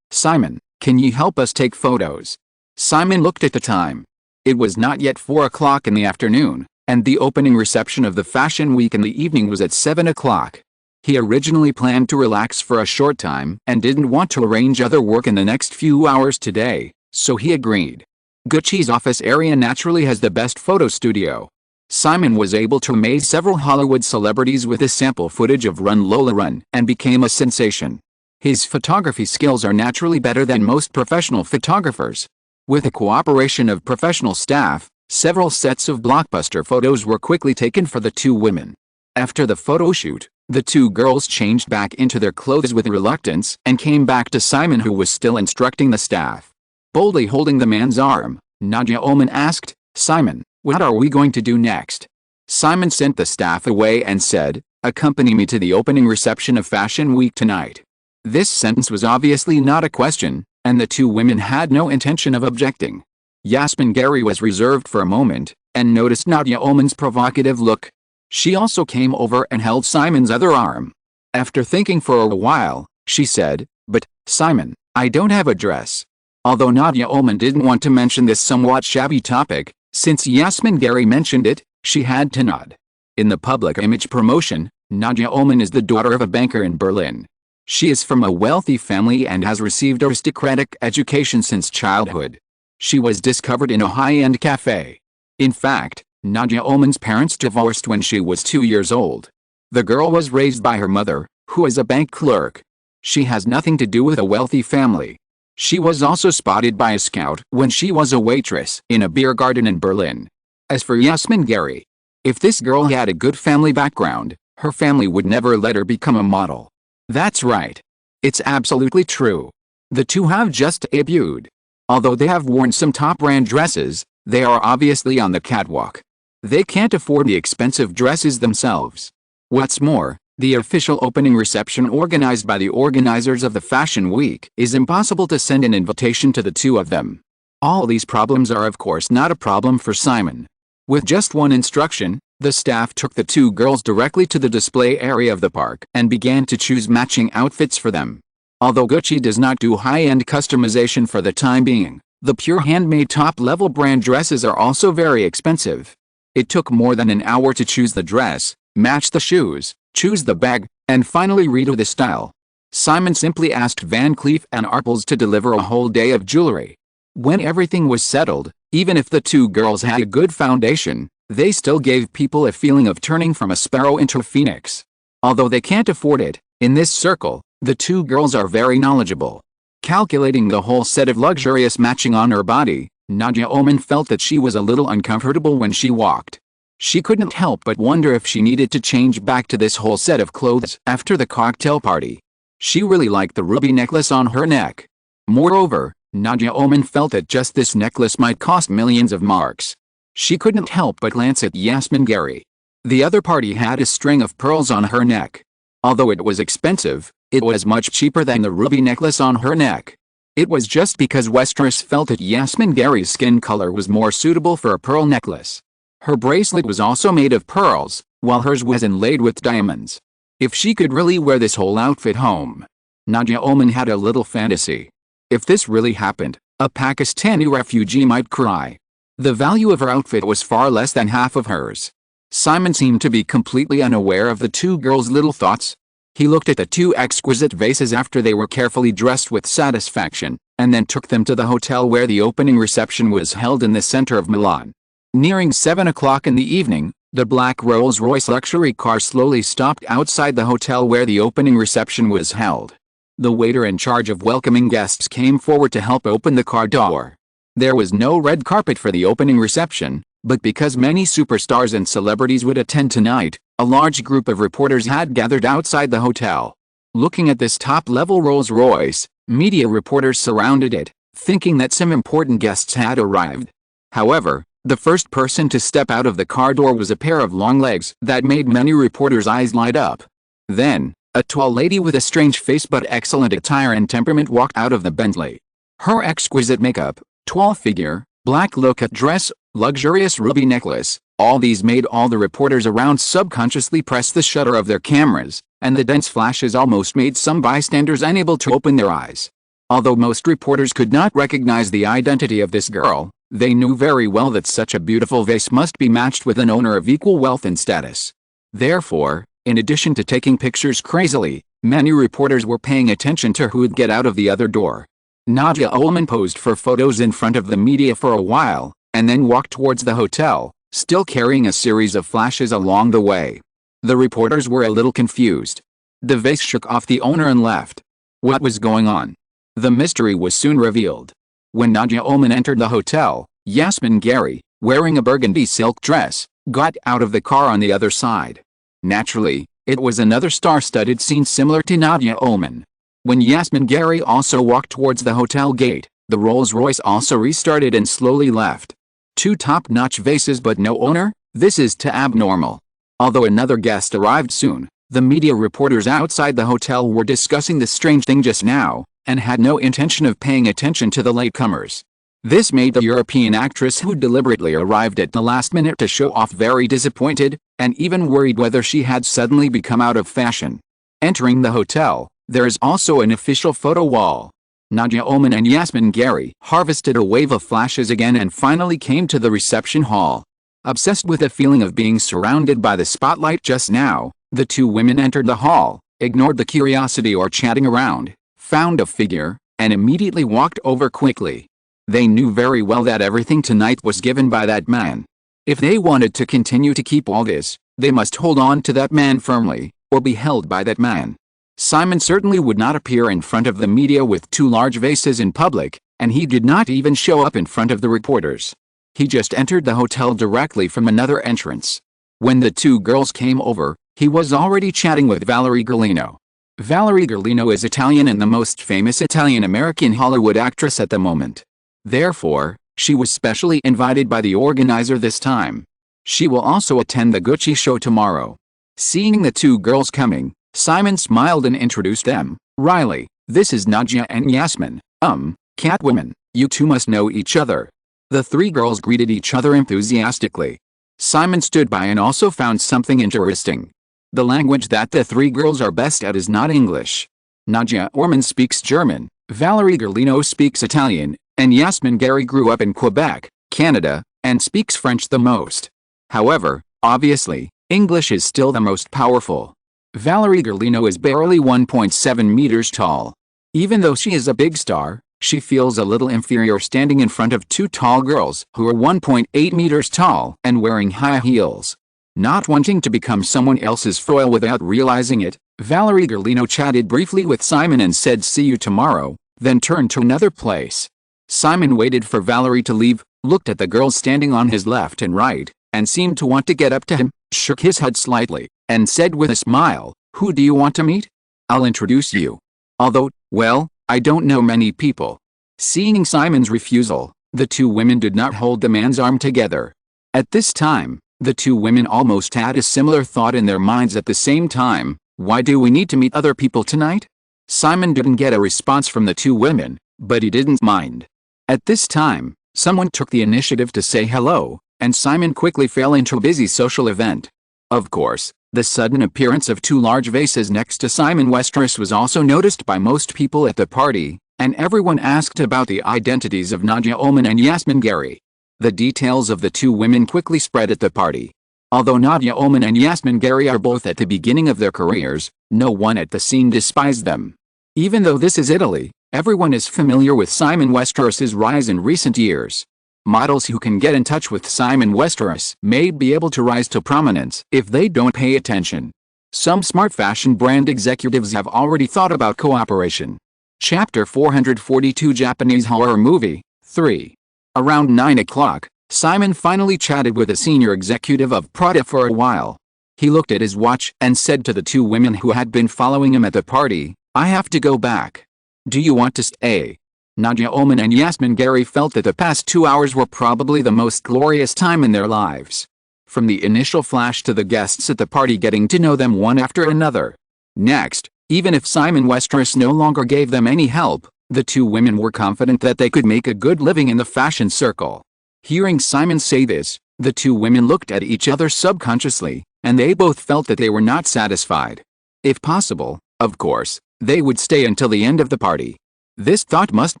"Simon, can you help us take photos?" Simon looked at the time. It was not yet 4 o'clock in the afternoon, and the opening reception of the Fashion Week in the evening was at 7 o'clock. He originally planned to relax for a short time and didn't want to arrange other work in the next few hours today, so he agreed. Gucci's office area naturally has the best photo studio. Simon was able to amaze several Hollywood celebrities with his sample footage of Lola Run and became a sensation. His photography skills are naturally better than most professional photographers. With the cooperation of professional staff, several sets of blockbuster photos were quickly taken for the 2 women. After the photo shoot, The two girls changed back into their clothes with reluctance and came back to Simon, who was still instructing the staff. Boldly holding the man's arm, Nadia Ullman asked, "Simon, what are we going to do next?" Simon sent the staff away and said, "Accompany me to the opening reception of Fashion Week tonight." This sentence was obviously not a question, and the two women had no intention of objecting. Yasmin Gary was reserved for a moment, and noticed Nadia Ullman's provocative look. She also came over and held Simon's other arm. After thinking for a while, she said, "But, Simon, I don't have a dress." Although Nadia Ullman didn't want to mention this somewhat shabby topic, since Yasmin Gary mentioned it, she had to nod. In the public image promotion, Nadia Ullman is the daughter of a banker in Berlin. She is from a wealthy family and has received aristocratic education since childhood. She was discovered in a high-end cafe. In fact, Nadia Ullman's parents divorced when she was 2 years old. The girl was raised by her mother, who is a bank clerk. She has nothing to do with a wealthy family. She was also spotted by a scout when she was a waitress in a beer garden in Berlin. As for Yasmin Gary, if this girl had a good family background, her family would never let her become a model. That's right. It's absolutely true. The two have just debuted. Although they have worn some top-brand dresses, they are obviously on the catwalk. They can't afford the expensive dresses themselves. What's more, the official opening reception organized by the organizers of the Fashion Week is impossible to send an invitation to the two of them. All these problems are of course not a problem for Simon. With just one instruction, the staff took the two girls directly to the display area of the park and began to choose matching outfits for them. Although Gucci does not do high-end customization for the time being, the pure handmade top-level brand dresses are also very expensive. It took more than an hour to choose the dress, match the shoes, choose the bag, and finally redo the style. Simon simply asked Van Cleef & Arpels to deliver a whole day of jewelry. When everything was settled, even if the two girls had a good foundation, they still gave people a feeling of turning from a sparrow into a phoenix. Although they can't afford it, in this circle, the two girls are very knowledgeable. Calculating the whole set of luxurious matching on her body, Nadia Ullman felt that she was a little uncomfortable when she walked. She couldn't help but wonder if she needed to change back to this whole set of clothes after the cocktail party. She really liked the ruby necklace on her neck. Moreover, Nadia Ullman felt that just this necklace might cost millions of marks. She couldn't help but glance at Yasmin Gary. The other party had a string of pearls on her neck. Although it was expensive, it was much cheaper than the ruby necklace on her neck. It was just because Westeros felt that Yasmin Gary's skin color was more suitable for a pearl necklace. Her bracelet was also made of pearls, while hers was inlaid with diamonds. If she could really wear this whole outfit home. Nadia Ullman had a little fantasy. If this really happened, a Pakistani refugee might cry. The value of her outfit was far less than half of hers. Simon seemed to be completely unaware of the two girls' little thoughts. He looked at the two exquisite vases after they were carefully dressed with satisfaction, and then took them to the hotel where the opening reception was held in the center of Milan. Nearing 7 o'clock in the evening, the black Rolls-Royce luxury car slowly stopped outside the hotel where the opening reception was held. The waiter in charge of welcoming guests came forward to help open the car door. There was no red carpet for the opening reception, but because many superstars and celebrities would attend tonight, a large group of reporters had gathered outside the hotel. Looking at this top-level Rolls-Royce, media reporters surrounded it, thinking that some important guests had arrived. However, the first person to step out of the car door was a pair of long legs that made many reporters' eyes light up. Then, a tall lady with a strange face but excellent attire and temperament walked out of the Bentley. Her exquisite makeup, tall figure, black look-at dress, luxurious ruby necklace, all these made all the reporters around subconsciously press the shutter of their cameras, and the dense flashes almost made some bystanders unable to open their eyes. Although most reporters could not recognize the identity of this girl, they knew very well that such a beautiful vase must be matched with an owner of equal wealth and status. Therefore, in addition to taking pictures crazily, many reporters were paying attention to who would get out of the other door. Nadia Ullman posed for photos in front of the media for a while, and then walked towards the hotel, still carrying a series of flashes along the way. The reporters were a little confused. The vase shook off the owner and left. What was going on? The mystery was soon revealed. When Nadia Ullman entered the hotel, Yasmin Gary, wearing a burgundy silk dress, got out of the car on the other side. Naturally, It was another star-studded scene similar to Nadia Ullman. When Yasmin Gary also walked towards the hotel gate, the Rolls-Royce also restarted and slowly left. 2 top-notch vases but no owner? This is too abnormal. Although another guest arrived soon, the media reporters outside the hotel were discussing the strange thing just now, and had no intention of paying attention to the latecomers. This made the European actress who deliberately arrived at the last minute to show off very disappointed, and even worried whether she had suddenly become out of fashion. Entering the hotel, there is also an official photo wall. Nadia Ullman and Yasmin Gary harvested a wave of flashes again and finally came to the reception hall. Obsessed with the feeling of being surrounded by the spotlight just now, the 2 women entered the hall, ignored the curiosity or chatting around, found a figure, and immediately walked over quickly. They knew very well that everything tonight was given by that man. If they wanted to continue to keep all this, they must hold on to that man firmly, or be held by that man. Simon certainly would not appear in front of the media with 2 large vases in public, and he did not even show up in front of the reporters. He just entered the hotel directly from another entrance. When the 2 girls came over, he was already chatting with Valerie Garlino. Valerie Garlino is Italian and the most famous Italian-American Hollywood actress at the moment. Therefore, she was specially invited by the organizer this time. She will also attend the Gucci show tomorrow. Seeing the 2 girls coming, Simon smiled and introduced them. Riley, this is Nadia and Yasmin. Catwomen, you 2 must know each other. The 3 girls greeted each other enthusiastically. Simon stood by and also found something interesting. The language that the 3 girls are best at is not English. Nadia Ullman speaks German, Valerie Garlino speaks Italian, and Yasmin Gary grew up in Quebec, Canada, and speaks French the most. However, obviously, English is still the most powerful. Valerie Garlino is barely 1.7 meters tall. Even though she is a big star, she feels a little inferior standing in front of 2 tall girls who are 1.8 meters tall and wearing high heels. Not wanting to become someone else's foil without realizing it, Valerie Garlino chatted briefly with Simon and said see you tomorrow, then turned to another place. Simon waited for Valerie to leave, looked at the girls standing on his left and right, and seemed to want to get up to him, shook his head slightly, and said with a smile, who do you want to meet? I'll introduce you. Although, well, I don't know many people. Seeing Simon's refusal, the 2 women did not hold the man's arm together. At this time, the 2 women almost had a similar thought in their minds at the same time. Why do we need to meet other people tonight? Simon didn't get a response from the 2 women, but he didn't mind. At this time, someone took the initiative to say hello, and Simon quickly fell into a busy social event. Of course, the sudden appearance of 2 large vases next to Simon Westeros was also noticed by most people at the party, and everyone asked about the identities of Nadia Ullman and Yasmin Gary. The details of the 2 women quickly spread at the party. Although Nadia Ullman and Yasmin Gary are both at the beginning of their careers, no one at the scene despised them. Even though this is Italy, everyone is familiar with Simon Westeros's rise in recent years. Models who can get in touch with Simon Westeros may be able to rise to prominence if they don't pay attention. Some smart fashion brand executives have already thought about cooperation. Chapter 442 Japanese Horror Movie 3. Around 9 o'clock, Simon finally chatted with a senior executive of Prada for a while. He looked at his watch and said to the 2 women who had been following him at the party, I have to go back. Do you want to stay? Nadia Ullman and Yasmin Gary felt that the past 2 hours were probably the most glorious time in their lives. From the initial flash to the guests at the party getting to know them one after another. Next, even if Simon Westeros no longer gave them any help, the 2 women were confident that they could make a good living in the fashion circle. Hearing Simon say this, the 2 women looked at each other subconsciously, and they both felt that they were not satisfied. If possible, of course, they would stay until the end of the party. This thought must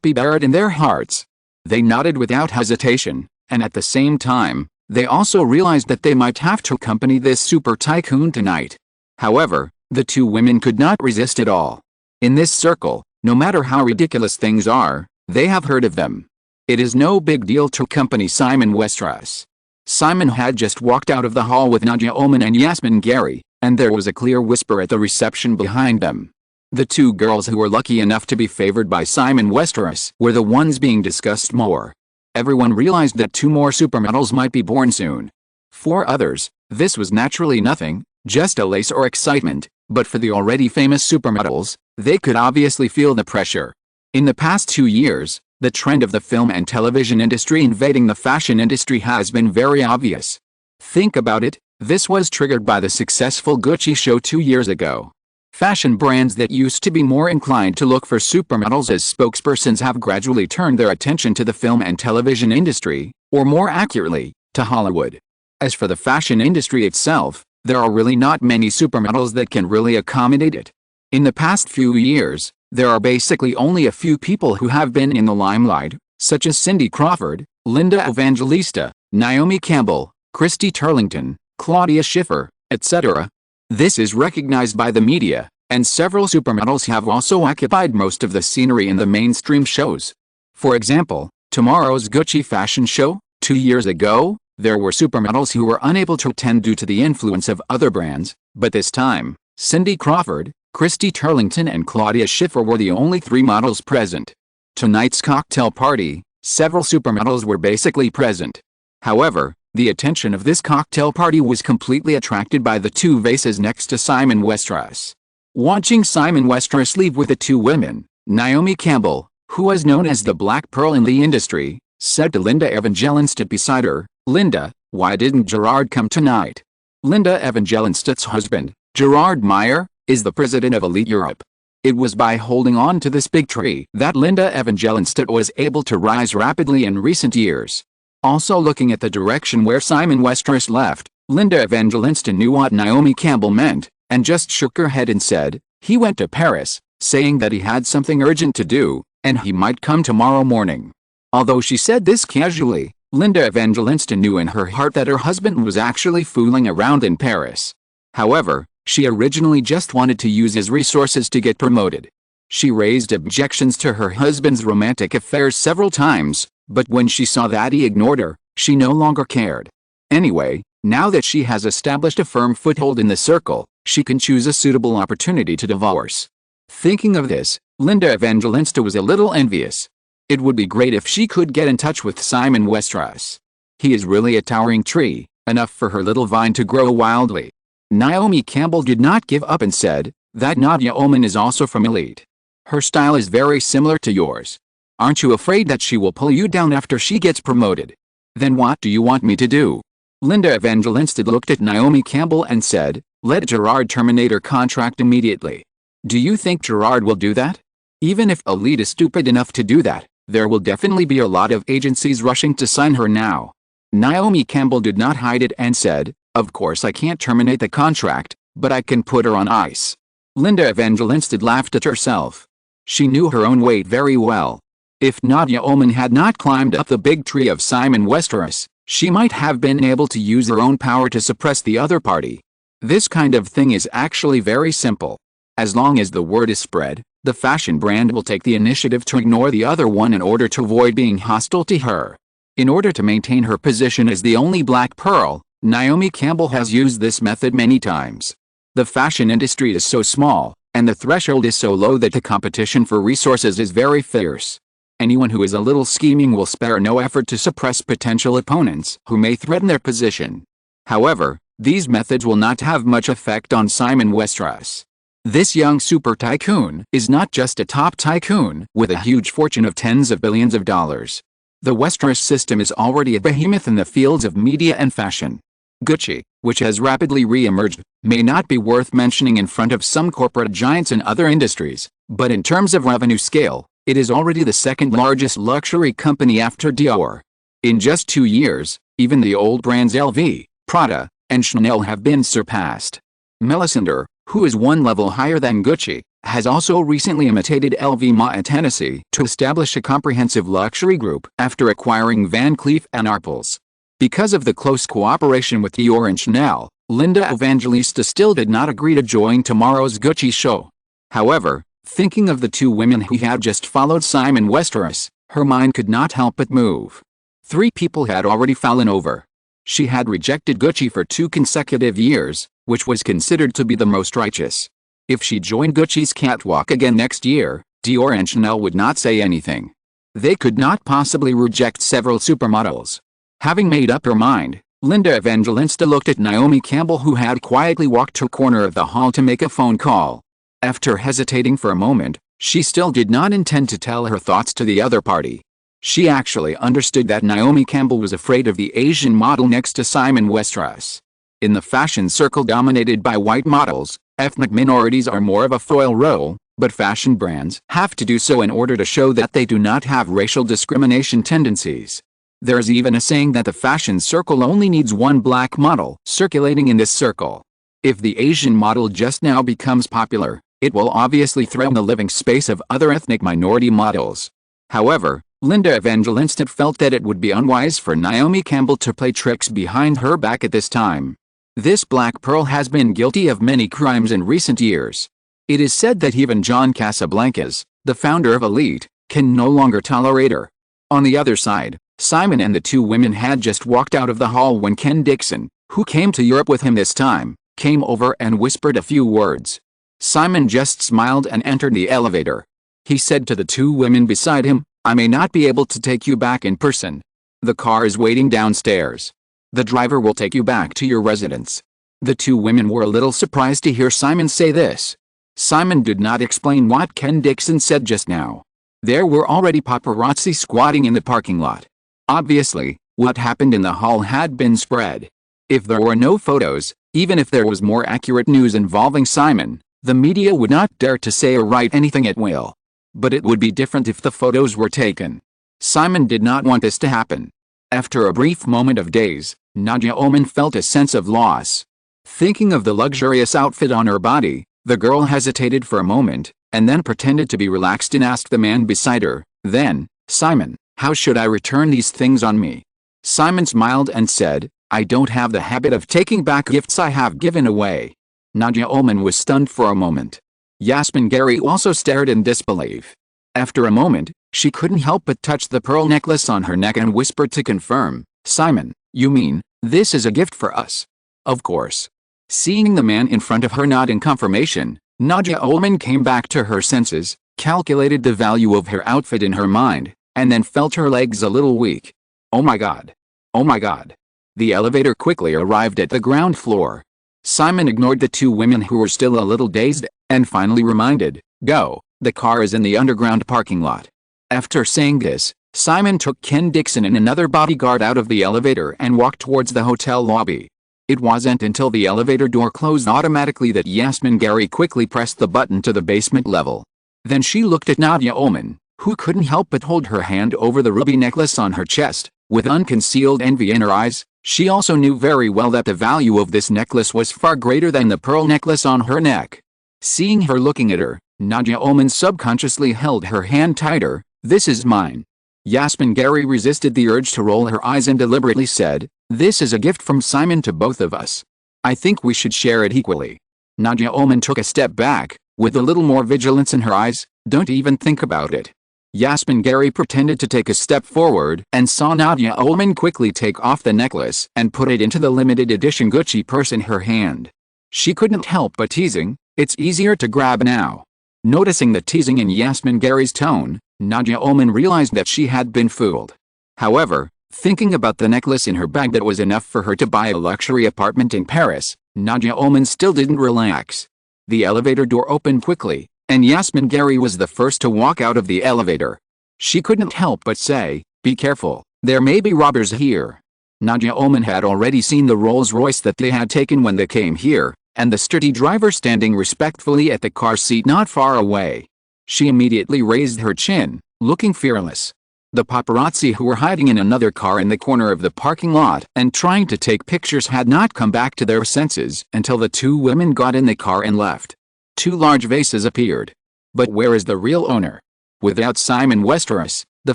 be buried in their hearts. They nodded without hesitation, and at the same time, they also realized that they might have to accompany this super tycoon tonight. However, the 2 women could not resist at all. In this circle, no matter how ridiculous things are, they have heard of them. It is no big deal to accompany Simon Westeros. Simon had just walked out of the hall with Nadia Ullman and Yasmin Gary, and there was a clear whisper at the reception behind them. The 2 girls who were lucky enough to be favored by Simon Westeros were the ones being discussed more. Everyone realized that 2 more supermodels might be born soon. For others, this was naturally nothing, just a lace or excitement, but for the already famous supermodels, they could obviously feel the pressure. In the past 2 years, the trend of the film and television industry invading the fashion industry has been very obvious. Think about it, this was triggered by the successful Gucci show 2 years ago. Fashion brands that used to be more inclined to look for supermodels as spokespersons have gradually turned their attention to the film and television industry, or more accurately, to Hollywood. As for the fashion industry itself, there are really not many supermodels that can really accommodate it. In the past few years, there are basically only a few people who have been in the limelight, such as Cindy Crawford, Linda Evangelista, Naomi Campbell, Christy Turlington, Claudia Schiffer, etc. This is recognized by the media, and several supermodels have also occupied most of the scenery in the mainstream shows. For example, tomorrow's Gucci fashion show, 2 years ago, there were supermodels who were unable to attend due to the influence of other brands, but this time, Cindy Crawford, Christy Turlington and Claudia Schiffer were the only 3 models present. Tonight's cocktail party, several supermodels were basically present. However, the attention of this cocktail party was completely attracted by the 2 vases next to Simon Westeros. Watching Simon Westeros leave with the 2 women, Naomi Campbell, who was known as the Black Pearl in the industry, said to Linda Evangelista beside her, "Linda, why didn't Gerard come tonight?" Linda Evangelista's husband, Gerard Meyer, is the president of Elite Europe. It was by holding on to this big tree that Linda Evangelista was able to rise rapidly in recent years. Also looking at the direction where Simon Westeros left, Linda Evangelista knew what Naomi Campbell meant, and just shook her head and said, "He went to Paris," saying that he had something urgent to do, and he might come tomorrow morning. Although she said this casually, Linda Evangelista knew in her heart that her husband was actually fooling around in Paris. However, she originally just wanted to use his resources to get promoted. She raised objections to her husband's romantic affairs several times, but when she saw that he ignored her, she no longer cared. Anyway, now that she has established a firm foothold in the circle, she can choose a suitable opportunity to divorce. Thinking of this, Linda Evangelista was a little envious. It would be great if she could get in touch with Simon Westeros. He is really a towering tree, enough for her little vine to grow wildly. Naomi Campbell did not give up and said, "That Nadia Ullman is also from Elite. Her style is very similar to yours. Aren't you afraid that she will pull you down after she gets promoted? Then what do you want me to do?" Linda Evangelista looked at Naomi Campbell and said, "Let Gerard terminate her contract immediately." Do you think Gerard will do that? Even if Elite is stupid enough to do that, there will definitely be a lot of agencies rushing to sign her now. Naomi Campbell did not hide it and said, "Of course I can't terminate the contract, but I can put her on ice." Linda Evangelista laughed at herself. She knew her own weight very well. If Nadia Ullman had not climbed up the big tree of Simon Westeros, she might have been able to use her own power to suppress the other party. This kind of thing is actually very simple. As long as the word is spread, the fashion brand will take the initiative to ignore the other one in order to avoid being hostile to her. In order to maintain her position as the only Black Pearl, Naomi Campbell has used this method many times. The fashion industry is so small, and the threshold is so low that the competition for resources is very fierce. Anyone who is a little scheming will spare no effort to suppress potential opponents who may threaten their position. However, these methods will not have much effect on Simon Westeros. This young super tycoon is not just a top tycoon with a huge fortune of tens of billions of dollars. The Westeros system is already a behemoth in the fields of media and fashion. Gucci, which has rapidly re-emerged, may not be worth mentioning in front of some corporate giants in other industries, but in terms of revenue scale, it is already the second largest luxury company after Dior. In just 2 years, even the old brands LV, Prada, and Chanel have been surpassed. Melisandre, who is one level higher than Gucci, has also recently imitated LV Tennessee to establish a comprehensive luxury group after acquiring Van Cleef & Arpels. Because of the close cooperation with Dior and Chanel, Linda Evangelista still did not agree to join tomorrow's Gucci show. However, thinking of the 2 women who had just followed Simon Westeros, her mind could not help but move. 3 people had already fallen over. She had rejected Gucci for 2 consecutive years, which was considered to be the most righteous. If she joined Gucci's catwalk again next year, Dior and Chanel would not say anything. They could not possibly reject several supermodels. Having made up her mind, Linda Evangelista looked at Naomi Campbell, who had quietly walked to a corner of the hall to make a phone call. After hesitating for a moment, she still did not intend to tell her thoughts to the other party. She actually understood that Naomi Campbell was afraid of the Asian model next to Simon Westeros. In the fashion circle dominated by white models, ethnic minorities are more of a foil role, but fashion brands have to do so in order to show that they do not have racial discrimination tendencies. There's even a saying that the fashion circle only needs one black model circulating in this circle. If the Asian model just now becomes popular, it will obviously threaten the living space of other ethnic minority models. However, Linda Evangelista felt that it would be unwise for Naomi Campbell to play tricks behind her back at this time. This Black Pearl has been guilty of many crimes in recent years. It is said that even John Casablancas, the founder of Elite, can no longer tolerate her. On the other side, Simon and the two women had just walked out of the hall when Ken Dixon, who came to Europe with him this time, came over and whispered a few words. Simon just smiled and entered the elevator. He said to the two women beside him, "I may not be able to take you back in person. The car is waiting downstairs. The driver will take you back to your residence." The two women were a little surprised to hear Simon say this. Simon did not explain what Ken Dixon said just now. There were already paparazzi squatting in the parking lot. Obviously, what happened in the hall had been spread. If there were no photos, even if there was more accurate news involving Simon, the media would not dare to say or write anything at will. But it would be different if the photos were taken. Simon did not want this to happen. After a brief moment of daze, Nadia Ullman felt a sense of loss. Thinking of the luxurious outfit on her body, the girl hesitated for a moment, and then pretended to be relaxed and asked the man beside her, then, "Simon, how should I return these things on me?" Simon smiled and said, "I don't have the habit of taking back gifts I have given away." Nadia Ullman was stunned for a moment. Yasmin Gary also stared in disbelief. After a moment, she couldn't help but touch the pearl necklace on her neck and whispered to confirm, "Simon, you mean, this is a gift for us?" "Of course." Seeing the man in front of her nod in confirmation, Nadia Ullman came back to her senses, calculated the value of her outfit in her mind, and then felt her legs a little weak. "Oh my God. Oh my God." The elevator quickly arrived at the ground floor. Simon ignored the two women who were still a little dazed, and finally reminded, "Go, the car is in the underground parking lot." After saying this, Simon took Ken Dixon and another bodyguard out of the elevator and walked towards the hotel lobby. It wasn't until the elevator door closed automatically that Yasmin Gary quickly pressed the button to the basement level. Then she looked at Nadia Ullman, who couldn't help but hold her hand over the ruby necklace on her chest, with unconcealed envy in her eyes. She also knew very well that the value of this necklace was far greater than the pearl necklace on her neck. Seeing her looking at her, Nadia Ullman subconsciously held her hand tighter. "This is mine." Yasmin Gary resisted the urge to roll her eyes and deliberately said, "This is a gift from Simon to both of us. I think we should share it equally." Nadia Ullman took a step back, with a little more vigilance in her eyes. "Don't even think about it." Yasmin Gary pretended to take a step forward and saw Nadia Ullman quickly take off the necklace and put it into the limited edition Gucci purse in her hand. She couldn't help but teasing, "It's easier to grab now." Noticing the teasing in Yasmin Gary's tone, Nadia Ullman realized that she had been fooled. However, thinking about the necklace in her bag that was enough for her to buy a luxury apartment in Paris, Nadia Ullman still didn't relax. The elevator door opened quickly, and Yasmin Gary was the first to walk out of the elevator. She couldn't help but say, "Be careful, there may be robbers here." Nadia Ullman had already seen the Rolls-Royce that they had taken when they came here, and the sturdy driver standing respectfully at the car seat not far away. She immediately raised her chin, looking fearless. The paparazzi who were hiding in another car in the corner of the parking lot and trying to take pictures had not come back to their senses until the two women got in the car and left. Two large vases appeared. But where is the real owner? Without Simon Westeros, the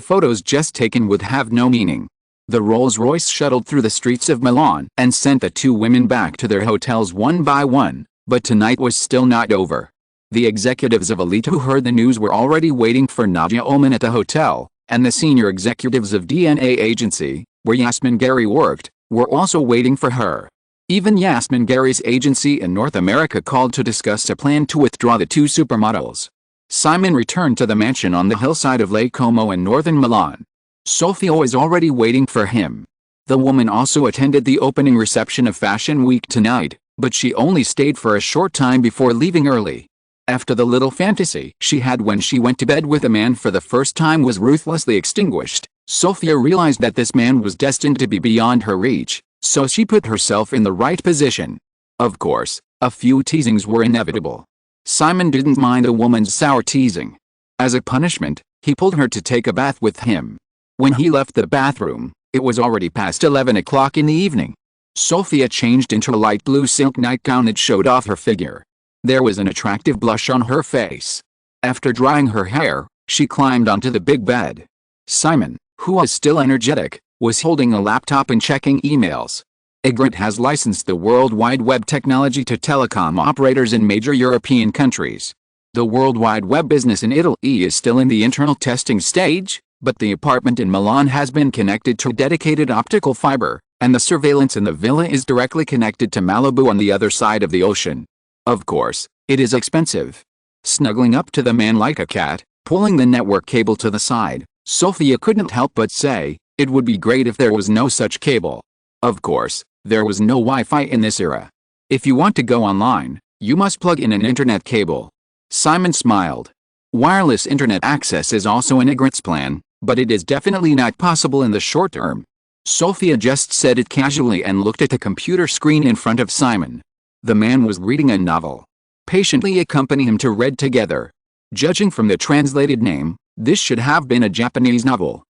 photos just taken would have no meaning. The Rolls-Royce shuttled through the streets of Milan and sent the two women back to their hotels one by one, but tonight was still not over. The executives of Elite who heard the news were already waiting for Nadia Ullman at the hotel, and the senior executives of DNA Agency, where Yasmin Gary worked, were also waiting for her. Even Yasmin Gary's agency in North America called to discuss a plan to withdraw the two supermodels. Simon returned to the mansion on the hillside of Lake Como in northern Milan. Sofia was already waiting for him. The woman also attended the opening reception of Fashion Week tonight, but she only stayed for a short time before leaving early. After the little fantasy she had when she went to bed with a man for the first time was ruthlessly extinguished, Sophia realized that this man was destined to be beyond her reach, so she put herself in the right position. Of course, a few teasings were inevitable. Simon didn't mind a woman's sour teasing. As a punishment, he pulled her to take a bath with him. When he left the bathroom, it was already past 11 o'clock in the evening. Sophia changed into a light blue silk nightgown that showed off her figure. There was an attractive blush on her face. After drying her hair, she climbed onto the big bed. Simon, who was still energetic, was holding a laptop and checking emails. Ygritte has licensed the World Wide Web technology to telecom operators in major European countries. The World Wide Web business in Italy is still in the internal testing stage, but the apartment in Milan has been connected to dedicated optical fiber, and the surveillance in the villa is directly connected to Malibu on the other side of the ocean. Of course, it is expensive. Snuggling up to the man like a cat, pulling the network cable to the side, Sophia couldn't help but say, it would be great if there was no such cable. Of course, there was no Wi-Fi in this era. If you want to go online, you must plug in an internet cable. Simon smiled. Wireless internet access is also in Ygritte's plan, but it is definitely not possible in the short term. Sophia just said it casually and looked at the computer screen in front of Simon. The man was reading a novel. Patiently accompany him to read together. Judging from the translated name, this should have been a Japanese novel.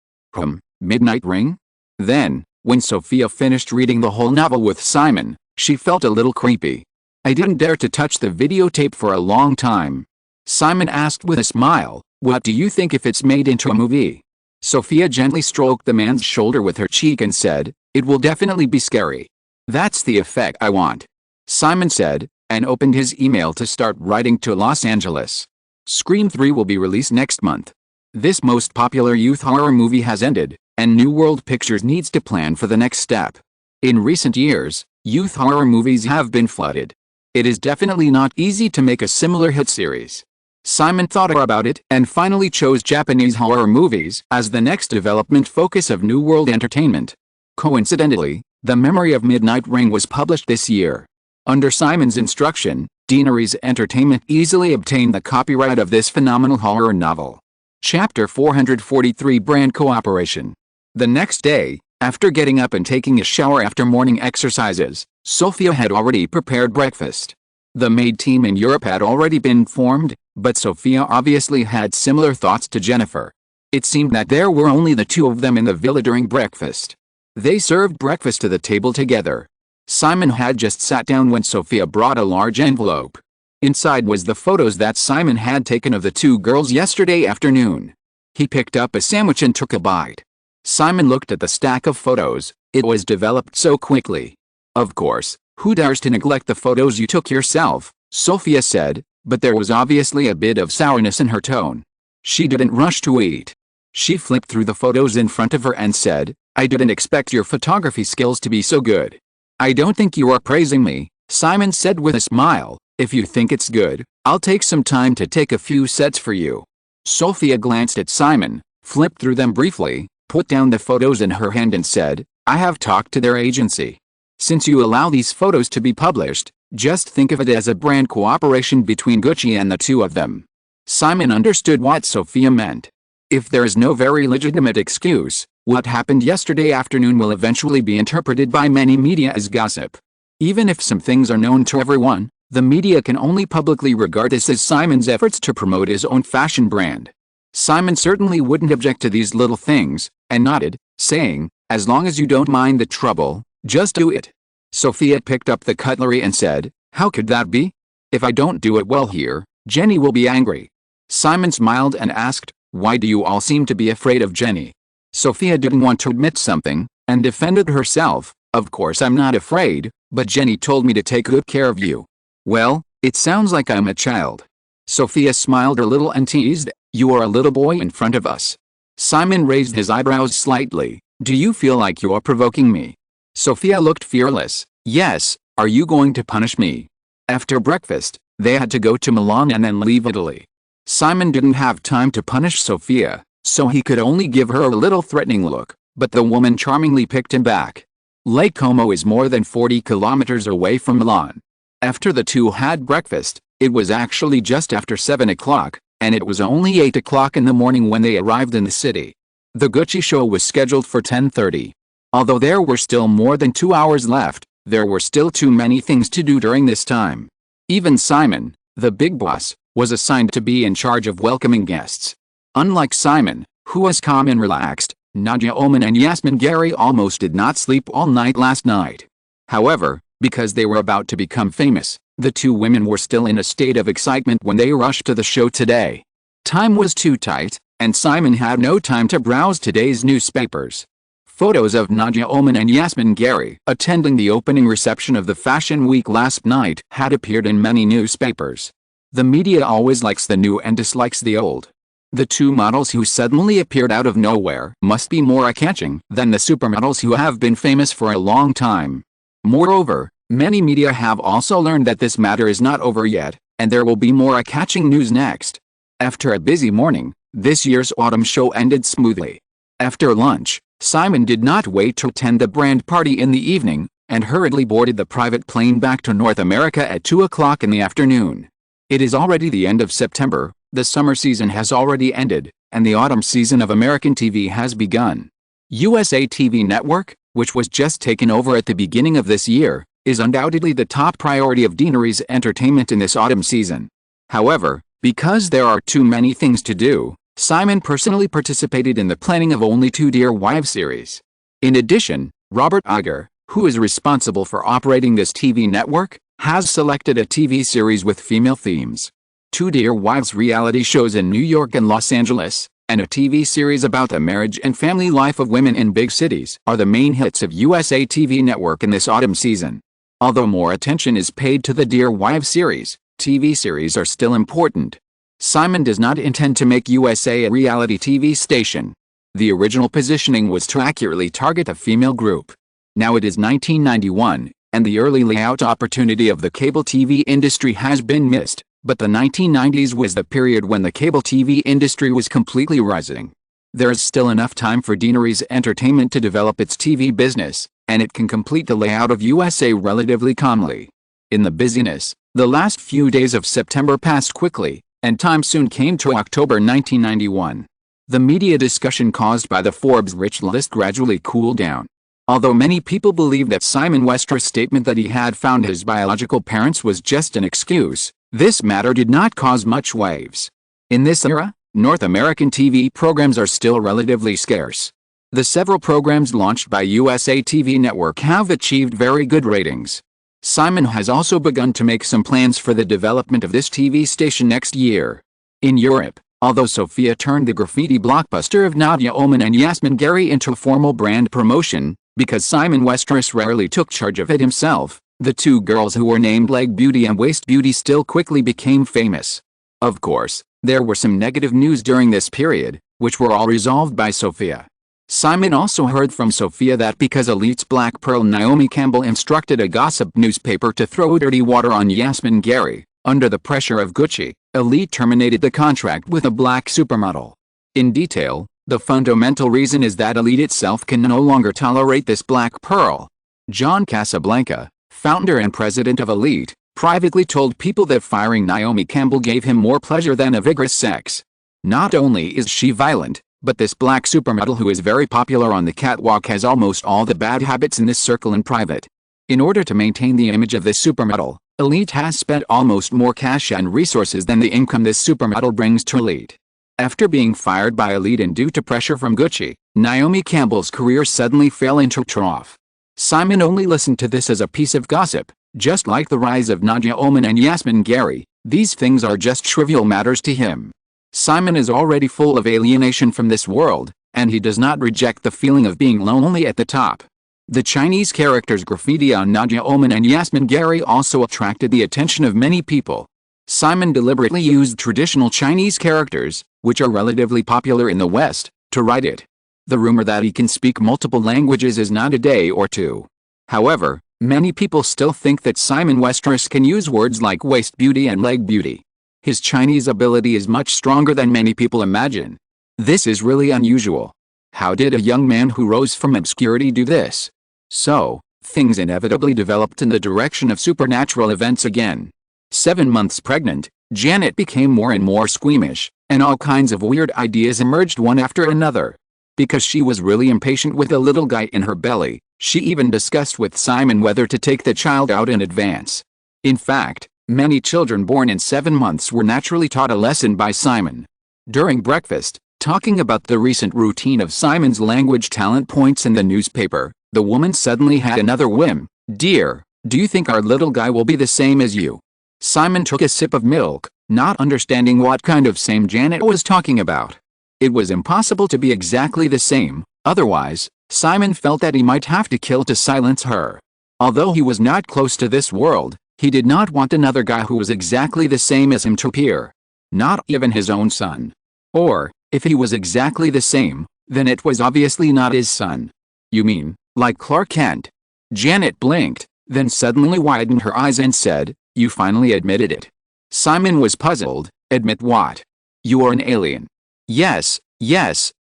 Midnight Ring? Then, when Sophia finished reading the whole novel with Simon, she felt a little creepy. I didn't dare to touch the videotape for a long time. Simon asked with a smile, what do you think if it's made into a movie? Sophia gently stroked the man's shoulder with her cheek and said, it will definitely be scary. That's the effect I want. Simon said, and opened his email to start writing to Los Angeles. Scream 3 will be released next month. This most popular youth horror movie has ended, and New World Pictures needs to plan for the next step. In recent years, youth horror movies have been flooded. It is definitely not easy to make a similar hit series. Simon thought about it and finally chose Japanese horror movies as the next development focus of New World Entertainment. Coincidentally, The Memory of Midnight Ring was published this year. Under Simon's instruction, Deaneries Entertainment easily obtained the copyright of this phenomenal horror novel. Chapter 443 Brand Cooperation. The next day, after getting up and taking a shower after morning exercises, Sophia had already prepared breakfast. The maid team in Europe had already been formed, but Sophia obviously had similar thoughts to Jennifer. It seemed that there were only the two of them in the villa during breakfast. They served breakfast to the table together. Simon had just sat down when Sophia brought a large envelope. Inside was the photos that Simon had taken of the two girls yesterday afternoon. He picked up a sandwich and took a bite. Simon looked at the stack of photos. It was developed so quickly. Of course, who dares to neglect the photos you took yourself, Sophia said, but there was obviously a bit of sourness in her tone. She didn't rush to eat. She flipped through the photos in front of her and said, I didn't expect your photography skills to be so good. I don't think you are praising me, Simon said with a smile. If you think it's good, I'll take some time to take a few sets for you. Sophia glanced at Simon, flipped through them briefly, put down the photos in her hand and said, I have talked to their agency. Since you allow these photos to be published, just think of it as a brand cooperation between Gucci and the two of them. Simon understood what Sophia meant. If there is no very legitimate excuse, what happened yesterday afternoon will eventually be interpreted by many media as gossip. Even if some things are known to everyone, the media can only publicly regard this as Simon's efforts to promote his own fashion brand. Simon certainly wouldn't object to these little things, and nodded, saying, as long as you don't mind the trouble, just do it. Sophia picked up the cutlery and said, how could that be? If I don't do it well here, Jenny will be angry. Simon smiled and asked, why do you all seem to be afraid of Jenny? Sophia didn't want to admit something, and defended herself. Of course I'm not afraid, but Jenny told me to take good care of you. Well, it sounds like I'm a child. Sophia smiled a little and teased, you are a little boy in front of us. Simon raised his eyebrows slightly, do you feel like you're provoking me? Sophia looked fearless, yes, are you going to punish me? After breakfast, they had to go to Milan and then leave Italy. Simon didn't have time to punish Sophia, so he could only give her a little threatening look, but the woman charmingly picked him back. Lake Como is more than 40 kilometers away from Milan. After the two had breakfast, it was actually just after 7 o'clock, and it was only 8 o'clock in the morning when they arrived in the city. The Gucci show was scheduled for 10:30. Although there were still more than 2 hours left, there were still too many things to do during this time. Even Simon, the big boss, was assigned to be in charge of welcoming guests. Unlike Simon, who was calm and relaxed, Nadia Oman and Yasmin Gary almost did not sleep all night last night. However, because they were about to become famous, the two women were still in a state of excitement when they rushed to the show today. Time was too tight, and Simon had no time to browse today's newspapers. Photos of Nadia Oman and Yasmin Gary attending the opening reception of the Fashion Week last night had appeared in many newspapers. The media always likes the new and dislikes the old. The two models who suddenly appeared out of nowhere must be more eye-catching than the supermodels who have been famous for a long time. Moreover, many media have also learned that this matter is not over yet, and there will be more eye-catching news next. After a busy morning, this year's autumn show ended smoothly. After lunch, Simon did not wait to attend the brand party in the evening, and hurriedly boarded the private plane back to North America at 2 o'clock in the afternoon. It is already the end of September, the summer season has already ended, and the autumn season of American TV has begun. USA TV Network, which was just taken over at the beginning of this year, is undoubtedly the top priority of Deanery's entertainment in this autumn season. However, because there are too many things to do, Simon personally participated in the planning of only 2 Dear Wives series. In addition, Robert Iger, who is responsible for operating this TV network, has selected a TV series with female themes. 2 Dear Wives reality shows in New York and Los Angeles, and a TV series about the marriage and family life of women in big cities are the main hits of USA TV Network in this autumn season. Although more attention is paid to the Dear Wives series, TV series are still important. Simon does not intend to make USA a reality TV station. The original positioning was to accurately target a female group. Now it is 1991, and the early layout opportunity of the cable TV industry has been missed, but the 1990s was the period when the cable TV industry was completely rising. There is still enough time for Deanery's Entertainment to develop its TV business, and it can complete the layout of USA relatively calmly. In the busyness, the last few days of September passed quickly, and time soon came to October 1991. The media discussion caused by the Forbes rich list gradually cooled down. Although many people believe that Simon Westeros' statement that he had found his biological parents was just an excuse, this matter did not cause much waves. In this era, North American TV programs are still relatively scarce. The several programs launched by USA TV Network have achieved very good ratings. Simon has also begun to make some plans for the development of this TV station next year. In Europe, although Sophia turned the graffiti blockbuster of Nadia Oman and Yasmin Gary into a formal brand promotion, because Simon Westeros rarely took charge of it himself, the two girls who were named Leg Beauty and Waist Beauty still quickly became famous. Of course, there were some negative news during this period, which were all resolved by Sophia. Simon also heard from Sophia that because Elite's Black Pearl Naomi Campbell instructed a gossip newspaper to throw dirty water on Yasmin Gary, under the pressure of Gucci, Elite terminated the contract with a black supermodel. In detail, the fundamental reason is that Elite itself can no longer tolerate this Black Pearl. John Casablanca, founder and president of Elite, privately told people that firing Naomi Campbell gave him more pleasure than a vigorous sex. Not only is she violent, but this black supermodel who is very popular on the catwalk has almost all the bad habits in this circle in private. In order to maintain the image of this supermodel, Elite has spent almost more cash and resources than the income this supermodel brings to Elite. After being fired by Elite and due to pressure from Gucci, Naomi Campbell's career suddenly fell into a trough. Simon only listened to this as a piece of gossip. Just like the rise of Nadia Oman and Yasmin Gary, these things are just trivial matters to him. Simon is already full of alienation from this world, and he does not reject the feeling of being lonely at the top. The Chinese characters graffiti on Nadia Oman and Yasmin Gary also attracted the attention of many people. Simon deliberately used traditional Chinese characters, which are relatively popular in the West, to write it. The rumor that he can speak multiple languages is not a day or two. However, many people still think that Simon Westeros can use words like waist beauty and leg beauty. His Chinese ability is much stronger than many people imagine. This is really unusual. How did a young man who rose from obscurity do this? So, things inevitably developed in the direction of supernatural events again. 7 months pregnant, Janet became more and more squeamish, and all kinds of weird ideas emerged one after another. Because she was really impatient with the little guy in her belly, she even discussed with Simon whether to take the child out in advance. In fact, many children born in 7 months were naturally taught a lesson by Simon. During breakfast, talking about the recent routine of Simon's language talent points in the newspaper, the woman suddenly had another whim. "Dear, do you think our little guy will be the same as you?" Simon took a sip of milk, not understanding what kind of same Janet was talking about. It was impossible to be exactly the same, otherwise, Simon felt that he might have to kill to silence her. Although he was not close to this world, he did not want another guy who was exactly the same as him to appear. Not even his own son. Or, if he was exactly the same, then it was obviously not his son. "You mean, like Clark Kent?" Janet blinked, then suddenly widened her eyes and said, "You finally admitted it." Simon was puzzled. "Admit what?" "You are an alien." Yes,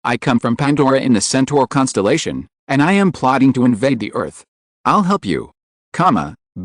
I come from Pandora in the Centaur constellation, and I am plotting to invade the Earth. I'll help you.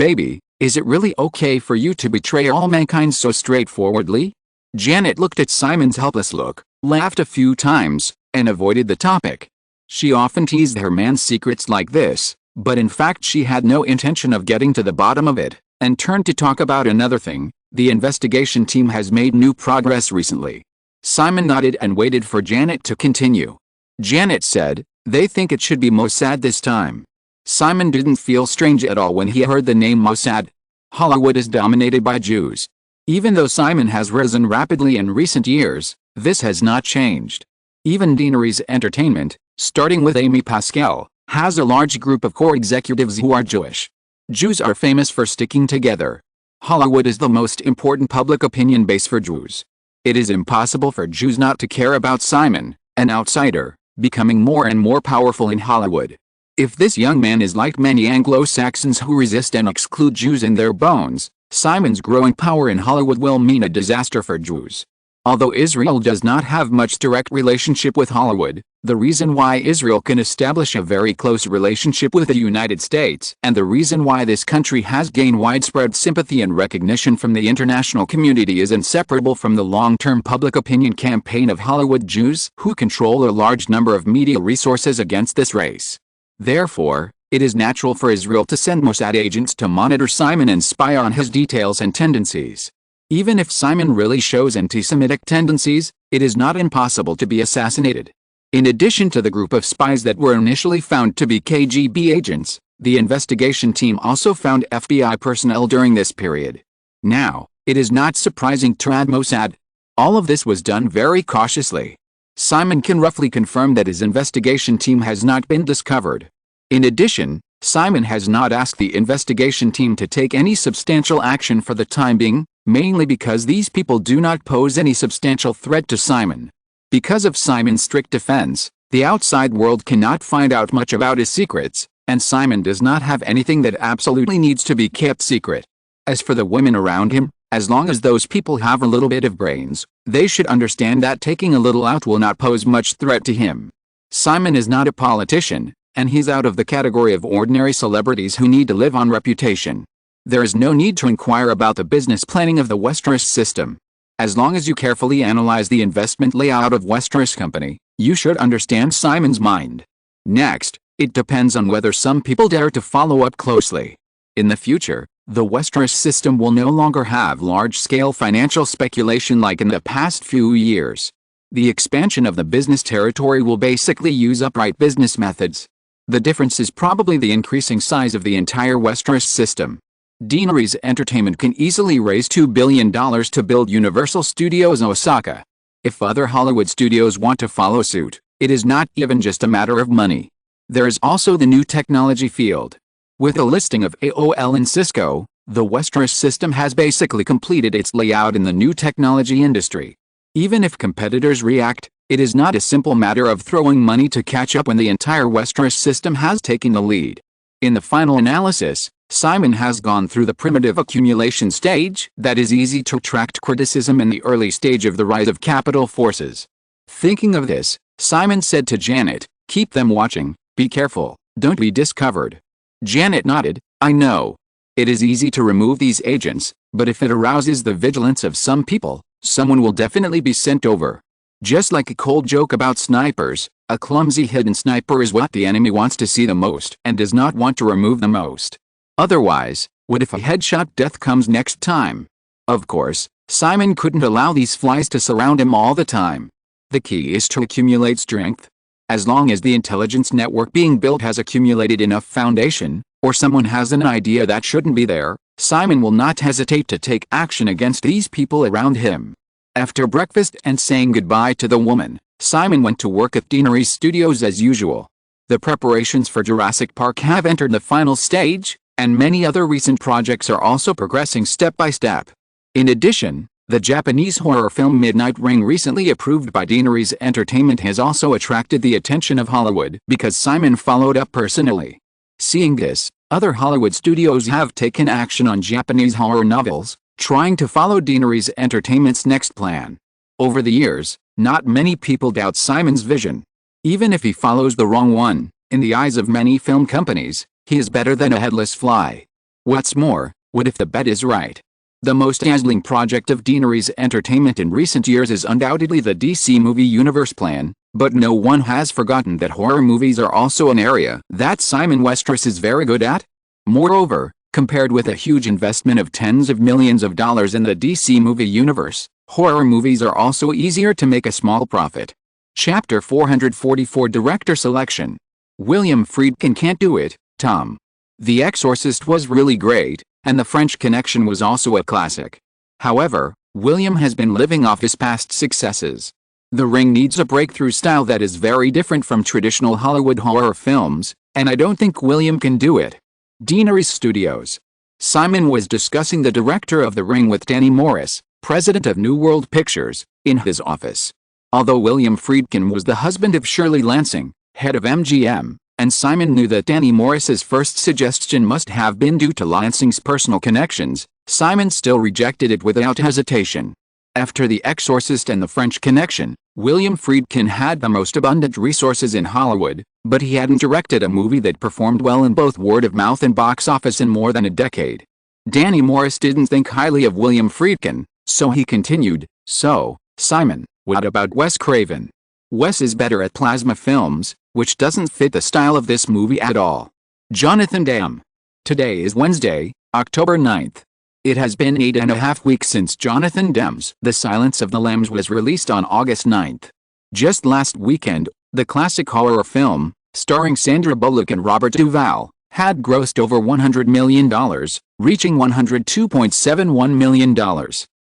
Baby, is it really okay for you to betray all mankind so straightforwardly?" Janet looked at Simon's helpless look, laughed a few times, and avoided the topic. She often teased her man's secrets like this, but in fact she had no intention of getting to the bottom of it, and turned to talk about another thing. The investigation team has made new progress recently. Simon nodded and waited for Janet to continue. Janet said, "They think it should be Mossad this time." Simon didn't feel strange at all when he heard the name Mossad. Hollywood is dominated by Jews. Even though Simon has risen rapidly in recent years, this has not changed. Even Deanery's Entertainment, starting with Amy Pascal, has a large group of core executives who are Jewish. Jews are famous for sticking together. Hollywood is the most important public opinion base for Jews. It is impossible for Jews not to care about Simon, an outsider, becoming more and more powerful in Hollywood. If this young man is like many Anglo-Saxons who resist and exclude Jews in their bones, Simon's growing power in Hollywood will mean a disaster for Jews. Although Israel does not have much direct relationship with Hollywood, the reason why Israel can establish a very close relationship with the United States and the reason why this country has gained widespread sympathy and recognition from the international community is inseparable from the long-term public opinion campaign of Hollywood Jews who control a large number of media resources against this race. Therefore, it is natural for Israel to send Mossad agents to monitor Simon and spy on his details and tendencies. Even if Simon really shows anti-Semitic tendencies, it is not impossible to be assassinated. In addition to the group of spies that were initially found to be KGB agents, the investigation team also found FBI personnel during this period. Now, it is not surprising to add Mossad. All of this was done very cautiously. Simon can roughly confirm that his investigation team has not been discovered. In addition, Simon has not asked the investigation team to take any substantial action for the time being, mainly because these people do not pose any substantial threat to Simon. Because of Simon's strict defense, the outside world cannot find out much about his secrets, and Simon does not have anything that absolutely needs to be kept secret. As for the women around him, as long as those people have a little bit of brains, they should understand that taking a little out will not pose much threat to him. Simon is not a politician, and he's out of the category of ordinary celebrities who need to live on reputation. There is no need to inquire about the business planning of the Westeros system. As long as you carefully analyze the investment layout of Westeros Company, you should understand Simon's mind. Next, it depends on whether some people dare to follow up closely. In the future, the Westeros system will no longer have large-scale financial speculation like in the past few years. The expansion of the business territory will basically use upright business methods. The difference is probably the increasing size of the entire Westeros system. Deanery's Entertainment can easily raise $2 billion to build Universal Studios in Osaka. If other Hollywood studios want to follow suit, it is not even just a matter of money. There is also the new technology field. With a listing of AOL and Cisco, the Westeros system has basically completed its layout in the new technology industry. Even if competitors react, it is not a simple matter of throwing money to catch up when the entire Westeros system has taken the lead. In the final analysis, Simon has gone through the primitive accumulation stage that is easy to attract criticism in the early stage of the rise of capital forces. Thinking of this, Simon said to Janet, Keep them watching, be careful, don't be discovered. Janet nodded. I know. It is easy to remove these agents, but if it arouses the vigilance of some people, someone will definitely be sent over. Just like a cold joke about snipers, a clumsy hidden sniper is what the enemy wants to see the most and does not want to remove the most. Otherwise, what if a headshot death comes next time? Of course, Simon couldn't allow these flies to surround him all the time. The key is to accumulate strength. As long as the intelligence network being built has accumulated enough foundation, or someone has an idea that shouldn't be there, Simon will not hesitate to take action against these people around him. After breakfast and saying goodbye to the woman, Simon went to work at Deanery Studios as usual. The preparations for Jurassic Park have entered the final stage, and many other recent projects are also progressing step by step. In addition, the Japanese horror film Midnight Ring, recently approved by Deanery's Entertainment, has also attracted the attention of Hollywood because Simon followed up personally. Seeing this, other Hollywood studios have taken action on Japanese horror novels, trying to follow Deanery's Entertainment's next plan. Over the years, not many people doubt Simon's vision. Even if he follows the wrong one, in the eyes of many film companies, he is better than a headless fly. What's more, what if the bet is right? The most dazzling project of Deanery's Entertainment in recent years is undoubtedly the DC movie universe plan, but no one has forgotten that horror movies are also an area that Simon Westeros is very good at. Moreover, compared with a huge investment of tens of millions of dollars in the DC movie universe, horror movies are also easier to make a small profit. Chapter 444, Director Selection. William Friedkin can't do it, Tom. The Exorcist was really great, and The French Connection was also a classic. However, William has been living off his past successes. The Ring needs a breakthrough style that is very different from traditional Hollywood horror films, and I don't think William can do it. Deanery Studios. Simon was discussing the director of The Ring with Danny Morris, president of New World Pictures, in his office. Although William Friedkin was the husband of Shirley Lansing, head of MGM, and Simon knew that Danny Morris's first suggestion must have been due to Lansing's personal connections, Simon still rejected it without hesitation. After The Exorcist and The French Connection, William Friedkin had the most abundant resources in Hollywood, but he hadn't directed a movie that performed well in both word of mouth and box office in more than a decade. Danny Morris didn't think highly of William Friedkin, so he continued, "So, Simon, what about Wes Craven? Wes is better at plasma films, which doesn't fit the style of this movie at all." Jonathan Demme. Today is Wednesday, October 9th. It has been 8.5 weeks since Jonathan Demme's The Silence of the Lambs was released on August 9th. Just last weekend, the classic horror film, starring Sandra Bullock and Robert Duvall, had grossed over $100 million, reaching $102.71 million.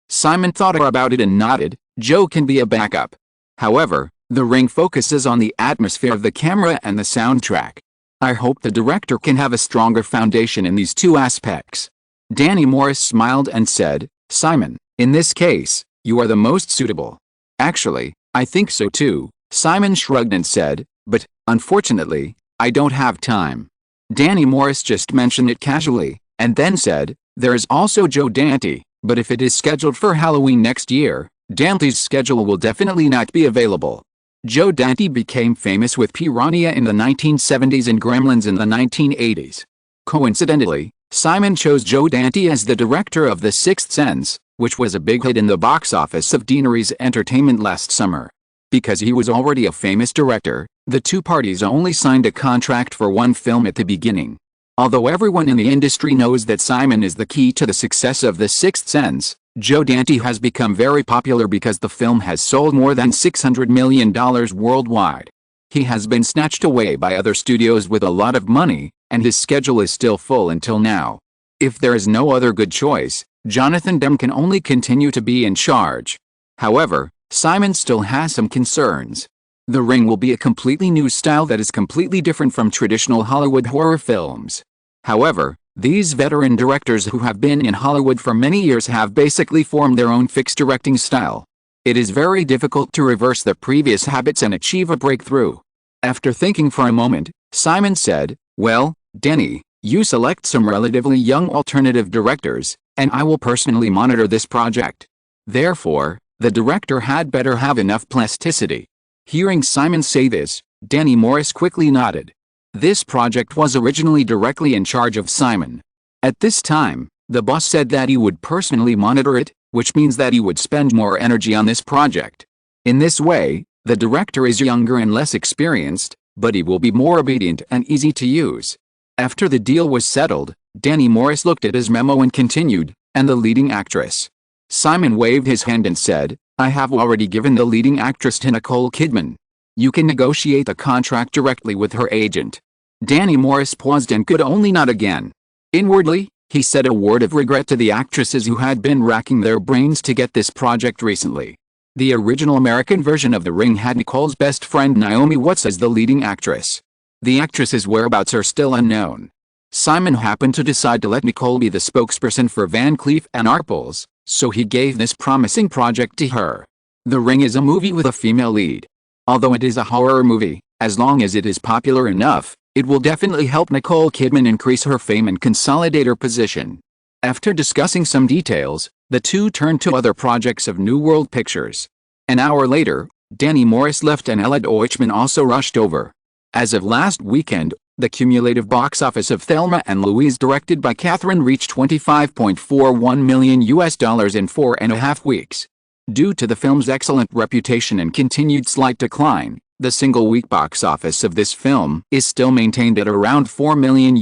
Simon thought about it and nodded. Joe can be a backup. However, The Ring focuses on the atmosphere of the camera and the soundtrack. I hope the director can have a stronger foundation in these two aspects. Danny Morris smiled and said, "Simon, in this case, you are the most suitable." "Actually, I think so too," Simon shrugged and said, "but, unfortunately, I don't have time." Danny Morris just mentioned it casually, and then said, "There is also Joe Dante, but if it is scheduled for Halloween next year, Dante's schedule will definitely not be available." Joe Dante became famous with Piranha in the 1970s and Gremlins in the 1980s. Coincidentally, Simon chose Joe Dante as the director of The Sixth Sense, which was a big hit in the box office of Deanery's Entertainment last summer. Because he was already a famous director, the two parties only signed a contract for one film at the beginning. Although everyone in the industry knows that Simon is the key to the success of The Sixth Sense, Joe Dante has become very popular because the film has sold more than $600 million worldwide. He has been snatched away by other studios with a lot of money, and his schedule is still full until now. If there is no other good choice, Jonathan Demme can only continue to be in charge. However, Simon still has some concerns. The Ring will be a completely new style that is completely different from traditional Hollywood horror films. However, these veteran directors who have been in Hollywood for many years have basically formed their own fixed directing style. It is very difficult to reverse their previous habits and achieve a breakthrough. After thinking for a moment, Simon said, "Well, Danny, you select some relatively young alternative directors, and I will personally monitor this project. Therefore, the director had better have enough plasticity." Hearing Simon say this, Danny Morris quickly nodded. This project was originally directly in charge of Simon. At this time, the boss said that he would personally monitor it, which means that he would spend more energy on this project. In this way, the director is younger and less experienced, but he will be more obedient and easy to use. After the deal was settled, Danny Morris looked at his memo and continued, "And the leading actress." Simon waved his hand and said, "I have already given the leading actress to Nicole Kidman. You can negotiate the contract directly with her agent." Danny Morris paused and could only nod again. Inwardly, he said a word of regret to the actresses who had been racking their brains to get this project recently. The original American version of The Ring had Nicole's best friend Naomi Watts as the leading actress. The actress's whereabouts are still unknown. Simon happened to decide to let Nicole be the spokesperson for Van Cleef & Arpels, so he gave this promising project to her. The Ring is a movie with a female lead. Although it is a horror movie, as long as it is popular enough, it will definitely help Nicole Kidman increase her fame and consolidate her position. After discussing some details, the two turned to other projects of New World Pictures. An hour later, Danny Morris left and Ella Deutschman also rushed over. As of last weekend, the cumulative box office of Thelma and Louise, directed by Kathryn, reached $25.41 million in 4.5 weeks. Due to the film's excellent reputation and continued slight decline, the single-week box office of this film is still maintained at around $4 million.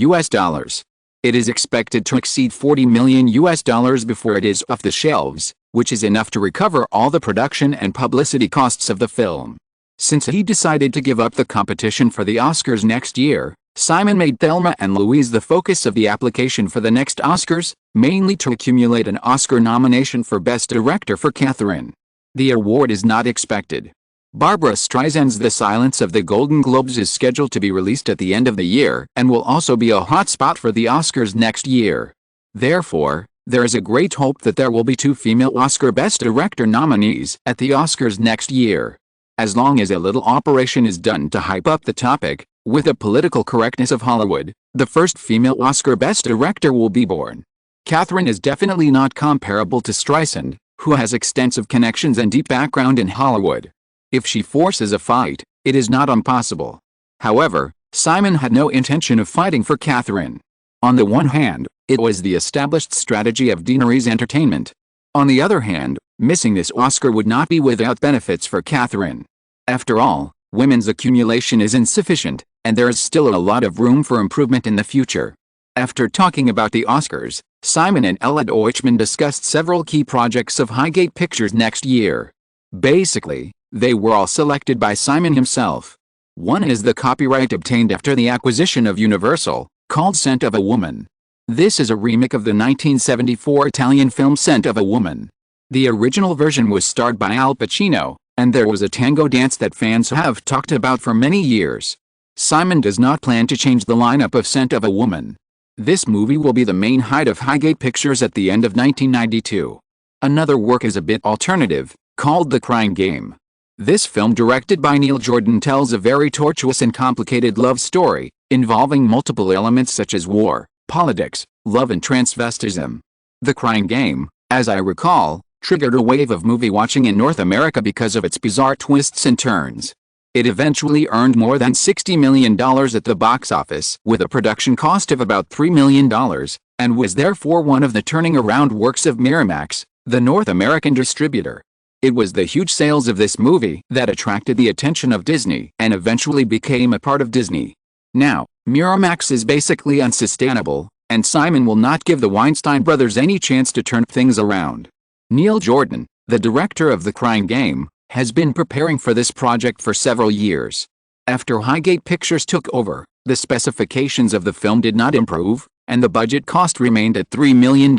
It is expected to exceed $40 million before it is off the shelves, which is enough to recover all the production and publicity costs of the film. Since he decided to give up the competition for the Oscars next year, Simon made Thelma and Louise the focus of the application for the next Oscars, mainly to accumulate an Oscar nomination for Best Director for Kathryn. The award is not expected. Barbra Streisand's The Silence of the Golden Globes is scheduled to be released at the end of the year and will also be a hot spot for the Oscars next year. Therefore, there is a great hope that there will be 2 female Oscar Best Director nominees at the Oscars next year. As long as a little operation is done to hype up the topic, with the political correctness of Hollywood, the first female Oscar Best Director will be born. Kathryn is definitely not comparable to Streisand, who has extensive connections and deep background in Hollywood. If she forces a fight, it is not impossible. However, Simon had no intention of fighting for Kathryn. On the one hand, it was the established strategy of Deaneries Entertainment. On the other hand, missing this Oscar would not be without benefits for Kathryn. After all, women's accumulation is insufficient, and there is still a lot of room for improvement in the future. After talking about the Oscars, Simon and Ella Deutschman discussed several key projects of Highgate Pictures next year. Basically, they were all selected by Simon himself. One is the copyright obtained after the acquisition of Universal, called Scent of a Woman. This is a remake of the 1974 Italian film Scent of a Woman. The original version was starred by Al Pacino, and there was a tango dance that fans have talked about for many years. Simon does not plan to change the lineup of Scent of a Woman. This movie will be the main hit of Highgate Pictures at the end of 1992. Another work is a bit alternative, called The Crying Game. This film, directed by Neil Jordan, tells a very tortuous and complicated love story, involving multiple elements such as war, politics, love and transvestism. The Crying Game, as I recall, triggered a wave of movie watching in North America because of its bizarre twists and turns. It eventually earned more than $60 million at the box office, with a production cost of about $3 million, and was therefore one of the turning around works of Miramax, the North American distributor. It was the huge sales of this movie that attracted the attention of Disney and eventually became a part of Disney. Now, Miramax is basically unsustainable, and Simon will not give the Weinstein brothers any chance to turn things around. Neil Jordan, the director of The Crying Game, has been preparing for this project for several years. After Highgate Pictures took over, the specifications of the film did not improve, and the budget cost remained at $3 million.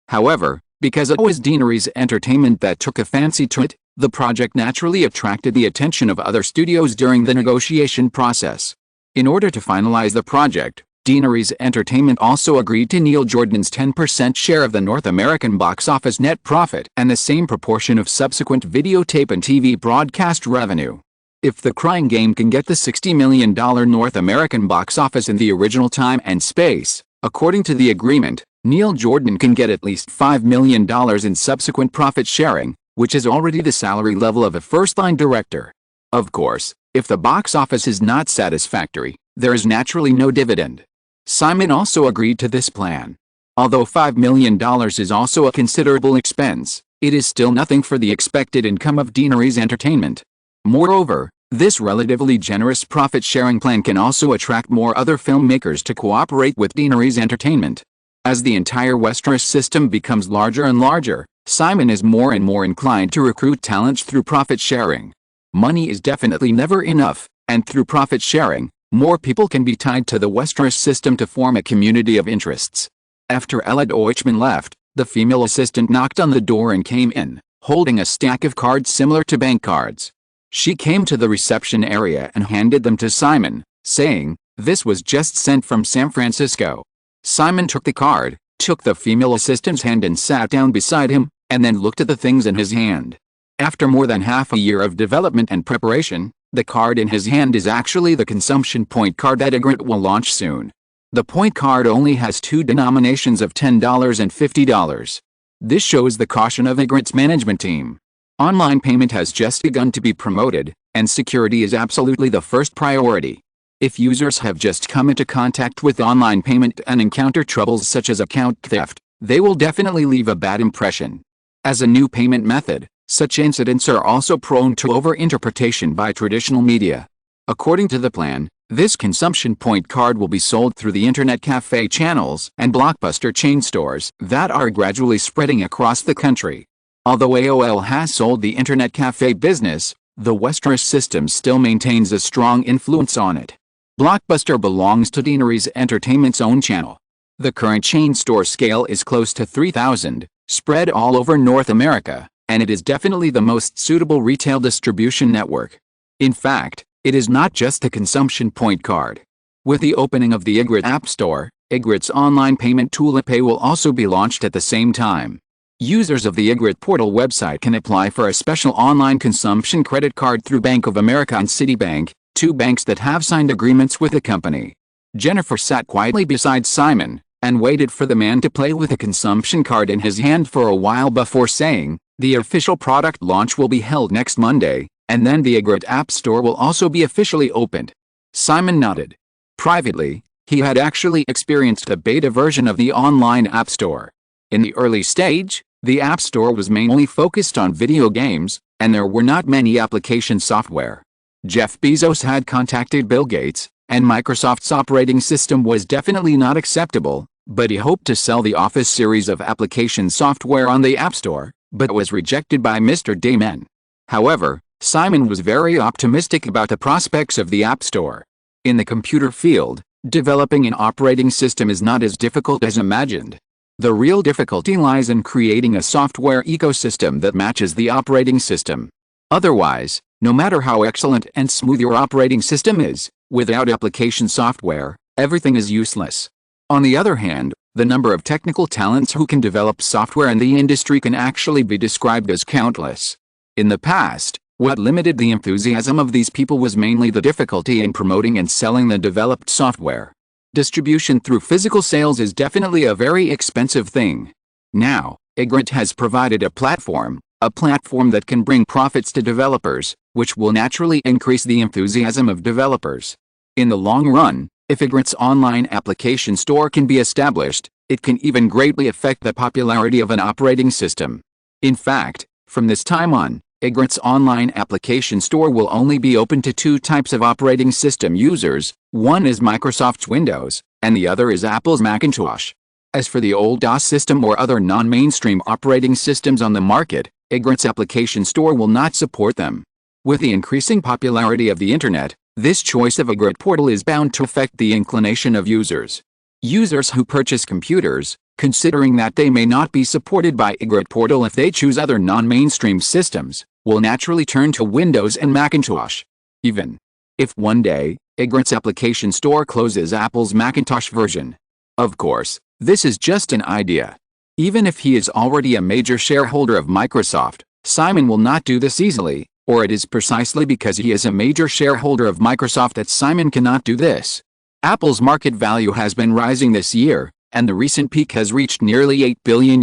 However, because it was Deaneries Entertainment that took a fancy to it, the project naturally attracted the attention of other studios during the negotiation process. In order to finalize the project, Deaneries Entertainment also agreed to Neil Jordan's 10% share of the North American box office net profit and the same proportion of subsequent videotape and TV broadcast revenue. If The Crying Game can get the $60 million North American box office in the original time and space, according to the agreement, Neil Jordan can get at least $5 million in subsequent profit sharing, which is already the salary level of a first-line director. Of course, If the box office is not satisfactory, there is naturally no dividend. Simon also agreed to this plan. Although $5 million is also a considerable expense, it is still nothing for the expected income of Deanery's Entertainment. Moreover, this relatively generous profit-sharing plan can also attract more other filmmakers to cooperate with Deanery's Entertainment. As the entire Westeros system becomes larger and larger, Simon is more and more inclined to recruit talent through profit-sharing. Money is definitely never enough, and through profit-sharing, more people can be tied to the Westeros system to form a community of interests. After Ella Deutschman left, the female assistant knocked on the door and came in, holding a stack of cards similar to bank cards. She came to the reception area and handed them to Simon, saying, "This was just sent from San Francisco." Simon took the card, took the female assistant's hand and sat down beside him, and then looked at the things in his hand. After more than half a year of development and preparation, the card in his hand is actually the consumption point card that Ygritte will launch soon. The point card only has two denominations of $10 and $50. This shows the caution of Ygritte's management team. Online payment has just begun to be promoted, and security is absolutely the first priority. If users have just come into contact with online payment and encounter troubles such as account theft, they will definitely leave a bad impression. As a new payment method, such incidents are also prone to over-interpretation by traditional media. According to the plan, this consumption point card will be sold through the internet cafe channels and blockbuster chain stores that are gradually spreading across the country. Although AOL has sold the internet cafe business, the Westeros system still maintains a strong influence on it. Blockbuster belongs to Deanery's Entertainment's own channel. The current chain store scale is close to 3,000, spread all over North America, and it is definitely the most suitable retail distribution network. In fact, it is not just a consumption point card. With the opening of the Ygritte App Store, Ygritte's online payment tool Pay will also be launched at the same time. Users of the Ygritte portal website can apply for a special online consumption credit card through Bank of America and Citibank, two banks that have signed agreements with the company. Jennifer sat quietly beside Simon, and waited for the man to play with a consumption card in his hand for a while before saying, "The official product launch will be held next Monday, and then the Ygritte App Store will also be officially opened." Simon nodded. Privately, he had actually experienced a beta version of the online App Store. In the early stage, the App Store was mainly focused on video games, and there were not many application software. Jeff Bezos had contacted Bill Gates, and Microsoft's operating system was definitely not acceptable, but he hoped to sell the Office series of application software on the App Store, but was rejected by Mr. Damon. However, Simon was very optimistic about the prospects of the App Store. In the computer field, developing an operating system is not as difficult as imagined. The real difficulty lies in creating a software ecosystem that matches the operating system. Otherwise, no matter how excellent and smooth your operating system is, without application software, everything is useless. On the other hand, the number of technical talents who can develop software in the industry can actually be described as countless. In the past, what limited the enthusiasm of these people was mainly the difficulty in promoting and selling the developed software. Distribution through physical sales is definitely a very expensive thing. Now, Ygritte has provided a platform that can bring profits to developers, which will naturally increase the enthusiasm of developers. In the long run, if Ygritte's online application store can be established, it can even greatly affect the popularity of an operating system. In fact, from this time on, Ygritte's online application store will only be open to two types of operating system users. One is Microsoft's Windows, and the other is Apple's Macintosh. As for the old DOS system or other non-mainstream operating systems on the market, Ygritte's application store will not support them. With the increasing popularity of the internet, this choice of Ygritte portal is bound to affect the inclination of users. Users who purchase computers, considering that they may not be supported by Ygritte portal if they choose other non-mainstream systems, will naturally turn to Windows and Macintosh. Even if one day, Ygritte's application store closes Apple's Macintosh version. Of course, this is just an idea. Even if he is already a major shareholder of Microsoft, Simon will not do this easily, or it is precisely because he is a major shareholder of Microsoft that Simon cannot do this. Apple's market value has been rising this year, and the recent peak has reached nearly $8 billion.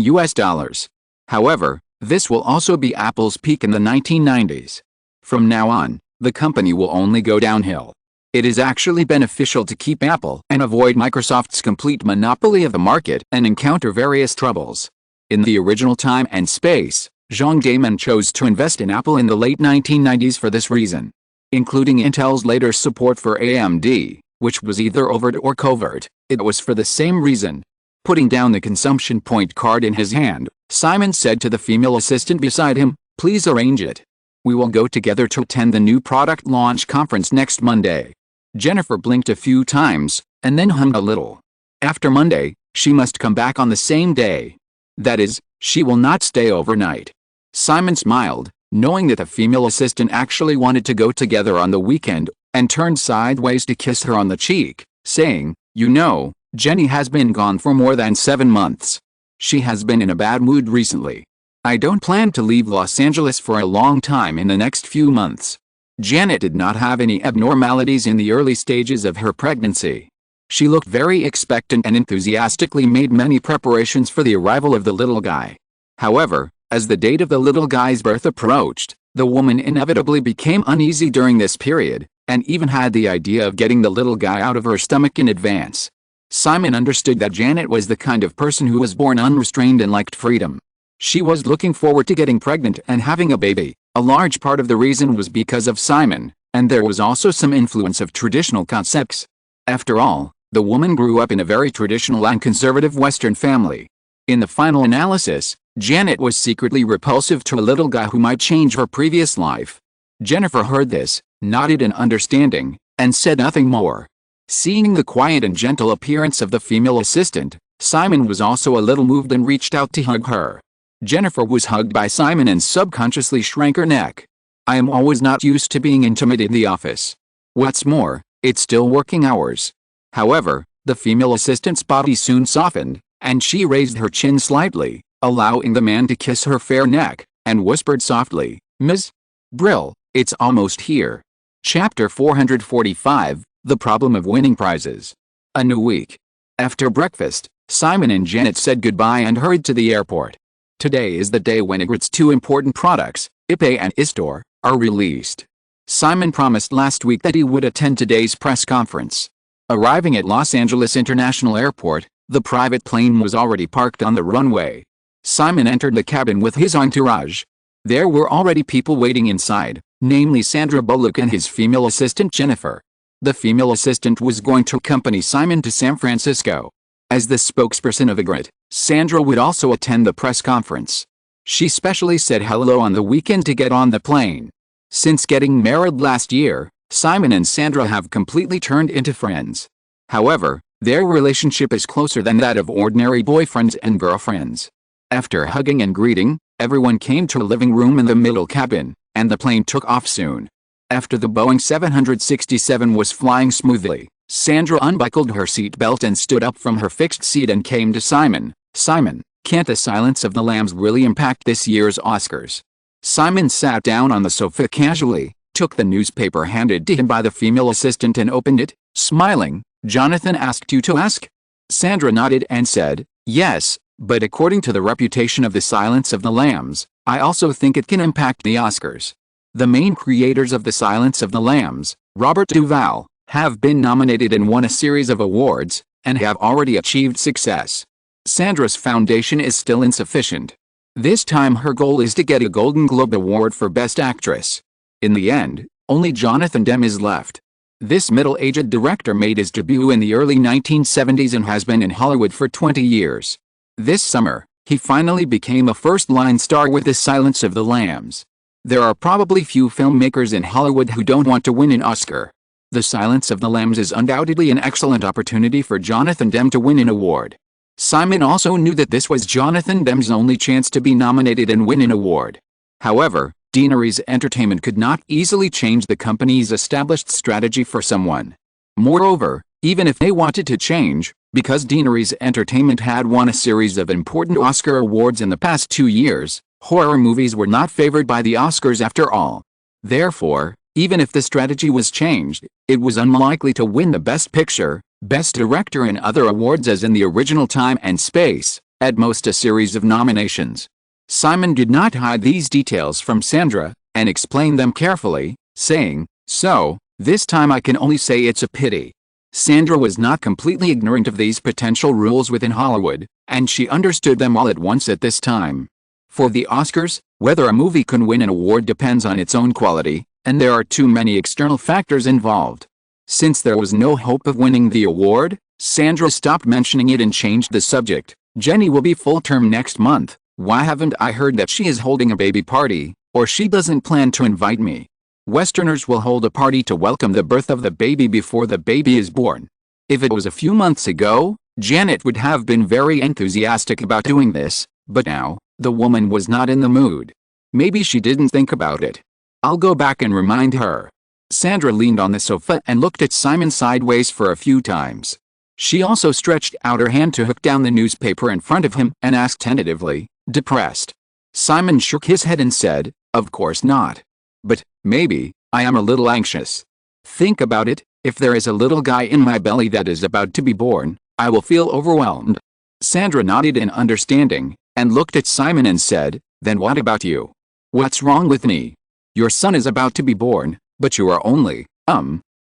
However, this will also be Apple's peak in the 1990s. From now on, the company will only go downhill. It is actually beneficial to keep Apple and avoid Microsoft's complete monopoly of the market and encounter various troubles. In the original time and space, Jean Damon chose to invest in Apple in the late 1990s for this reason, including Intel's later support for AMD, which was either overt or covert. It was for the same reason. Putting down the consumption point card in his hand, Simon said to the female assistant beside him, "Please arrange it. We will go together to attend the new product launch conference next Monday." Jennifer blinked a few times, and then hummed a little. After Monday, she must come back on the same day. That is, she will not stay overnight. Simon smiled, knowing that the female assistant actually wanted to go together on the weekend, and turned sideways to kiss her on the cheek, saying, "You know, Jenny has been gone for more than 7 months. She has been in a bad mood recently. I don't plan to leave Los Angeles for a long time in the next few months." Janet did not have any abnormalities in the early stages of her pregnancy. She looked very expectant and enthusiastically made many preparations for the arrival of the little guy. However, as the date of the little guy's birth approached, the woman inevitably became uneasy during this period, and even had the idea of getting the little guy out of her stomach in advance. Simon understood that Janet was the kind of person who was born unrestrained and liked freedom. She was looking forward to getting pregnant and having a baby. A large part of the reason was because of Simon, and there was also some influence of traditional concepts. After all, the woman grew up in a very traditional and conservative Western family. In the final analysis, Janet was secretly repulsive to a little guy who might change her previous life. Jennifer heard this, nodded in understanding, and said nothing more. Seeing the quiet and gentle appearance of the female assistant, Simon was also a little moved and reached out to hug her. Jennifer was hugged by Simon and subconsciously shrank her neck. "I am always not used to being intimate in the office. What's more, it's still working hours." However, the female assistant's body soon softened, and she raised her chin slightly, allowing the man to kiss her fair neck, and whispered softly, "Ms. Brill, it's almost here." Chapter 445, The Problem of Winning Prizes. A new week. After breakfast, Simon and Janet said goodbye and hurried to the airport. Today is the day when Ygritte's 2 important products, Ipe and Istor, are released. Simon promised last week that he would attend today's press conference. Arriving at Los Angeles International Airport, the private plane was already parked on the runway. Simon entered the cabin with his entourage. There were already people waiting inside, namely Sandra Bullock and his female assistant Jennifer. The female assistant was going to accompany Simon to San Francisco. As the spokesperson of Ygritte, Sandra would also attend the press conference. She specially said hello on the weekend to get on the plane. Since getting married last year, Simon and Sandra have completely turned into friends. However, their relationship is closer than that of ordinary boyfriends and girlfriends. After hugging and greeting, everyone came to a living room in the middle cabin, and the plane took off soon. After the Boeing 767 was flying smoothly, Sandra unbuckled her seatbelt and stood up from her fixed seat and came to Simon. "Simon, can't the Silence of the Lambs really impact this year's Oscars?" Simon sat down on the sofa casually, took the newspaper handed to him by the female assistant and opened it, smiling. "Jonathan asked you to ask?" Sandra nodded and said, "Yes, but according to the reputation of the Silence of the Lambs, I also think it can impact the Oscars. The main creators of the Silence of the Lambs, Robert Duvall, have been nominated and won a series of awards, and have already achieved success. Sandra's foundation is still insufficient. This time her goal is to get a Golden Globe Award for Best Actress. In the end, only Jonathan Demme is left. This middle-aged director made his debut in the early 1970s and has been in Hollywood for 20 years. This summer, he finally became a first-line star with The Silence of the Lambs. There are probably few filmmakers in Hollywood who don't want to win an Oscar. The Silence of the Lambs is undoubtedly an excellent opportunity for Jonathan Demme to win an award. Simon also knew that this was Jonathan Demme's only chance to be nominated and win an award. However, Deaneries Entertainment could not easily change the company's established strategy for someone. Moreover, even if they wanted to change, because Deaneries Entertainment had won a series of important Oscar awards in the past 2 years, horror movies were not favored by the Oscars after all. Therefore, even if the strategy was changed, it was unlikely to win the Best Picture, Best Director and other awards as in the original time and space, at most a series of nominations. Simon did not hide these details from Sandra, and explained them carefully. saying, "So, this time I can only say it's a pity." Sandra was not completely ignorant of these potential rules within Hollywood, and she understood them all at once at this time. For the Oscars, whether a movie can win an award depends on its own quality, and there are too many external factors involved. Since there was no hope of winning the award, Sandra stopped mentioning it and changed the subject. "Jenny will be full term next month. Why haven't I heard that she is holding a baby party, or she doesn't plan to invite me? Westerners will hold a party to welcome the birth of the baby before the baby is born." If it was a few months ago, Janet would have been very enthusiastic about doing this, but now, the woman was not in the mood. Maybe she didn't think about it. "I'll go back and remind her." Sandra leaned on the sofa and looked at Simon sideways for a few times. She also stretched out her hand to hook down the newspaper in front of him and asked tentatively, "Depressed?" Simon shook his head and said, "Of course not. But, maybe, I am a little anxious. Think about it, if there is a little guy in my belly that is about to be born, I will feel overwhelmed." Sandra nodded in understanding, and looked at Simon and said, "Then what about you? What's wrong with me? Your son is about to be born, but you are only,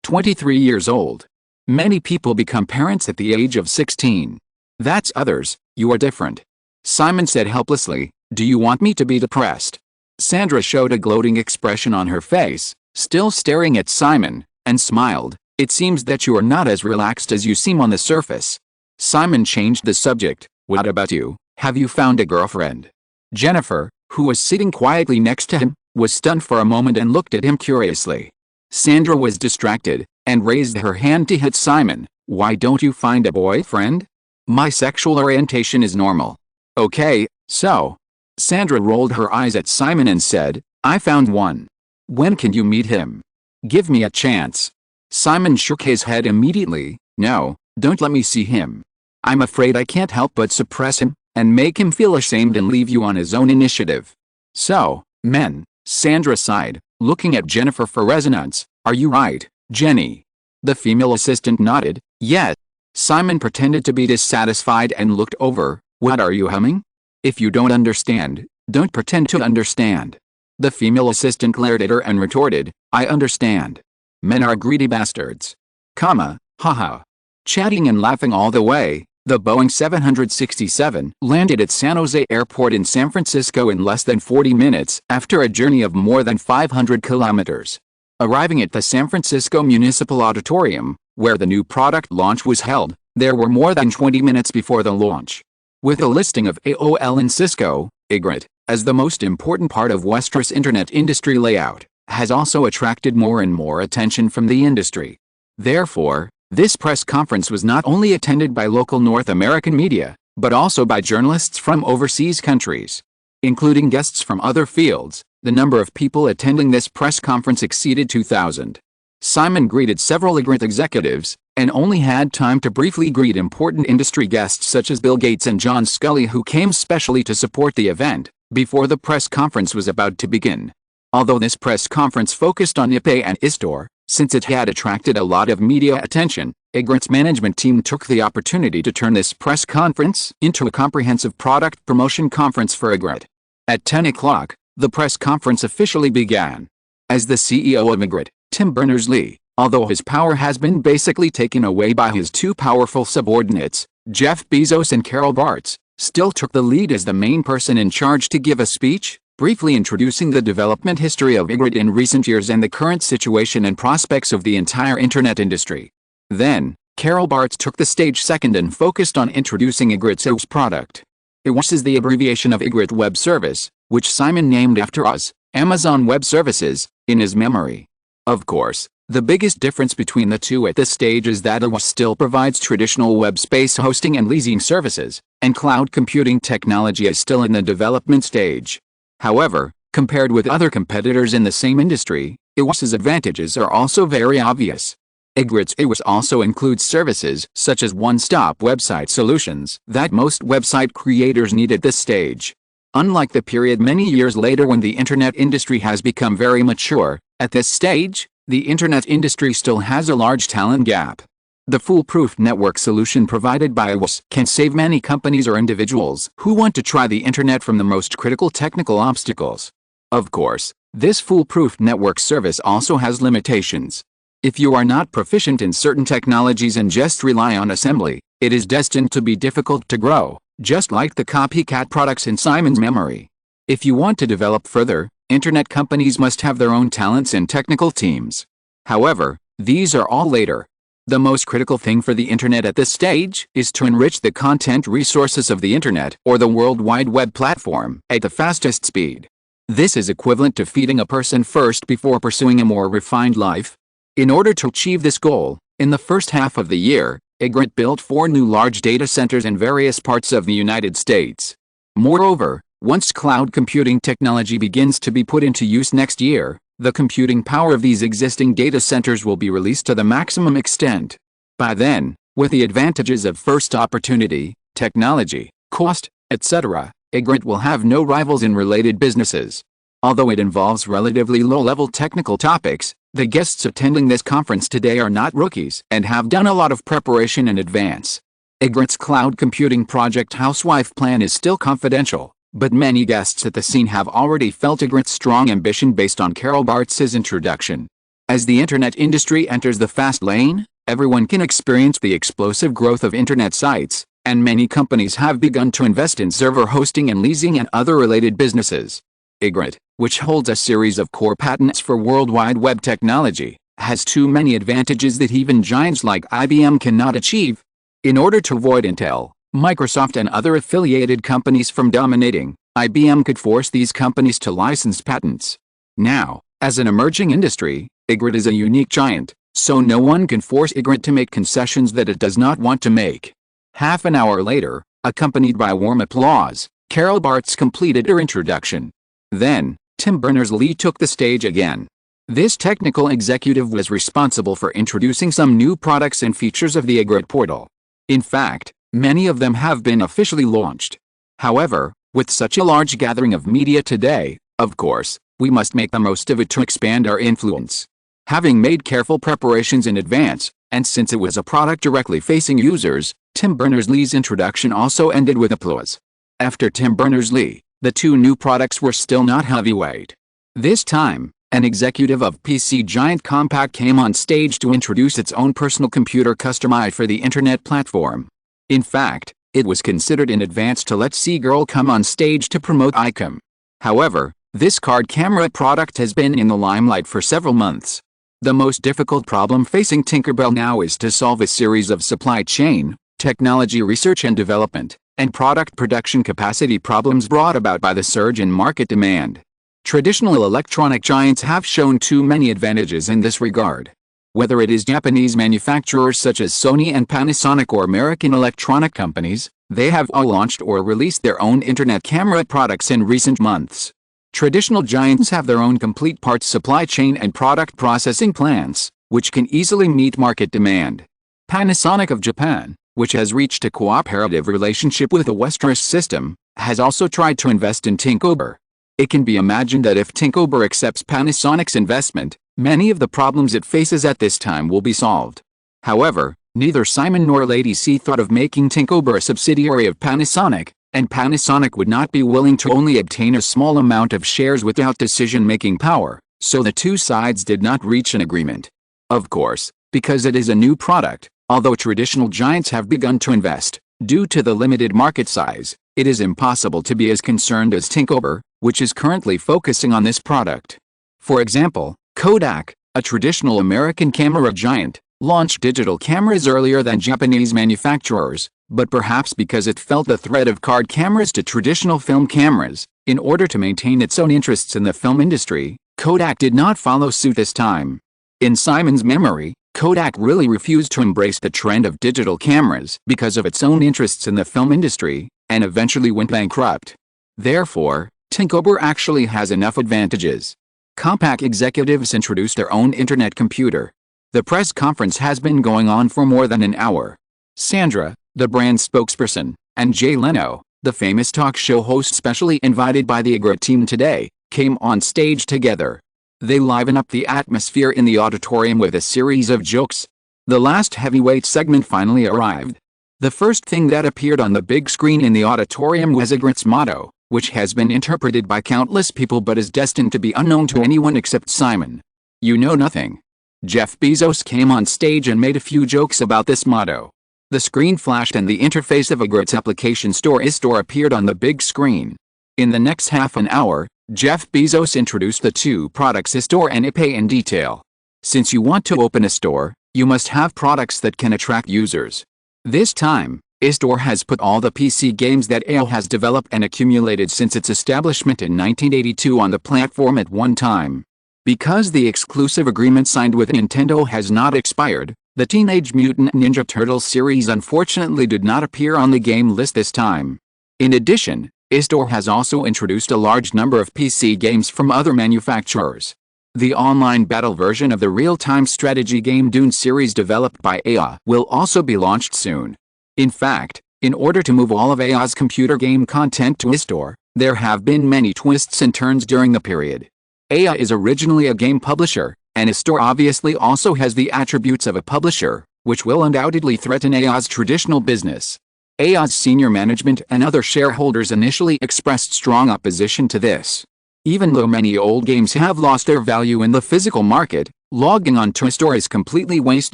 23 years old. Many people become parents at the age of 16. That's others, you are different." Simon said helplessly, "Do you want me to be depressed?" Sandra showed a gloating expression on her face, still staring at Simon, and smiled. "It seems that you are not as relaxed as you seem on the surface." Simon changed the subject. "What about you? Have you found a girlfriend?" Jennifer, who was sitting quietly next to him, was stunned for a moment and looked at him curiously. Sandra was distracted, and raised her hand to hit Simon. "Why don't you find a boyfriend? My sexual orientation is normal." "Okay, so." Sandra rolled her eyes at Simon and said, "I found one. When can you meet him? Give me a chance." Simon shook his head immediately. "No, don't let me see him. I'm afraid I can't help but suppress him, and make him feel ashamed and leave you on his own initiative." "So, men," Sandra sighed, looking at Jennifer for resonance. "Are you right, Jenny?" The female assistant nodded. "Yes." Simon pretended to be dissatisfied and looked over. "What are you humming? If you don't understand, don't pretend to understand." The female assistant glared at her and retorted, "I understand. Men are greedy bastards. Haha." Chatting and laughing all the way, the Boeing 767 landed at San Jose Airport in San Francisco in less than 40 minutes after a journey of more than 500 kilometers. Arriving at the San Francisco Municipal Auditorium, where the new product launch was held, there were more than 20 minutes before the launch. With a listing of AOL and Cisco, Ygritte, as the most important part of Westeros' internet industry layout, has also attracted more and more attention from the industry. Therefore, this press conference was not only attended by local North American media, but also by journalists from overseas countries. Including guests from other fields, the number of people attending this press conference exceeded 2,000. Simon greeted several Ygritte executives, and only had time to briefly greet important industry guests such as Bill Gates and John Scully, who came specially to support the event, before the press conference was about to begin. Although this press conference focused on Ipe and Istor, since it had attracted a lot of media attention, Ygritte's management team took the opportunity to turn this press conference into a comprehensive product promotion conference for Ygritte. At 10 o'clock, the press conference officially began. As the CEO of Ygritte, Tim Berners-Lee, although his power has been basically taken away by his two powerful subordinates, Jeff Bezos and Carol Bartz, still took the lead as the main person in charge to give a speech, briefly introducing the development history of Ygritte in recent years and the current situation and prospects of the entire internet industry. Then, Carol Bartz took the stage second and focused on introducing Ygritte's OS product. OS is the abbreviation of Ygritte Web Service, which Simon named after Oz, Amazon Web Services, in his memory. Of course, the biggest difference between the two at this stage is that OS still provides traditional web space hosting and leasing services, and cloud computing technology is still in the development stage. However, compared with other competitors in the same industry, OS's advantages are also very obvious. Ygritte's OS also includes services such as one-stop website solutions that most website creators need at this stage. Unlike the period many years later when the internet industry has become very mature, at this stage, the internet industry still has a large talent gap. The foolproof network solution provided by OS can save many companies or individuals who want to try the internet from the most critical technical obstacles. Of course, This foolproof network service also has limitations. If you are not proficient in certain technologies and just rely on assembly, it is destined to be difficult to grow, just like the copycat products in Simon's memory. If you want to develop further, internet companies must have their own talents and technical teams. However, these are all later. The most critical thing for the internet at this stage is to enrich the content resources of the internet or the World Wide Web platform at the fastest speed. This is equivalent to feeding a person first before pursuing a more refined life. In order to achieve this goal, in the first half of the year, Ygritte built 4 new large data centers in various parts of the United States. Moreover, once cloud computing technology begins to be put into use next year, the computing power of these existing data centers will be released to the maximum extent. By then, with the advantages of first opportunity, technology, cost, etc., Ygritte will have no rivals in related businesses. Although it involves relatively low-level technical topics, the guests attending this conference today are not rookies and have done a lot of preparation in advance. Ygritte's cloud computing project housewife plan is still confidential, but many guests at the scene have already felt Ygritte's strong ambition based on Carol Bartz's introduction. As the internet industry enters the fast lane, everyone can experience the explosive growth of internet sites, and many companies have begun to invest in server hosting and leasing and other related businesses. Ygritte, which holds a series of core patents for World Wide Web technology, has too many advantages that even giants like IBM cannot achieve. In order to avoid Intel, Microsoft and other affiliated companies from dominating, IBM could force these companies to license patents. Now, as an emerging industry, Ygritte is a unique giant, so no one can force Ygritte to make concessions that it does not want to make. Half an hour later, accompanied by warm applause, Carol Bartz completed her introduction. Then, Tim Berners-Lee took the stage again. This technical executive was responsible for introducing some new products and features of the Ygritte portal. In fact, many of them have been officially launched. However, with such a large gathering of media today, of course, we must make the most of it to expand our influence. Having made careful preparations in advance, and since it was a product directly facing users, Tim Berners-Lee's introduction also ended with applause. After Tim Berners-Lee, the 2 new products were still not heavyweight. This time, an executive of PC giant Compaq came on stage to introduce its own personal computer customized for the internet platform. In fact, it was considered in advance to let C-Girl come on stage to promote ICOM. However, this card camera product has been in the limelight for several months. The most difficult problem facing Tinkerbell now is to solve a series of supply chain, technology research and development, and product production capacity problems brought about by the surge in market demand. Traditional electronic giants have shown too many advantages in this regard. Whether it is Japanese manufacturers such as Sony and Panasonic or American electronic companies, they have all launched or released their own internet camera products in recent months. Traditional giants have their own complete parts supply chain and product processing plants, which can easily meet market demand. Panasonic of Japan, which has reached a cooperative relationship with the Westeros system, has also tried to invest in Tinkober. It can be imagined that if Tinkober accepts Panasonic's investment, many of the problems it faces at this time will be solved. However, neither Simon nor Lady C thought of making Tinkober a subsidiary of Panasonic, and Panasonic would not be willing to only obtain a small amount of shares without decision-making power, so the 2 sides did not reach an agreement. Of course, because it is a new product, although traditional giants have begun to invest, due to the limited market size, it is impossible to be as concerned as Tinkober, which is currently focusing on this product. For example, Kodak, a traditional American camera giant, launched digital cameras earlier than Japanese manufacturers, but perhaps because it felt the threat of card cameras to traditional film cameras, in order to maintain its own interests in the film industry, Kodak did not follow suit this time. In Simon's memory, Kodak really refused to embrace the trend of digital cameras because of its own interests in the film industry, and eventually went bankrupt. Therefore, Tinkober actually has enough advantages. Compaq executives introduced their own internet computer. The press conference has been going on for more than an hour. Sandra, the brand spokesperson, and Jay Leno, the famous talk show host specially invited by the Ygritte team today, came on stage together. They liven up the atmosphere in the auditorium with a series of jokes. The last heavyweight segment finally arrived. The first thing that appeared on the big screen in the auditorium was Ygritte's motto, which has been interpreted by countless people but is destined to be unknown to anyone except Simon. You know nothing. Jeff Bezos came on stage and made a few jokes about this motto. The screen flashed and the interface of Ygritte's application store iStore appeared on the big screen. In the next half an hour, Jeff Bezos introduced the two products iStore and iPay in detail. Since you want to open a store, you must have products that can attract users. This time, iStore has put all the PC games that AO has developed and accumulated since its establishment in 1982 on the platform at one time. Because the exclusive agreement signed with Nintendo has not expired, the Teenage Mutant Ninja Turtles series unfortunately did not appear on the game list this time. In addition, iStore has also introduced a large number of PC games from other manufacturers. The online battle version of the real-time strategy game Dune series developed by AO will also be launched soon. In fact, in order to move all of AO's computer game content to iStore, there have been many twists and turns during the period. AO is originally a game publisher, and iStore obviously also has the attributes of a publisher, which will undoubtedly threaten AO's traditional business. AO's senior management and other shareholders initially expressed strong opposition to this. Even though many old games have lost their value in the physical market, logging on to iStore is completely waste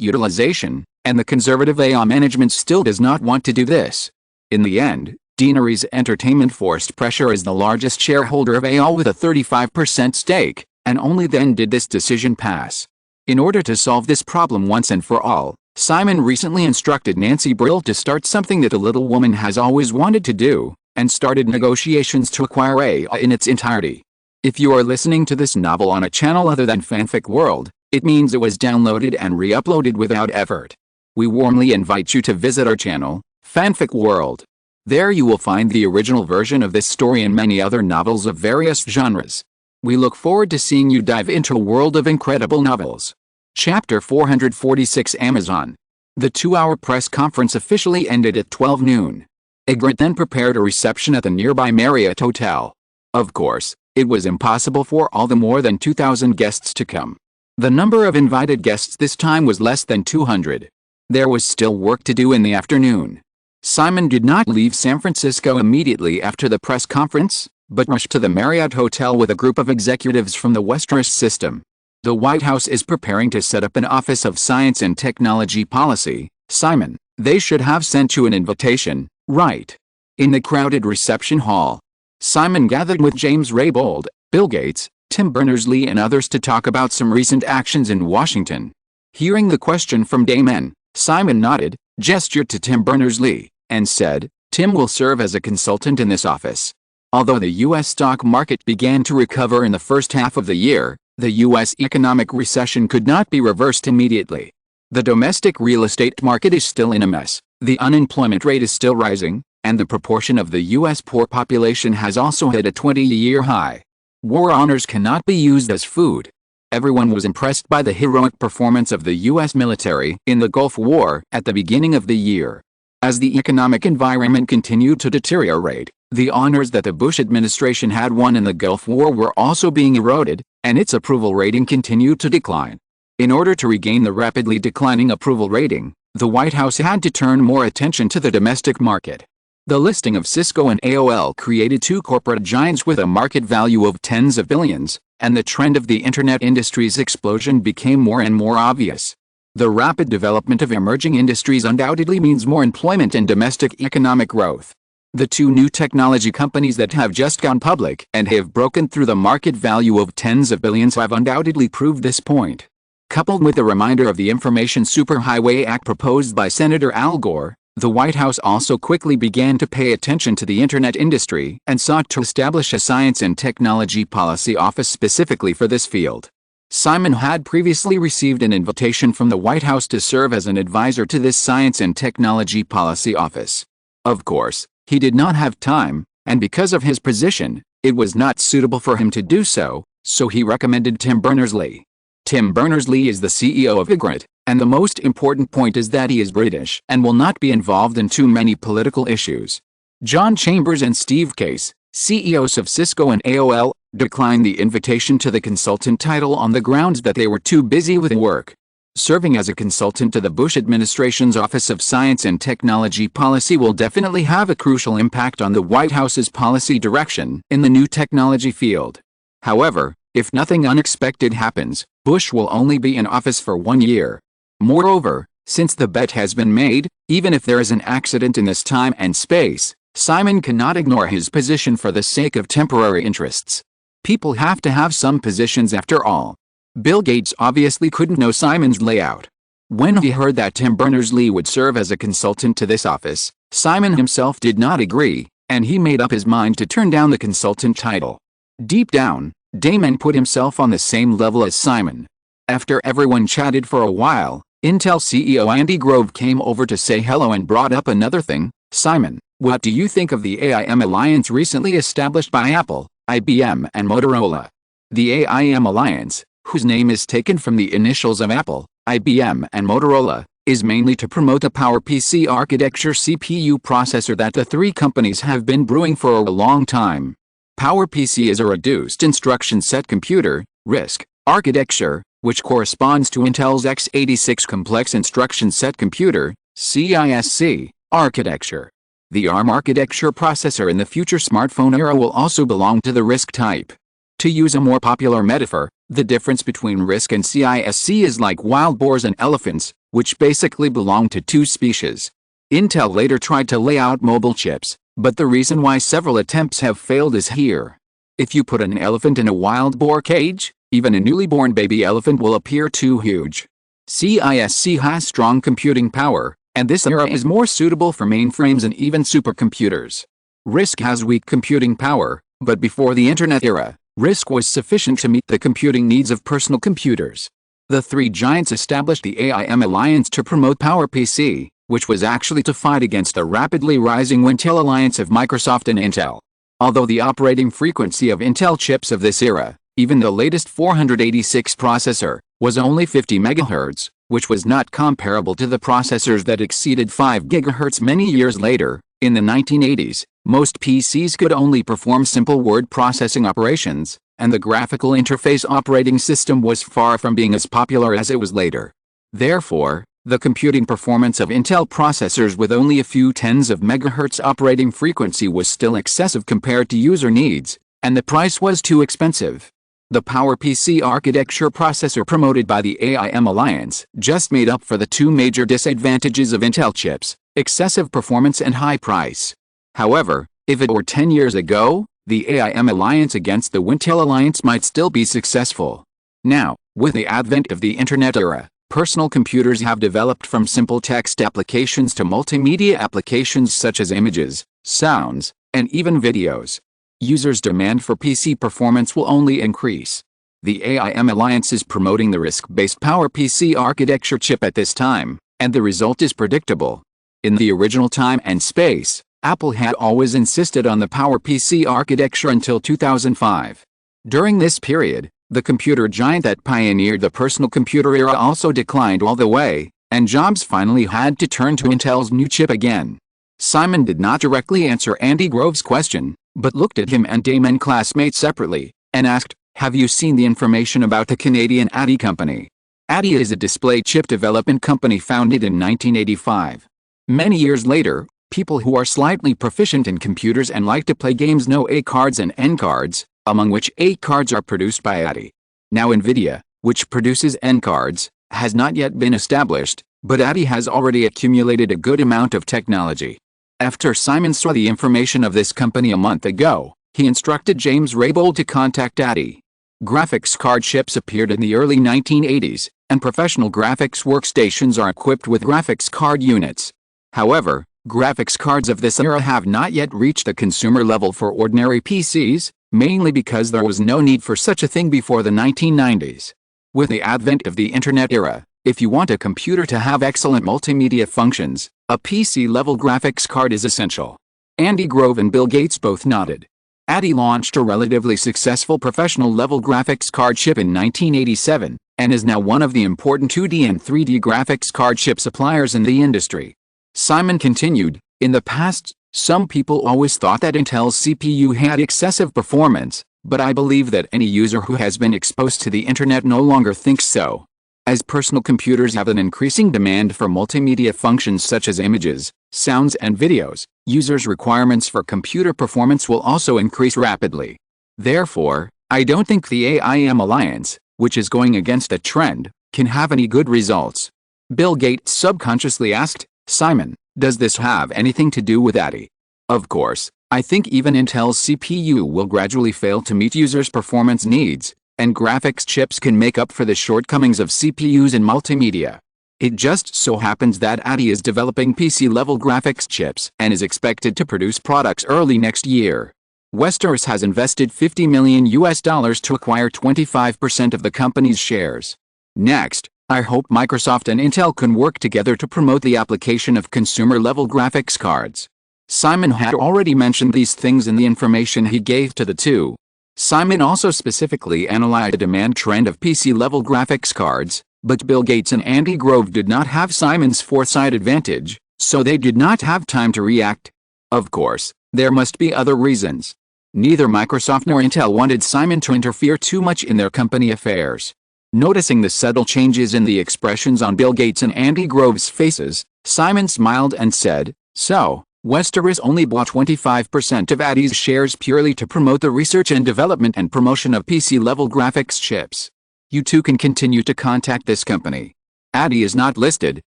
utilization, and the conservative AO management still does not want to do this. In the end, Deaneries Entertainment forced pressure as the largest shareholder of AO with a 35% stake, and only then did this decision pass. In order to solve this problem once and for all, Simon recently instructed Nancy Brill to start something that the little woman has always wanted to do, and started negotiations to acquire AO in its entirety. If you are listening to this novel on a channel other than Fanfic World, it means it was downloaded and re-uploaded without effort. We warmly invite you to visit our channel, Fanfic World. There you will find the original version of this story and many other novels of various genres. We look forward to seeing you dive into a world of incredible novels. Chapter 446 Amazon. The 2-hour press conference officially ended at 12 noon. Ygritte then prepared a reception at the nearby Marriott Hotel. Of course, it was impossible for all the more than 2,000 guests to come. The number of invited guests this time was less than 200. There was still work to do in the afternoon. Simon did not leave San Francisco immediately after the press conference, but rushed to the Marriott Hotel with a group of executives from the Westeros system. The White House is preparing to set up an Office of Science and Technology Policy. Simon, they should have sent you an invitation, right? In the crowded reception hall, Simon gathered with James Raybould, Bill Gates, Tim Berners-Lee and others to talk about some recent actions in Washington. Hearing the question from Damon, Simon nodded, gestured to Tim Berners-Lee, and said, Tim will serve as a consultant in this office. Although the U.S. stock market began to recover in the first half of the year, the U.S. economic recession could not be reversed immediately. The domestic real estate market is still in a mess, the unemployment rate is still rising, and the proportion of the U.S. poor population has also hit a 20-year high. War honors cannot be used as food. Everyone was impressed by the heroic performance of the U.S. military in the Gulf War at the beginning of the year. As the economic environment continued to deteriorate, the honors that the Bush administration had won in the Gulf War were also being eroded, and its approval rating continued to decline. In order to regain the rapidly declining approval rating, the White House had to turn more attention to the domestic market. The listing of Cisco and AOL created two corporate giants with a market value of tens of billions, and the trend of the internet industry's explosion became more and more obvious. The rapid development of emerging industries undoubtedly means more employment and domestic economic growth. The two new technology companies that have just gone public and have broken through the market value of tens of billions have undoubtedly proved this point. Coupled with the reminder of the Information Superhighway Act proposed by Senator Al Gore, the White House also quickly began to pay attention to the internet industry and sought to establish a Science and Technology Policy Office specifically for this field. Simon had previously received an invitation from the White House to serve as an advisor to this Science and Technology Policy Office. Of course, he did not have time, and because of his position, it was not suitable for him to do so, so he recommended Tim Berners-Lee. Tim Berners-Lee is the CEO of Ygritte, and the most important point is that he is British and will not be involved in too many political issues. John Chambers and Steve Case, CEOs of Cisco and AOL, declined the invitation to the consultant title on the grounds that they were too busy with work. Serving as a consultant to the Bush administration's Office of Science and Technology Policy will definitely have a crucial impact on the White House's policy direction in the new technology field. However, if nothing unexpected happens, Bush will only be in office for 1 year. Moreover, since the bet has been made, even if there is an accident in this time and space, Simon cannot ignore his position for the sake of temporary interests. People have to have some positions after all. Bill Gates obviously couldn't know Simon's layout. When he heard that Tim Berners-Lee would serve as a consultant to this office, Simon himself did not agree, and he made up his mind to turn down the consultant title. Deep down, Damon put himself on the same level as Simon. After everyone chatted for a while, Intel CEO Andy Grove came over to say hello and brought up another thing. Simon, what do you think of the AIM alliance recently established by Apple, IBM and Motorola? The AIM alliance, whose name is taken from the initials of Apple, IBM and Motorola, is mainly to promote a PowerPC architecture CPU processor that the three companies have been brewing for a long time. PowerPC is a reduced instruction set computer, RISC, architecture, which corresponds to Intel's x86 complex instruction set computer, CISC, architecture. The ARM architecture processor in the future smartphone era will also belong to the RISC type. To use a more popular metaphor, the difference between RISC and CISC is like wild boars and elephants, which basically belong to two species. Intel later tried to lay out mobile chips, but the reason why several attempts have failed is here. If you put an elephant in a wild boar cage, even a newly born baby elephant will appear too huge. CISC has strong computing power, and this era is more suitable for mainframes and even supercomputers. RISC has weak computing power, but before the Internet era, RISC was sufficient to meet the computing needs of personal computers. The three giants established the AIM alliance to promote PowerPC, which was actually to fight against the rapidly rising Intel alliance of Microsoft and Intel. Although the operating frequency of Intel chips of this era, even the latest 486 processor, was only 50 MHz, which was not comparable to the processors that exceeded 5 GHz many years later. In the 1980s, most PCs could only perform simple word processing operations, and the graphical interface operating system was far from being as popular as it was later. Therefore, the computing performance of Intel processors with only a few tens of megahertz operating frequency was still excessive compared to user needs, and the price was too expensive. The PowerPC architecture processor promoted by the AIM alliance just made up for the two major disadvantages of Intel chips: excessive performance and high price. However, if it were 10 years ago, the AIM alliance against the Intel alliance might still be successful. Now, with the advent of the Internet era, personal computers have developed from simple text applications to multimedia applications such as images, sounds, and even videos. Users' demand for PC performance will only increase. The AIM alliance is promoting the RISC-based PowerPC architecture chip at this time, and the result is predictable. In the original time and space, Apple had always insisted on the PowerPC architecture until 2005. During this period, the computer giant that pioneered the personal computer era also declined all the way, and Jobs finally had to turn to Intel's new chip again. Simon did not directly answer Andy Grove's question, but looked at him and Damon classmates separately, and asked, "Have you seen the information about the Canadian ADI company?" ADI is a display chip development company founded in 1985. Many years later, people who are slightly proficient in computers and like to play games know A cards and N cards, among which A cards are produced by ADI. Now NVIDIA, which produces N cards, has not yet been established, but ADI has already accumulated a good amount of technology. After Simon saw the information of this company a month ago, he instructed James Raybould to contact ADI. Graphics card chips appeared in the early 1980s, and professional graphics workstations are equipped with graphics card units. However, graphics cards of this era have not yet reached the consumer level for ordinary PCs, mainly because there was no need for such a thing before the 1990s. With the advent of the Internet era, if you want a computer to have excellent multimedia functions, a PC-level graphics card is essential. Andy Grove and Bill Gates both nodded. ADI launched a relatively successful professional-level graphics card chip in 1987, and is now one of the important 2D and 3D graphics card chip suppliers in the industry. Simon continued, "In the past, some people always thought that Intel's CPU had excessive performance, but I believe that any user who has been exposed to the Internet no longer thinks so. As personal computers have an increasing demand for multimedia functions such as images, sounds and videos, users' requirements for computer performance will also increase rapidly. Therefore, I don't think the AIM alliance, which is going against a trend, can have any good results. Bill Gates subconsciously asked, Simon, does this have anything to do with ADI? Of course, I think even Intel's CPU will gradually fail to meet users' performance needs, and graphics chips can make up for the shortcomings of CPUs in multimedia. It just so happens that ADI is developing PC-level graphics chips and is expected to produce products early next year. Westeros has invested $50 million to acquire 25% of the company's shares. Next, I hope Microsoft and Intel can work together to promote the application of consumer-level graphics cards. Simon had already mentioned these things in the information he gave to the two. Simon also specifically analyzed the demand trend of PC-level graphics cards, but Bill Gates and Andy Grove did not have Simon's foresight advantage, so they did not have time to react. Of course, there must be other reasons. Neither Microsoft nor Intel wanted Simon to interfere too much in their company affairs. Noticing the subtle changes in the expressions on Bill Gates and Andy Grove's faces, Simon smiled and said, So, Westeros only bought 25% of ADI's shares purely to promote the research and development and promotion of PC-level graphics chips. You too can continue to contact this company. ADI is not listed,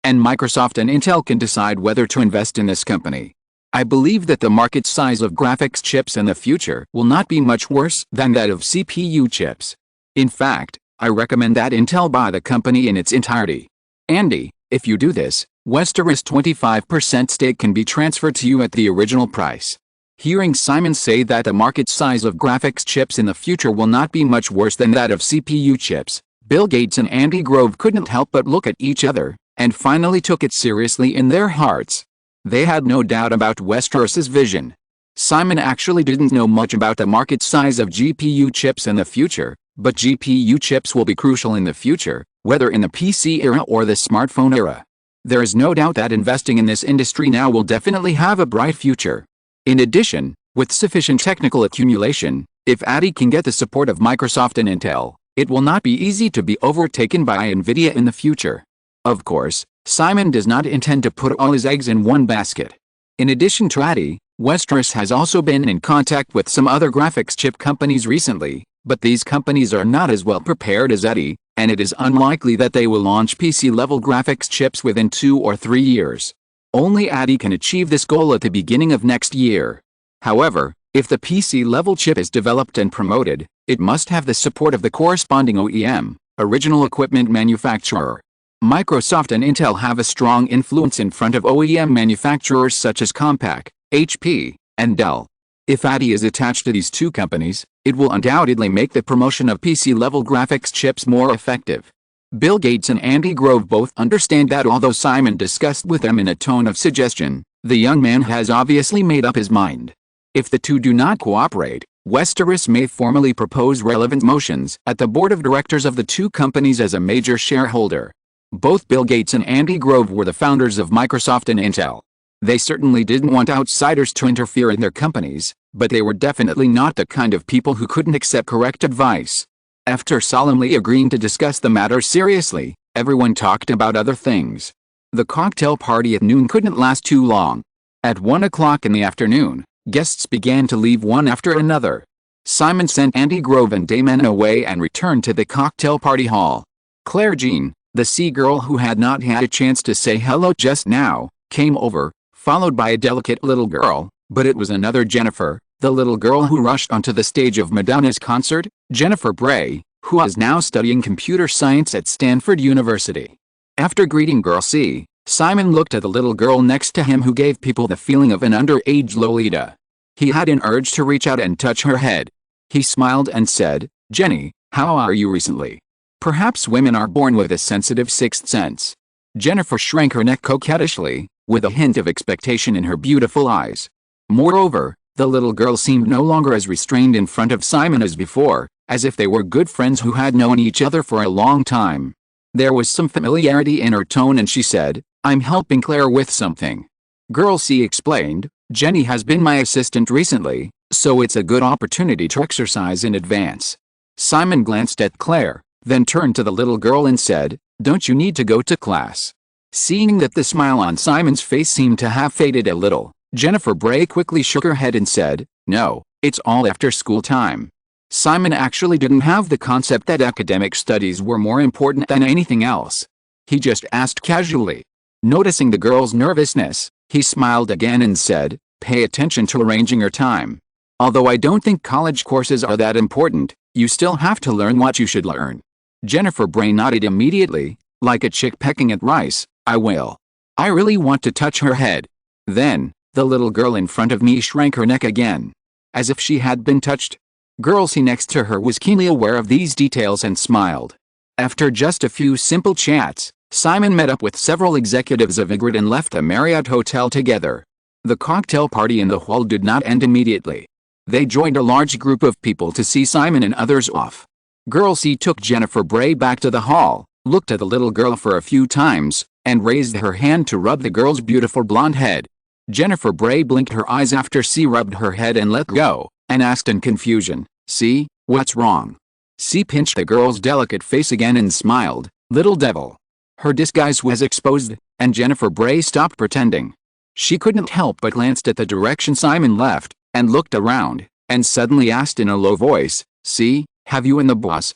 and Microsoft and Intel can decide whether to invest in this company. I believe that the market size of graphics chips in the future will not be much worse than that of CPU chips. In fact, I recommend that Intel buy the company in its entirety. Andy, if you do this, Westeros' 25% stake can be transferred to you at the original price. Hearing Simon say that the market size of graphics chips in the future will not be much worse than that of CPU chips, Bill Gates and Andy Grove couldn't help but look at each other, and finally took it seriously in their hearts. They had no doubt about Westeros' vision. Simon actually didn't know much about the market size of GPU chips in the future, but GPU chips will be crucial in the future, whether in the PC era or the smartphone era. There is no doubt that investing in this industry now will definitely have a bright future. In addition, with sufficient technical accumulation, if ADI can get the support of Microsoft and Intel, it will not be easy to be overtaken by NVIDIA in the future. Of course, Simon does not intend to put all his eggs in one basket. In addition to ADI, Westeros has also been in contact with some other graphics chip companies recently, but these companies are not as well prepared as ADI, and it is unlikely that they will launch PC-level graphics chips within 2 or 3 years. Only ADI can achieve this goal at the beginning of next year. However, if the PC-level chip is developed and promoted, it must have the support of the corresponding OEM, original equipment manufacturer. Microsoft and Intel have a strong influence in front of OEM manufacturers such as Compaq, HP, and Dell. If ADI is attached to these two companies, it will undoubtedly make the promotion of PC-level graphics chips more effective. Bill Gates and Andy Grove both understand that although Simon discussed with them in a tone of suggestion, the young man has obviously made up his mind. If the two do not cooperate, Westeros may formally propose relevant motions at the board of directors of the two companies as a major shareholder. Both Bill Gates and Andy Grove were the founders of Microsoft and Intel. They certainly didn't want outsiders to interfere in their companies, but they were definitely not the kind of people who couldn't accept correct advice. After solemnly agreeing to discuss the matter seriously, everyone talked about other things. The cocktail party at noon couldn't last too long. At 1 o'clock in the afternoon, guests began to leave one after another. Simon sent Andy Grove and Damon away and returned to the cocktail party hall. Claire Jean, the sea girl who had not had a chance to say hello just now, came over, followed by a delicate little girl, but it was another Jennifer, the little girl who rushed onto the stage of Madonna's concert, Jennifer Bray, who is now studying computer science at Stanford University. After greeting Girl C, Simon looked at the little girl next to him who gave people the feeling of an underage Lolita. He had an urge to reach out and touch her head. He smiled and said, "Jenny, how are you recently? Perhaps women are born with a sensitive sixth sense." Jennifer shrank her neck coquettishly, with a hint of expectation in her beautiful eyes. Moreover, the little girl seemed no longer as restrained in front of Simon as before, as if they were good friends who had known each other for a long time. There was some familiarity in her tone and she said, "I'm helping Claire with something." Girl C explained, "Jenny has been my assistant recently, so it's a good opportunity to exercise in advance." Simon glanced at Claire, then turned to the little girl and said, Don't you need to go to class? Seeing that the smile on Simon's face seemed to have faded a little, Jennifer Bray quickly shook her head and said, "No, it's all after school time." Simon actually didn't have the concept that academic studies were more important than anything else. He just asked casually. Noticing the girl's nervousness, he smiled again and said, "Pay attention to arranging your time. Although I don't think college courses are that important, you still have to learn what you should learn." Jennifer Bray nodded immediately, like a chick pecking at rice. "I will." I really want to touch her head. Then, the little girl in front of me shrank her neck again, as if she had been touched. Girl C next to her was keenly aware of these details and smiled. After just a few simple chats, Simon met up with several executives of Ygritte and left the Marriott Hotel together. The cocktail party in the hall did not end immediately. They joined a large group of people to see Simon and others off. Girl C took Jennifer Bray back to the hall, looked at the little girl for a few times, and raised her hand to rub the girl's beautiful blonde head. Jennifer Bray blinked her eyes after C rubbed her head and let go, and asked in confusion, "C, what's wrong?" C pinched the girl's delicate face again and smiled, "Little devil." Her disguise was exposed, and Jennifer Bray stopped pretending. She couldn't help but glanced at the direction Simon left, and looked around, and suddenly asked in a low voice, "C, have you and the boss,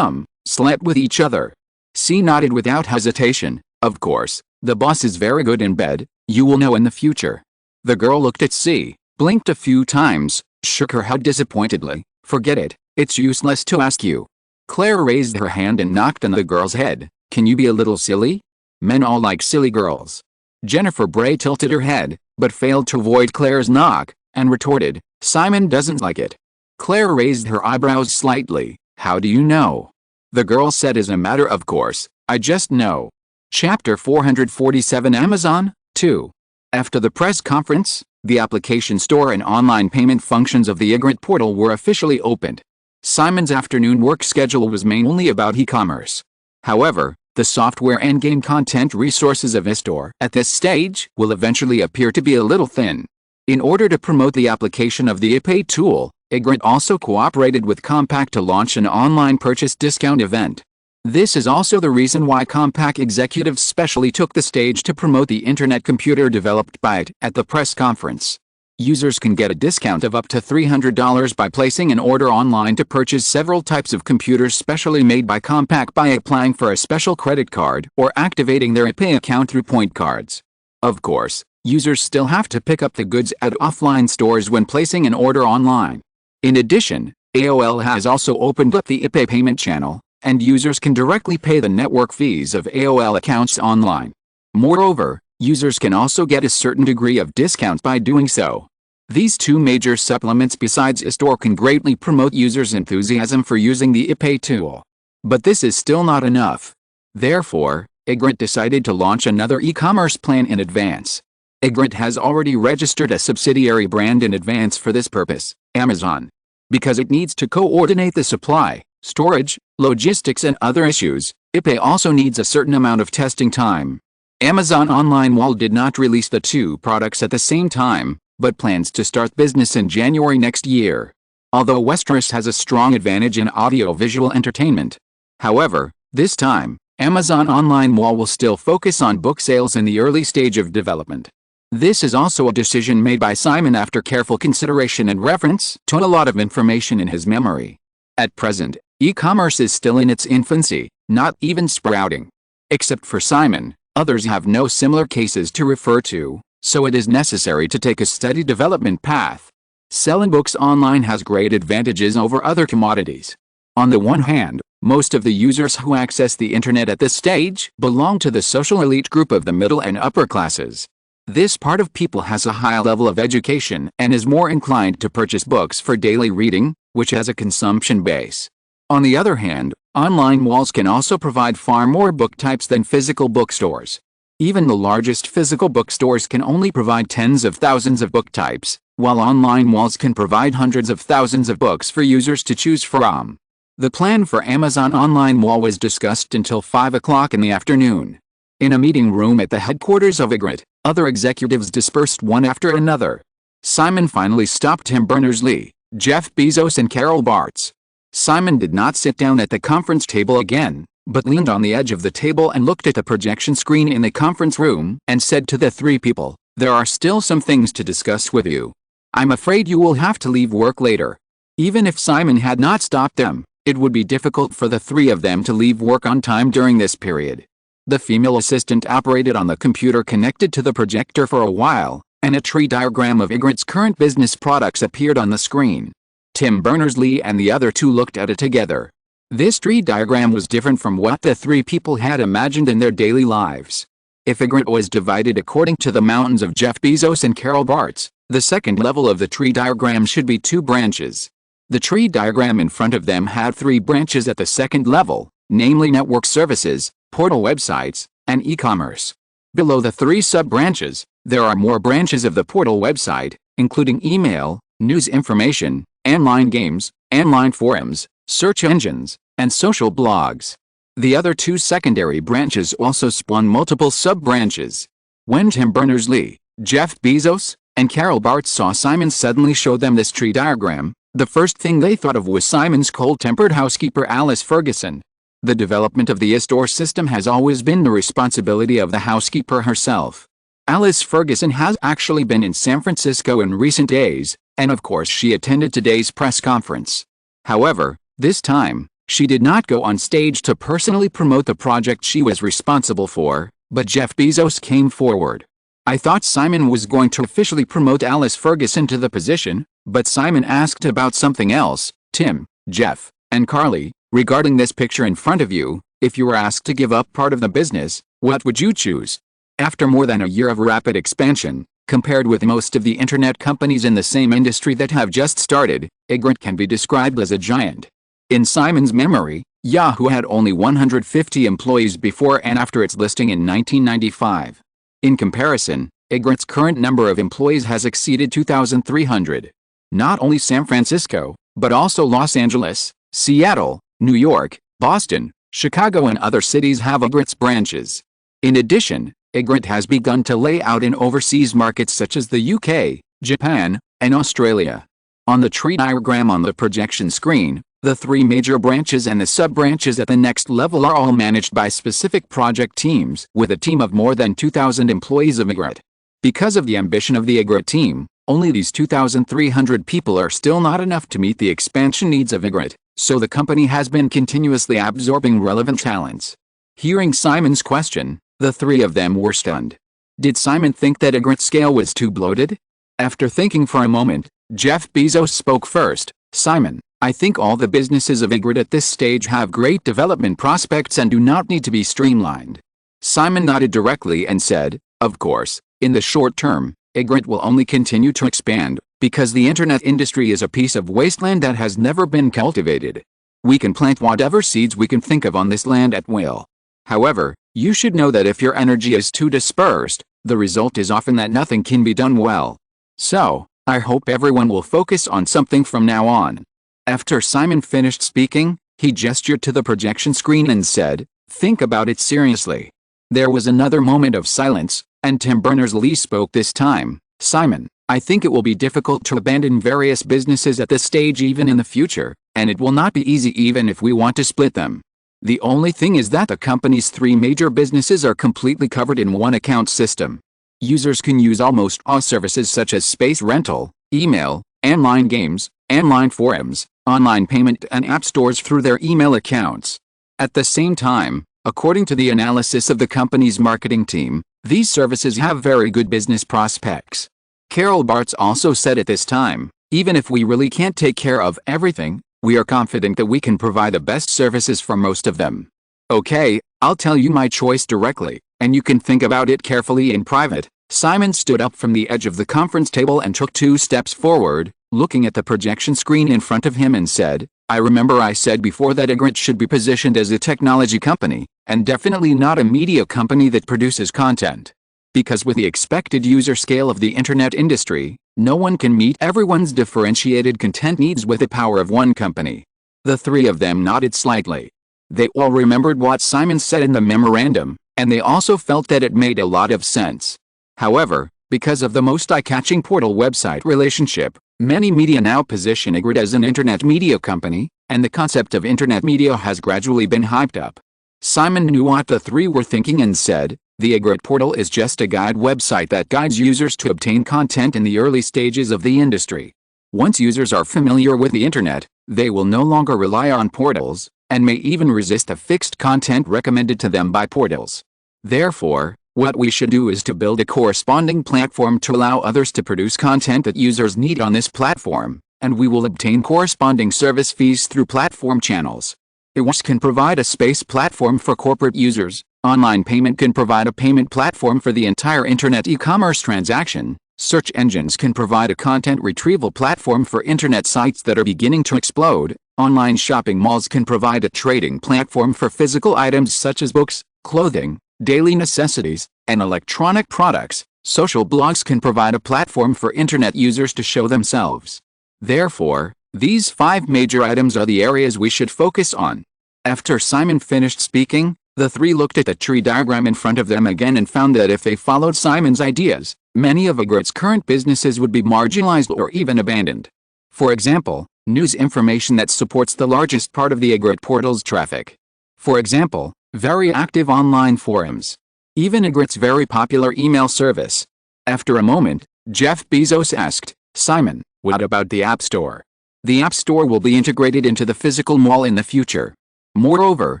slept with each other?" C nodded without hesitation. "Of course, the boss is very good in bed, you will know in the future." The girl looked at C, blinked a few times, shook her head disappointedly. "Forget it, it's useless to ask you." Claire raised her hand and knocked on the girl's head. "Can you be a little silly? Men all like silly girls." Jennifer Bray tilted her head, but failed to avoid Claire's knock, and retorted, "Simon doesn't like it." Claire raised her eyebrows slightly. "How do you know?" The girl said as a matter of course, "I just know." Chapter 447 Amazon, 2. After the press conference, the application store and online payment functions of the Ygritte portal were officially opened. Simon's afternoon work schedule was mainly about e-commerce. However, the software and game content resources of his store at this stage will eventually appear to be a little thin. In order to promote the application of the ePay tool, Ygritte also cooperated with Compaq to launch an online purchase discount event. This is also the reason why Compaq executives specially took the stage to promote the internet computer developed by it at the press conference. Users can get a discount of up to $300 by placing an order online to purchase several types of computers specially made by Compaq by applying for a special credit card or activating their ePay account through point cards. Of course, users still have to pick up the goods at offline stores when placing an order online. In addition, AOL has also opened up the ePay payment channel, and users can directly pay the network fees of AOL accounts online. Moreover, users can also get a certain degree of discount by doing so. These two major supplements besides eStore can greatly promote users' enthusiasm for using the ePay tool. But this is still not enough. Therefore, Ygritte decided to launch another e-commerce plan in advance. Ygritte has already registered a subsidiary brand in advance for this purpose, Amazon. Because it needs to coordinate the supply, storage, logistics and other issues, ePay also needs a certain amount of testing time. Amazon Online Wall did not release the two products at the same time, but plans to start business in January next year. Although Westeros has a strong advantage in audio-visual entertainment. However, this time, Amazon Online Wall will still focus on book sales in the early stage of development. This is also a decision made by Simon after careful consideration and reference to a lot of information in his memory. At present, e-commerce is still in its infancy, not even sprouting. Except for Simon, others have no similar cases to refer to, so it is necessary to take a steady development path. Selling books online has great advantages over other commodities. On the one hand, most of the users who access the internet at this stage belong to the social elite group of the middle and upper classes. This part of people has a high level of education and is more inclined to purchase books for daily reading, which has a consumption base. On the other hand, online walls can also provide far more book types than physical bookstores. Even the largest physical bookstores can only provide tens of thousands of book types, while online walls can provide hundreds of thousands of books for users to choose from. The plan for Amazon Online Wall was discussed until 5 o'clock in the afternoon. In a meeting room at the headquarters of Ygritte, other executives dispersed one after another. Simon finally stopped Tim Berners-Lee, Jeff Bezos and Carol Bartz. Simon did not sit down at the conference table again, but leaned on the edge of the table and looked at the projection screen in the conference room and said to the three people, "There are still some things to discuss with you. I'm afraid you will have to leave work later." Even if Simon had not stopped them, it would be difficult for the three of them to leave work on time during this period. The female assistant operated on the computer connected to the projector for a while, and a tree diagram of Ygritte's current business products appeared on the screen. Tim Berners-Lee and the other two looked at it together. This tree diagram was different from what the three people had imagined in their daily lives. If Ygritte was divided according to the mountains of Jeff Bezos and Carol Bartz, the second level of the tree diagram should be 2 branches. The tree diagram in front of them had 3 branches at the second level, namely network services, portal websites, and e-commerce. Below the 3 sub-branches, there are more branches of the portal website, including email, news information, online games, online forums, search engines, and social blogs. The other 2 secondary branches also spawn multiple sub-branches. When Tim Berners-Lee, Jeff Bezos, and Carol Bartz saw Simon suddenly show them this tree diagram, the first thing they thought of was Simon's cold-tempered housekeeper Alice Ferguson. The development of the e-store system has always been the responsibility of the housekeeper herself. Alice Ferguson has actually been in San Francisco in recent days, and of course she attended today's press conference. However, this time, she did not go on stage to personally promote the project she was responsible for, but Jeff Bezos came forward. I thought Simon was going to officially promote Alice Ferguson to the position, but Simon asked about something else. "Tim, Jeff, and Carly, regarding this picture in front of you, if you were asked to give up part of the business, what would you choose?" After more than a year of rapid expansion, compared with most of the internet companies in the same industry that have just started, Ygritte can be described as a giant. In Simon's memory, Yahoo had only 150 employees before and after its listing in 1995. In comparison, Ygritte's current number of employees has exceeded 2,300. Not only San Francisco, but also Los Angeles, Seattle, New York, Boston, Chicago and other cities have Ygritte's branches. In addition, Ygritte has begun to lay out in overseas markets such as the UK, Japan, and Australia. On the tree diagram on the projection screen, the 3 major branches and the sub-branches at the next level are all managed by specific project teams with a team of more than 2,000 employees of Ygritte. Because of the ambition of the Ygritte team, only these 2,300 people are still not enough to meet the expansion needs of Ygritte, so the company has been continuously absorbing relevant talents. Hearing Simon's question, the 3 of them were stunned. Did Simon think that Ygritte's scale was too bloated? After thinking for a moment, Jeff Bezos spoke first. "Simon, I think all the businesses of Ygritte at this stage have great development prospects and do not need to be streamlined." Simon nodded directly and said, "Of course, in the short term, Ygritte will only continue to expand, because the internet industry is a piece of wasteland that has never been cultivated. We can plant whatever seeds we can think of on this land at will. However, you should know that if your energy is too dispersed, the result is often that nothing can be done well. So, I hope everyone will focus on something from now on." After Simon finished speaking, he gestured to the projection screen and said, "Think about it seriously." There was another moment of silence, and Tim Berners-Lee spoke this time. "Simon, I think it will be difficult to abandon various businesses at this stage even in the future, and it will not be easy even if we want to split them. The only thing is that the company's 3 major businesses are completely covered in one account system. Users can use almost all services such as space rental, email, online games, online forums, online payment and app stores through their email accounts. At the same time, according to the analysis of the company's marketing team, these services have very good business prospects." Carol Bartz also said at this time, "Even if we really can't take care of everything, we are confident that we can provide the best services for most of them." "Okay, I'll tell you my choice directly, and you can think about it carefully in private." Simon stood up from the edge of the conference table and took 2 steps forward, looking at the projection screen in front of him and said, "I remember I said before that Ygritte should be positioned as a technology company, and definitely not a media company that produces content. Because with the expected user scale of the internet industry, no one can meet everyone's differentiated content needs with the power of one company." The 3 of them nodded slightly. They all remembered what Simon said in the memorandum, and they also felt that it made a lot of sense. However, because of the most eye-catching portal website relationship, many media now position Ygritte as an internet media company, and the concept of internet media has gradually been hyped up. Simon knew what the three were thinking and said, "The Ygritte portal is just a guide website that guides users to obtain content in the early stages of the industry. Once users are familiar with the internet, they will no longer rely on portals, and may even resist the fixed content recommended to them by portals. Therefore, what we should do is to build a corresponding platform to allow others to produce content that users need on this platform, and we will obtain corresponding service fees through platform channels. IWS can provide a space platform for corporate users, online payment can provide a payment platform for the entire internet e-commerce transaction, search engines can provide a content retrieval platform for internet sites that are beginning to explode, online shopping malls can provide a trading platform for physical items such as books, clothing, daily necessities, and electronic products, social blogs can provide a platform for internet users to show themselves. Therefore, these 5 major items are the areas we should focus on." After Simon finished speaking, the three looked at the tree diagram in front of them again and found that if they followed Simon's ideas, many of Ygritte's current businesses would be marginalized or even abandoned. For example, news information that supports the largest part of the Ygritte portal's traffic. For example, very active online forums. Even Ygritte's very popular email service. After a moment, Jeff Bezos asked, "Simon, what about the App Store?" The App Store will be integrated into the physical mall in the future. Moreover,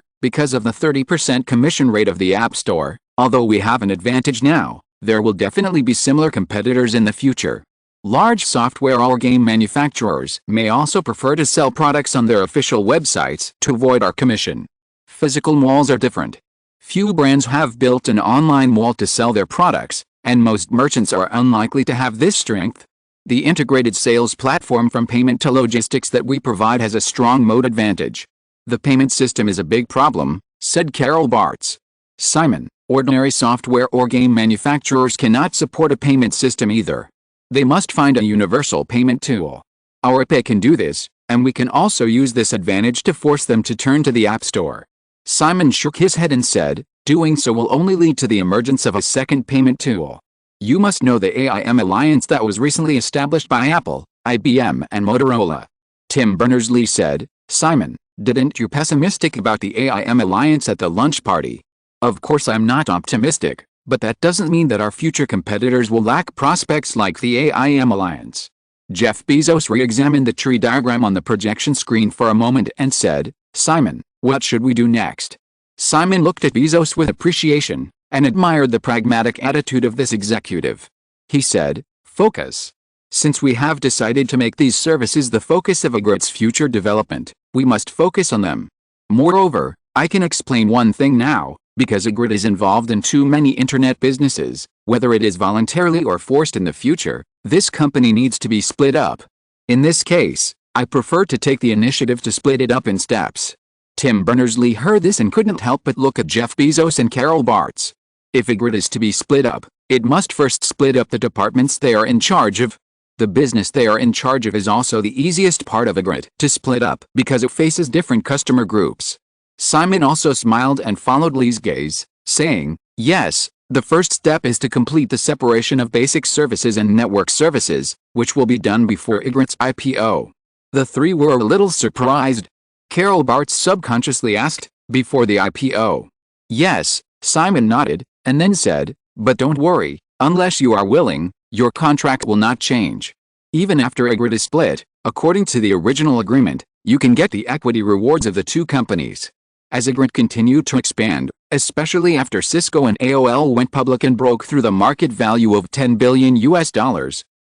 because of the 30% commission rate of the App Store, although we have an advantage now, there will definitely be similar competitors in the future. Large software or game manufacturers may also prefer to sell products on their official websites to avoid our commission. Physical malls are different. Few brands have built an online mall to sell their products, and most merchants are unlikely to have this strength. The integrated sales platform from payment to logistics that we provide has a strong moat advantage. "The payment system is a big problem," said Carol Bartz. "Simon, ordinary software or game manufacturers cannot support a payment system either. They must find a universal payment tool. Our Pay can do this, and we can also use this advantage to force them to turn to the App Store." Simon shook his head and said, "Doing so will only lead to the emergence of a second payment tool. You must know the AIM alliance that was recently established by Apple, IBM and Motorola." Tim Berners-Lee said, "Simon, didn't you pessimistic about the AIM alliance at the lunch party?" "Of course I'm not optimistic, but that doesn't mean that our future competitors will lack prospects like the AIM alliance." Jeff Bezos re-examined the tree diagram on the projection screen for a moment and said, "Simon, what should we do next?" Simon looked at Bezos with appreciation, and admired the pragmatic attitude of this executive. He said, "Focus. Since we have decided to make these services the focus of Ygritte's future development, we must focus on them. Moreover, I can explain one thing now, because Ygritte is involved in too many internet businesses, whether it is voluntarily or forced in the future, this company needs to be split up. In this case, I prefer to take the initiative to split it up in steps." Tim Berners-Lee heard this and couldn't help but look at Jeff Bezos and Carol Bartz. If Ygritte is to be split up, it must first split up the departments they are in charge of. The business they are in charge of is also the easiest part of Ygritte to split up because it faces different customer groups. Simon also smiled and followed Lee's gaze, saying, "Yes, the first step is to complete the separation of basic services and network services, which will be done before Ygritte's IPO." The three were a little surprised. Carol Bartz subconsciously asked, "Before the IPO?" "Yes," Simon nodded, and then said, "But don't worry, unless you are willing, your contract will not change. Even after Ygritte is split, according to the original agreement, you can get the equity rewards of the two companies." As Ygritte continued to expand, especially after Cisco and AOL went public and broke through the market value of $10 billion,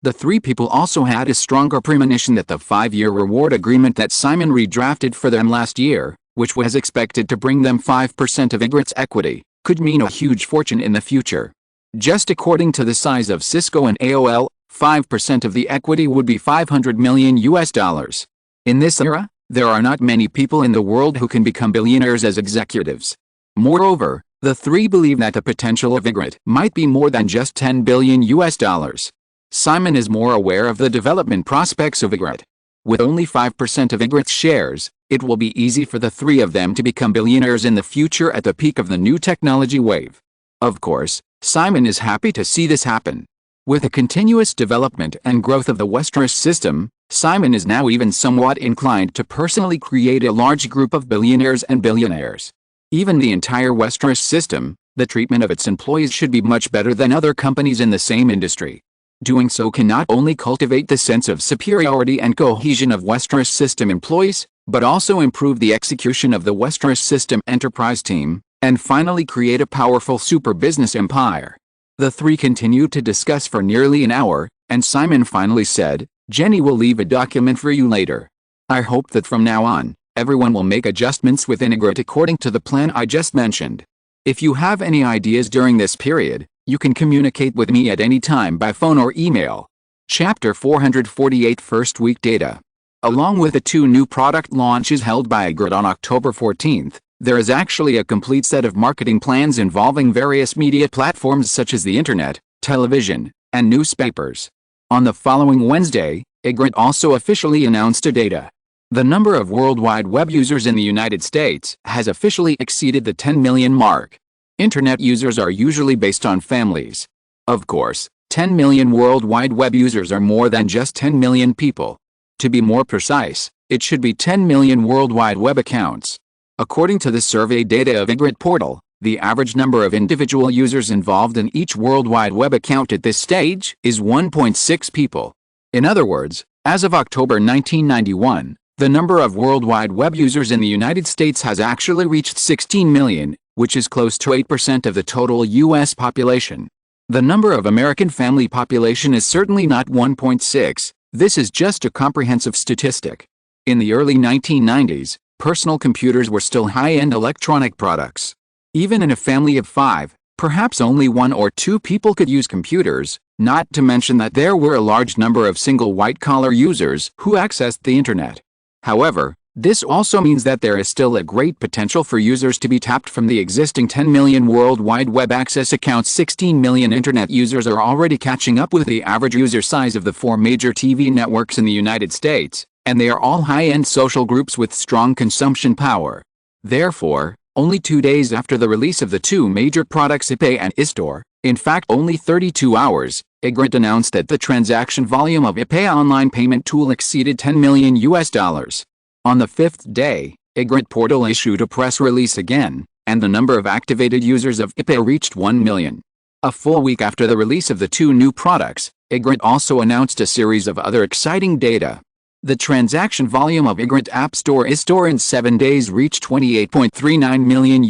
the three people also had a stronger premonition that the 5-year reward agreement that Simon redrafted for them last year, which was expected to bring them 5% of Ygritte's equity, could mean a huge fortune in the future. Just according to the size of Cisco and AOL, 5% of the equity would be $500 million. In this era, there are not many people in the world who can become billionaires as executives. Moreover, the three believe that the potential of Ygritte might be more than just $10 billion. Simon is more aware of the development prospects of Ygritte. With only 5% of Ygritte's shares, it will be easy for the three of them to become billionaires in the future at the peak of the new technology wave. Of course, Simon is happy to see this happen. With the continuous development and growth of the Westeros system, Simon is now even somewhat inclined to personally create a large group of billionaires and billionaires. Even the entire Westeros system, the treatment of its employees should be much better than other companies in the same industry. Doing so can not only cultivate the sense of superiority and cohesion of Westeros system employees, but also improve the execution of the Westeros system enterprise team, and finally create a powerful super business empire. The three continued to discuss for nearly an hour, and Simon finally said, "Jenny will leave a document for you later. I hope that from now on, everyone will make adjustments within Ygritte according to the plan I just mentioned. If you have any ideas during this period, you can communicate with me at any time by phone or email." Chapter 448 First Week Data. Along with the 2 new product launches held by Ygritte on October 14th, there is actually a complete set of marketing plans involving various media platforms such as the internet, television, and newspapers. On the following Wednesday, Ygritte also officially announced a data. The number of worldwide web users in the United States has officially exceeded the 10 million mark. Internet users are usually based on families. Of course, 10 million worldwide web users are more than just 10 million people. To be more precise, it should be 10 million worldwide web accounts. According to the survey data of Ygritte portal, the average number of individual users involved in each worldwide web account at this stage is 1.6 people. In other words, as of October 1991, the number of worldwide web users in the United States has actually reached 16 million, which is close to 8% of the total U.S. population. The number of American family population is certainly not 1.6, this is just a comprehensive statistic. In the early 1990s, personal computers were still high-end electronic products. Even in a family of 5, perhaps only 1 or 2 people could use computers, not to mention that there were a large number of single white-collar users who accessed the internet. However, this also means that there is still a great potential for users to be tapped from the existing 10 million worldwide web access accounts. 16 million internet users are already catching up with the average user size of the 4 major TV networks in the United States, and they are all high-end social groups with strong consumption power. Therefore, only 2 days after the release of the 2 major products iPay and iStore, in fact only 32 hours, Ygritte announced that the transaction volume of iPay online payment tool exceeded $10 million. On the 5th day, Ygritte portal issued a press release again, and the number of activated users of iPay reached 1 million. A full week after the release of the 2 new products, Ygritte also announced a series of other exciting data. The transaction volume of Ygritte App Store iStore in 7 days reached $28.39 million.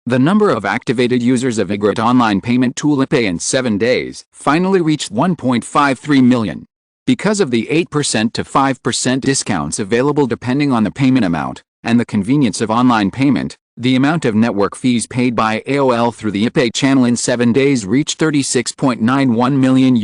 The number of activated users of Ygritte online payment tool iPay in 7 days finally reached 1.53 million. Because of the 8% to 5% discounts available depending on the payment amount, and the convenience of online payment, the amount of network fees paid by AOL through the iPay channel in 7 days reached $36.91 million.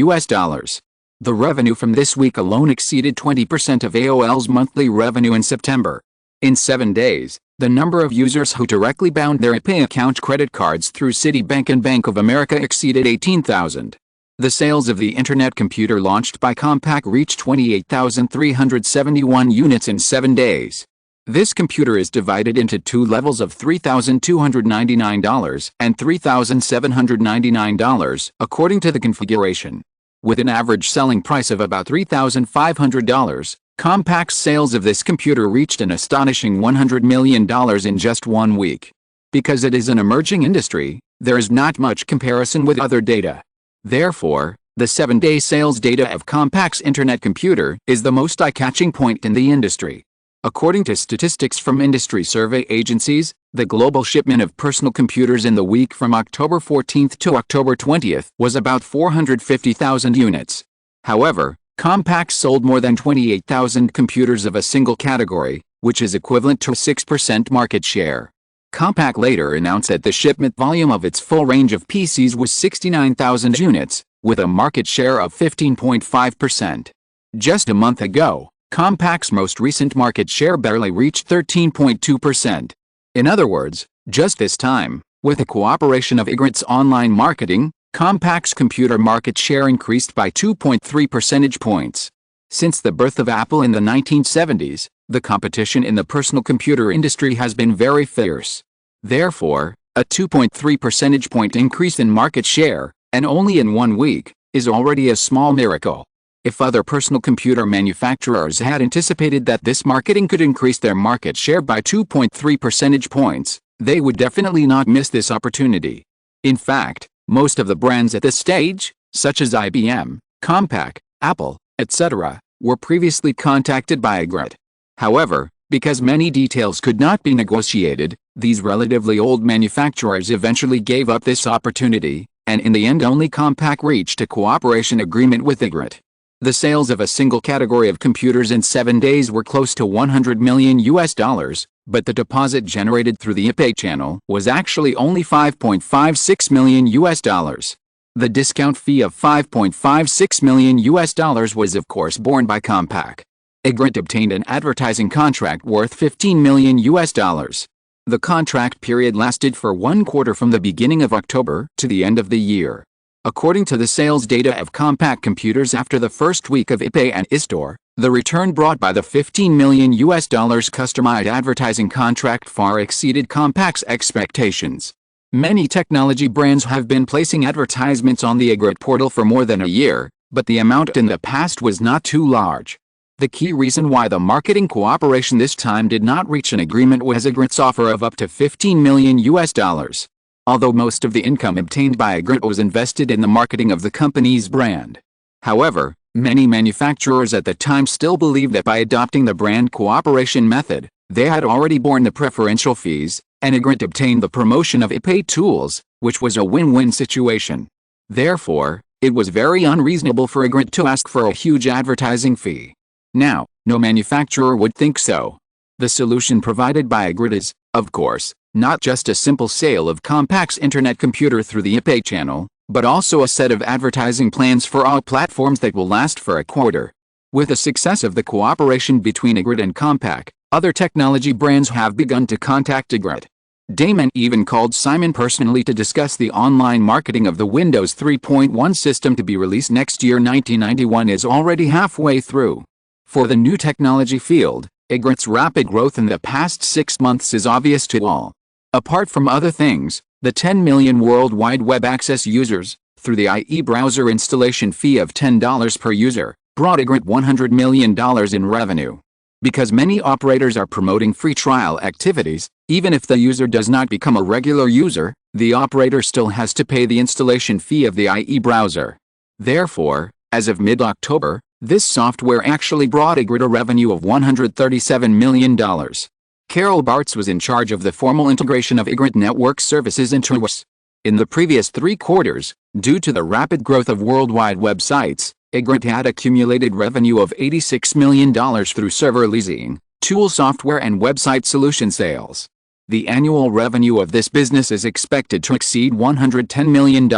The revenue from this week alone exceeded 20% of AOL's monthly revenue in September. In 7 days, the number of users who directly bound their iPay account credit cards through Citibank and Bank of America exceeded 18,000. The sales of the Internet computer launched by Compaq reached 28,371 units in 7 days. This computer is divided into 2 levels of $3,299 and $3,799, according to the configuration. With an average selling price of about $3,500, Compaq's sales of this computer reached an astonishing $100 million in just 1 week. Because it is an emerging industry, there is not much comparison with other data. Therefore, the 7-day sales data of Compaq's Internet computer is the most eye-catching point in the industry. According to statistics from industry survey agencies, the global shipment of personal computers in the week from October 14th to October 20th was about 450,000 units. However, Compaq sold more than 28,000 computers of a single category, which is equivalent to 6% market share. Compaq later announced that the shipment volume of its full range of PCs was 69,000 units, with a market share of 15.5%. Just a month ago, Compaq's most recent market share barely reached 13.2%. In other words, just this time, with the cooperation of Ygritte's online marketing, Compaq's computer market share increased by 2.3 percentage points. Since the birth of Apple in the 1970s, the competition in the personal computer industry has been very fierce. Therefore, a 2.3 percentage point increase in market share, and only in 1 week, is already a small miracle. If other personal computer manufacturers had anticipated that this marketing could increase their market share by 2.3 percentage points, they would definitely not miss this opportunity. In fact, most of the brands at this stage, such as IBM, Compaq, Apple, etc., were previously contacted by Ygritte. However, because many details could not be negotiated, these relatively old manufacturers eventually gave up this opportunity, and in the end only Compaq reached a cooperation agreement with Ygritte. The sales of a single category of computers in 7 days were close to $100 million, but the deposit generated through the eBay channel was actually only $5.56 million. The discount fee of $5.56 million was of course borne by Compaq. Ygritte obtained an advertising contract worth $15 million. The contract period lasted for 1 quarter from the beginning of October to the end of the year. According to the sales data of Compaq computers after the first week of eBay and eStore, the return brought by the $15 million customized advertising contract far exceeded Compaq's expectations. Many technology brands have been placing advertisements on the Ygritte portal for more than a year, but the amount in the past was not too large. The key reason why the marketing cooperation this time did not reach an agreement was Ygritte's offer of up to $15 million. Although most of the income obtained by Ygritte was invested in the marketing of the company's brand. However, many manufacturers at the time still believed that by adopting the brand cooperation method, they had already borne the preferential fees, and Ygritte obtained the promotion of eBay tools, which was a win-win situation. Therefore, it was very unreasonable for Ygritte to ask for a huge advertising fee. Now, no manufacturer would think so. The solution provided by Ygritte is, of course, not just a simple sale of Compaq's internet computer through the eBay channel, but also a set of advertising plans for all platforms that will last for a quarter. With the success of the cooperation between Ygritte and Compaq, other technology brands have begun to contact Ygritte. Damon even called Simon personally to discuss the online marketing of the Windows 3.1 system to be released next year. 1991 is already halfway through. For the new technology field, Ygritte's rapid growth in the past 6 months is obvious to all. Apart from other things, the 10 million worldwide web access users, through the IE browser installation fee of $10 per user, brought Ygritte $100 million in revenue. Because many operators are promoting free trial activities, even if the user does not become a regular user, the operator still has to pay the installation fee of the IE browser. Therefore, as of mid-October, this software actually brought Ygritte a revenue of $137 million. Carol Bartz was in charge of the formal integration of Ygritte Network Services into WS. In the previous 3 quarters, due to the rapid growth of worldwide websites, Ygritte had accumulated revenue of $86 million through server leasing, tool software and website solution sales. The annual revenue of this business is expected to exceed $110 million.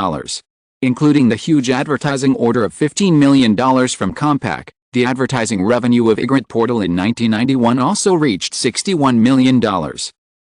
Including the huge advertising order of $15 million from Compaq, the advertising revenue of Ygritte Portal in 1991 also reached $61 million.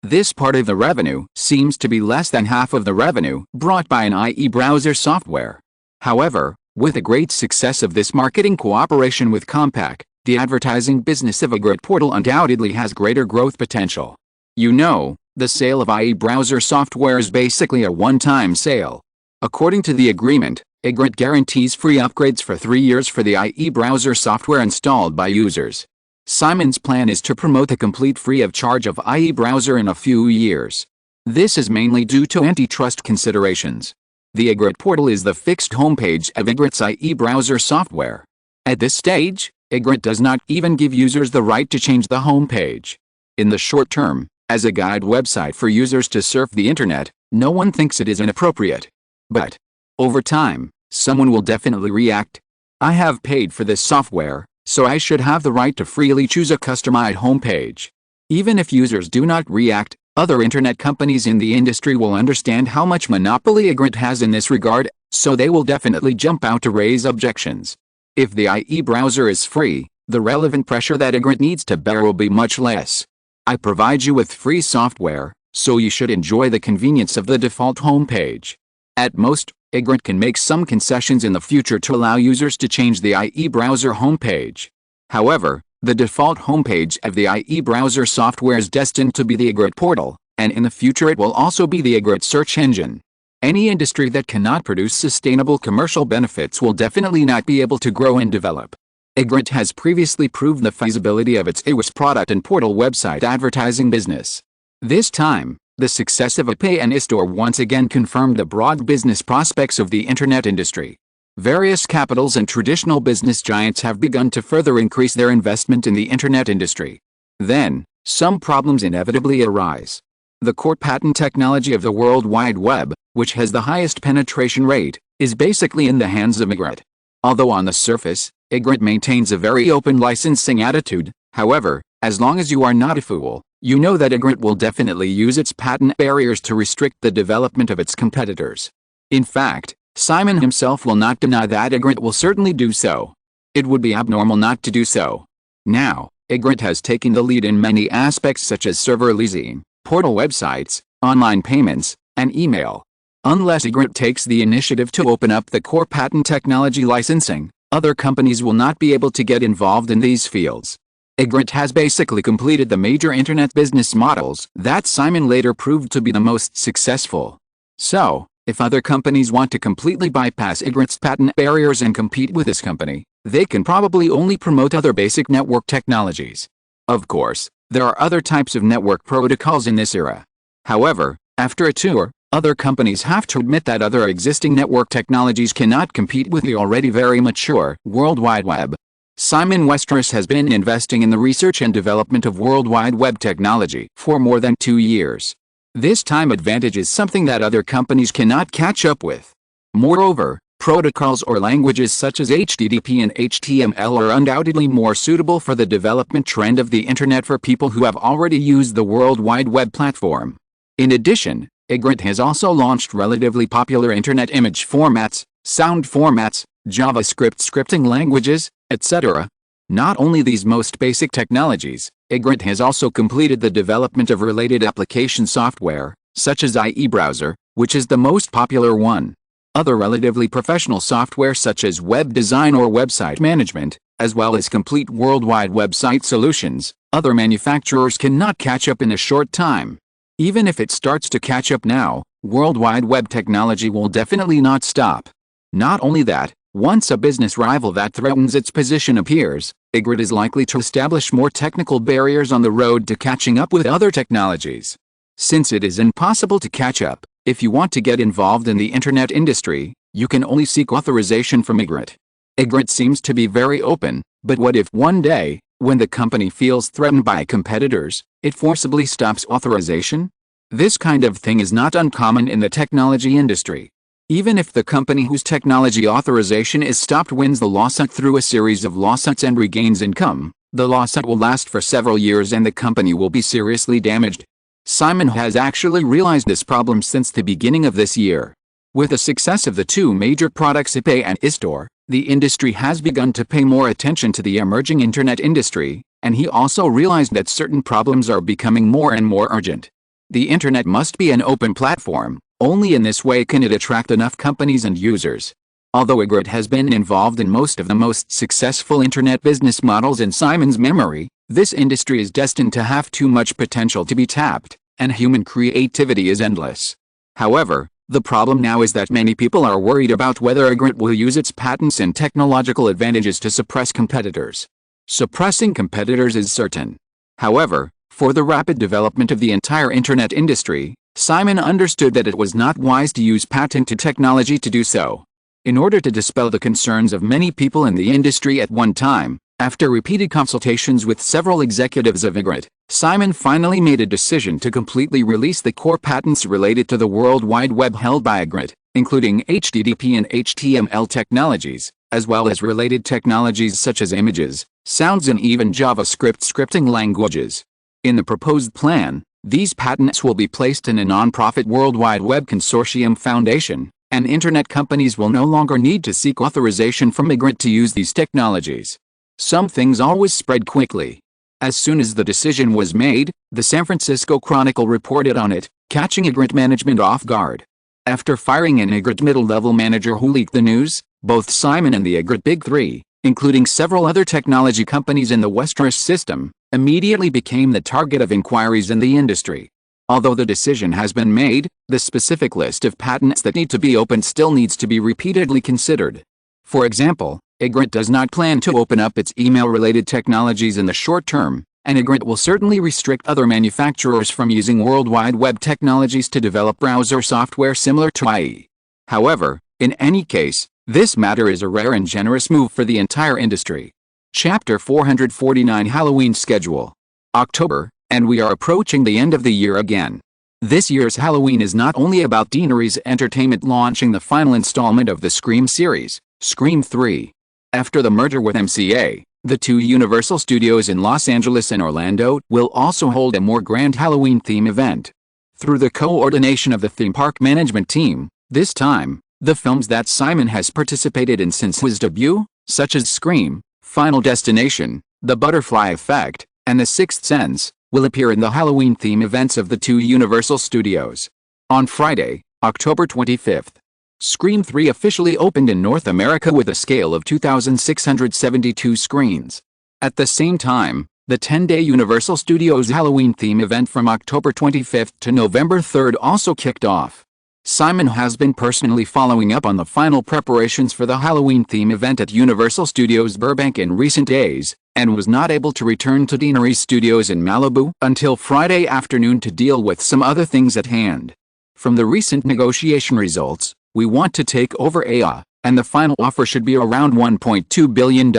This part of the revenue seems to be less than half of the revenue brought by an IE browser software. However, with the great success of this marketing cooperation with Compaq, the advertising business of Ygritte Portal undoubtedly has greater growth potential. You know, the sale of IE browser software is basically a one-time sale. According to the agreement, Ygritte guarantees free upgrades for 3 years for the IE browser software installed by users. Simon's plan is to promote the complete free of charge of IE browser in a few years. This is mainly due to antitrust considerations. The Ygritte Portal is the fixed homepage of Ygritte's IE browser software. At this stage, Ygritte does not even give users the right to change the homepage. In the short term, as a guide website for users to surf the internet, no one thinks it is inappropriate. But, over time, someone will definitely react. I have paid for this software, so I should have the right to freely choose a customized homepage. Even if users do not react, other internet companies in the industry will understand how much monopoly Ygritte has in this regard, so they will definitely jump out to raise objections. If the IE browser is free, the relevant pressure that Ygritte needs to bear will be much less. I provide you with free software, so you should enjoy the convenience of the default homepage. At most, Ygritte can make some concessions in the future to allow users to change the IE browser homepage. However, the default homepage of the IE browser software is destined to be the Ygritte Portal, and in the future it will also be the Ygritte search engine. Any industry that cannot produce sustainable commercial benefits will definitely not be able to grow and develop. Ygritte has previously proved the feasibility of its iOS product and portal website advertising business. This time, The success of Epay and Istor once again confirmed the broad business prospects of the internet industry. Various capitals and traditional business giants have begun to further increase their investment in the internet industry. Then, some problems inevitably arise. The core patent technology of the World Wide Web, which has the highest penetration rate, is basically in the hands of Ygritte. Although on the surface, Ygritte maintains a very open licensing attitude, however, as long as you are not a fool, you know that Ygritte will definitely use its patent barriers to restrict the development of its competitors. In fact, Simon himself will not deny that Ygritte will certainly do so. It would be abnormal not to do so. Now, Ygritte has taken the lead in many aspects such as server leasing, portal websites, online payments, and email. Unless Ygritte takes the initiative to open up the core patent technology licensing, other companies will not be able to get involved in these fields. Ygritte has basically completed the major internet business models that Simon later proved to be the most successful. So, if other companies want to completely bypass Ygritte's patent barriers and compete with this company, they can probably only promote other basic network technologies. Of course, there are other types of network protocols in this era. However, after a tour, other companies have to admit that other existing network technologies cannot compete with the already very mature World Wide Web. Simon Westeros has been investing in the research and development of World Wide Web technology for more than 2 years. This time advantage is something that other companies cannot catch up with. Moreover, protocols or languages such as HTTP and HTML are undoubtedly more suitable for the development trend of the internet for people who have already used the World Wide Web platform. In addition, Ygritte has also launched relatively popular internet image formats, sound formats, JavaScript scripting languages, etc. Not only these most basic technologies, Ygritte has also completed the development of related application software, such as IE Browser, which is the most popular one. Other relatively professional software such as web design or website management, as well as complete worldwide website solutions, other manufacturers cannot catch up in a short time. Even if it starts to catch up now, World Wide Web technology will definitely not stop. Not only that, once a business rival that threatens its position appears, Ygritte is likely to establish more technical barriers on the road to catching up with other technologies. Since it is impossible to catch up, if you want to get involved in the internet industry, you can only seek authorization from Ygritte. Ygritte seems to be very open, but what if one day, when the company feels threatened by competitors, it forcibly stops authorization? This kind of thing is not uncommon in the technology industry. Even if the company whose technology authorization is stopped wins the lawsuit through a series of lawsuits and regains income, the lawsuit will last for several years and the company will be seriously damaged. Simon has actually realized this problem since the beginning of this year. With the success of the two major products Epay and Istor, the industry has begun to pay more attention to the emerging internet industry, and he also realized that certain problems are becoming more and more urgent. The internet must be an open platform. Only in this way can it attract enough companies and users. Although Ygritte has been involved in most of the most successful internet business models in Simon's memory, this industry is destined to have too much potential to be tapped, and human creativity is endless. However, the problem now is that many people are worried about whether Ygritte will use its patents and technological advantages to suppress competitors. Suppressing competitors is certain. However, for the rapid development of the entire internet industry, Simon understood that it was not wise to use patented technology to do so. In order to dispel the concerns of many people in the industry at one time, after repeated consultations with several executives of Ygritte, Simon finally made a decision to completely release the core patents related to the World Wide Web held by Ygritte, including HTTP and HTML technologies, as well as related technologies such as images, sounds and even JavaScript scripting languages. In the proposed plan, these patents will be placed in a non-profit World Wide Web Consortium Foundation, and internet companies will no longer need to seek authorization from Ygritte to use these technologies. Some things always spread quickly. As soon as the decision was made, the San Francisco Chronicle reported on it, catching Ygritte management off guard. After firing an Ygritte middle-level manager who leaked the news, both Simon and the Ygritte Big Three, including several other technology companies in the Westeros system, immediately became the target of inquiries in the industry. Although the decision has been made, the specific list of patents that need to be opened still needs to be repeatedly considered. For example, Ygritte does not plan to open up its email-related technologies in the short term, An agreement will certainly restrict other manufacturers from using World Wide Web technologies to develop browser software similar to IE. However, in any case, this matter is a rare and generous move for the entire industry. Chapter 449 Halloween Schedule. October, and we are approaching the end of the year again. This year's Halloween is not only about Deaneries Entertainment launching the final installment of the Scream series, Scream 3. After the merger with MCA, the two Universal Studios in Los Angeles and Orlando will also hold a more grand Halloween theme event. Through the coordination of the theme park management team, this time, the films that Simon has participated in since his debut, such as Scream, Final Destination, The Butterfly Effect, and The Sixth Sense, will appear in the Halloween theme events of the two Universal Studios. On Friday, October 25th, Scream 3 officially opened in North America with a scale of 2,672 screens. At the same time, the 10-day Universal Studios Halloween theme event from October 25th to November 3rd also kicked off. Simon has been personally following up on the final preparations for the Halloween theme event at Universal Studios Burbank in recent days, and was not able to return to Deaneries Studios in Malibu until Friday afternoon to deal with some other things at hand. From the recent negotiation results, we want to take over AIA, and the final offer should be around $1.2 billion.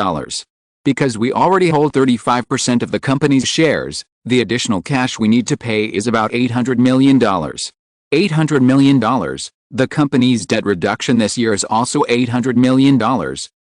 Because we already hold 35% of the company's shares, the additional cash we need to pay is about $800 million. $800 million. The company's debt reduction this year is also $800 million.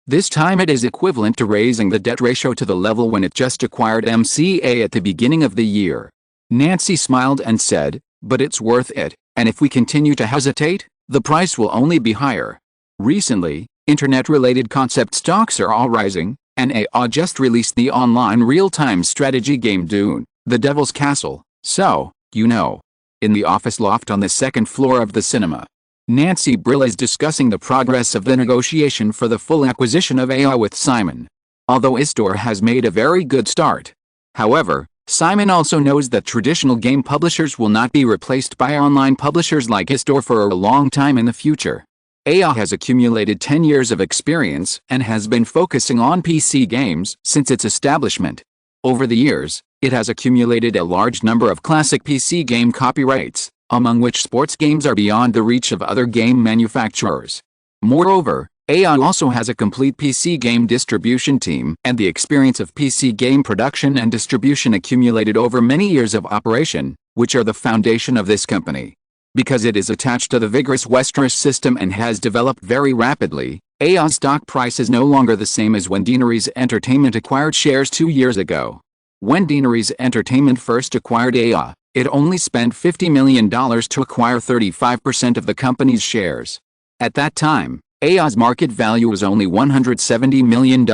This time it is equivalent to raising the debt ratio to the level when it just acquired MCA at the beginning of the year. Nancy smiled and said, "But it's worth it, and if we continue to hesitate, the price will only be higher." Recently, internet-related concept stocks are all rising, and AIA just released the online real-time strategy game Dune, The Devil's Castle, so, you know. In the office loft on the second floor of the cinema, Nancy Brill is discussing the progress of the negotiation for the full acquisition of AIA with Simon. Although Istor has made a very good start. However, Simon also knows that traditional game publishers will not be replaced by online publishers like Istor for a long time in the future. AIA has accumulated 10 years of experience and has been focusing on PC games since its establishment. Over the years, it has accumulated a large number of classic PC game copyrights, among which sports games are beyond the reach of other game manufacturers. Moreover, AIA also has a complete PC game distribution team and the experience of PC game production and distribution accumulated over many years of operation, which are the foundation of this company. Because it is attached to the vigorous Westeros system and has developed very rapidly, AIA's stock price is no longer the same as when Deaneries Entertainment acquired shares 2 years ago. When Deaneries Entertainment first acquired AIA, it only spent $50 million to acquire 35% of the company's shares. At that time, AIA's market value was only $170 million.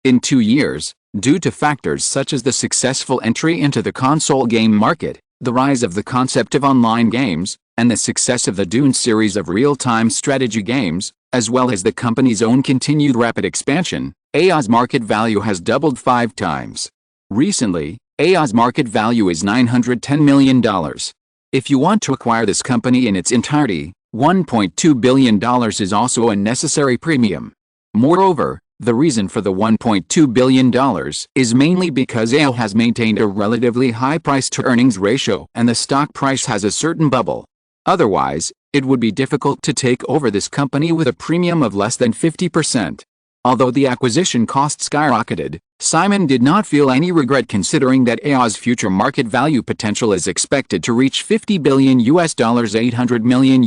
In 2 years, due to factors such as the successful entry into the console game market, the rise of the concept of online games, and the success of the Dune series of real-time strategy games, as well as the company's own continued rapid expansion, AIA's market value has doubled 5 times. Recently, AIA's market value is $910 million. If you want to acquire this company in its entirety, $1.2 billion is also a necessary premium. Moreover, the reason for the $1.2 billion is mainly because AIA has maintained a relatively high price-to-earnings ratio and the stock price has a certain bubble. Otherwise, it would be difficult to take over this company with a premium of less than 50%. Although the acquisition cost skyrocketed, Simon did not feel any regret considering that AIA's future market value potential is expected to reach $50 billion. $800 million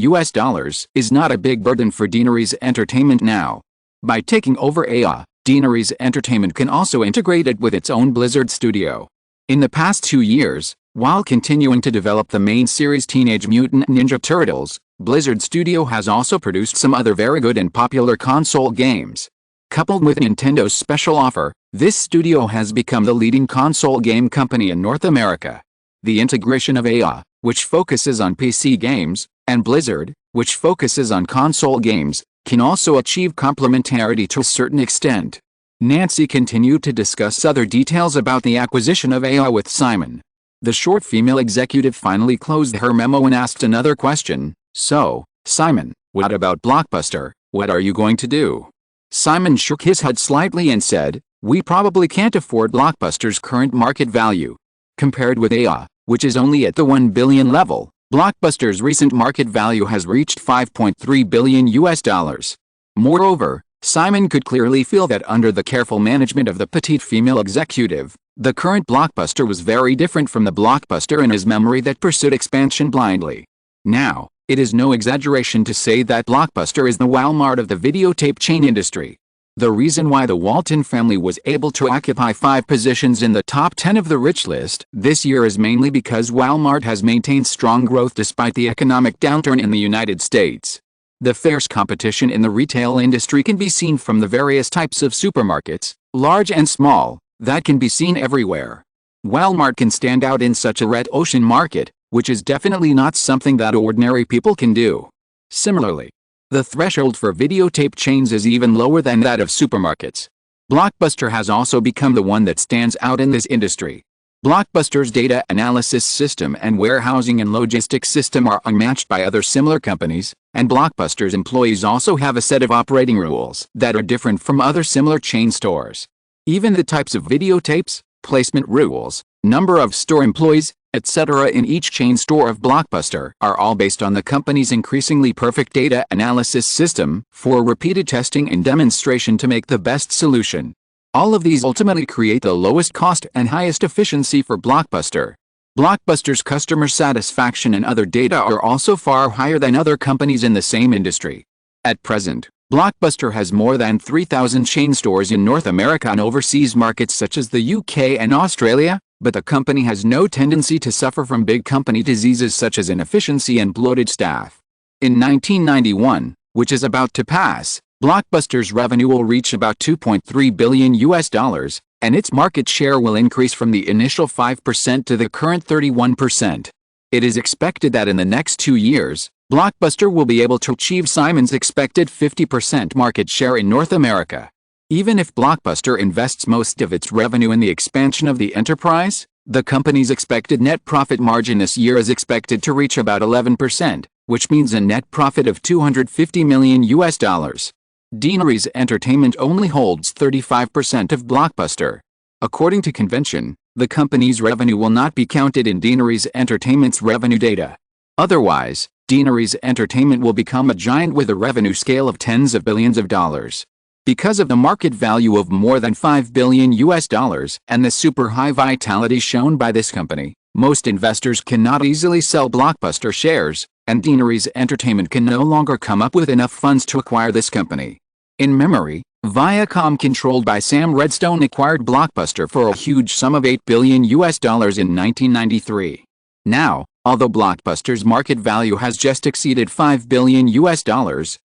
is not a big burden for Deaneries Entertainment now. By taking over AIA, Deaneries Entertainment can also integrate it with its own Blizzard studio. In the past 2 years, while continuing to develop the main series Teenage Mutant Ninja Turtles, Blizzard Studio has also produced some other very good and popular console games. Coupled with Nintendo's special offer, this studio has become the leading console game company in North America. The integration of AIA, which focuses on PC games, and Blizzard, which focuses on console games, can also achieve complementarity to a certain extent. Nancy continued to discuss other details about the acquisition of AIA with Simon. The short female executive finally closed her memo and asked another question. "So, Simon, what about Blockbuster? What are you going to do?" Simon shook his head slightly and said, We probably can't afford Blockbuster's current market value. Compared with AI, which is only at the 1 billion level, Blockbuster's recent market value has reached $5.3 billion US. Moreover, Simon could clearly feel that under the careful management of the petite female executive, the current Blockbuster was very different from the Blockbuster in his memory that pursued expansion blindly. Now, it is no exaggeration to say that Blockbuster is the Walmart of the videotape chain industry. The reason why the Walton family was able to occupy 5 positions in the top 10 of the rich list this year is mainly because Walmart has maintained strong growth despite the economic downturn in the United States. The fierce competition in the retail industry can be seen from the various types of supermarkets, large and small, that can be seen everywhere. Walmart can stand out in such a red ocean market, which is definitely not something that ordinary people can do. Similarly, the threshold for videotape chains is even lower than that of supermarkets. Blockbuster has also become the one that stands out in this industry. Blockbuster's data analysis system and warehousing and logistics system are unmatched by other similar companies, and Blockbuster's employees also have a set of operating rules that are different from other similar chain stores. Even the types of videotapes, placement rules, number of store employees, etc. in each chain store of Blockbuster are all based on the company's increasingly perfect data analysis system for repeated testing and demonstration to make the best solution. All of these ultimately create the lowest cost and highest efficiency for Blockbuster. Blockbuster's customer satisfaction and other data are also far higher than other companies in the same industry. At present, Blockbuster has more than 3,000 chain stores in North America and overseas markets such as the UK and Australia, but the company has no tendency to suffer from big company diseases such as inefficiency and bloated staff. In 1991, which is about to pass, Blockbuster's revenue will reach about $2.3 billion US, and its market share will increase from the initial 5% to the current 31%. It is expected that in the next 2 years, Blockbuster will be able to achieve Simon's expected 50% market share in North America. Even if Blockbuster invests most of its revenue in the expansion of the enterprise, the company's expected net profit margin this year is expected to reach about 11%, which means a net profit of $250 million US. Deaneries Entertainment only holds 35% of Blockbuster. According to convention, the company's revenue will not be counted in Deaneries Entertainment's revenue data. Otherwise, Deaneries Entertainment will become a giant with a revenue scale of tens of billions of dollars. Because of the market value of more than $5 billion US and the super high vitality shown by this company, most investors cannot easily sell Blockbuster shares, and Deaneries Entertainment can no longer come up with enough funds to acquire this company. In memory, Viacom, controlled by Sam Redstone, acquired Blockbuster for a huge sum of $8 billion US in 1993. Now, although Blockbuster's market value has just exceeded $5 billion US,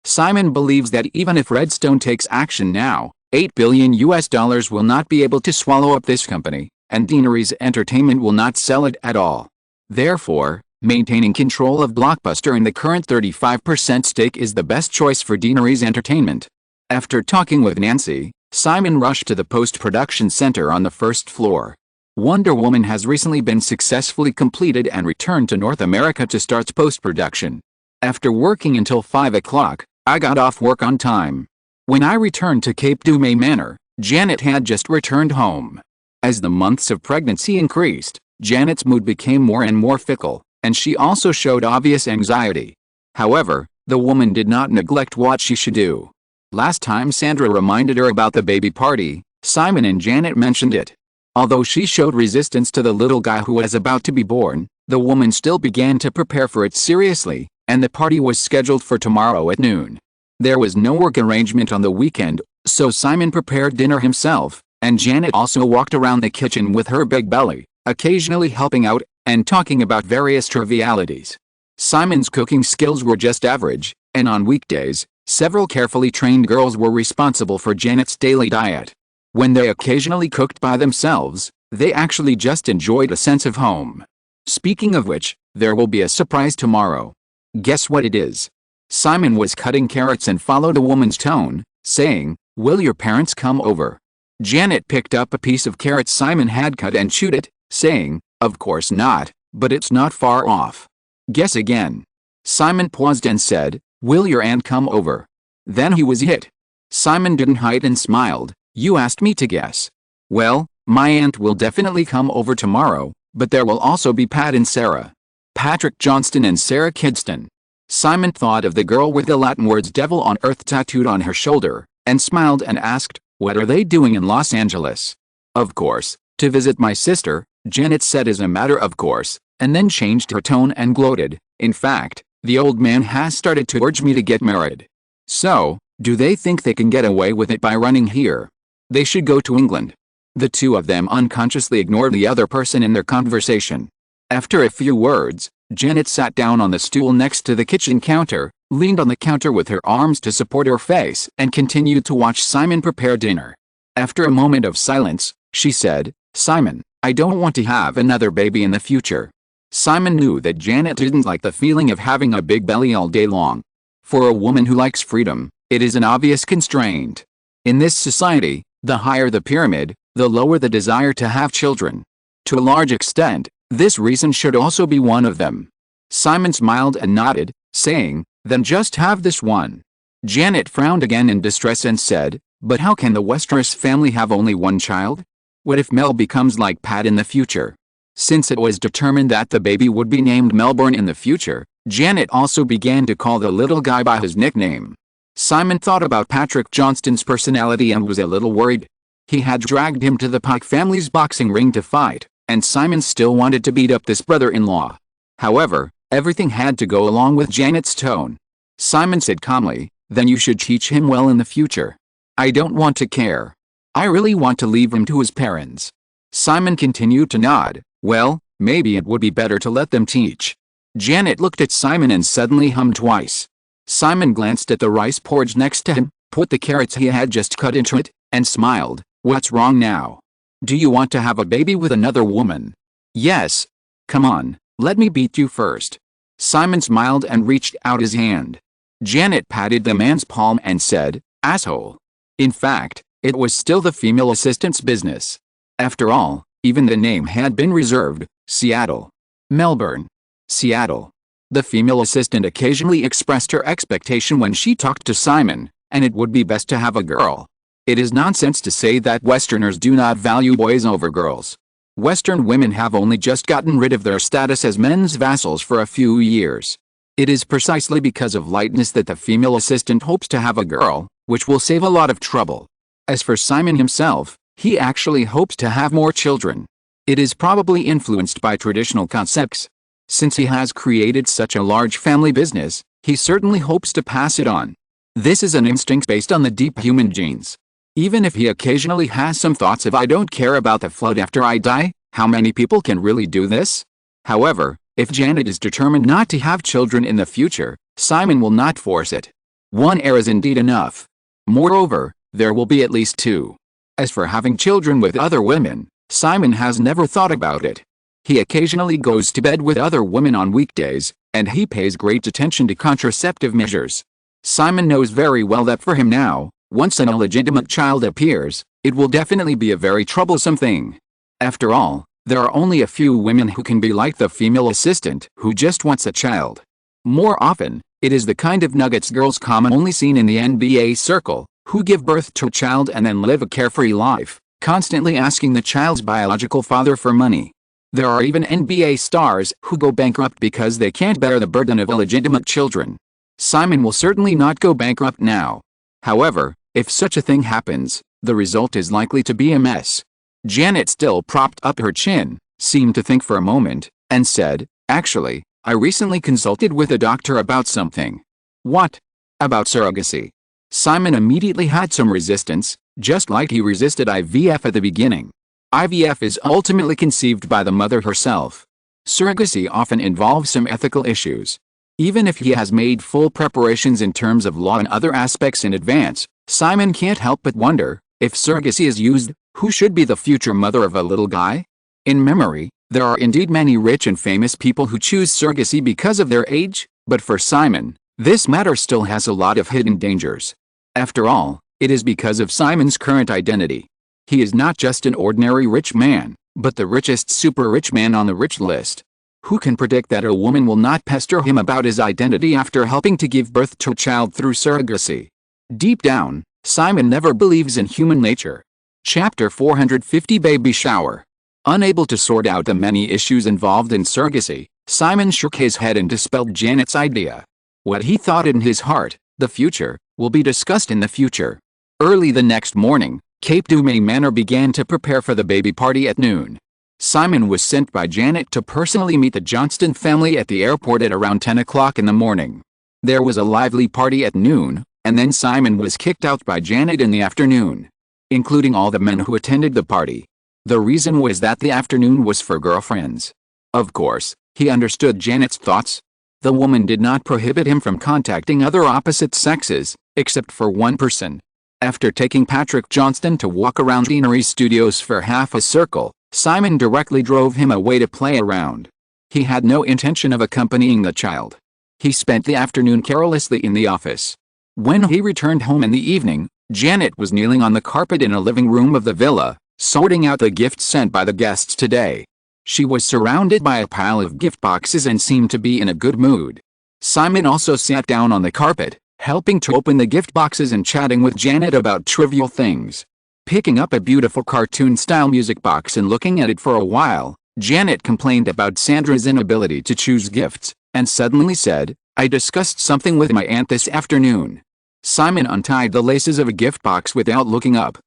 Simon believes that even if Redstone takes action now, $8 billion US will not be able to swallow up this company, and Deaneries Entertainment will not sell it at all. Therefore, maintaining control of Blockbuster in the current 35% stake is the best choice for Deaneries Entertainment. After talking with Nancy, Simon rushed to the post-production center on the first floor. Wonder Woman has recently been successfully completed and returned to North America to start post-production. After working until 5 o'clock, I got off work on time. When I returned to Cape Dumay Manor, Janet had just returned home. As the months of pregnancy increased, Janet's mood became more and more fickle, and she also showed obvious anxiety. However, the woman did not neglect what she should do. Last time Sandra reminded her about the baby party, Simon and Janet mentioned it. Although she showed resistance to the little guy who was about to be born, the woman still began to prepare for it seriously, and the party was scheduled for tomorrow at noon. There was no work arrangement on the weekend, so Simon prepared dinner himself, and Janet also walked around the kitchen with her big belly, occasionally helping out, and talking about various trivialities. Simon's cooking skills were just average, and on weekdays, several carefully trained girls were responsible for Janet's daily diet. When they occasionally cooked by themselves, they actually just enjoyed a sense of home. Speaking of which, there will be a surprise tomorrow. Guess what it is? Simon was cutting carrots and followed a woman's tone, saying, "Will your parents come over?" Janet picked up a piece of carrot Simon had cut and chewed it, saying, "Of course not, but it's not far off." Guess again. Simon paused and said, "Will your aunt come over?" Then he was hit. Simon didn't hide and smiled, You asked me to guess. Well, my aunt will definitely come over tomorrow, but there will also be Pat and Sarah. Patrick Johnston and Sarah Kidston. Simon thought of the girl with the Latin words devil on earth tattooed on her shoulder, and smiled and asked, what are they doing in Los Angeles? Of course, to visit my sister, Janet said as a matter of course, and then changed her tone and gloated, in fact, the old man has started to urge me to get married. So, do they think they can get away with it by running here? They should go to England. The two of them unconsciously ignored the other person in their conversation. After a few words, Janet sat down on the stool next to the kitchen counter, leaned on the counter with her arms to support her face, and continued to watch Simon prepare dinner. After a moment of silence, she said, Simon, I don't want to have another baby in the future. Simon knew that Janet didn't like the feeling of having a big belly all day long. For a woman who likes freedom, it is an obvious constraint. In this society, the higher the pyramid, the lower the desire to have children. To a large extent, this reason should also be one of them. Simon smiled and nodded, saying, then just have this one. Janet frowned again in distress and said, but how can the Westeros family have only one child? What if Mel becomes like Pat in the future? Since it was determined that the baby would be named Melbourne in the future, Janet also began to call the little guy by his nickname. Simon thought about Patrick Johnston's personality and was a little worried. He had dragged him to the Pike family's boxing ring to fight, and Simon still wanted to beat up this brother-in-law. However, everything had to go along with Janet's tone. Simon said calmly, then you should teach him well in the future. I don't want to care. I really want to leave him to his parents. Simon continued to nod. Well, maybe it would be better to let them teach. Janet looked at Simon and suddenly hummed twice. Simon glanced at the rice porridge next to him, put the carrots he had just cut into it, and smiled. What's wrong now? Do you want to have a baby with another woman? Yes. Come on, let me beat you first. Simon smiled and reached out his hand. Janet patted the man's palm and said, asshole. In fact, it was still the female assistant's business. After all, even the name had been reserved, Seattle. Melbourne. Seattle. The female assistant occasionally expressed her expectation when she talked to Simon, and it would be best to have a girl. It is nonsense to say that Westerners do not value boys over girls. Western women have only just gotten rid of their status as men's vassals for a few years. It is precisely because of lightness that the female assistant hopes to have a girl, which will save a lot of trouble. As for Simon himself, he actually hopes to have more children. It is probably influenced by traditional concepts. Since he has created such a large family business, he certainly hopes to pass it on. This is an instinct based on the deep human genes. Even if he occasionally has some thoughts of I don't care about the flood after I die, how many people can really do this? However, if Janet is determined not to have children in the future, Simon will not force it. One heir is indeed enough. Moreover, there will be at least two. As for having children with other women, Simon has never thought about it. He occasionally goes to bed with other women on weekdays, and he pays great attention to contraceptive measures. Simon knows very well that for him now, once an illegitimate child appears, it will definitely be a very troublesome thing. After all, there are only a few women who can be like the female assistant who just wants a child. More often, it is the kind of nuggets girls commonly seen in the NBA circle, who give birth to a child and then live a carefree life, constantly asking the child's biological father for money. There are even NBA stars who go bankrupt because they can't bear the burden of illegitimate children. Simon will certainly not go bankrupt now. However, if such a thing happens, the result is likely to be a mess. Janet still propped up her chin, seemed to think for a moment, and said, actually, I recently consulted with a doctor about something. What? About surrogacy. Simon immediately had some resistance, just like he resisted IVF at the beginning. IVF is ultimately conceived by the mother herself. Surrogacy often involves some ethical issues. Even if he has made full preparations in terms of law and other aspects in advance, Simon can't help but wonder, if surrogacy is used, who should be the future mother of a little guy? In memory, there are indeed many rich and famous people who choose surrogacy because of their age, but for Simon, this matter still has a lot of hidden dangers. After all, it is because of Simon's current identity. He is not just an ordinary rich man, but the richest super rich man on the rich list. Who can predict that a woman will not pester him about his identity after helping to give birth to a child through surrogacy? Deep down, Simon never believes in human nature. Chapter 450 Baby Shower. Unable to sort out the many issues involved in surrogacy, Simon shook his head and dispelled Janet's idea. What he thought in his heart, the future, will be discussed in the future. Early the next morning, Cape Dumay Manor began to prepare for the baby party at noon. Simon was sent by Janet to personally meet the Johnston family at the airport at around 10 o'clock in the morning. There was a lively party at noon, and then Simon was kicked out by Janet in the afternoon, including all the men who attended the party. The reason was that the afternoon was for girlfriends. Of course, he understood Janet's thoughts. The woman did not prohibit him from contacting other opposite sexes, except for one person. After taking Patrick Johnston to walk around Deanery Studios for half a circle, Simon directly drove him away to play around. He had no intention of accompanying the child. He spent the afternoon carelessly in the office. When he returned home in the evening, Janet was kneeling on the carpet in a living room of the villa, sorting out the gifts sent by the guests today. She was surrounded by a pile of gift boxes and seemed to be in a good mood. Simon also sat down on the carpet, helping to open the gift boxes and chatting with Janet about trivial things. Picking up a beautiful cartoon-style music box and looking at it for a while, Janet complained about Sandra's inability to choose gifts, and suddenly said, "I discussed something with my aunt this afternoon." Simon untied the laces of a gift box without looking up.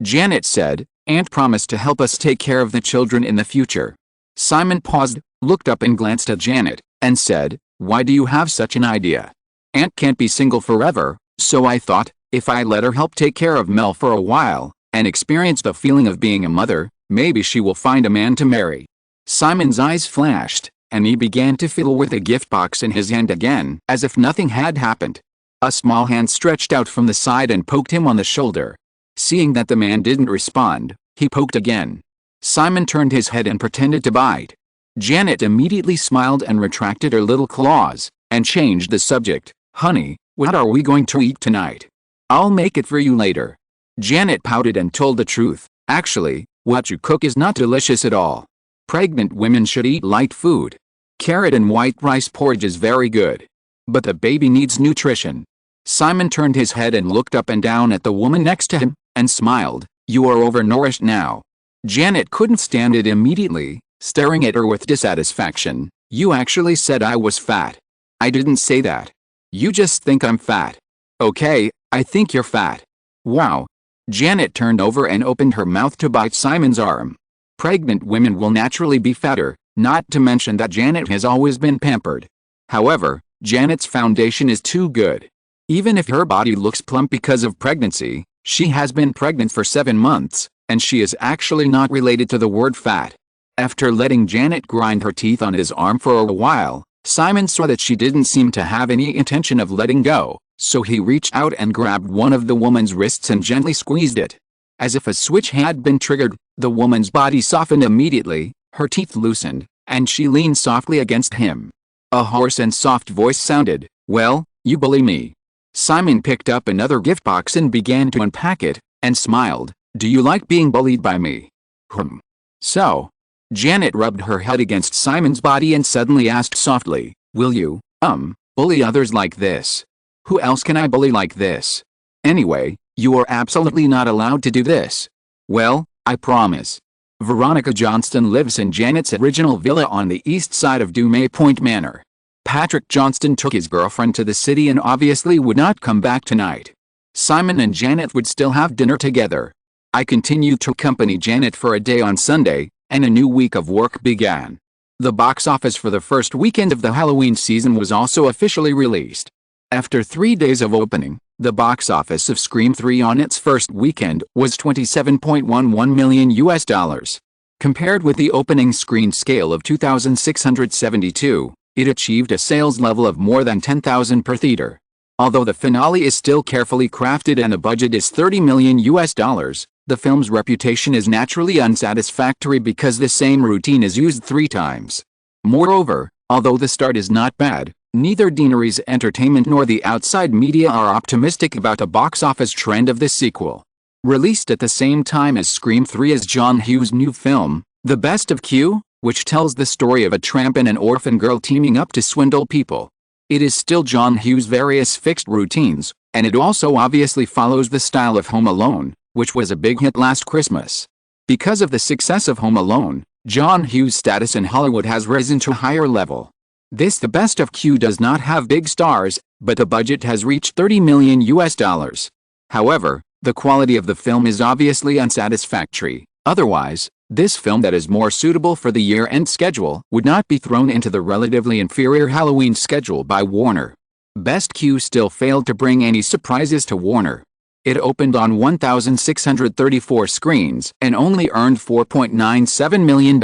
Janet said, "Aunt promised to help us take care of the children in the future." Simon paused, looked up and glanced at Janet, and said, "Why do you have such an idea?" "Aunt can't be single forever, so I thought, if I let her help take care of Mel for a while, and experience the feeling of being a mother, maybe she will find a man to marry." Simon's eyes flashed, and he began to fiddle with the gift box in his hand again, as if nothing had happened. A small hand stretched out from the side and poked him on the shoulder. Seeing that the man didn't respond, he poked again. Simon turned his head and pretended to bite. Janet immediately smiled and retracted her little claws, and changed the subject. "Honey, what are we going to eat tonight?" "I'll make it for you later." Janet pouted and told the truth. "Actually, what you cook is not delicious at all. Pregnant women should eat light food. Carrot and white rice porridge is very good. But the baby needs nutrition." Simon turned his head and looked up and down at the woman next to him, and smiled. "You are overnourished now." Janet couldn't stand it immediately, staring at her with dissatisfaction. "You actually said I was fat." "I didn't say that. You just think I'm fat." "Okay, I think you're fat." "Wow." Janet turned over and opened her mouth to bite Simon's arm. Pregnant women will naturally be fatter, not to mention that Janet has always been pampered. However, Janet's foundation is too good. Even if her body looks plump because of pregnancy, she has been pregnant for 7 months, and she is actually not related to the word fat. After letting Janet grind her teeth on his arm for a while, Simon saw that she didn't seem to have any intention of letting go, so he reached out and grabbed one of the woman's wrists and gently squeezed it. As if a switch had been triggered, the woman's body softened immediately, her teeth loosened, and she leaned softly against him. A hoarse and soft voice sounded, "Well, you bully me." Simon picked up another gift box and began to unpack it, and smiled. "Do you like being bullied by me?" "So?" Janet rubbed her head against Simon's body and suddenly asked softly, "Will you, bully others like this?" "Who else can I bully like this? Anyway, you are absolutely not allowed to do this." "Well, I promise." Veronica Johnston lives in Janet's original villa on the east side of Dumay Point Manor. Patrick Johnston took his girlfriend to the city and obviously would not come back tonight. Simon and Janet would still have dinner together. I continued to accompany Janet for a day on Sunday, and a new week of work began. The box office for the first weekend of the Halloween season was also officially released. After 3 days of opening, the box office of Scream 3 on its first weekend was $27.11 million. Compared with the opening screen scale of 2,672, it achieved a sales level of more than 10,000 per theater. Although the finale is still carefully crafted and the budget is $30 million, the film's reputation is naturally unsatisfactory because the same routine is used 3 times. Moreover, although the start is not bad, neither Deanery's Entertainment nor the outside media are optimistic about the box office trend of this sequel. Released at the same time as Scream 3 is John Hughes' new film, The Best of Q, which tells the story of a tramp and an orphan girl teaming up to swindle people. It is still John Hughes' various fixed routines, And it also obviously follows the style of Home Alone, which was a big hit last Christmas. Because of the success of Home Alone, John Hughes' status in Hollywood has risen to a higher level. This The Best of Q does not have big stars, but the budget has reached $30 million. However, the quality of the film is obviously unsatisfactory. Otherwise, this film that is more suitable for the year-end schedule would not be thrown into the relatively inferior Halloween schedule by Warner. Best Q still failed to bring any surprises to Warner. It opened on 1,634 screens and only earned $4.97 million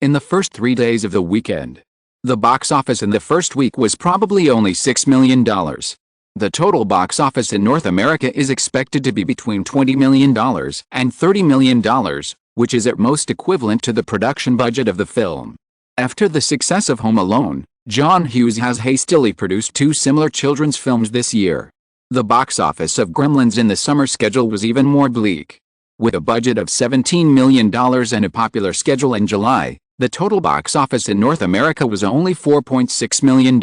in the first 3 days of the weekend. The box office in the first week was probably only $6 million. The total box office in North America is expected to be between $20 million and $30 million, which is at most equivalent to the production budget of the film. After the success of Home Alone, John Hughes has hastily produced 2 similar children's films this year. The box office of Gremlins in the summer schedule was even more bleak. With a budget of $17 million and a popular schedule in July, the total box office in North America was only $4.6 million.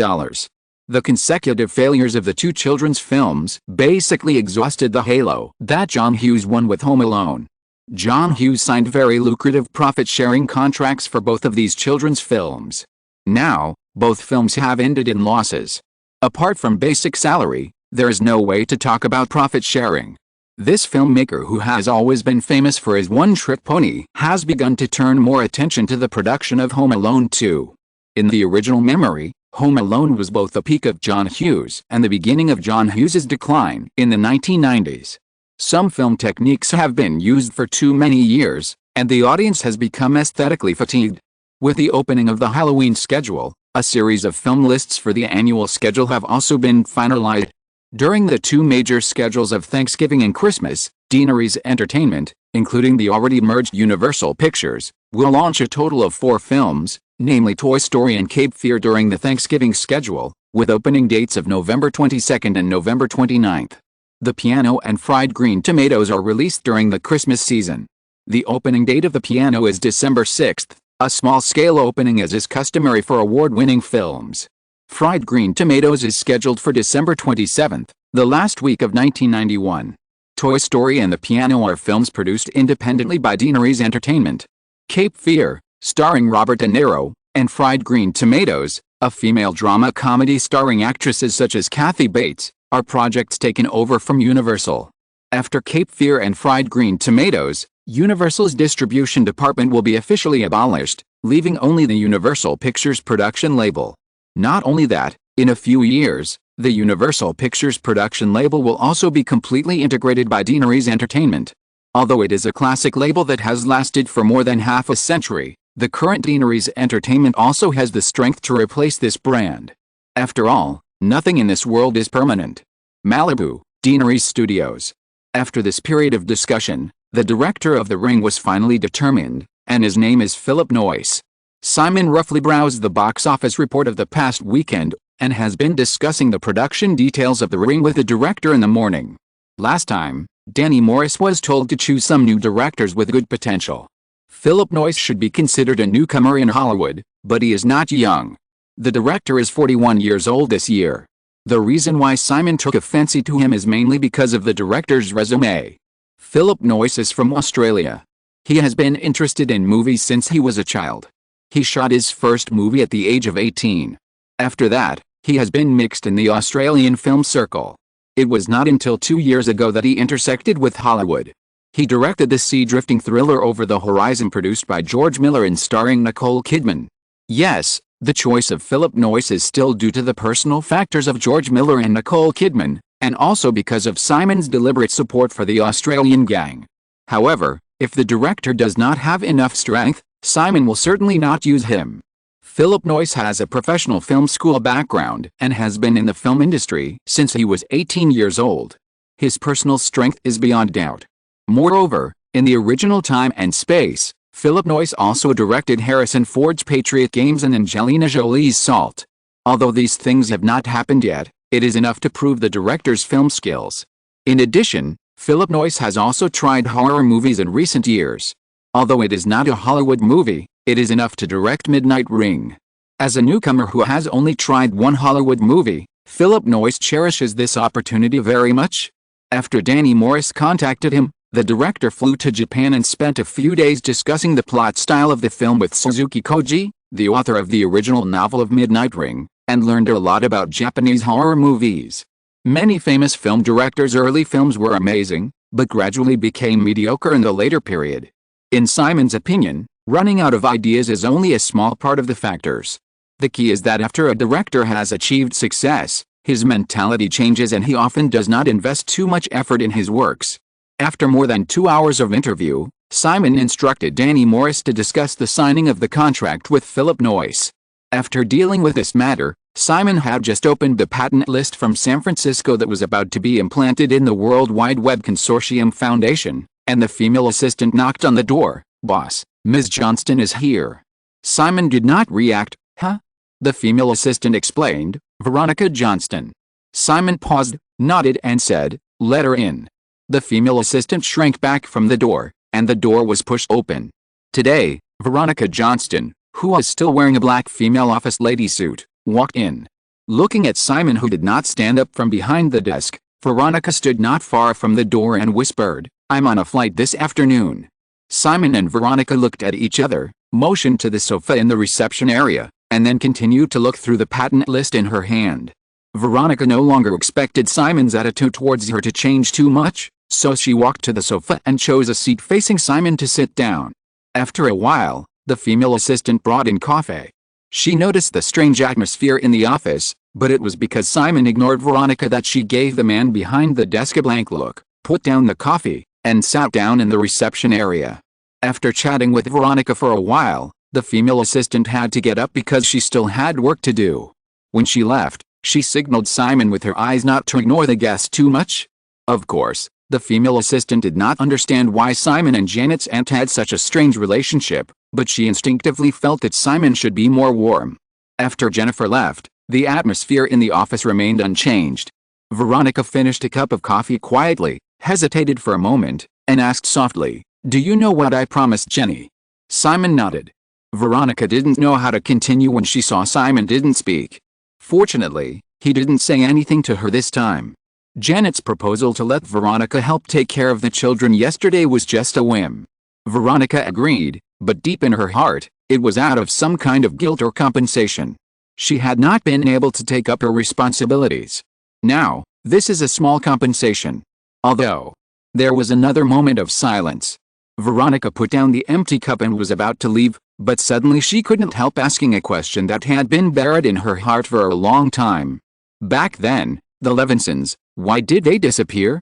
The consecutive failures of the 2 children's films basically exhausted the halo that John Hughes won with Home Alone. John Hughes signed very lucrative profit-sharing contracts for both of these children's films. Now, both films have ended in losses. Apart from basic salary, there is no way to talk about profit sharing. This filmmaker, who has always been famous for his one-trick pony, has begun to turn more attention to the production of Home Alone 2. In the original memory, Home Alone was both the peak of John Hughes and the beginning of John Hughes's decline in the 1990s. Some film techniques have been used for too many years, and the audience has become aesthetically fatigued. With the opening of the Halloween schedule, a series of film lists for the annual schedule have also been finalized. During the 2 major schedules of Thanksgiving and Christmas, Deaneries Entertainment, including the already merged Universal Pictures, will launch a total of 4 films, namely Toy Story and Cape Fear during the Thanksgiving schedule, with opening dates of November 22nd and November 29th. The Piano and Fried Green Tomatoes are released during the Christmas season. The opening date of The Piano is December 6th, a small-scale opening as is customary for award-winning films. Fried Green Tomatoes is scheduled for December 27th, the last week of 1991. Toy Story and The Piano are films produced independently by Deaneries Entertainment. Cape Fear, starring Robert De Niro, and Fried Green Tomatoes, a female drama comedy starring actresses such as Kathy Bates, are projects taken over from Universal. After Cape Fear and Fried Green Tomatoes, Universal's distribution department will be officially abolished, leaving only the Universal Pictures production label. Not only that, in a few years, the Universal Pictures production label will also be completely integrated by Deaneries Entertainment. Although it is a classic label that has lasted for more than half a century, the current Deaneries Entertainment also has the strength to replace this brand. After all, nothing in this world is permanent. Malibu, Deaneries Studios. After this period of discussion, the director of The Ring was finally determined, and his name is Philip Noyce. Simon roughly browsed the box office report of the past weekend and has been discussing the production details of The Ring with the director in the morning. Last time, Danny Morris was told to choose some new directors with good potential. Philip Noyce should be considered a newcomer in Hollywood, but he is not young. The director is 41 years old this year. The reason why Simon took a fancy to him is mainly because of the director's resume. Philip Noyce is from Australia. He has been interested in movies since he was a child. He shot his first movie at the age of 18. After that, he has been mixed in the Australian film circle. It was not until 2 years ago that he intersected with Hollywood. He directed the sea-drifting thriller Over the Horizon, produced by George Miller and starring Nicole Kidman. Yes, the choice of Philip Noyce is still due to the personal factors of George Miller and Nicole Kidman, and also because of Simon's deliberate support for the Australian gang. However, if the director does not have enough strength, Simon will certainly not use him. Philip Noyce has a professional film school background and has been in the film industry since he was 18 years old. His personal strength is beyond doubt. Moreover, in the original Time and Space, Philip Noyce also directed Harrison Ford's Patriot Games and Angelina Jolie's Salt. Although these things have not happened yet, it is enough to prove the director's film skills. In addition, Philip Noyce has also tried horror movies in recent years. Although it is not a Hollywood movie, it is enough to direct Midnight Ring. As a newcomer who has only tried one Hollywood movie, Philip Noyce cherishes this opportunity very much. After Danny Morris contacted him, the director flew to Japan and spent a few days discussing the plot style of the film with Suzuki Koji, the author of the original novel of Midnight Ring, and learned a lot about Japanese horror movies. Many famous film directors' early films were amazing, but gradually became mediocre in the later period. In Simon's opinion, running out of ideas is only a small part of the factors. The key is that after a director has achieved success, his mentality changes and he often does not invest too much effort in his works. After more than 2 hours of interview, Simon instructed Danny Morris to discuss the signing of the contract with Philip Noyce. After dealing with this matter, Simon had just opened the patent list from San Francisco that was about to be implanted in the World Wide Web Consortium Foundation, and the female assistant knocked on the door. "Boss, Ms. Johnston is here." Simon did not react. "Huh?" The female assistant explained, "Veronica Johnston." Simon paused, nodded and said, "Let her in." The female assistant shrank back from the door, and the door was pushed open. Today, Veronica Johnston, who was still wearing a black female office lady suit, walked in. Looking at Simon, who did not stand up from behind the desk, Veronica stood not far from the door and whispered, "I'm on a flight this afternoon." Simon and Veronica looked at each other, motioned to the sofa in the reception area, and then continued to look through the patent list in her hand. Veronica no longer expected Simon's attitude towards her to change too much, so she walked to the sofa and chose a seat facing Simon to sit down. After a while, the female assistant brought in coffee. She noticed the strange atmosphere in the office, but it was because Simon ignored Veronica that she gave the man behind the desk a blank look, put down the coffee, and sat down in the reception area. After chatting with Veronica for a while, the female assistant had to get up because she still had work to do. When she left, she signaled Simon with her eyes not to ignore the guest too much. Of course, the female assistant did not understand why Simon and Janet's aunt had such a strange relationship, but she instinctively felt that Simon should be more warm. After Jennifer left, the atmosphere in the office remained unchanged. Veronica finished a cup of coffee quietly, hesitated for a moment, and asked softly, "Do you know what I promised Jenny?" Simon nodded. Veronica didn't know how to continue when she saw Simon didn't speak. Fortunately, he didn't say anything to her this time. Janet's proposal to let Veronica help take care of the children yesterday was just a whim. Veronica agreed, but deep in her heart, it was out of some kind of guilt or compensation. She had not been able to take up her responsibilities. Now, this is a small compensation. Although, there was another moment of silence. Veronica put down the empty cup and was about to leave, but suddenly she couldn't help asking a question that had been buried in her heart for a long time. Back then, the Levinsons, why did they disappear?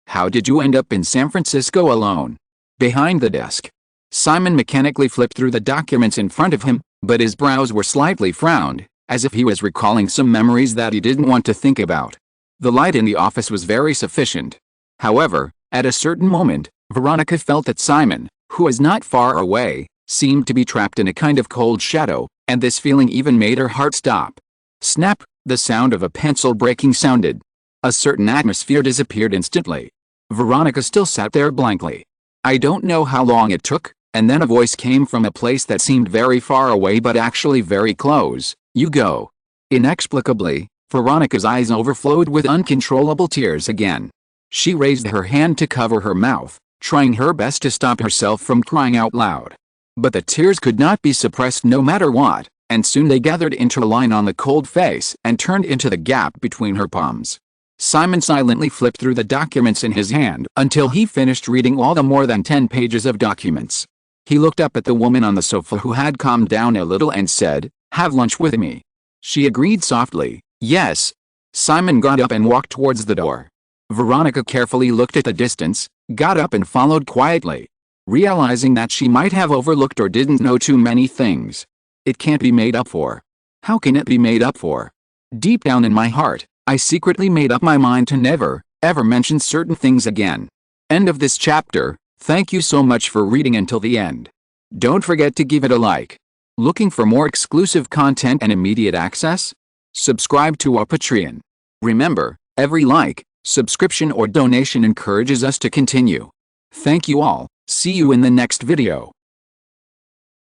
How did you end up in San Francisco alone? Behind the desk. Simon mechanically flipped through the documents in front of him, but his brows were slightly frowned, as if he was recalling some memories that he didn't want to think about. The light in the office was very sufficient. However, at a certain moment, Veronica felt that Simon, who was not far away, seemed to be trapped in a kind of cold shadow, and this feeling even made her heart stop. Snap, the sound of a pencil breaking sounded. A certain atmosphere disappeared instantly. Veronica still sat there blankly. I don't know how long it took, and then a voice came from a place that seemed very far away but actually very close. "You go." Inexplicably, Veronica's eyes overflowed with uncontrollable tears again. She raised her hand to cover her mouth, trying her best to stop herself from crying out loud. But the tears could not be suppressed no matter what, and soon they gathered into a line on the cold face and turned into the gap between her palms. Simon silently flipped through the documents in his hand until he finished reading all the more than 10 pages of documents. He looked up at the woman on the sofa who had calmed down a little and said, "Have lunch with me." She agreed softly, "Yes." Simon got up and walked towards the door. Veronica carefully looked at the distance, got up and followed quietly. Realizing that she might have overlooked or didn't know too many things. It can't be made up for. How can it be made up for? Deep down in my heart, I secretly made up my mind to never, ever mention certain things again. End of this chapter. Thank you so much for reading until the end. Don't forget to give it a like. Looking for more exclusive content and immediate access? Subscribe to our Patreon. Remember, every like, subscription or donation encourages us to continue. Thank you all. See you in the next video.